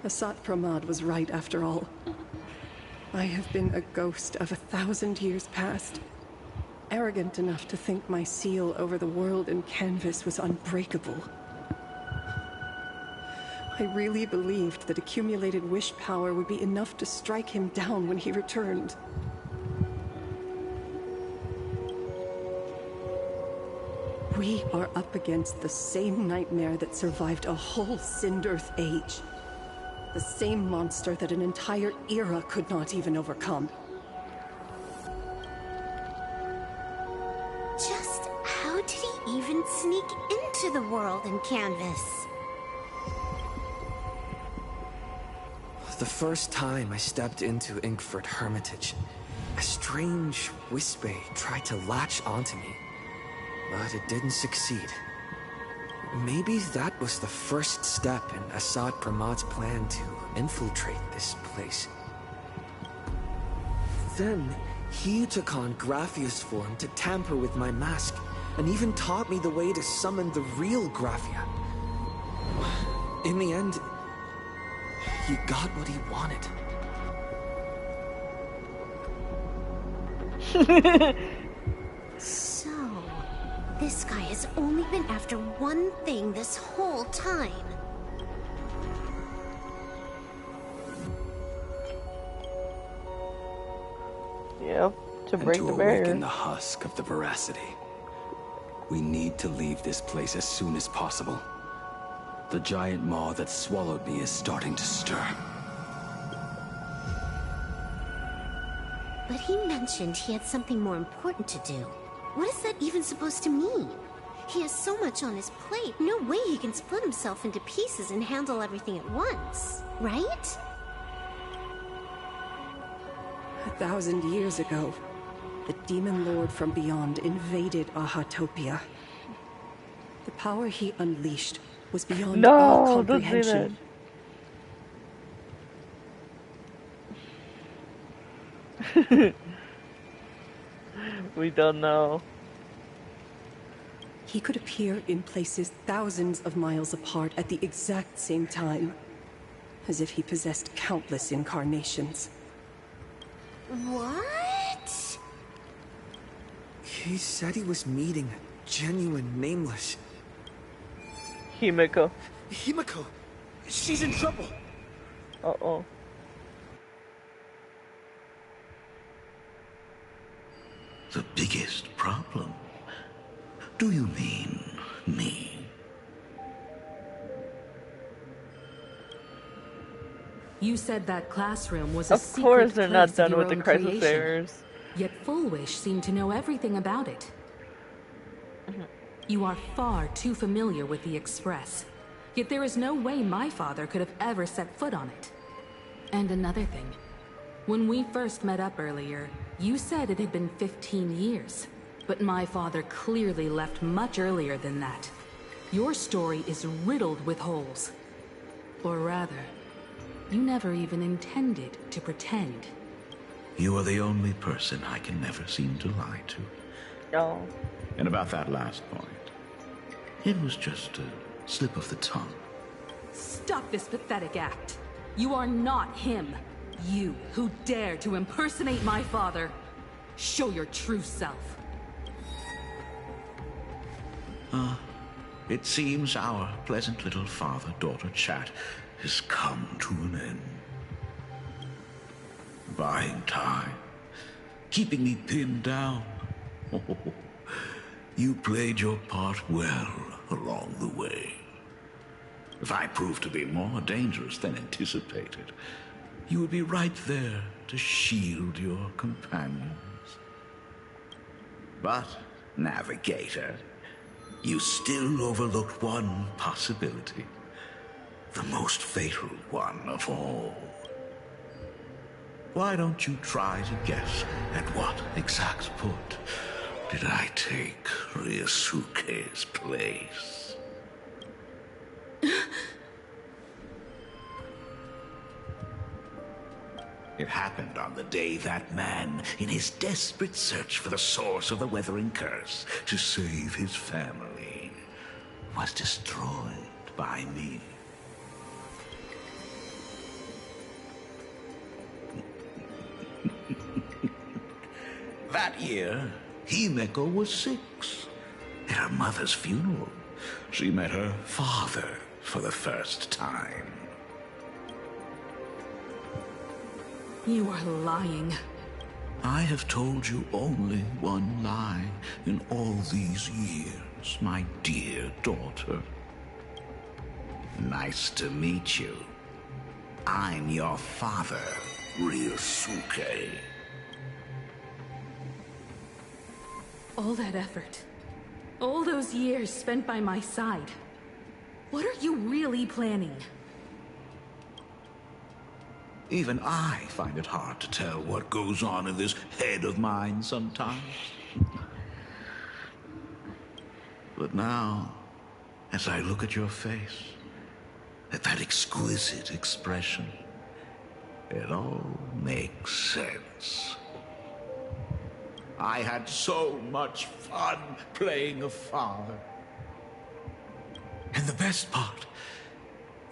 Speaker 15: Asat Pramod was right after all. I have been a ghost of 1,000 years past. Arrogant enough to think my seal over the world in canvas was unbreakable. I really believed that accumulated wish power would be enough to strike him down when he returned. We are up against the same nightmare that survived a whole Sindearth age. The same monster that an entire era could not even overcome.
Speaker 6: Just how did he even sneak into the world in Canvas?
Speaker 7: The first time I stepped into Inkford Hermitage, a strange whisper tried to latch onto me, but it didn't succeed. Maybe that was the first step in Assad Pramad's plan to infiltrate this place. Then, he took on Graphia's form to tamper with my mask, and even taught me the way to summon the real Graphia. In the end, he got what he wanted.
Speaker 6: So, this guy has only been after one thing this whole time.
Speaker 2: Yep, to break
Speaker 11: and
Speaker 2: the
Speaker 11: to
Speaker 2: barrier.
Speaker 11: awaken the husk of the veracity. We need to leave this place as soon as possible. The giant maw that swallowed me is starting to stir.
Speaker 6: But he mentioned he had something more important to do. What is that even supposed to mean? He has so much on his plate, no way he can split himself into pieces and handle everything at once, right?
Speaker 15: 1,000 years ago, the demon lord from beyond invaded Ahatopia. The power he unleashed was beyond all comprehension.
Speaker 2: Don't say that. We don't know.
Speaker 15: He could appear in places thousands of miles apart at the exact same time, as if he possessed countless incarnations.
Speaker 6: What?
Speaker 7: He said he was meeting a genuine nameless.
Speaker 2: Himiko.
Speaker 7: Himiko! She's in trouble!
Speaker 2: Uh-oh.
Speaker 18: The biggest problem? Do you mean me?
Speaker 10: You said that classroom was a
Speaker 2: Of course they're not done with the
Speaker 10: crisis
Speaker 2: crisis errors.
Speaker 10: Yet Fullwish seemed to know everything about it. You are far too familiar with the Express. Yet there is no way my father could have ever set foot on it. And another thing. When we first met up earlier, you said it had been 15 years. But my father clearly left much earlier than that. Your story is riddled with holes. Or rather, you never even intended to pretend.
Speaker 18: You are the only person I can never seem to lie to.
Speaker 2: No.
Speaker 18: And about that last point, it was just a slip of the tongue.
Speaker 10: Stop this pathetic act. You are not him. You who dare to impersonate my father. Show your true self.
Speaker 18: It seems our pleasant little father-daughter chat has come to an end. Buying time. Keeping me pinned down. Oh, you played your part well along the way. If I proved to be more dangerous than anticipated, you would be right there to shield your companions. But, Navigator, you still overlooked one possibility. The most fatal one of all. Why don't you try to guess at what exact point did I take Ryosuke's place? It happened on the day that man, in his desperate search for the source of the Weathering Curse to save his family, was destroyed by me. That year, Himeko was 6. At her mother's funeral, she met her father for the first time.
Speaker 10: You are lying.
Speaker 18: I have told you only one lie in all these years, my dear daughter. Nice to meet you.
Speaker 9: I'm your father, Ryosuke.
Speaker 10: All that effort. All those years spent by my side. What are you really planning?
Speaker 9: Even I find it hard to tell what goes on in this head of mine sometimes. But now, as I look at your face, at that exquisite expression, it all makes sense. I had so much fun playing a father. And the best part,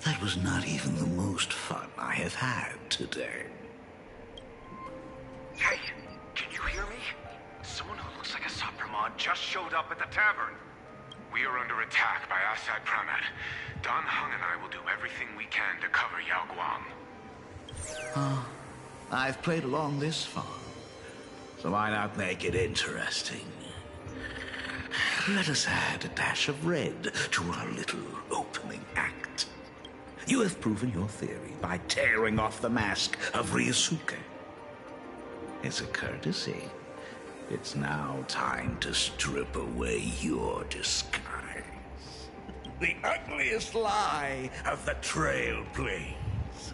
Speaker 9: that was not even the most fun I have had today.
Speaker 12: Hey, can you hear me? Someone who looks like a Sapramon just showed up at the tavern. We are under attack by Asad Pramet. Don Hung and I will do everything we can to cover Yaoguang.
Speaker 9: I've played along this far, so why not make it interesting? Let us add a dash of red to our little opening act. You have proven your theory by tearing off the mask of Ryosuke. As a courtesy, it's now time to strip away your disguise. The ugliest lie of the Trail Plains.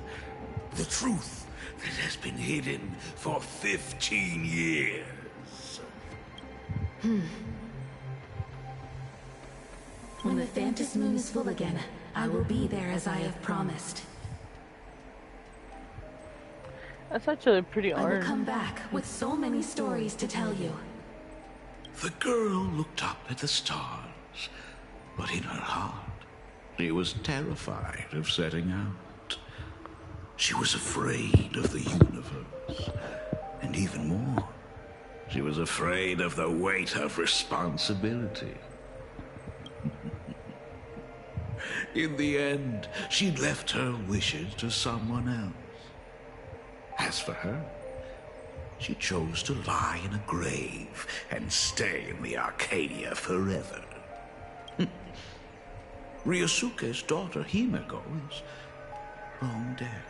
Speaker 9: The truth that has been hidden for 15 years.
Speaker 10: When the Phantom Moon is full again, I will be there as I have promised.
Speaker 2: That's actually pretty
Speaker 10: I will
Speaker 2: hard.
Speaker 10: come back with so many stories to tell you.
Speaker 9: The girl looked up at the stars, but in her heart, she was terrified of setting out. She was afraid of the universe, and even more, she was afraid of the weight of responsibility. In the end, she'd left her wishes to someone else. As for her, she chose to lie in a grave and stay in the Arcadia forever. Ryosuke's daughter Himeko is long dead.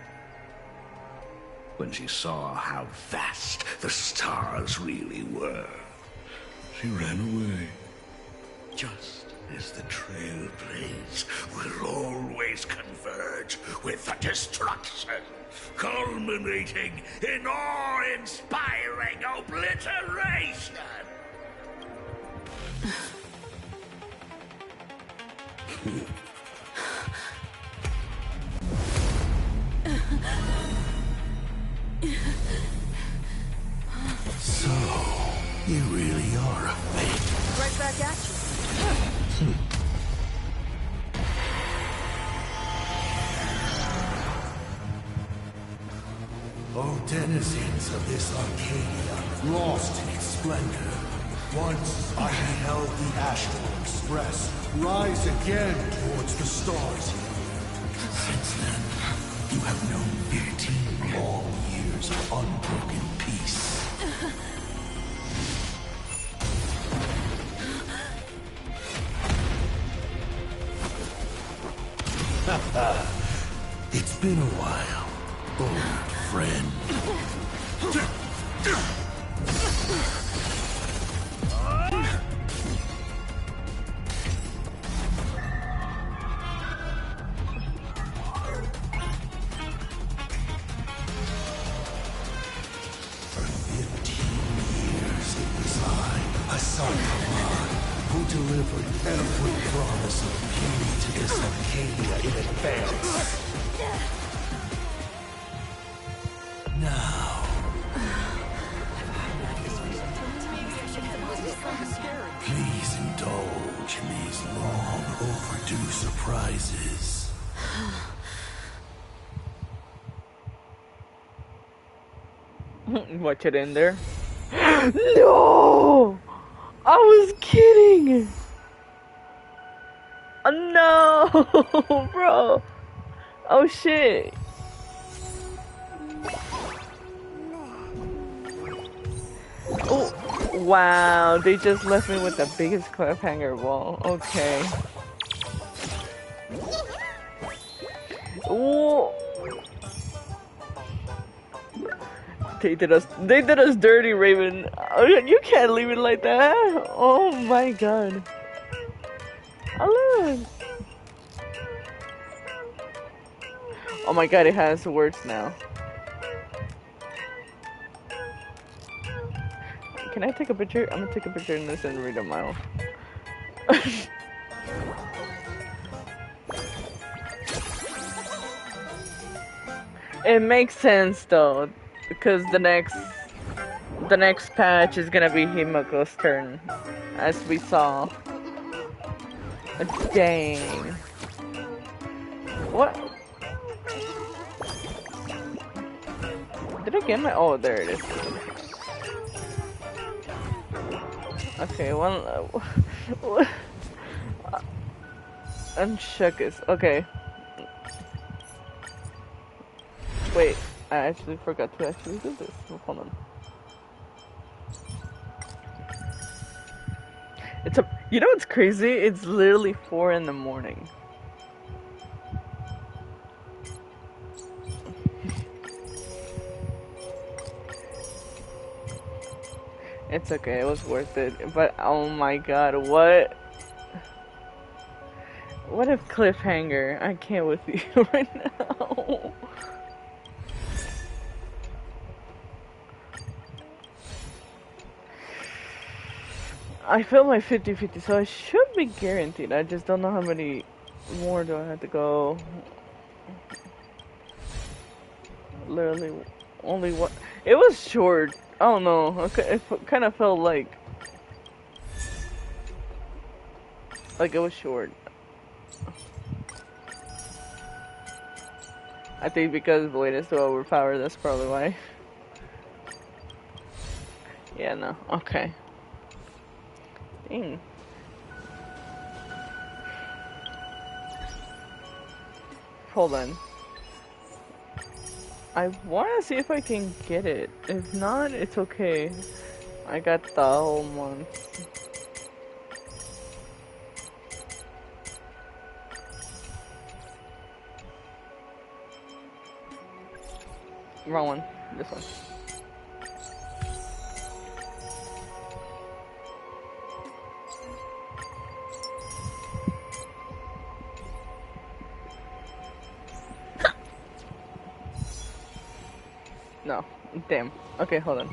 Speaker 9: When she saw how vast the stars really were, she ran away. Just as the Trail Plains will always converge with the destruction, culminating in awe-inspiring obliteration.
Speaker 18: So, you really are a fake.
Speaker 15: Right back at you.
Speaker 18: O denizens of this Arcadia, lost in its splendor, once I beheld the Astral Express rise again towards the stars. Since then, you have known 15 long years of unbroken peace. It's been a while, old friend. For 15 years it was I, Hassan Khan, who delivered every promise of beauty to this Arcadia in advance. Now, please indulge in these long overdue surprises.
Speaker 2: Watch it in there. No! I was kidding! No! Bro! Oh shit! Oh, wow, they just left me with the biggest cliffhanger wall. Okay. Ooh. They did us dirty, Raven. You can't leave it like that. Oh my god. Oh, look. Oh my god, it has words now. Can I take a picture? I'm gonna take a picture in this and read a mile. It makes sense though, because the next patch is gonna be Himako's turn, as we saw. Dang. What? Did I get my? Oh, there it is. Okay, one. Uncheck this. Okay. Wait, I actually forgot to actually do this. Hold on. You know what's crazy? It's literally 4 in the morning. It's okay, it was worth it. But oh my god, what a cliffhanger. I can't with you right now. I feel my 50-50, so I should be guaranteed. I just don't know how many more do I have to go. Literally, only one. It was short. I don't know. Okay, it kind of felt like it was short. I think because Blade is so overpowered, that's probably why. Yeah, no. Okay. Dang. Hold on. I want to see if I can get it. If not, it's okay. I got the whole month. Wrong one. This one. No. Damn. Okay, hold on.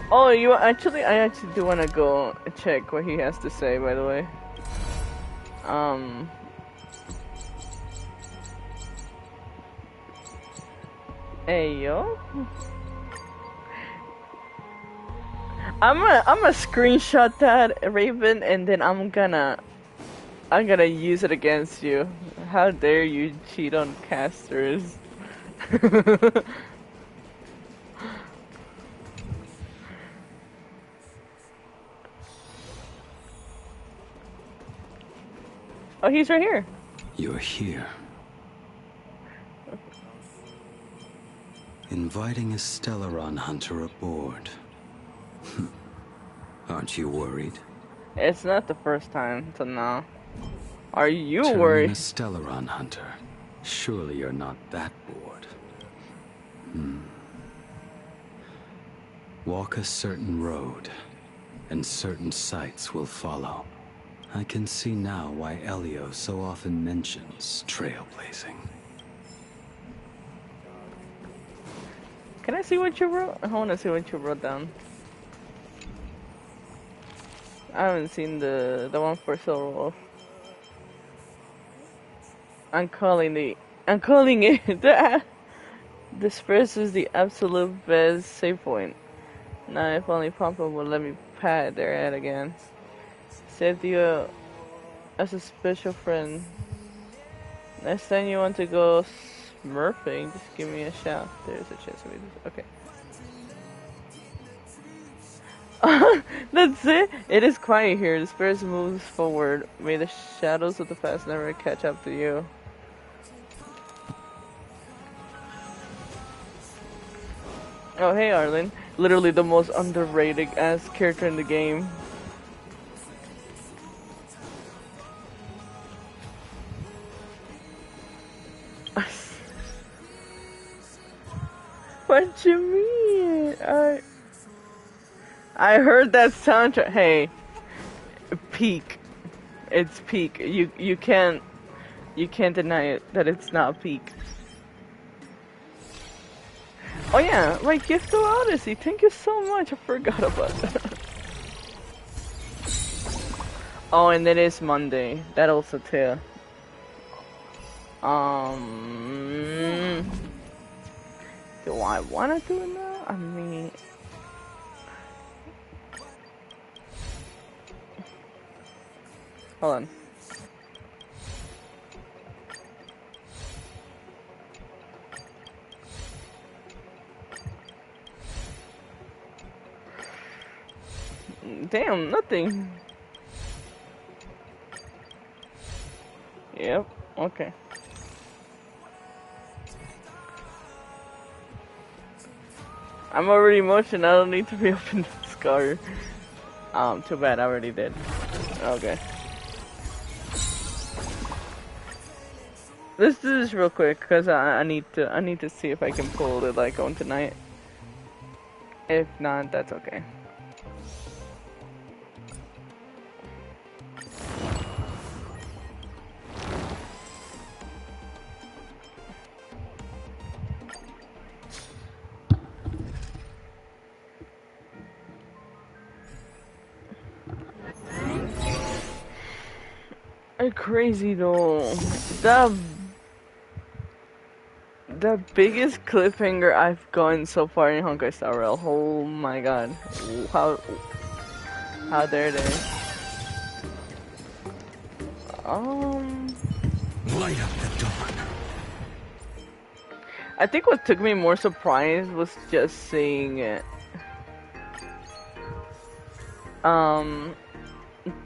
Speaker 2: Oh, I actually do want to go check what he has to say, by the way. Hey, yo. I'm gonna screenshot that, Raven, and then I'm gonna use it against you. How dare you cheat on casters? Oh, he's right here.
Speaker 11: You're here. Inviting a Stellaron hunter aboard. Aren't you worried?
Speaker 2: It's not the first time, so no. Are you
Speaker 11: Turning
Speaker 2: worried?
Speaker 11: a Stellaron hunter. Surely you're not that bored. Walk a certain road, and certain sights will follow. I can see now why Elio so often mentions trailblazing.
Speaker 2: Can I see what you wrote? I want to see what you wrote down. I haven't seen the one for Soul. I'm calling it. This first is the absolute best save point. Now if only Papa will let me pat their head again. Saved you as a special friend. Next time you want to go smurfing, just give me a shout. There's a chance of me. Okay. That's it. It is quiet here. The spirit moves forward. May the shadows of the past never catch up to you. Oh, hey, Arlen. Literally the most underrated ass character in the game. What you mean? I heard that soundtrack. Hey, peak. It's peak. You can't deny it that it's not peak. Oh yeah, my gift to Odyssey. Thank you so much. I forgot about that. Oh, and it is Monday. That also too. Do I wanna do it now? I mean, hold on. Damn, nothing. Yep, okay. I'm already motion, I don't need to reopen the scar. Too bad, I already did. Okay. Let's do this real quick, cause I need to see if I can pull the like on tonight. If not, that's okay. Crazy though. The biggest cliffhanger I've gotten so far in Honkai Star Rail. Oh my god. How dare they?
Speaker 18: Light up the dawn.
Speaker 2: I think what took me more surprised was just seeing it. That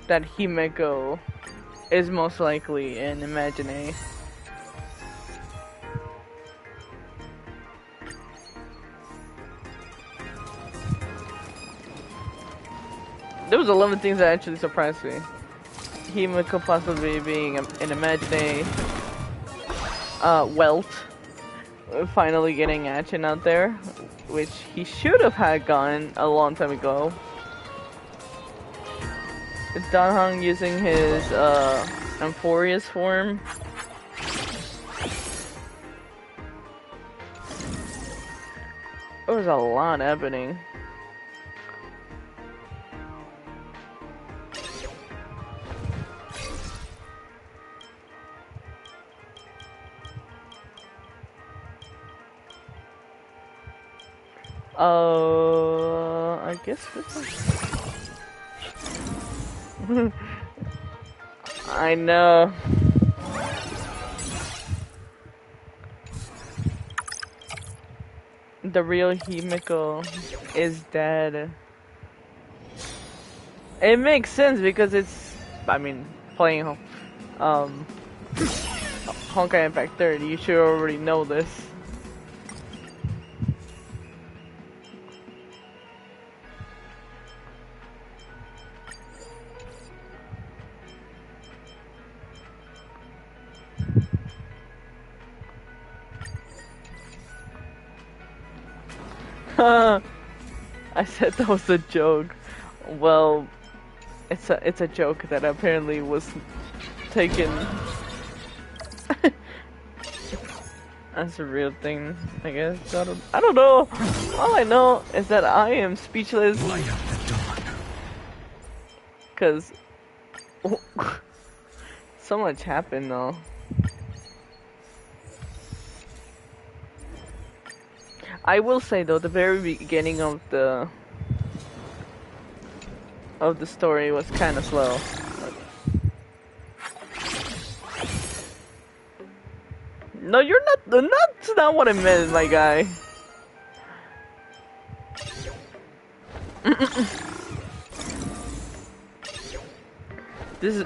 Speaker 2: Himeko is most likely an Imagine. There was 11 things that actually surprised me. Himeko possibly being an Imagine. Welt finally getting action out there, which he should have had gone a long time ago. Danhong using his Amphorius form. There was a lot happening. I guess this one. I know. The real Himeko is dead. It makes sense because it's, I mean, playing Honkai Impact 3, you should already know this. I said that was a joke. Well, it's a joke that apparently was taken as a real thing, I guess. I don't know. All I know is that I am speechless. Cause so much happened though. I will say though, the very beginning of the story was kind of slow. No, you're not. That's not what I meant, my guy. This is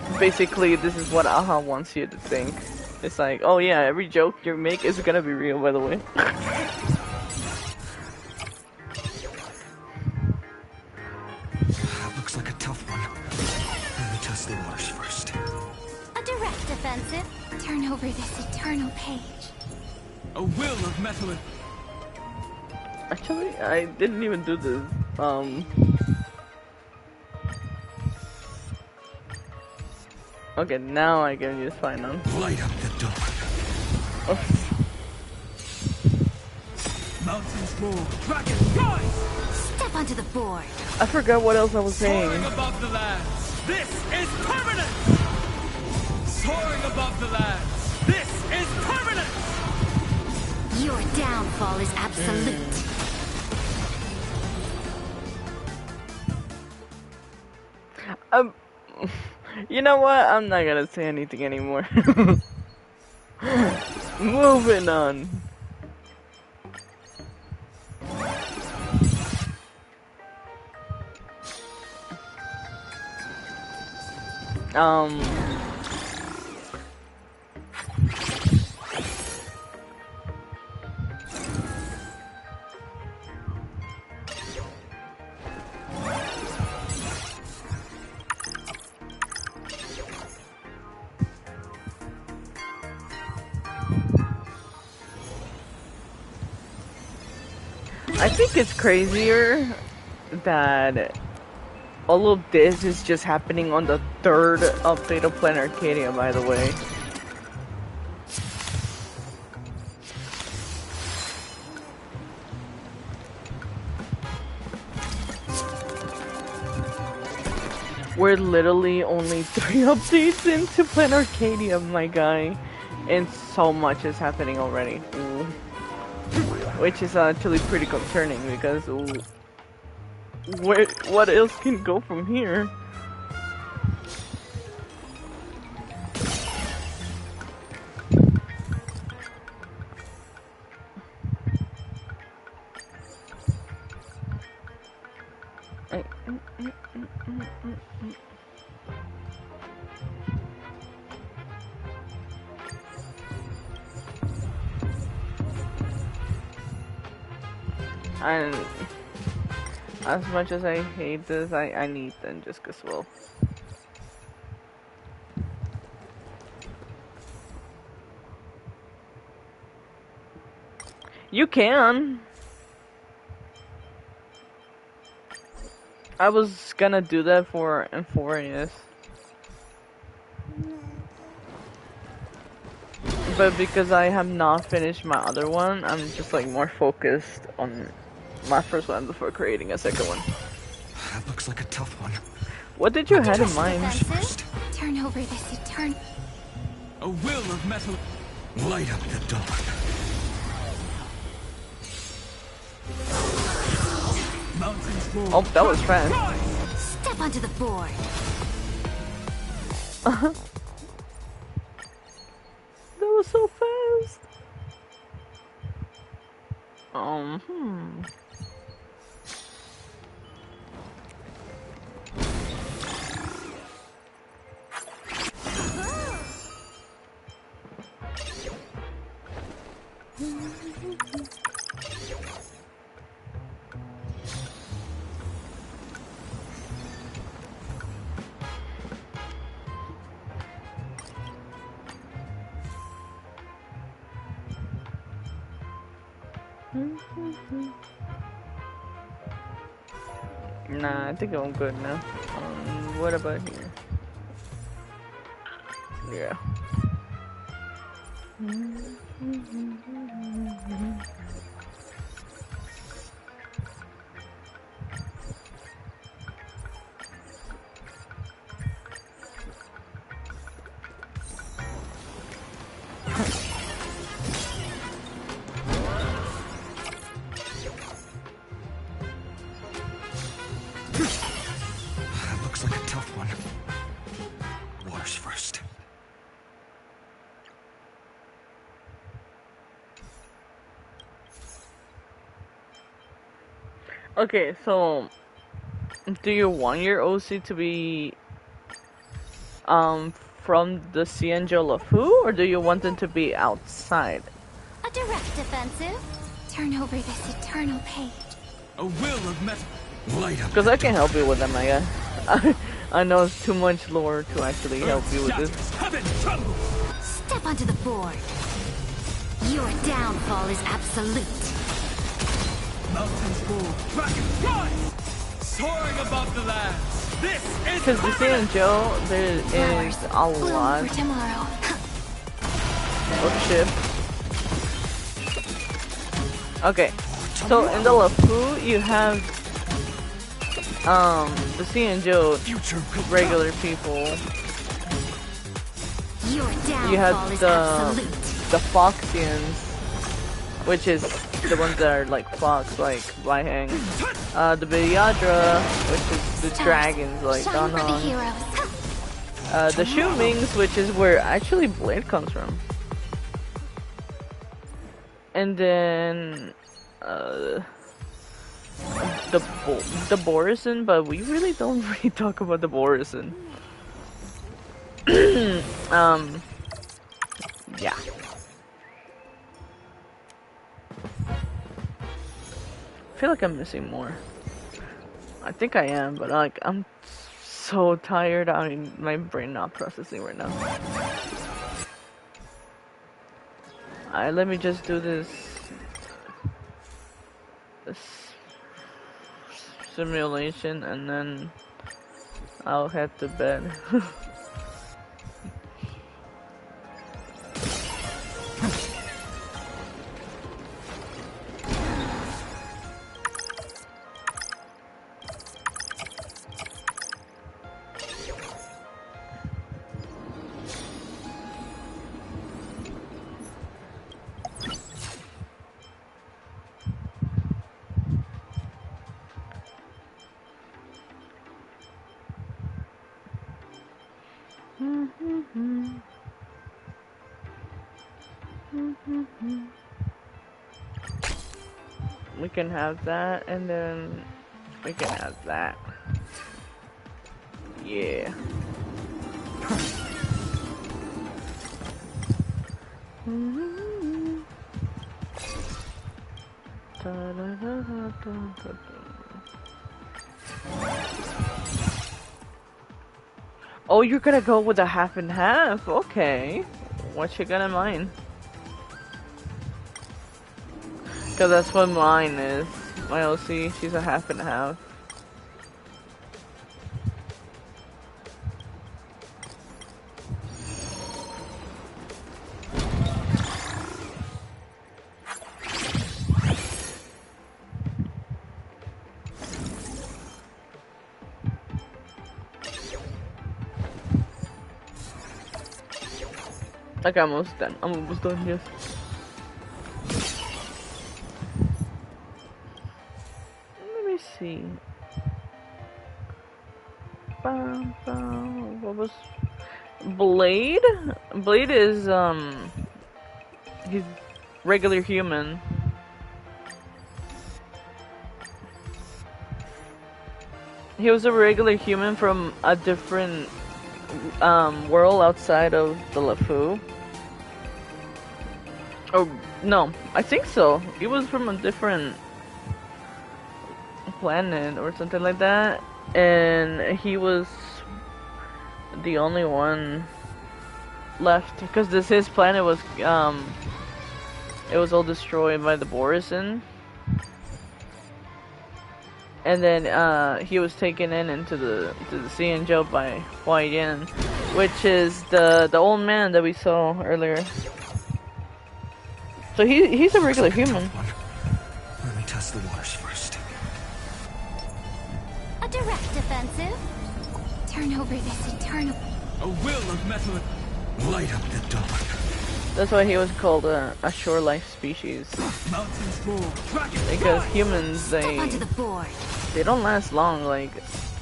Speaker 2: what AHA wants you to think. It's like, oh yeah, every joke you make is gonna be real, by the way.
Speaker 11: Looks like a tough one. Let me test the waters first.
Speaker 16: A direct offensive. Turn over this eternal page.
Speaker 17: A will of metal.
Speaker 2: Actually, I didn't even do this. Okay, now I can use finance.
Speaker 17: Light up the dawn.
Speaker 1: Mountains move, dragons rise!
Speaker 3: Step onto the board.
Speaker 2: I forgot what else I was saying.
Speaker 1: Soaring above the lands, this is permanent! Soaring above the lands, this is permanent!
Speaker 3: Your downfall is absolute.
Speaker 2: You know what? I'm not gonna say anything anymore. Moving on. I think it's crazier that all of this is just happening on the 3rd update of Planet Arcadia, by the way. We're literally only 3 updates into Planet Arcadia, my guy, and so much is happening already. Ooh. Which is actually pretty concerning because what else can go from here? And as much as I hate this, I need them just as well. You can. I was gonna do that for Euphorius. But because I have not finished my other one, I'm just like more focused on my first one before creating a second one.
Speaker 17: That looks like a tough one.
Speaker 2: What did you have in mind?
Speaker 3: Turn over this eternal.
Speaker 1: A will of metal.
Speaker 17: Light up the dawn.
Speaker 1: Mountains move.
Speaker 2: Oh, that was fast.
Speaker 3: Step onto the board.
Speaker 2: That was so fast. Nah, I think I'm good now. What about here? Yeah.
Speaker 17: That looks like a tough one. Waters first.
Speaker 2: Okay, so do you want your OC to be from the Sea Angel of Who, or do you want them to be outside?
Speaker 3: A direct offensive. Turn over this eternal page.
Speaker 1: A will of metal.
Speaker 17: Light up.
Speaker 2: Because I can help you with them, I guess. I know it's too much lore to actually help you with this.
Speaker 3: Step onto the board. Your downfall is absolute.
Speaker 1: Mountains move, dragons rise! Soaring above the lands, this is
Speaker 2: Because the Sea and Joe, there is a lot
Speaker 16: for tomorrow.
Speaker 2: of ships. Okay, so in the LeFou, you have the Sea and Joe regular people. You have the Foxians, which is the ones that are like fox, like Waiheng. The Bilyadra, which is the dragons, like Danhong. The Shumings, which is where actually Blade comes from. And then the Borisin, but we really don't really talk about the Borisin. Yeah. I feel like I'm missing more. I think I am, but like I'm so tired. I mean, my brain not processing right now. Alright, let me just do this simulation and then I'll head to bed. We can have that, and then we can have that. Yeah. Oh, you're gonna go with a half and half. Okay. What you got in mind? Because that's what mine is. My OC, she's a half and half. Like I'm almost done. I'm almost done, yes. Let me see. What was Blade? Blade is he's regular human. He was a regular human from a different world outside of the LeFou. Oh no, I think so. He was from a different planet or something like that, and he was the only one left because his planet was it was all destroyed by the Borisin, and then he was taken into the Sea and Joe by Hua Yan, which is the old man that we saw earlier. So he's a regular human.
Speaker 14: Let me test the waters first.
Speaker 16: A direct offensive. Turn over this eternal.
Speaker 1: A will of metal.
Speaker 14: Light up the dark.
Speaker 2: That's why he was called a shore life species.
Speaker 1: Mountains move, dragons
Speaker 2: because
Speaker 1: rise!
Speaker 2: humans they don't last long like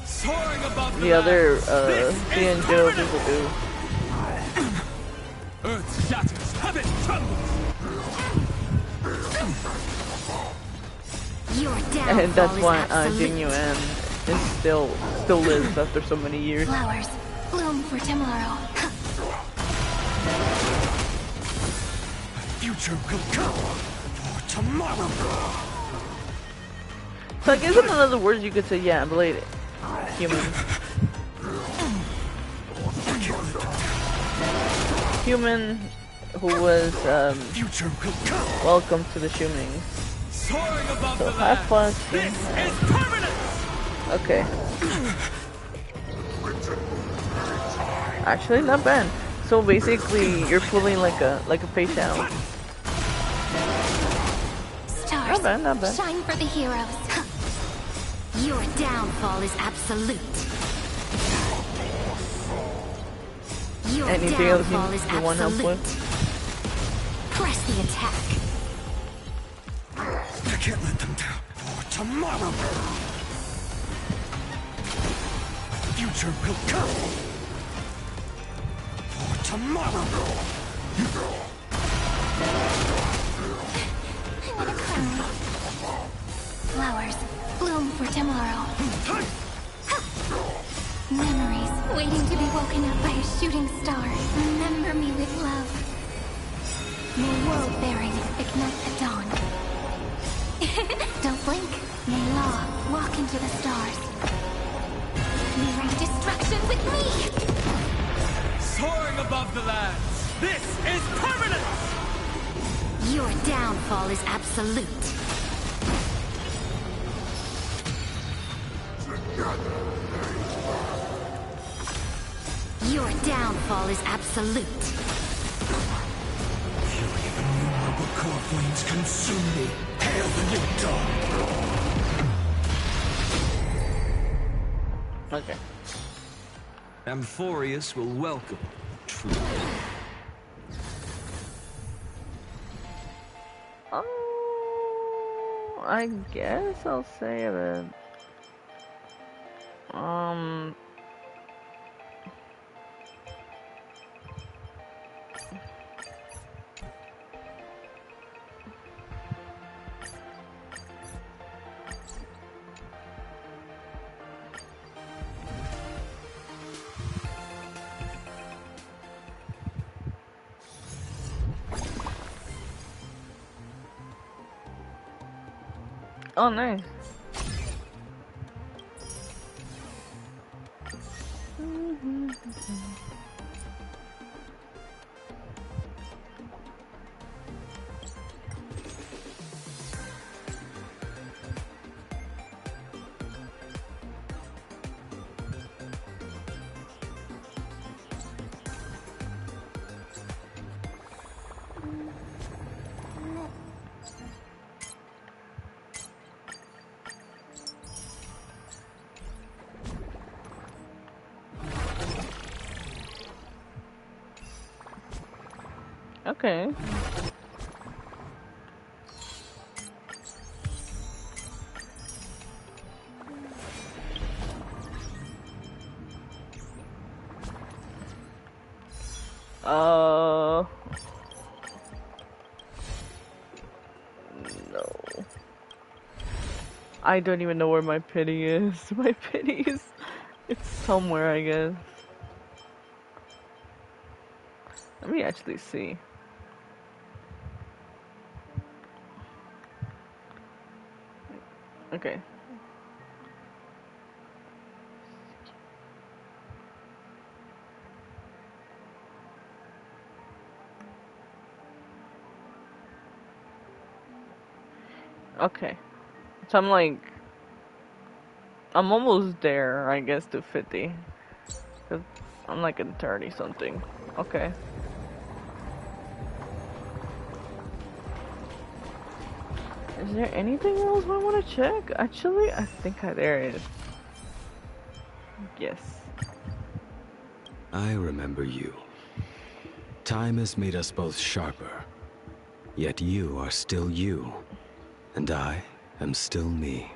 Speaker 1: soaring above
Speaker 2: the other Sea and Joe people do.
Speaker 1: Earth shatters, heaven trembles.
Speaker 2: And that's why Jing Yuan is still lives after so many years.
Speaker 16: Flowers bloom for tomorrow.
Speaker 14: Future will come for tomorrow.
Speaker 2: So I guess in other words you could say, yeah, Blade human. Human who was welcome to the Shumings.
Speaker 1: Soaring above
Speaker 2: So
Speaker 1: the
Speaker 2: high
Speaker 1: land.
Speaker 2: plus.
Speaker 1: This is permanent.
Speaker 2: Okay. Actually, not bad. So basically, you're pulling like a face down.
Speaker 16: Stars,
Speaker 2: Not bad, not bad.
Speaker 16: shine for the heroes. Your downfall is absolute. Your
Speaker 2: Anything else
Speaker 16: downfall is
Speaker 2: you want help
Speaker 16: absolute.
Speaker 2: with?
Speaker 16: Press the attack.
Speaker 14: I can't let them down for tomorrow. Future will come for tomorrow.
Speaker 16: I want to cry. Flowers bloom for tomorrow. Memories waiting to be woken up by a shooting star. Remember me with love. May world-bearing ignite the dawn. Don't blink. May law walk into the stars. Mirroring destruction with me.
Speaker 1: Soaring above the lands. This is permanent.
Speaker 16: Your downfall is absolute. Your downfall is absolute.
Speaker 14: Fury of innumerable core flames consume me. Hail the new dawn.
Speaker 2: Okay.
Speaker 11: Amphorius will welcome truth.
Speaker 2: Oh, I guess I'll say that. Oh, nice. Okay. No. I don't even know where my pity is. My pity is... It's somewhere, I guess. Let me actually see. Okay. Okay. So I'm like... I'm almost there, I guess, to 50. 'Cause I'm like in 30 something. Okay. Is there anything else I want to check? Actually, I think there is. Yes.
Speaker 11: I remember you. Time has made us both sharper. Yet you are still you. And I am still me.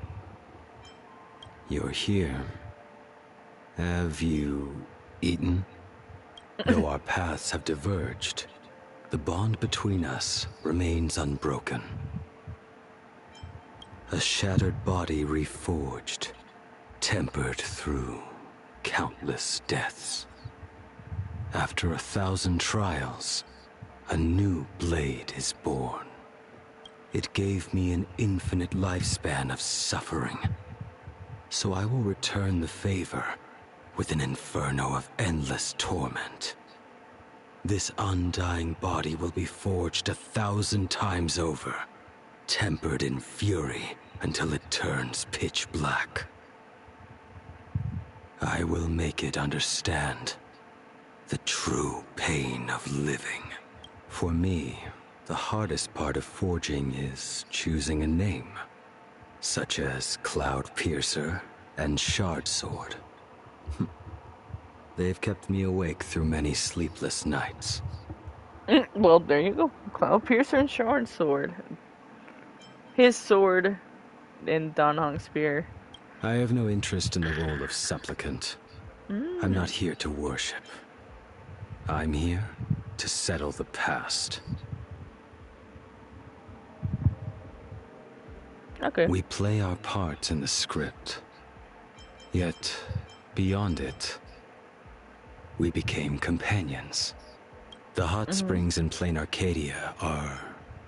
Speaker 11: You're here. Have you eaten? Though our paths have diverged, the bond between us remains unbroken. A shattered body reforged, tempered through countless deaths. After 1,000 trials, a new blade is born. It gave me an infinite lifespan of suffering. So I will return the favor with an inferno of endless torment. This undying body will be forged 1,000 times over, tempered in fury until it turns pitch black. I will make it understand the true pain of living. For me, the hardest part of forging is choosing a name, such as Cloud Piercer and Shard Sword. They've kept me awake through many sleepless nights.
Speaker 2: Well, there you go. Cloud Piercer and Shard Sword. His sword in Dan Hong's spear.
Speaker 11: I have no interest in the role of supplicant. I'm not here to worship. I'm here to settle the past.
Speaker 2: Okay.
Speaker 11: We play our part in the script. Yet, beyond it, we became companions. The hot springs in plain Arcadia are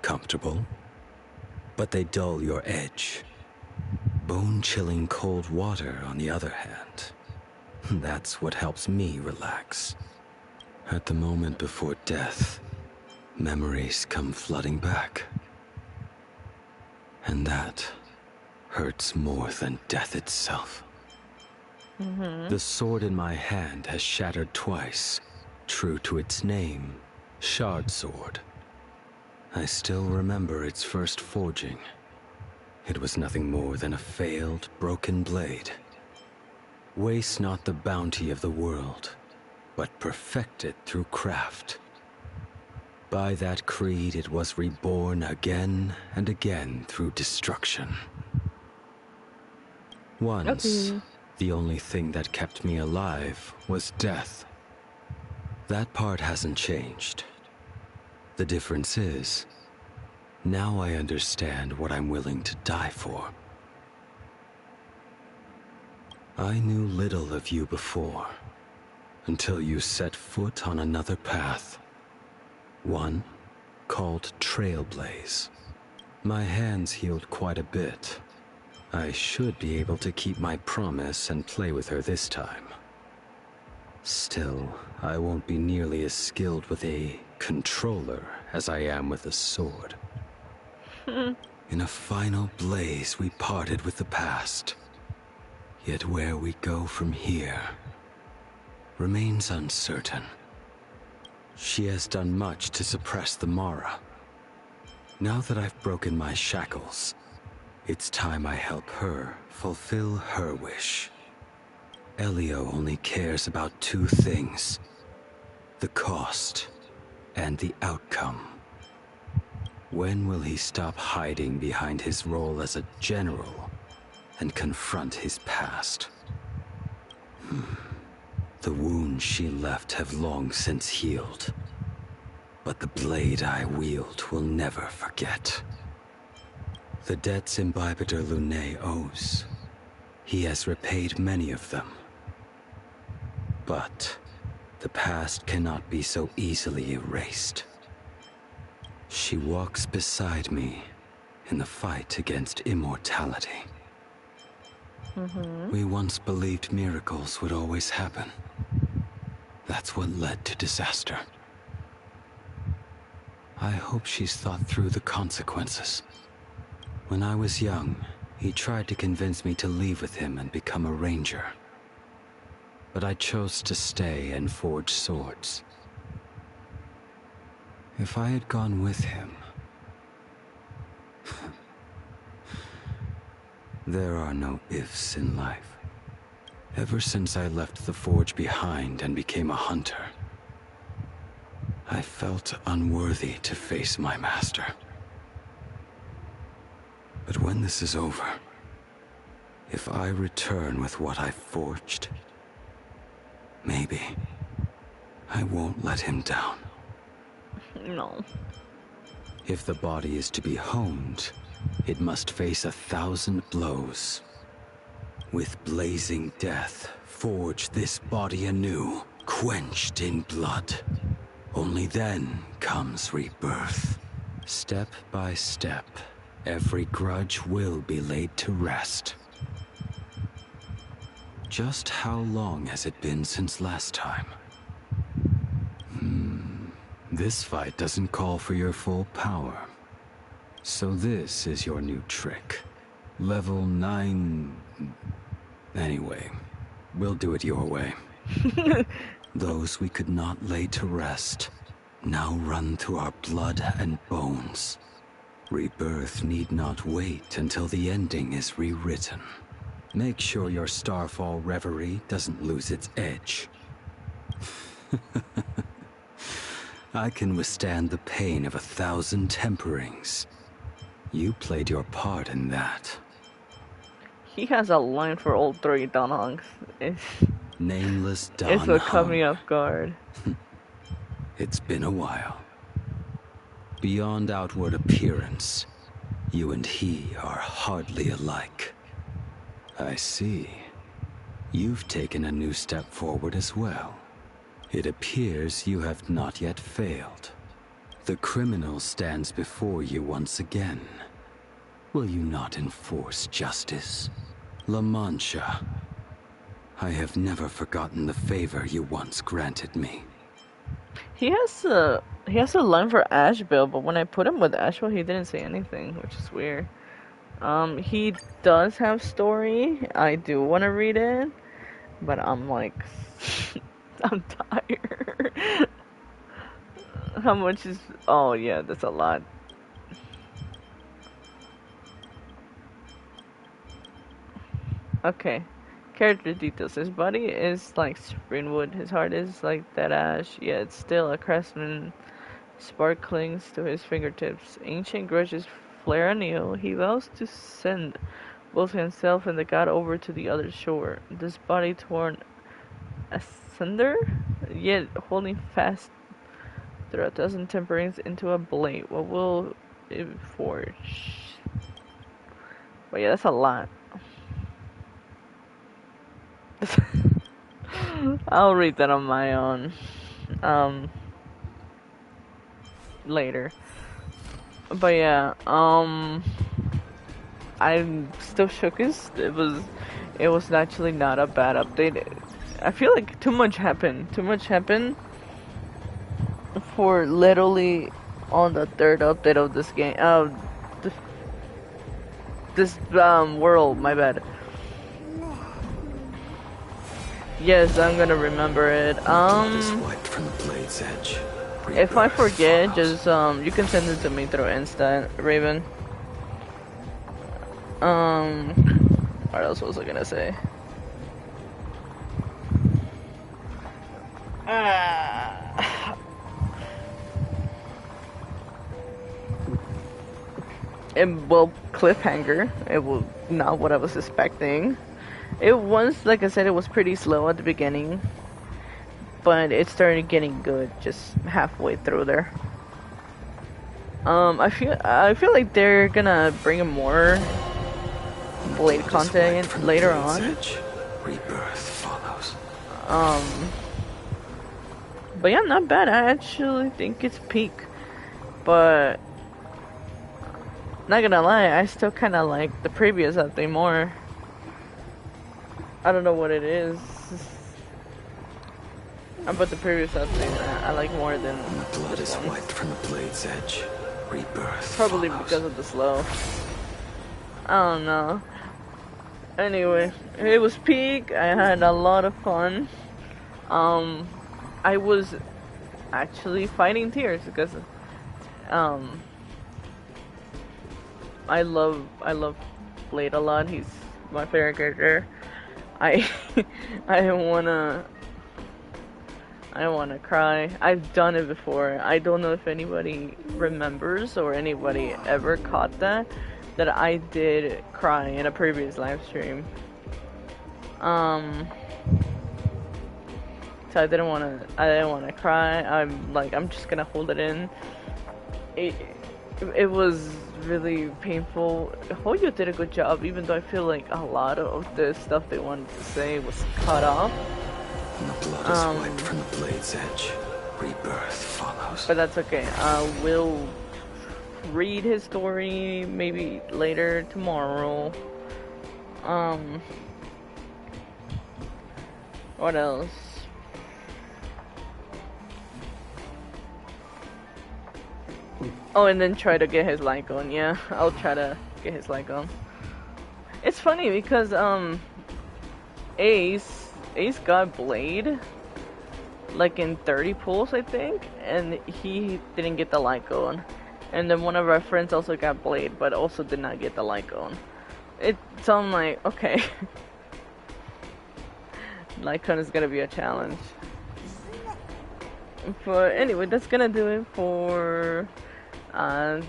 Speaker 11: comfortable, but they dull your edge. Bone-chilling cold water, on the other hand, that's what helps me relax. At the moment before death, memories come flooding back. And that hurts more than death itself. The sword in my hand has shattered twice, true to its name, Shard Sword. I still remember its first forging. It was nothing more than a failed, broken blade. Waste not the bounty of the world, but perfect it through craft. By that creed it was reborn again and again through destruction. Once, the only thing that kept me alive was death. That part hasn't changed. The difference is, now I understand what I'm willing to die for. I knew little of you before, until you set foot on another path. One called Trailblaze. My hands healed quite a bit. I should be able to keep my promise and play with her this time. Still, I won't be nearly as skilled with a controller as I am with a sword. In a final blaze, we parted with the past. Yet where we go from here remains uncertain. She has done much to suppress the Mara. Now that I've broken my shackles, it's time I help her fulfill her wish. Elio only cares about two things: the cost and the outcome. When will he stop hiding behind his role as a general and confront his past? The wounds she left have long since healed, but the blade I wield will never forget. The debts Imbibitor Lunet owes, he has repaid many of them. But the past cannot be so easily erased. She walks beside me in the fight against immortality. We once believed miracles would always happen. That's what led to disaster. I hope she's thought through the consequences. When I was young, he tried to convince me to leave with him and become a ranger. But I chose to stay and forge swords. If I had gone with him... There are no ifs in life. Ever since I left the forge behind and became a hunter, I felt unworthy to face my master. But when this is over, if I return with what I've forged, maybe I won't let him down.
Speaker 2: No.
Speaker 11: If the body is to be honed, it must face 1,000 blows. With blazing death, forge this body anew, quenched in blood. Only then comes rebirth. Step by step, every grudge will be laid to rest. Just how long has it been since last time? This fight doesn't call for your full power. So this is your new trick. Level 9... Anyway, we'll do it your way. Those we could not lay to rest now run through our blood and bones. Rebirth need not wait until the ending is rewritten. Make sure your Starfall reverie doesn't lose its edge. I can withstand the pain of 1,000 temperings. You played your part in that.
Speaker 2: He has a line for all three Donongs.
Speaker 11: Nameless Don
Speaker 2: It's what caught me off guard.
Speaker 11: It's been a while. Beyond outward appearance, you and he are hardly alike. I see. You've taken a new step forward as well. It appears you have not yet failed. The criminal stands before you once again. Will you not enforce justice? La Mancha, I have never forgotten the favor you once granted me.
Speaker 2: He has a line for Asheville, but when I put him with Asheville, he didn't say anything, which is weird. He does have story. I do want to read it, but I'm like, I'm tired. How much is? Oh yeah, that's a lot. Okay. Character details. His body is like springwood. His heart is like that ash, yet still a craftsman. Spark clings to his fingertips. Ancient grudges flare anew. He vows to send both himself and the god over to the other shore. This body torn asunder, yet holding fast through 1,000 temperings into a blade. What will it forge? But yeah, that's a lot. I'll read that on my own later. But yeah, I'm still shook. It was actually not a bad update. I feel like too much happened for literally on the third update of this game. This world. My bad. Yes, I'm gonna remember it.
Speaker 11: From the blade's edge.
Speaker 2: If I forget, just you can send it to me through Insta, Raven. What else was I gonna say? Well, cliffhanger. It was not what I was expecting. It was, like I said, it was pretty slow at the beginning, but it started getting good just halfway through there. I feel like they're gonna bring in more Blade content later on.
Speaker 11: Rebirth follows.
Speaker 2: But yeah, not bad. I actually think it's peak, but not gonna lie, I still kind of like the previous update more. I don't know what it is, but the previous update I like more than
Speaker 11: the blood is wiped from the blade's edge. Rebirth
Speaker 2: probably
Speaker 11: follows.
Speaker 2: because of the slow. I don't know. Anyway, it was peak. I had a lot of fun. I was actually fighting tears because I love Blade a lot. He's my favorite character. I don't wanna cry. I've done it before. I don't know if anybody remembers or anybody ever caught that I did cry in a previous live stream. So I didn't wanna cry. I'm just gonna hold it in. It was really painful. Hoyo did a good job, even though I feel like a lot of the stuff they wanted to say was cut off.
Speaker 11: And the blood is wiped from the blade's edge. Rebirth follows.
Speaker 2: But that's okay. We'll read his story maybe later tomorrow. What else? Oh, and then try to get his like on. Yeah, I'll try to get his like on. It's funny because Ace got Blade like in 30 pulls, I think, and he didn't get the Lycone. And then one of our friends also got Blade, but also did not get the Lycone. So I'm like, okay. Lycone is gonna be a challenge. But anyway, that's gonna do it for it's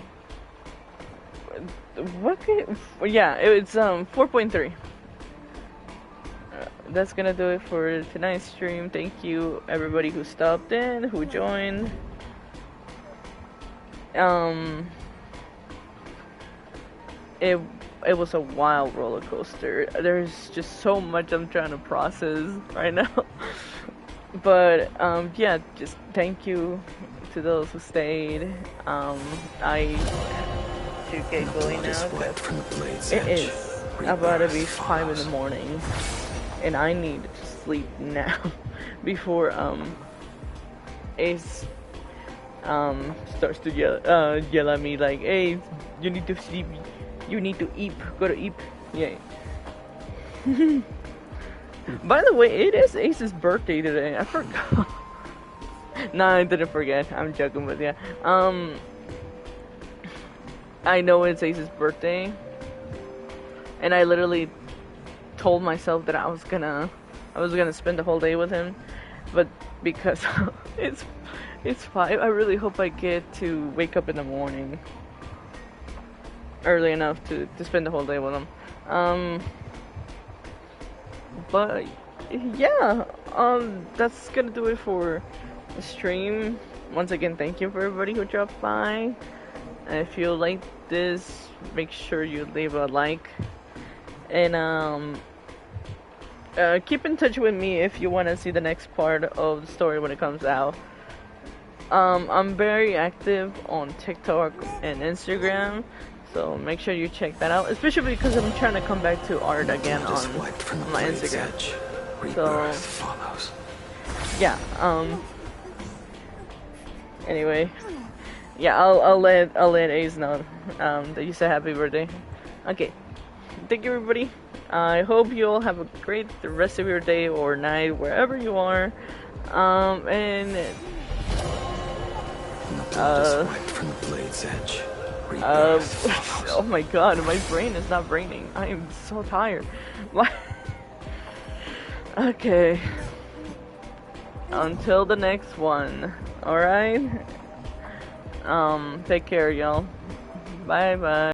Speaker 2: 4.3. That's gonna do it for tonight's stream. Thank you everybody who stopped in, who joined. It was a wild roller coaster. There's just so much I'm trying to process right now. But yeah, just thank you to those who stayed. I should get going now. It is about to be 5 in the morning, and I need to sleep now before Ace starts to yell at me like, "Hey, you need to sleep. You need to eat. Go to eat." Yay. By the way, it is Ace's birthday today. I forgot. No, I didn't forget. I'm joking with you. I know it's Ace's birthday, and I literally told myself that I was gonna spend the whole day with him, but because it's 5, I really hope I get to wake up in the morning early enough to spend the whole day with him. But yeah, that's gonna do it for the stream. Once again, thank you for everybody who dropped by. If you like this, make sure you leave a like, and keep in touch with me if you want to see the next part of the story when it comes out. I'm very active on TikTok and Instagram, so make sure you check that out, especially because I'm trying to come back to art again on my Instagram. So yeah, anyway, yeah, I'll let Ace know that you said happy birthday. Okay, thank you everybody. I hope you all have a great rest of your day or night wherever you are. And
Speaker 11: from the blade's edge.
Speaker 2: Oh my god, my brain is not braining. I am so tired. Okay. Until the next one. Alright? Take care, y'all. Bye bye.